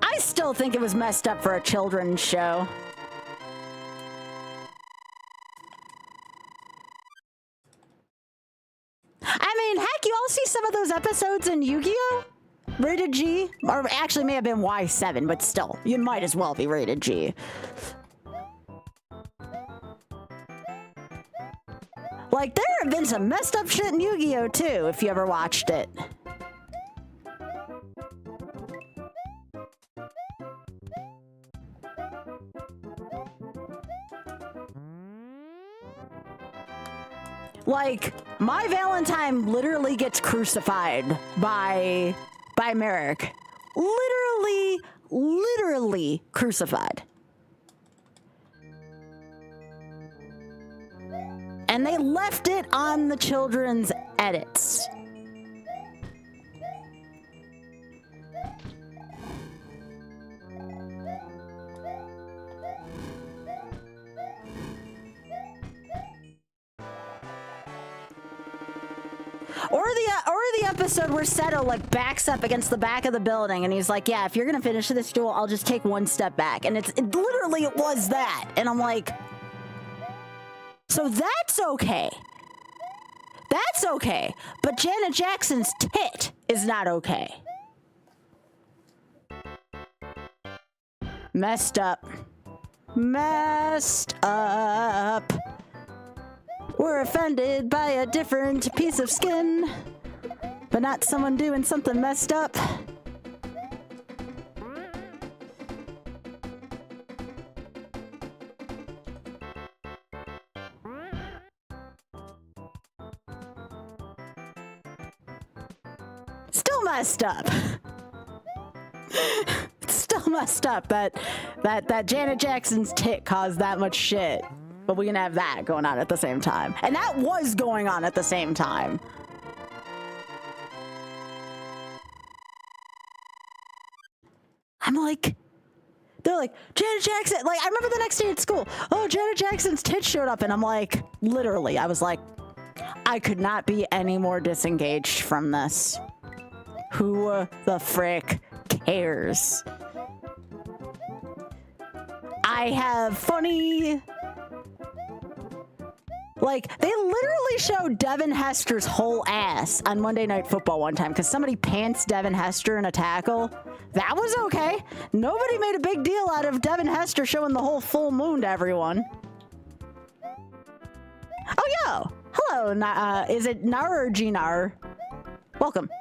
I still think it was messed up for a children's show. I mean, heck, you all see some of those episodes in Yu-Gi-Oh! Rated G? Or actually may have been Y7, but still, you might as well be rated G. Like, there have been some messed up shit in Yu-Gi-Oh! Too, if you ever watched it. Like, my Valentine literally gets crucified by Merrick. Literally crucified. And they left it on the children's edits. Or the episode where Seto like backs up against the back of the building and he's like, yeah, if you're gonna finish this duel, I'll just take one step back. And it literally was that. And I'm like, so that's okay. That's okay. But Janet Jackson's tit is not okay. Messed up. Messed up. We're offended by a different piece of skin, but not someone doing something messed up. Still messed up. Still messed up that Janet Jackson's tit caused that much shit. But we can have that going on at the same time. And that was going on at the same time. I'm like, they're like, Janet Jackson. Like, I remember the next day at school. Oh, Janet Jackson's tits showed up. And I'm like, literally, I was like, I could not be any more disengaged from this. Who the frick cares? I have funny... Like, they literally showed Devin Hester's whole ass on Monday Night Football one time because somebody pants Devin Hester in a tackle. That was okay. Nobody made a big deal out of Devin Hester showing the whole full moon to everyone. Oh, yo. Hello. Is it Nar or G-Nar? Welcome.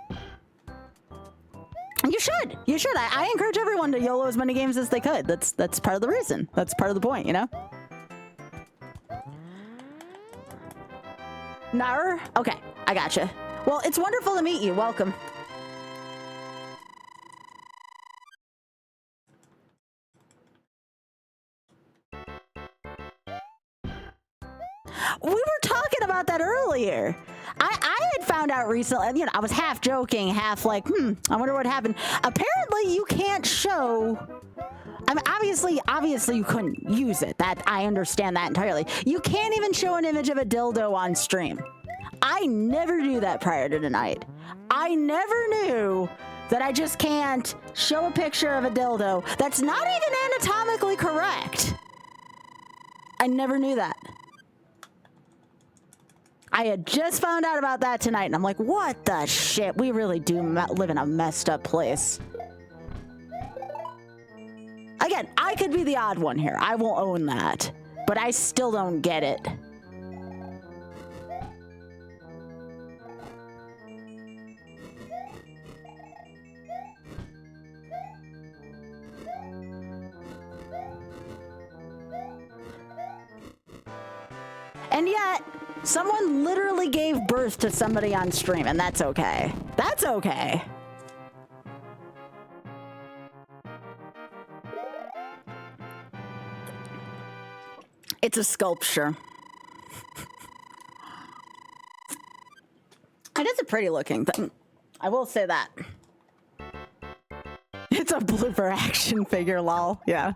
You should. You should. I encourage everyone to YOLO as many games as they could. That's part of the reason. That's part of the point, you know? Nar? Okay, I gotcha. Well, it's wonderful to meet you. Welcome. We were talking about that earlier. I had found out recently, you know, I was half joking, half like, I wonder what happened. Apparently you can't show... I mean, obviously you couldn't use it. That I understand that entirely. You can't even show an image of a dildo on stream. I never knew that prior to tonight. I never knew that I just can't show a picture of a dildo that's not even anatomically correct. I never knew that. I had just found out about that tonight, and I'm like, what the shit? We really do live in a messed up place. Again, I could be the odd one here. I will own that. But I still don't get it. And yet, someone literally gave birth to somebody on stream, and that's okay. That's okay. It's a sculpture. It is a pretty looking thing. I will say that. It's a blooper action figure, lol. Yeah.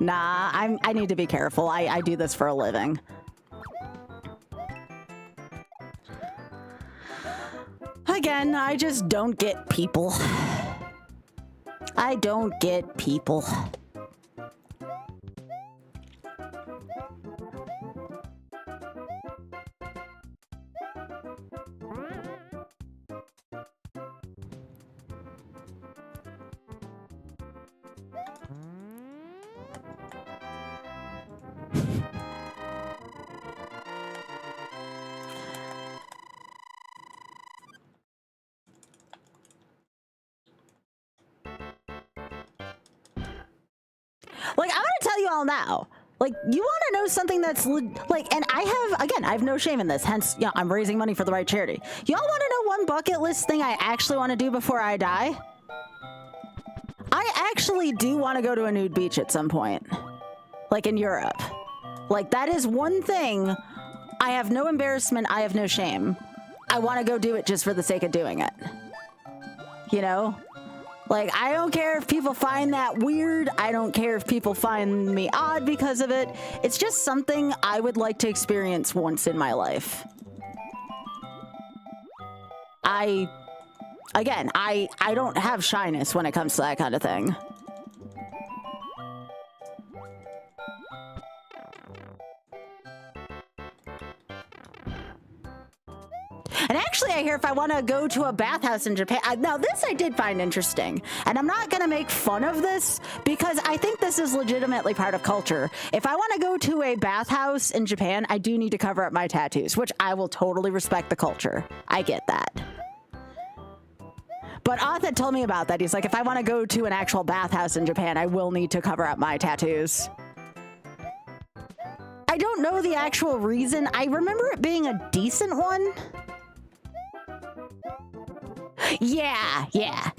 Nah, I need to be careful. I do this for a living. Again, I just don't get people. I don't get people. Like, I'm gonna tell you all now. Like, you want to know something that's like, and I have no shame in this. Hence, yeah, I'm raising money for the right charity. Y'all want to know one bucket list thing I actually want to do before I die? I actually do want to go to a nude beach at some point, like in Europe. Like, that is one thing. I have no embarrassment. I have no shame. I want to go do it just for the sake of doing it. You know? Like, I don't care if people find that weird. I don't care if people find me odd because of it. It's just something I would like to experience once in my life. again, I don't have shyness when it comes to that kind of thing. And actually, I hear if I want to go to a bathhouse in Japan, now this I did find interesting, and I'm not going to make fun of this because I think this is legitimately part of culture. If I want to go to a bathhouse in Japan, I do need to cover up my tattoos, which I will totally respect the culture. I get that. But Oth had told me about that. He's like, if I want to go to an actual bathhouse in Japan, I will need to cover up my tattoos. I don't know the actual reason. I remember it being a decent one. Yeah.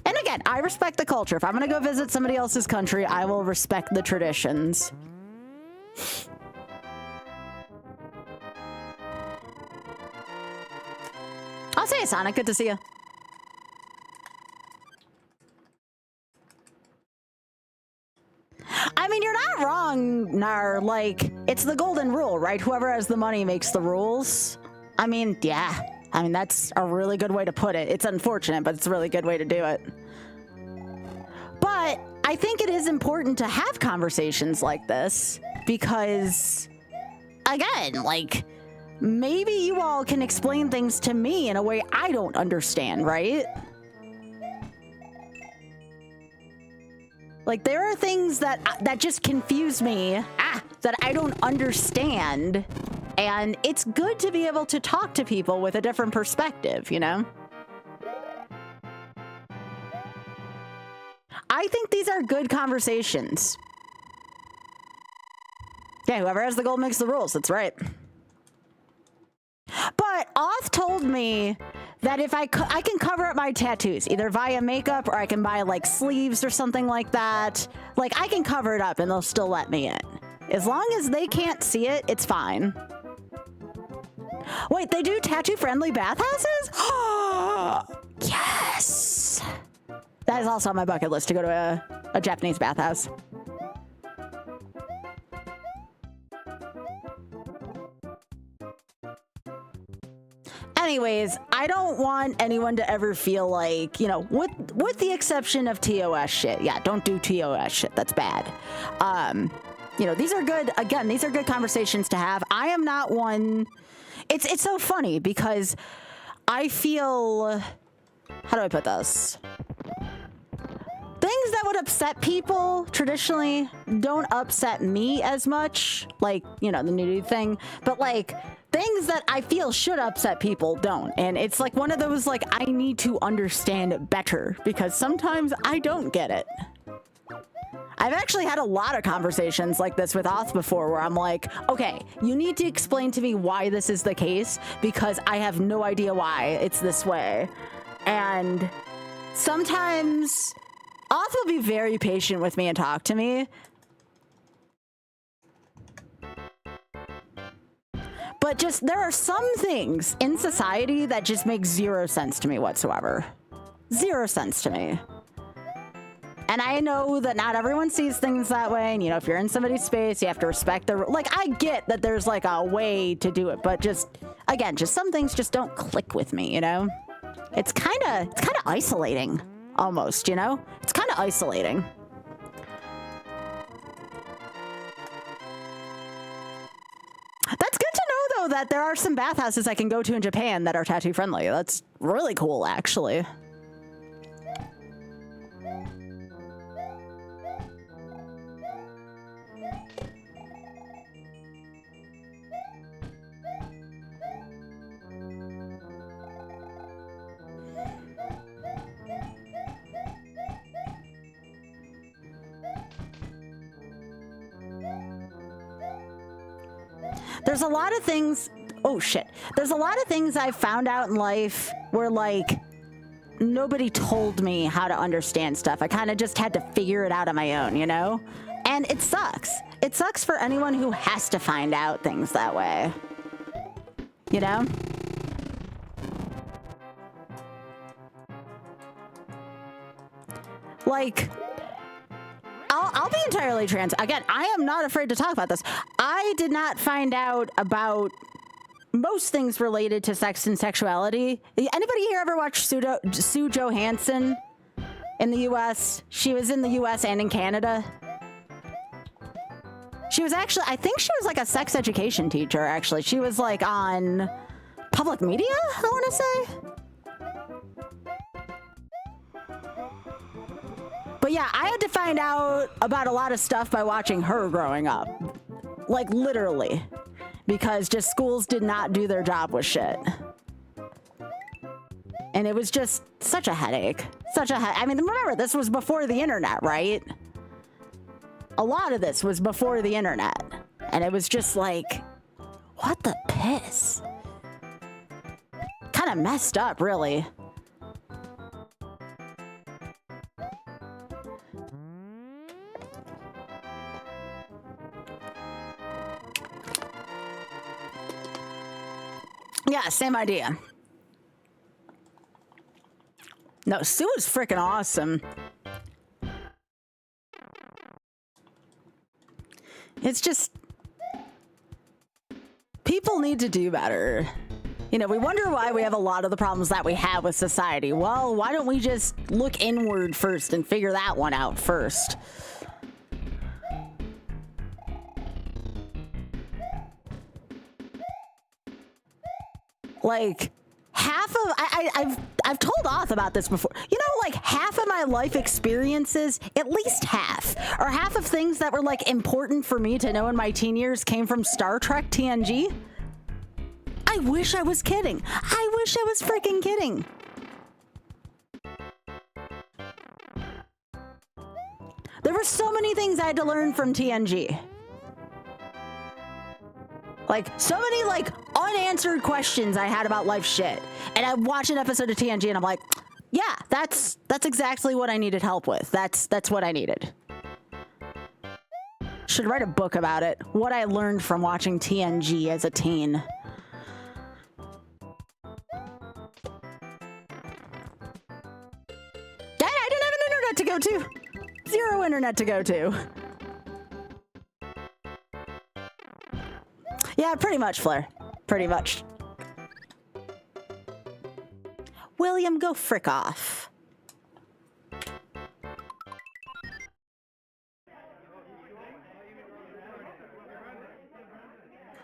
And again, I respect the culture. If I'm going to go visit somebody else's country, I will respect the traditions. I'll say it, Sonic. Good to see you. I mean, you're not wrong, Nar. Like, it's the golden rule, right? Whoever has the money makes the rules. I mean, yeah. I mean, that's a really good way to put it. It's unfortunate, but it's a really good way to do it. But I think it is important to have conversations like this because, again, like, maybe you all can explain things to me in a way I don't understand, right? Like, there are things that just confuse me, that I don't understand. And it's good to be able to talk to people with a different perspective, you know? I think these are good conversations. Yeah, whoever has the gold makes the rules. That's right. But Oth told me that if I can cover up my tattoos, either via makeup or I can buy like sleeves or something like that. Like, I can cover it up and they'll still let me in. As long as they can't see it, it's fine. Wait, they do tattoo-friendly bathhouses? Yes! That is also on my bucket list to go to a Japanese bathhouse. Anyways, I don't want anyone to ever feel like, you know, with the exception of TOS shit. Yeah, don't do TOS shit. That's bad. You know, these are good, again, these are good conversations to have. I am not one... It's so funny because I feel... How do I put this? Things that would upset people traditionally don't upset me as much. Like, you know, the nudity thing. But, like, things that I feel should upset people don't. And it's like one of those, like, I need to understand better because sometimes I don't get it. I've actually had a lot of conversations like this with Oth before where I'm like, okay, you need to explain to me why this is the case because I have no idea why it's this way. And sometimes Oth will be very patient with me and talk to me. But just, there are some things in society that just make zero sense to me whatsoever. Zero sense to me. And I know that not everyone sees things that way. And, you know, if you're in somebody's space, you have to respect their... Like, I get that there's, like, a way to do it. But just, again, just some things just don't click with me, you know? It's kind of isolating, almost, you know? It's kind of isolating. That's good to know, though, that there are some bathhouses I can go to in Japan that are tattoo-friendly. That's really cool, actually. There's a lot of things... Oh, shit. There's a lot of things I've found out in life where, like, nobody told me how to understand stuff. I kind of just had to figure it out on my own, you know? And it sucks. It sucks for anyone who has to find out things that way. You know? Like... I'll be entirely trans. Again, I am not afraid to talk about this. I did not find out about most things related to sex and sexuality. Anybody here ever watch Sue Johansson in the US? She was in the US and in Canada. She was actually, I think she was like a sex education teacher, actually. She was like on public media, I want to say. But yeah, I had to find out about a lot of stuff by watching her growing up. Like literally. Because just schools did not do their job with shit. And it was just such a headache. I mean, remember, this was before the internet, right? A lot of this was before the internet. And it was just like, what the piss? Kind of messed up, really. Yeah, same idea. No, Sue is freaking awesome. It's just, people need to do better. You know, we wonder why we have a lot of the problems that we have with society. Well, why don't we just look inward first and figure that one out first? Like, half of, I've told Oth about this before. You know, like half of my life experiences, at least half, or half of things that were like important for me to know in my teen years came from Star Trek TNG. I wish I was kidding. I wish I was freaking kidding. There were so many things I had to learn from TNG. Like, so many, like, unanswered questions I had about life shit. And I watch an episode of TNG and I'm like, yeah, that's exactly what I needed help with. That's what I needed. Should write a book about it. What I learned from watching TNG as a teen. Dad, I didn't have an internet to go to. Zero internet to go to. Yeah, pretty much, Flair. Pretty much. William, go frick off.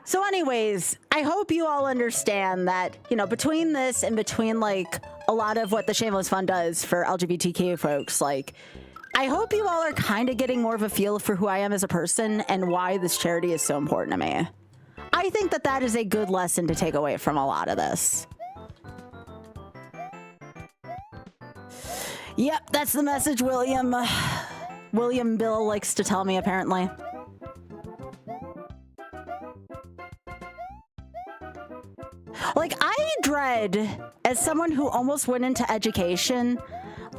So anyways, I hope you all understand that, you know, between this and between, like, a lot of what the Shameless Fun does for LGBTQ folks, like, I hope you all are kind of getting more of a feel for who I am as a person and why this charity is so important to me. I think that that is a good lesson to take away from a lot of this. Yep, that's the message William Bill likes to tell me, apparently. Like, I dread, as someone who almost went into education,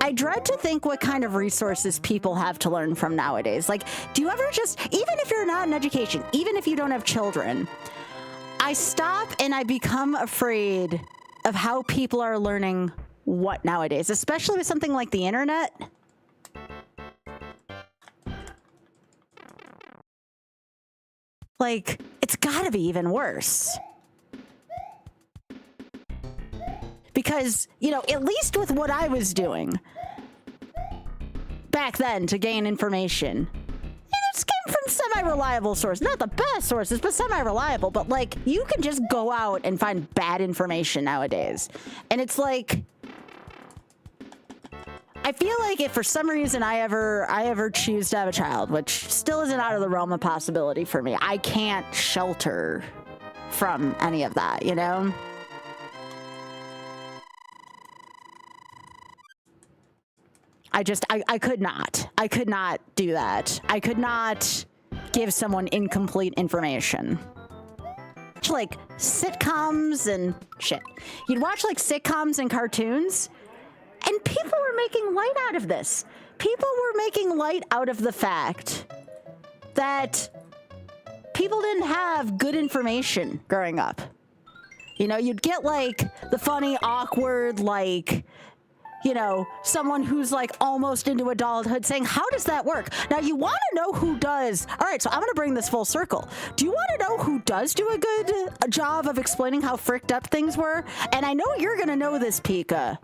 I dread to think what kind of resources people have to learn from nowadays. Like, do you ever just, even if you're not in education, even if you don't have children, I stop and I become afraid of how people are learning what nowadays, especially with something like the internet. Like, it's gotta be even worse. Because, you know, at least with what I was doing back then to gain information, it just came from semi-reliable sources. Not the best sources, but semi-reliable. But, like, you can just go out and find bad information nowadays. And it's like, I feel like if for some reason I ever choose to have a child, which still isn't out of the realm of possibility for me, I can't shelter from any of that, you know? I could not. I could not do that. I could not give someone incomplete information. Like sitcoms and shit. You'd watch like sitcoms and cartoons, and people were making light out of this. People were making light out of the fact that people didn't have good information growing up. You know, you'd get like the funny, awkward, like, you know, someone who's like almost into adulthood saying, how does that work? Now you want to know who does. All right, so I'm going to bring this full circle. Do you want to know who does do a good job of explaining how fricked up things were? And I know you're going to know this, Pika.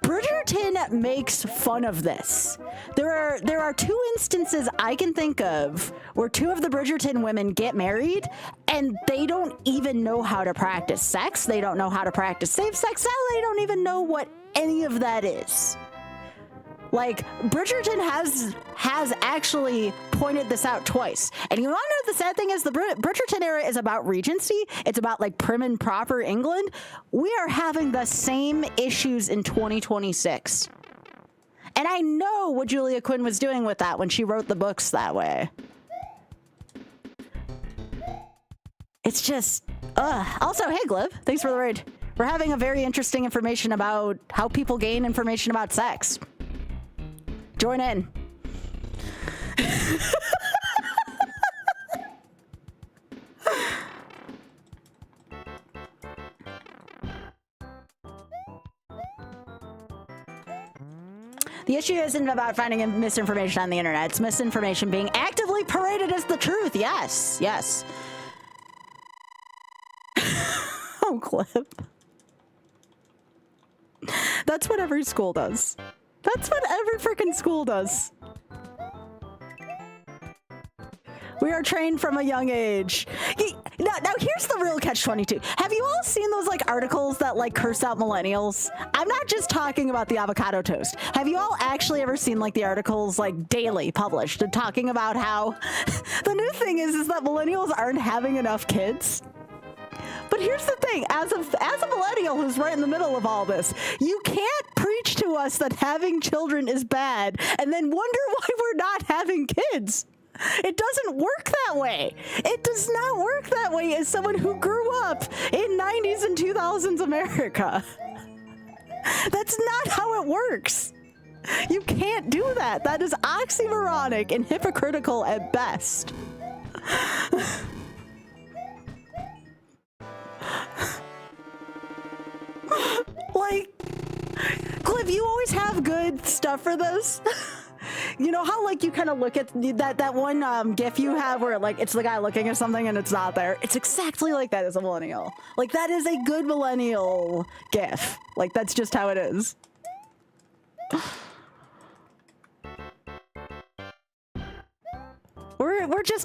Bridgerton makes fun of this. There are two instances I can think of where two of the Bridgerton women get married and they don't even know how to practice sex. They don't know how to practice safe sex. They don't even know what any of that is. Like, Bridgerton has actually pointed this out twice. And you want to know what the sad thing is? The Bridgerton era is about Regency. It's about, like, prim and proper England. We are having the same issues in 2026. And I know what Julia Quinn was doing with that when she wrote the books that way. It's just, Also, hey, Glib, thanks for the raid. We're having a very interesting information about how people gain information about sex. Join in. The issue isn't about finding misinformation on the internet. It's misinformation being actively paraded as the truth. Yes, yes. Oh, Clip. That's what every school does. That's what every freaking school does. We are trained from a young age. Now here's the real catch-22. Have you all seen those like articles that like curse out millennials? I'm not just talking about the avocado toast. Have you all actually ever seen like the articles like daily published talking about how the new thing is that millennials aren't having enough kids? But here's the thing, as a millennial who's right in the middle of all this, you can't preach to us that having children is bad and then wonder why we're not having kids. It doesn't work that way. It does not work that way as someone who grew up in 90s and 2000s America. That's not how it works. You can't do that. That is oxymoronic and hypocritical at best. Like, Cliff, you always have good stuff for this. You know how, like, you kind of look at that one GIF you have where, like, it's the guy looking at something and it's not there? It's exactly like that as a millennial. Like, that is a good millennial GIF. Like, that's just how it is.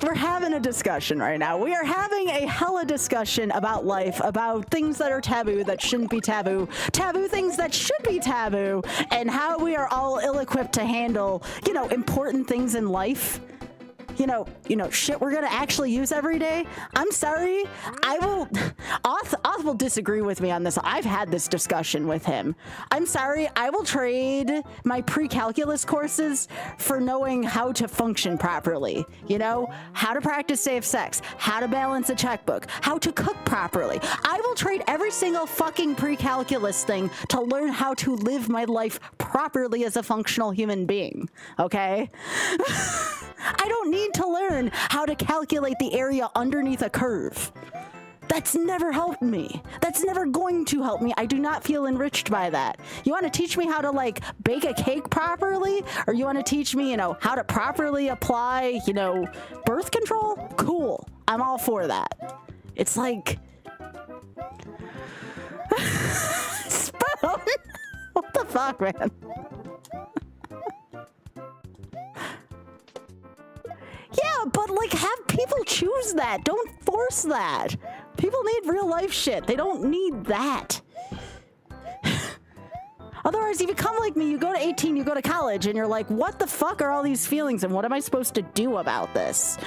We're having a discussion right now. We are having a hella discussion about life, about things that are taboo that shouldn't be taboo, taboo things that should be taboo, and how we are all ill-equipped to handle, you know, important things in life. You know, shit we're gonna actually use every day. I'm sorry. Oth will disagree with me on this. I've had this discussion with him. I'm sorry. I will trade my pre-calculus courses for knowing how to function properly. You know, how to practice safe sex, how to balance a checkbook, how to cook properly. I will trade every single fucking pre-calculus thing to learn how to live my life properly as a functional human being. Okay? I don't need to learn how to calculate the area underneath a curve. That's never helped me. That's never going to help me. I do not feel enriched by that. You want to teach me how to, like, bake a cake properly? Or you want to teach me, you know, how to properly apply, you know, birth control? Cool. I'm all for that. It's like... Spoon? What the fuck, man? Yeah, but, like, have people choose that. Don't force that. People need real life shit. They don't need that. Otherwise, you become like me. You go to 18, you go to college, and you're like, what the fuck are all these feelings, and what am I supposed to do about this?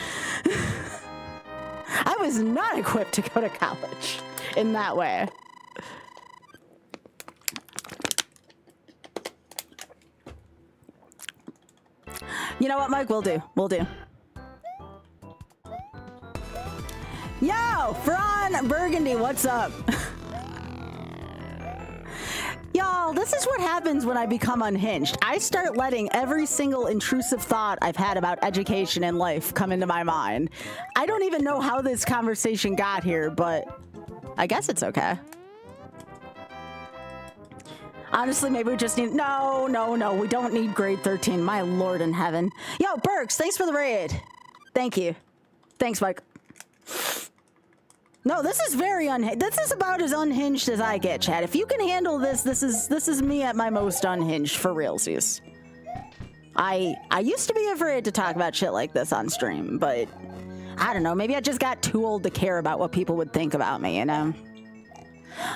I was not equipped to go to college in that way. You know what, Mike? We'll do. We'll do. Yo, Fran Burgundy, what's up? Y'all, this is what happens when I become unhinged. I start letting every single intrusive thought I've had about education and life come into my mind. I don't even know how this conversation got here, but I guess it's okay. Honestly, maybe we just need... No, we don't need grade 13. My lord in heaven. Yo, Berks, thanks for the raid. Thank you. Thanks, Mike. No, this is very unhinged. This is about as unhinged as I get, Chad. If you can handle this, this is me at my most unhinged for realsies. I used to be afraid to talk about shit like this on stream, but I don't know. Maybe I just got too old to care about what people would think about me, you know?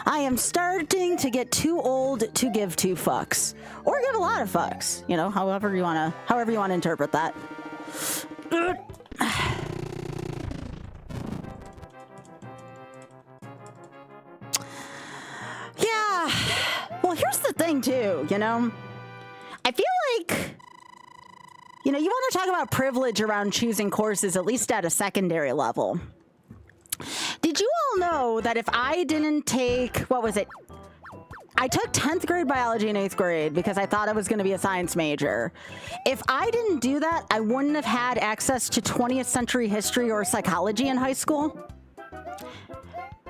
I am starting to get too old to give two fucks, or give a lot of fucks. You know, however you wanna interpret that. Yeah. Well, here's the thing, too. You know, I feel like, you know, you want to talk about privilege around choosing courses, at least at a secondary level. Did you all know that if I didn't take, what was it? I took 10th grade biology in 8th grade because I thought I was going to be a science major. If I didn't do that, I wouldn't have had access to 20th century history or psychology in high school.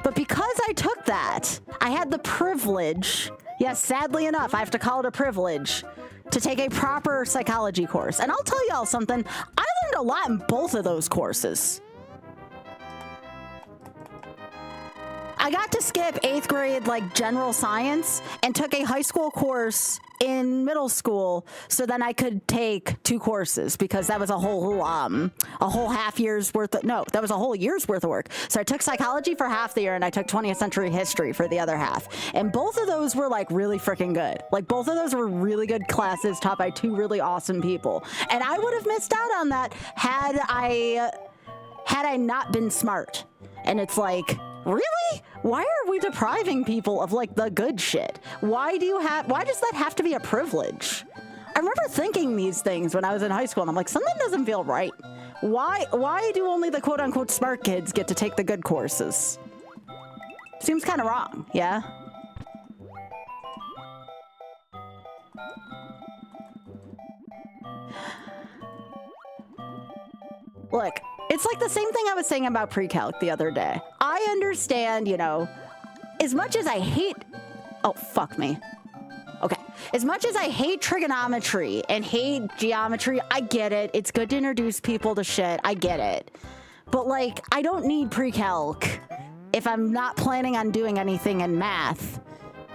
But because I took that, I had the privilege, yes, sadly enough, I have to call it a privilege, to take a proper psychology course. And I'll tell y'all something, I learned a lot in both of those courses. I got to skip 8th grade, like, general science and took a high school course in middle school so then I could take 2 courses because that was a whole half year's worth of, no, that was a whole year's worth of work. So I took psychology for half the year and I took 20th century history for the other half. And both of those were, like, really freaking good. Like, both of those were really good classes taught by 2 really awesome people. And I would have missed out on that had I not been smart. And it's like, really? Why are we depriving people of, like, the good shit? Why does that have to be a privilege? I remember thinking these things when I was in high school, and I'm like, something doesn't feel right. Why do only the quote-unquote smart kids get to take the good courses? Seems kind of wrong, yeah? Look, it's like the same thing I was saying about pre-calc the other day. I understand, you know, as much as I hate... Oh, fuck me. Okay. As much as I hate trigonometry and hate geometry, I get it. It's good to introduce people to shit. I get it. But, like, I don't need pre-calc if I'm not planning on doing anything in math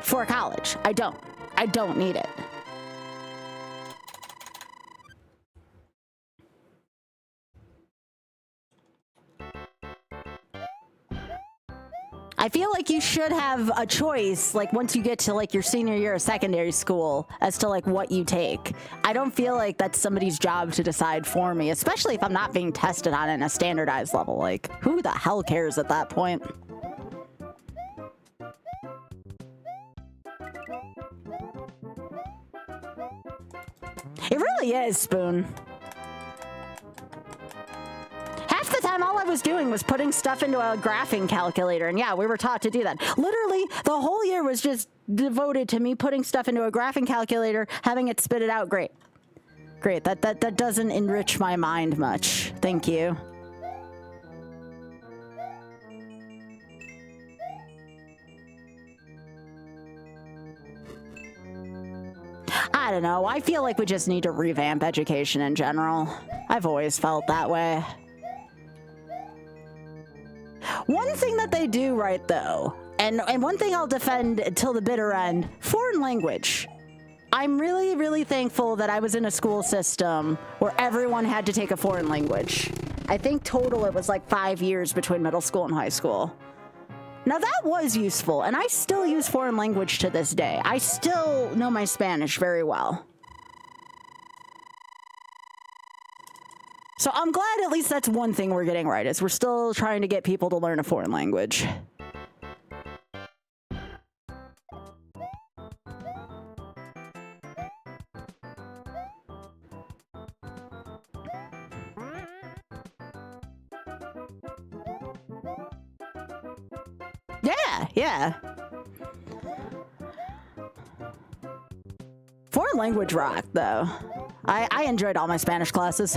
for college. I don't need it. I feel like you should have a choice, like, once you get to, like, your senior year of secondary school as to, like, what you take. I don't feel like that's somebody's job to decide for me, especially if I'm not being tested on it in a standardized level. Like, who the hell cares at that point? It really is, Spoon. Half the time, all I was doing was putting stuff into a graphing calculator. And yeah, we were taught to do that. Literally, the whole year was just devoted to me putting stuff into a graphing calculator, having it spit it out. Great. Great. That doesn't enrich my mind much. Thank you. I don't know. I feel like we just need to revamp education in general. I've always felt that way. One thing that they do right, though, and one thing I'll defend till the bitter end, foreign language. I'm really, really thankful that I was in a school system where everyone had to take a foreign language. I think total it was like 5 years between middle school and high school. Now that was useful, and I still use foreign language to this day. I still know my Spanish very well. So I'm glad at least that's one thing we're getting right, is we're still trying to get people to learn a foreign language. Yeah. Foreign language rocked, though. I enjoyed all my Spanish classes.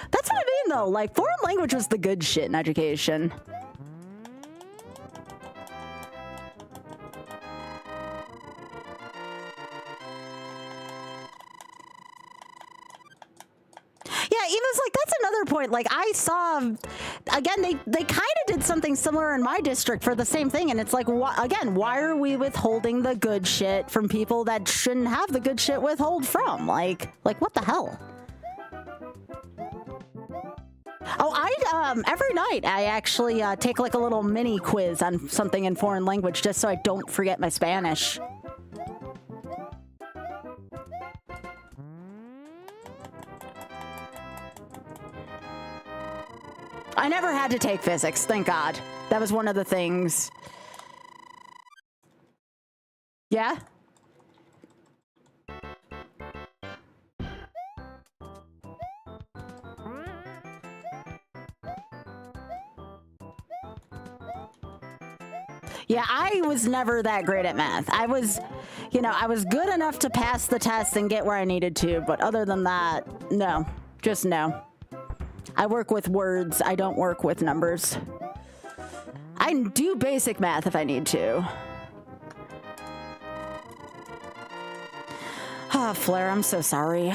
That's what I mean, though. Like, foreign language was the good shit in education. point, like I saw, again, they kind of did something similar in my district for the same thing. And it's like, again, why are we withholding the good shit from people that shouldn't have the good shit withhold from? Like what the hell? Oh, every night I actually take like a little mini quiz on something in foreign language just so I don't forget my Spanish. I never had to take physics, thank God. That was one of the things. Yeah? Yeah, I was never that great at math. I was, you know, I was good enough to pass the test and get where I needed to, but other than that, no. Just no. I work with words, I don't work with numbers. I can do basic math if I need to. Ah, Flair, I'm so sorry.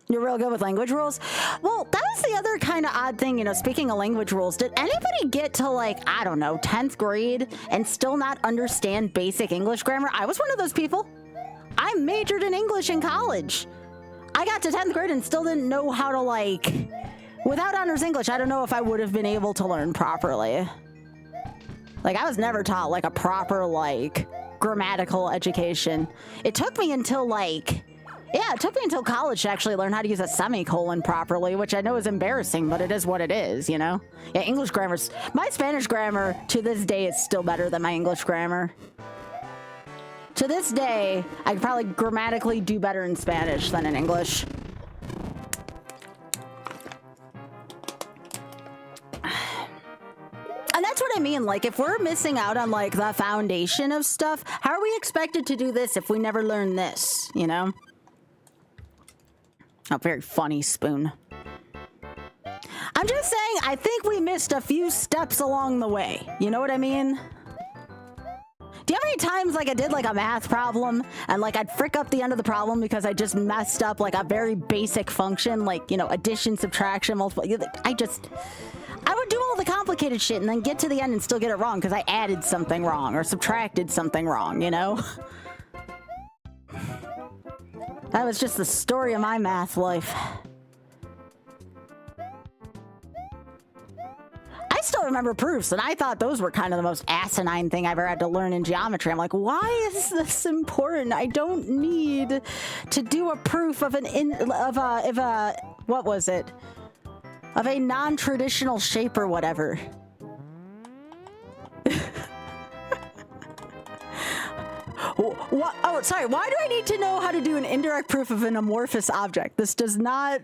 You're real good with language rules? Well, that was the other kind of odd thing, you know, speaking of language rules. Did anybody get to, like, I don't know, 10th grade and still not understand basic English grammar? I was one of those people. I majored in English in college. I got to 10th grade and still didn't know how to, like, without honors English, I don't know if I would have been able to learn properly. Like, I was never taught, like, a proper, like, grammatical education. It took me until, like, yeah, it took me until college to actually learn how to use a semicolon properly, which I know is embarrassing, but it is what it is, you know? Yeah, English grammar's... My Spanish grammar, to this day, is still better than my English grammar. To this day, I could probably grammatically do better in Spanish than in English. And that's what I mean, like, if we're missing out on, like, the foundation of stuff, how are we expected to do this if we never learn this, you know? Oh, very funny, Spoon. I'm just saying, I think we missed a few steps along the way. You know what I mean? Do you know how many times, like, I did, like, a math problem, and, like, I'd frick up the end of the problem because I just messed up, like, a very basic function, like, you know, addition, subtraction, multiple... I would do all the complicated shit and then get to the end and still get it wrong because I added something wrong or subtracted something wrong, you know? That was just the story of my math life. I still remember proofs, and I thought those were kind of the most asinine thing I ever had to learn in geometry. I'm like, why is this important? I don't need to do a proof of what was it? Of a non-traditional shape or whatever. What? Oh, sorry. Why do I need to know how to do an indirect proof of an amorphous object? This does not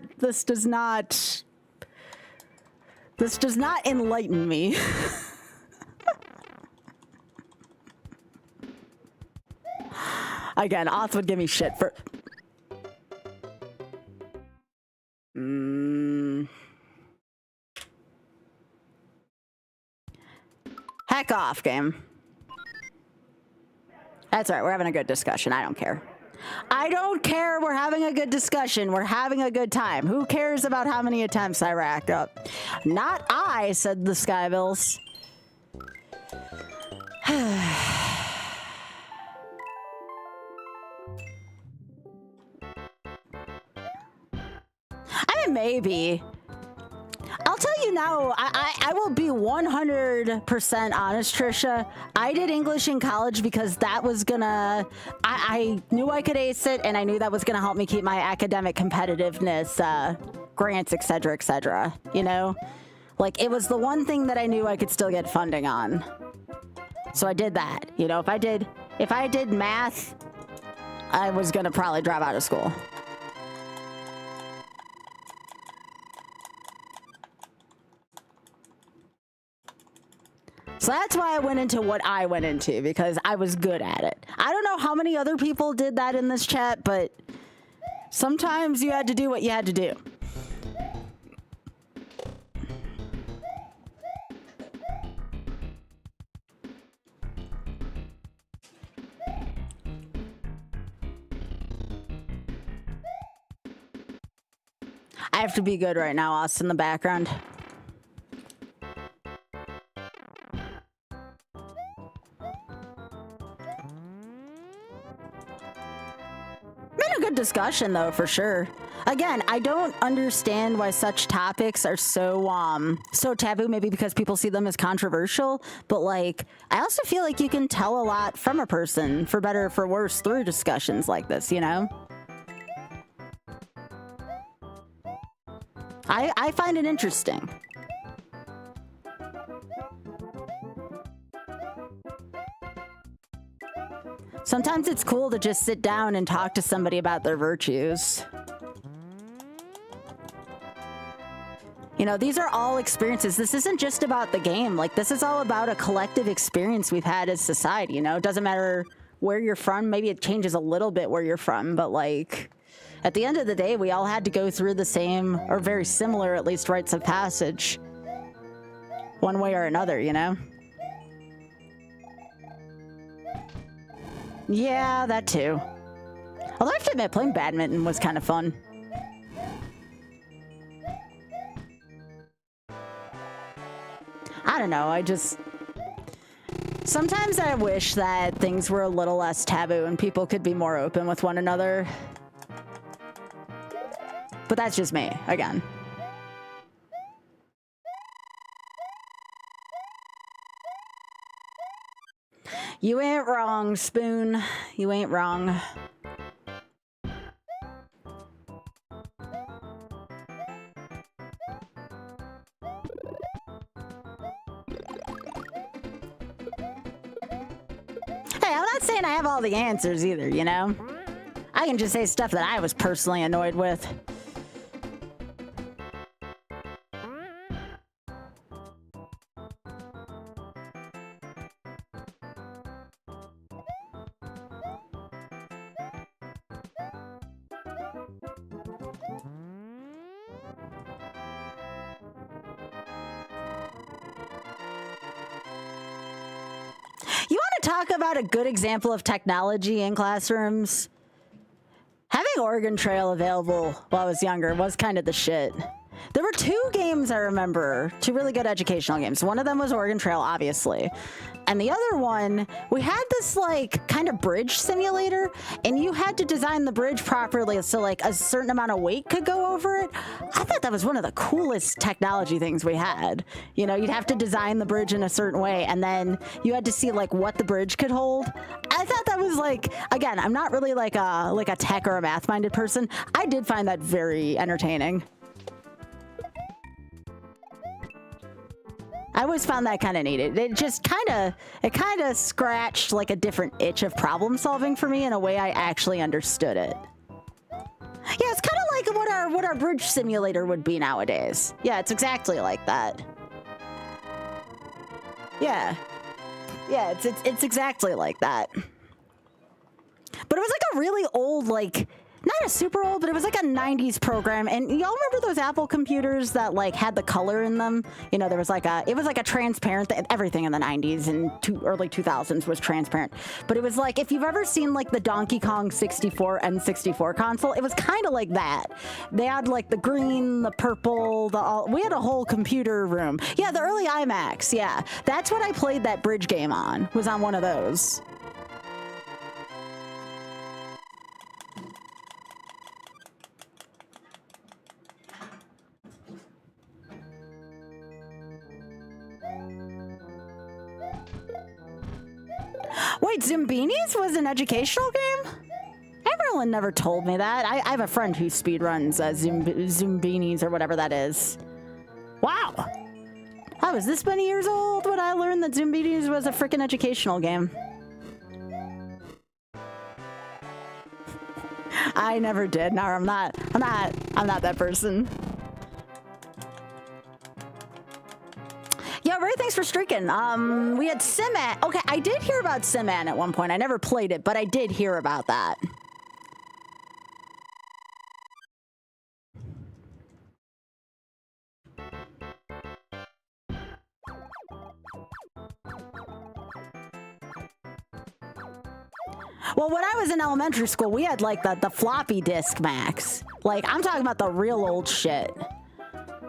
enlighten me. Again, Oth would give me shit for... Heck off, game. That's all right. We're having a good discussion. I don't care. I don't care. We're having a good discussion. We're having a good time. Who cares about how many attempts I racked up? Not I, said the Skybilz. I mean, maybe. I'll tell you now, I will be 100% honest, Trisha. I did English in college because that was gonna... I knew I could ace it, and I knew that was gonna help me keep my academic competitiveness, grants, etc., you know? Like, it was the one thing that I knew I could still get funding on. So I did that. You know, if I did math, I was gonna probably drop out of school. So that's why I went into what I went into, because I was good at it. I don't know how many other people did that in this chat, but sometimes you had to do what you had to do. have to be good right now, us in the background. Been a good discussion though, for sure. Again, I don't understand why such topics are so taboo, maybe because people see them as controversial, but like, I also feel like you can tell a lot from a person, for better or for worse, through discussions like this, you know? I find it interesting. Sometimes it's cool to just sit down and talk to somebody about their virtues. You know, these are all experiences. This isn't just about the game. Like, this is all about a collective experience we've had as society, you know? It doesn't matter where you're from. Maybe it changes a little bit where you're from, but like, at the end of the day, we all had to go through the same, or very similar, at least, rites of passage. One way or another, you know? Yeah, that too. Although I have to admit, playing badminton was kind of fun. I don't know, sometimes I wish that things were a little less taboo and people could be more open with one another. But that's just me, again. You ain't wrong, Spoon. You ain't wrong. Hey, I'm not saying I have all the answers either, you know? I can just say stuff that I was personally annoyed with. Talk about a good example of technology in classrooms. Having Oregon Trail available while I was younger was kind of the shit. There were two games I remember, two really good educational games. One of them was Oregon Trail, obviously. And the other one, we had this like kind of bridge simulator, and you had to design the bridge properly so like a certain amount of weight could go over it. I thought that was one of the coolest technology things we had. You know, you'd have to design the bridge in a certain way, and then you had to see like what the bridge could hold. I thought that was like, again, I'm not really like a tech or a math-minded person. I did find that very entertaining. I always found that kind of neat. It just kind of scratched like a different itch of problem solving for me in a way I actually understood it. Yeah, it's kind of like what our bridge simulator would be nowadays. Yeah, it's exactly like that. Yeah, it's exactly like that. But it was like a really old, like, not a super old, but it was like a 90s program. And y'all remember those Apple computers that like had the color in them? You know, there was like it was like a transparent, everything in the 90s and early 2000s was transparent. But it was like, if you've ever seen like the Donkey Kong 64 N64 console, it was kind of like that. They had like the green, the purple, we had a whole computer room. Yeah, the early iMacs, yeah. That's what I played that bridge game on, was on one of those. Wait, Zumbinis was an educational game? Everyone never told me that. I have a friend who speedruns Zumbinis or whatever that is. Wow. I was this many years old when I learned that Zumbinis was a freaking educational game. I never did. No, I'm not that person. Yeah, Ray, thanks for streaking. We had Siman. Okay, I did hear about Siman at one point. I never played it, but I did hear about that. Well, when I was in elementary school, we had like the floppy disk Macs. Like, I'm talking about the real old shit.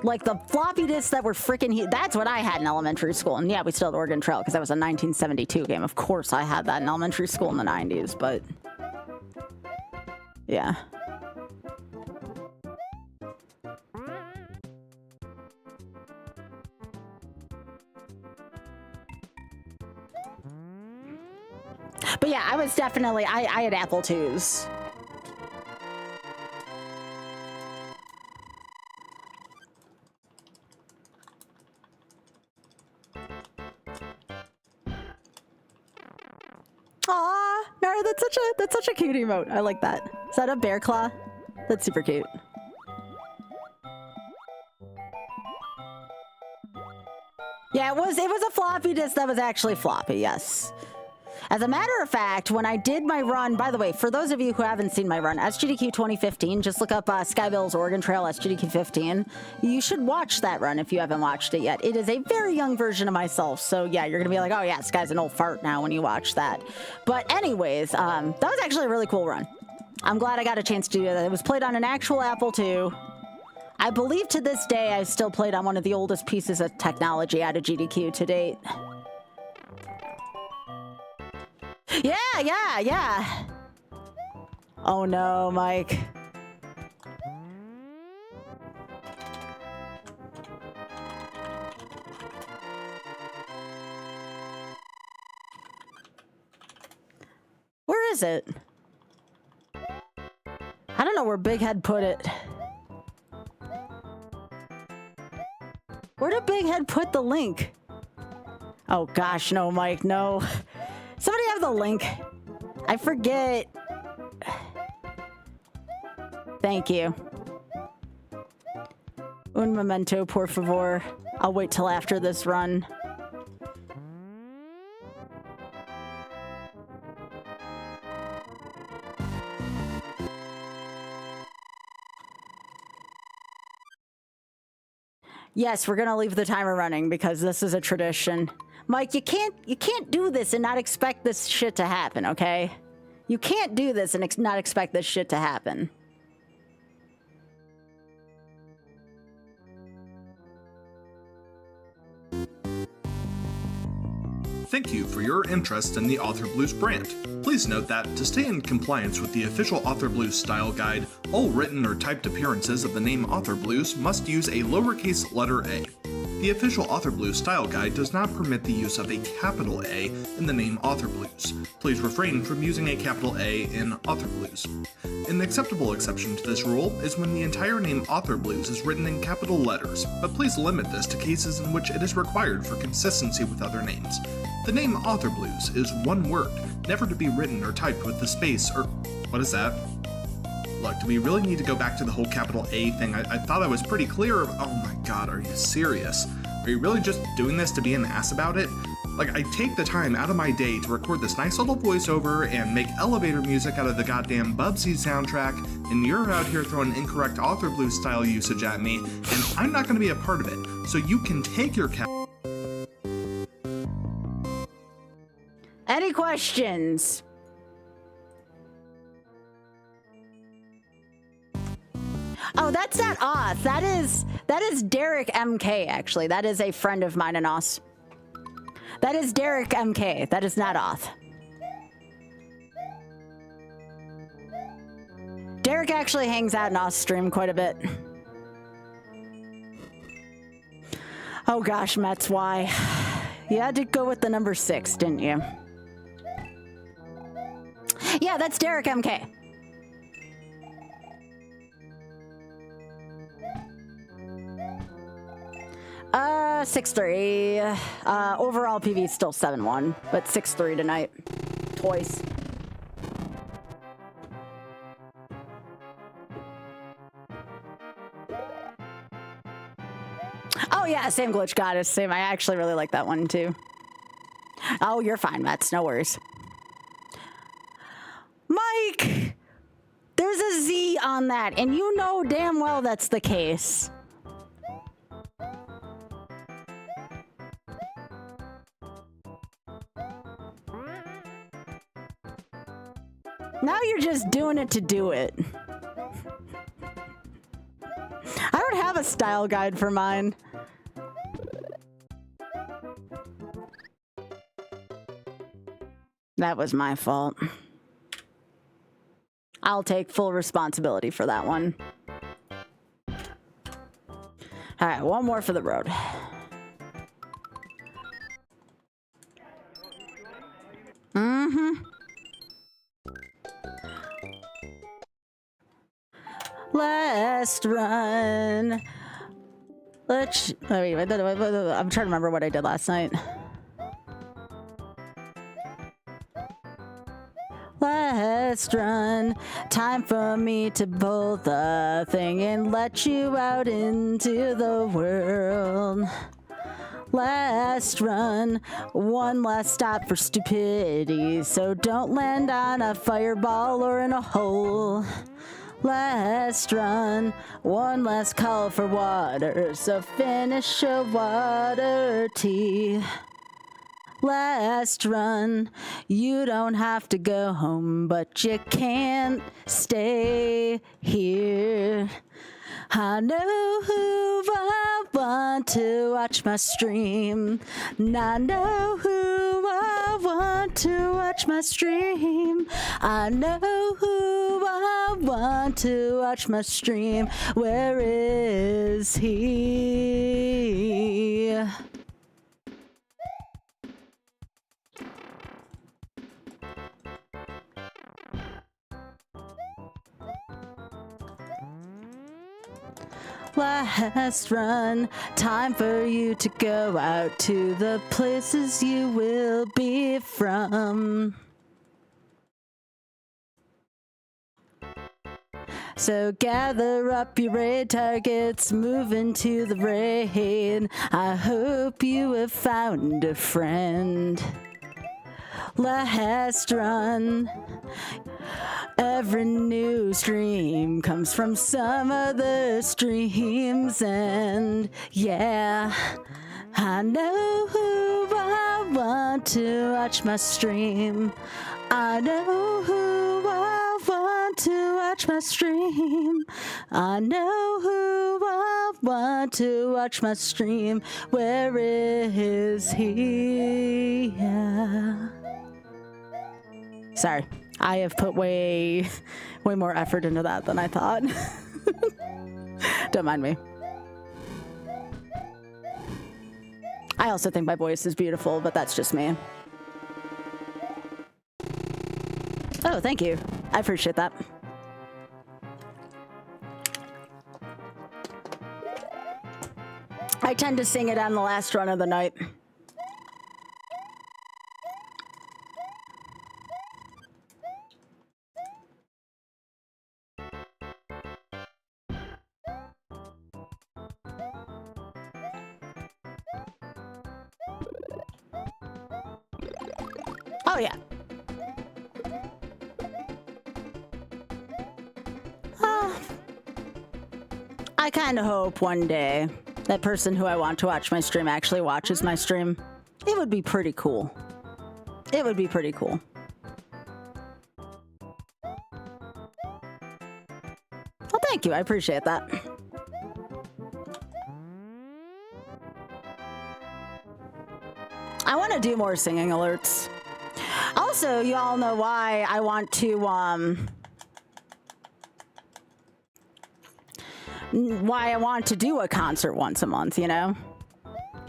Like the floppy disks that were freaking that's what I had in elementary school. And yeah, we still had Oregon Trail because that was a 1972 game. Of course I had that in elementary school in the 90s, but yeah. But yeah, I was definitely, I had Apple IIs. Aw, no, that's such a cute emote. I like that. Is that a bear claw? That's super cute. Yeah, it was a floppy disk that was actually floppy, yes. As a matter of fact, when I did my run, by the way, for those of you who haven't seen my run, SGDQ 2015, just look up Skybilz Oregon Trail SGDQ 15. You should watch that run if you haven't watched it yet. It is a very young version of myself, so yeah, you're gonna be like, oh yeah, this guy's an old fart now when you watch that. But anyways, that was actually a really cool run. I'm glad I got a chance to do that. It was played on an actual Apple II. I believe to this day I still played on one of the oldest pieces of technology out of GDQ to date. Yeah. Oh no, Mike. Where is it? I don't know where Big Head put it. Where did Big Head put the link? Oh gosh, no, Mike, no. Somebody have the link. I forget. Thank you. Un momento, por favor. I'll wait till after this run. Yes, we're gonna leave the timer running because this is a tradition. Mike, you can't do this and not expect this shit to happen, okay? You can't do this and not expect this shit to happen. Thank you for your interest in the Author Blues brand. Please note that to stay in compliance with the official Author Blues style guide, all written or typed appearances of the name Author Blues must use a lowercase letter a. The official Author Blues style guide does not permit the use of a capital A in the name Author Blues. Please refrain from using a capital A in Author Blues. An acceptable exception to this rule is when the entire name Author Blues is written in capital letters, but please limit this to cases in which it is required for consistency with other names. The name Author Blues is one word, never to be written or typed with the space or... what is that? Look, do we really need to go back to the whole capital A thing? I thought I was pretty clear. Oh my god, are you serious? Are you really just doing this to be an ass about it? Like, I take the time out of my day to record this nice little voiceover and make elevator music out of the goddamn Bubsy soundtrack, and you're out here throwing incorrect Author Blues style usage at me, and I'm not going to be a part of it. So you can take your Any questions? Oh, that's not Oth. That is Derek MK, actually. That is a friend of mine and Oz. That is Derek MK. That is not Oth. Derek actually hangs out in Oz stream quite a bit. Oh gosh, Mets, why? You had to go with the number 6, didn't you? Yeah, that's Derek MK. Uh, 6-3. Overall PV is still 7-1, but 6-3 tonight. Twice. Oh yeah, same glitch goddess, same. I actually really like that one too. Oh, you're fine, Mets, no worries. Mike! There's a Z on that, and you know damn well that's the case. Now you're just doing it to do it. have a style guide for mine. That was my fault. I'll take full responsibility for that one. All right, one more for the road. Last run. Wait, I'm trying to remember what I did last night. Last run. Time for me to bolt the thing and let you out into the world. Last run, one last stop for stupidity, so don't land on a fireball or in a hole. Last run, one last call for water, so finish a water tea. Last run, you don't have to go home, but you can't stay here. I know who I want to watch my stream. And I know who I want to watch my stream. I know who I want to watch my stream. Where is he? Last run, time for you to go out to the places you will be from. So gather up your raid targets, move into the raid. I hope you have found a friend. Last run. Every new stream comes from some other streams, and yeah, I know who I want to watch my stream. I know who I want to watch my stream. I know who I want to watch my stream. Where is he? Yeah. Sorry. I have put way more effort into that than I thought. Don't mind me. I also think my voice is beautiful, but that's just me. Oh, thank you. I appreciate that. I tend to sing it on the last run of the night. Oh, yeah. I kind of hope one day that person who I want to watch my stream actually watches my stream. It would be pretty cool. It would be pretty cool. Well, thank you. I appreciate that. I want to do more singing alerts. Also, you all know why I want to, why I want to do a concert once a month, you know?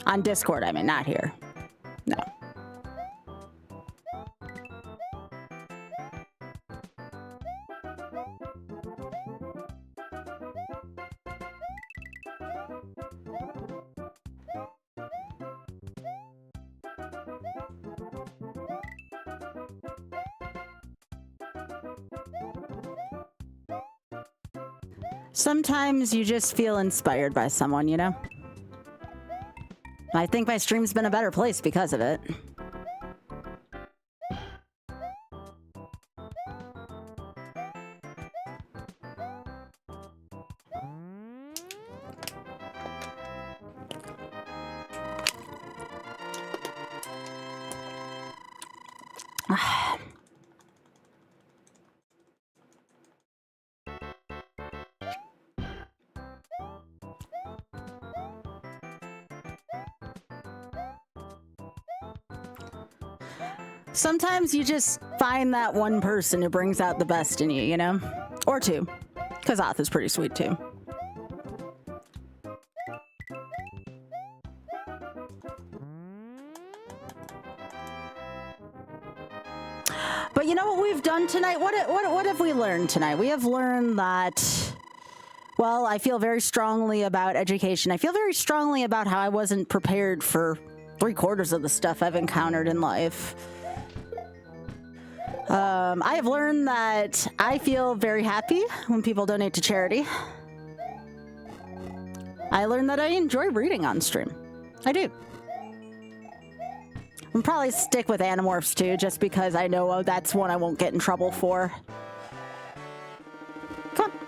On Discord, I mean, not here. No. Sometimes you just feel inspired by someone, you know? I think my stream's been a better place because of it. Sometimes you just find that one person who brings out the best in you, you know? Or two. Because Oth is pretty sweet too. But you know what we've done tonight? What have we learned tonight? We have learned that, well, I feel very strongly about education. I feel very strongly about how I wasn't prepared for 3/4 of the stuff I've encountered in life. I have learned that I feel very happy when people donate to charity. I learned that I enjoy reading on stream. I do. I'll probably stick with Animorphs too, just because I know that's one I won't get in trouble for. Come on.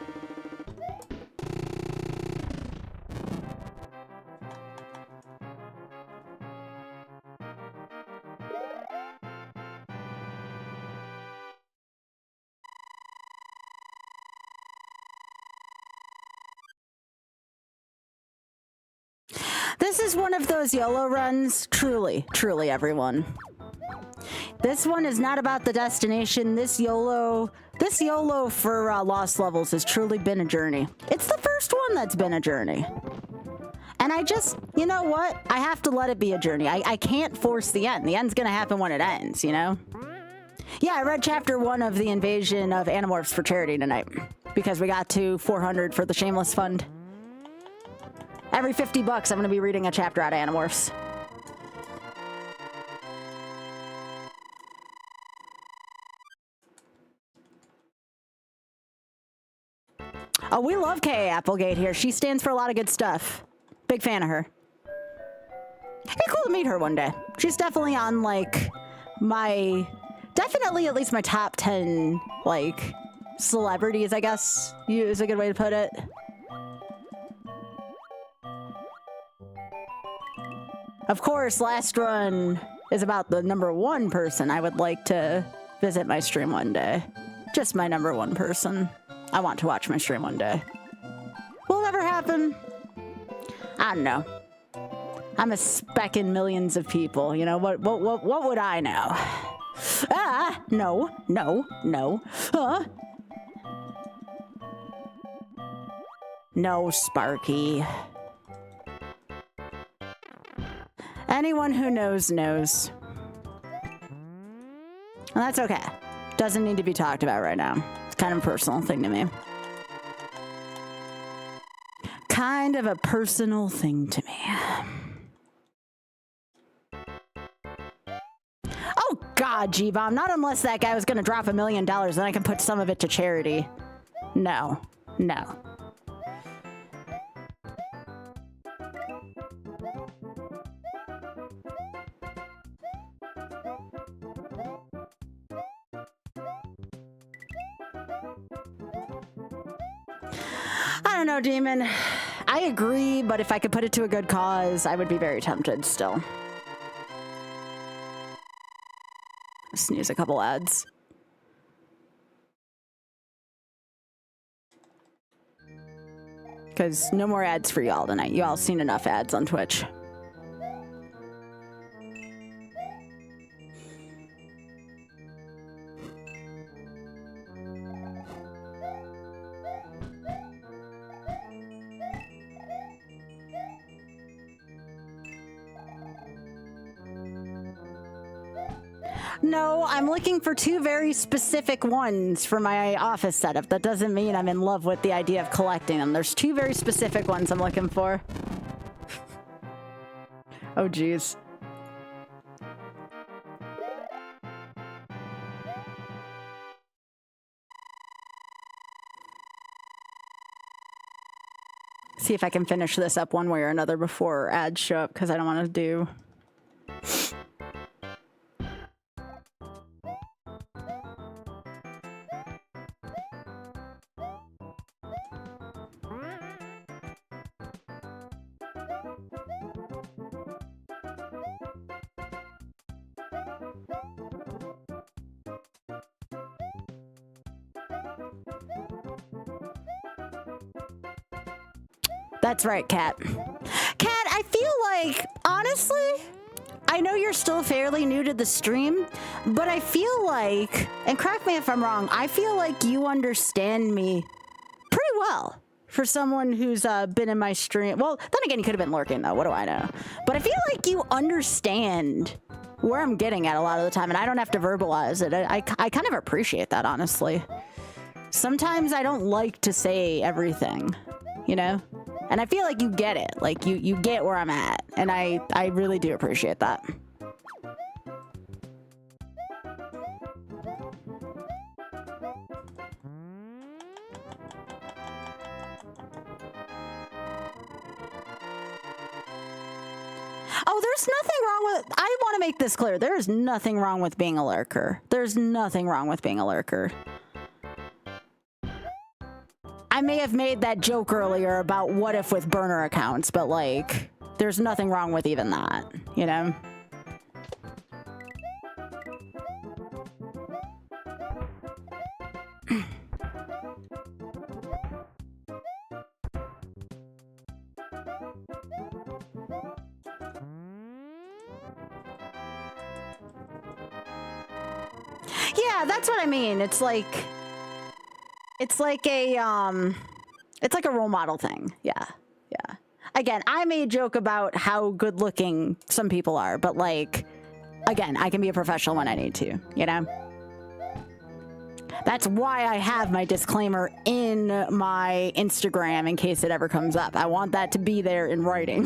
This is one of those YOLO runs, truly, truly, everyone. This one is not about the destination. This YOLO for Lost Levels has truly been a journey. It's the first one that's been a journey. And I just, you know what? I have to let it be a journey. I can't force the end. The end's gonna happen when it ends, you know? Yeah, I read chapter 1 of The Invasion of Animorphs for charity tonight because we got to 400 for the Shameless Fund. Every 50 bucks, I'm going to be reading a chapter out of Animorphs. Oh, we love K.A. Applegate here. She stands for a lot of good stuff. Big fan of her. It'd be cool to meet her one day. She's definitely on, like, definitely at least my top 10, like, celebrities, I guess, is a good way to put it. Of course, last run is about the #1 person I would like to visit my stream one day. Just my #1 person. I want to watch my stream one day. Will it ever happen? I don't know. I'm a speck in millions of people, you know? What would I know? Ah! No. No, Sparky. Anyone who knows, knows. And that's okay. Doesn't need to be talked about right now. It's kind of a personal thing to me. Kind of a personal thing to me. Oh God, G-Bomb, not unless that guy was gonna drop $1 million, then I can put some of it to charity. No. I don't know, Demon. I agree, but if I could put it to a good cause, I would be very tempted still. Snooze a couple ads. Because no more ads for y'all tonight. Y'all seen enough ads on Twitch. No, I'm looking for 2 very specific ones for my office setup. That doesn't mean I'm in love with the idea of collecting them. There's 2 very specific ones I'm looking for. Oh, geez. See if I can finish this up one way or another before ads show up, because I don't want to do... That's right, Kat. Kat, I feel like, honestly, I know you're still fairly new to the stream, but I feel like, and correct me if I'm wrong, I feel like you understand me pretty well for someone who's been in my stream. Well, then again, you could have been lurking though. What do I know? But I feel like you understand where I'm getting at a lot of the time, and I don't have to verbalize it. I kind of appreciate that, honestly. Sometimes I don't like to say everything, you know? And I feel like you get it. Like, you get where I'm at. And I really do appreciate that. Oh, there's nothing wrong with... I want to make this clear. There is nothing wrong with being a lurker. There's nothing wrong with being a lurker. I may have made that joke earlier about what if with burner accounts, but like, there's nothing wrong with even that, you know? Yeah, that's what I mean. It's like a role model thing. Yeah. Yeah. Again, I may joke about how good looking some people are, but like, again, I can be a professional when I need to, you know? That's why I have my disclaimer in my Instagram in case it ever comes up. I want that to be there in writing.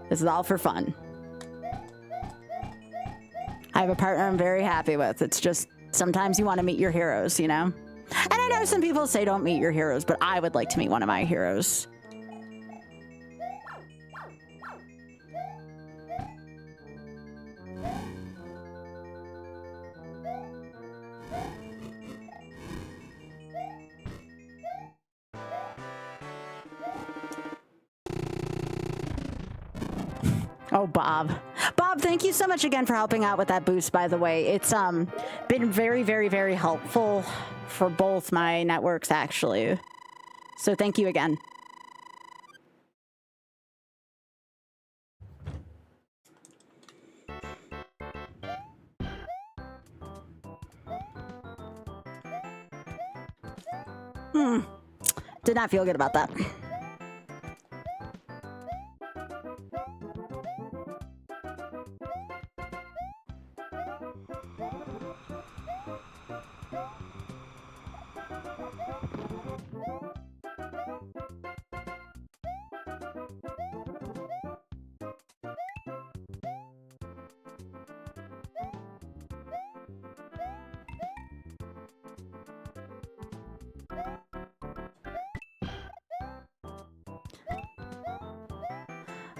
This is all for fun. I have a partner I'm very happy with. It's just sometimes you want to meet your heroes, you know? And I know some people say don't meet your heroes, but I would like to meet one of my heroes. Oh, Bob. Bob, thank you so much again for helping out with that boost, by the way. It's been very, very, very helpful for both my networks, actually. So thank you again. Did not feel good about that.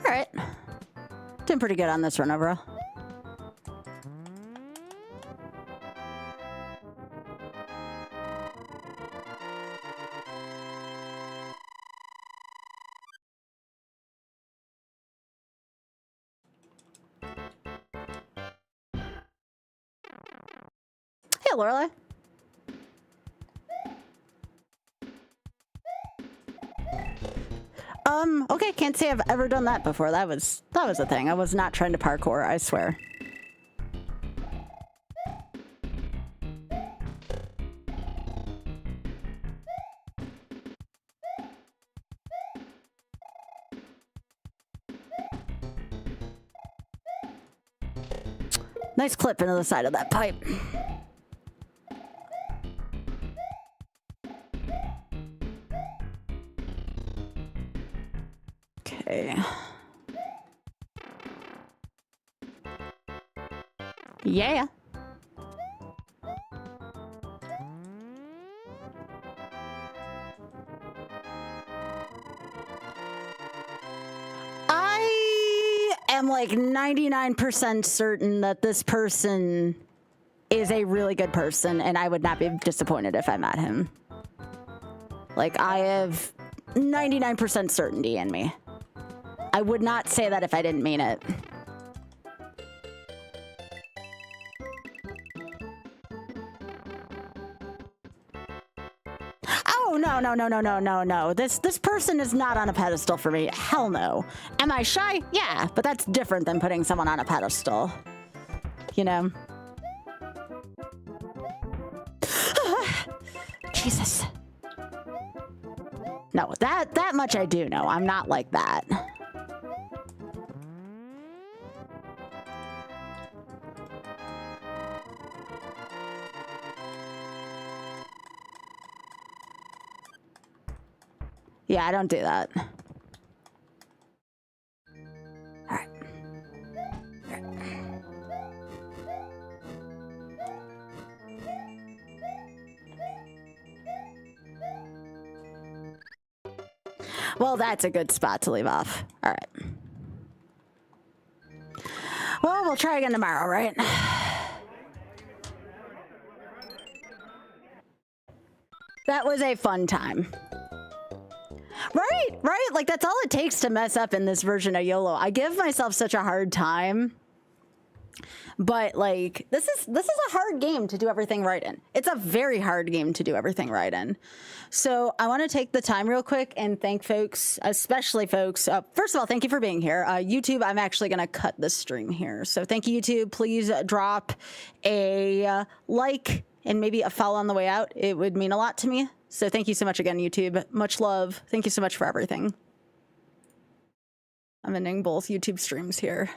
All right. Doing pretty good on this run overall. Hey, Lorelai. Okay, can't say I've ever done that before. That was a thing. I was not trying to parkour, I swear. Nice clip into the side of that pipe. Okay. Yeah. I am like 99% certain that this person is a really good person, and I would not be disappointed if I met him. Like, I have 99% certainty in me. I would not say that if I didn't mean it. Oh, no, no. This person is not on a pedestal for me. Hell no. Am I shy? Yeah, but that's different than putting someone on a pedestal. You know? Jesus. No, that much I do know. I'm not like that. Yeah, I don't do that. All right. Well, that's a good spot to leave off. All right. Well, we'll try again tomorrow, right? That was a fun time. Right? Like, that's all it takes to mess up in this version of YOLO. I give myself such a hard time. But, like, this is a hard game to do everything right in. It's a very hard game to do everything right in. So I want to take the time real quick and thank folks, especially folks. First of all, thank you for being here. YouTube, I'm actually going to cut the stream here. So thank you, YouTube. Please drop a like and maybe a follow on the way out. It would mean a lot to me. So thank you so much again, YouTube. Much love. Thank you so much for everything. I'm ending both YouTube streams here.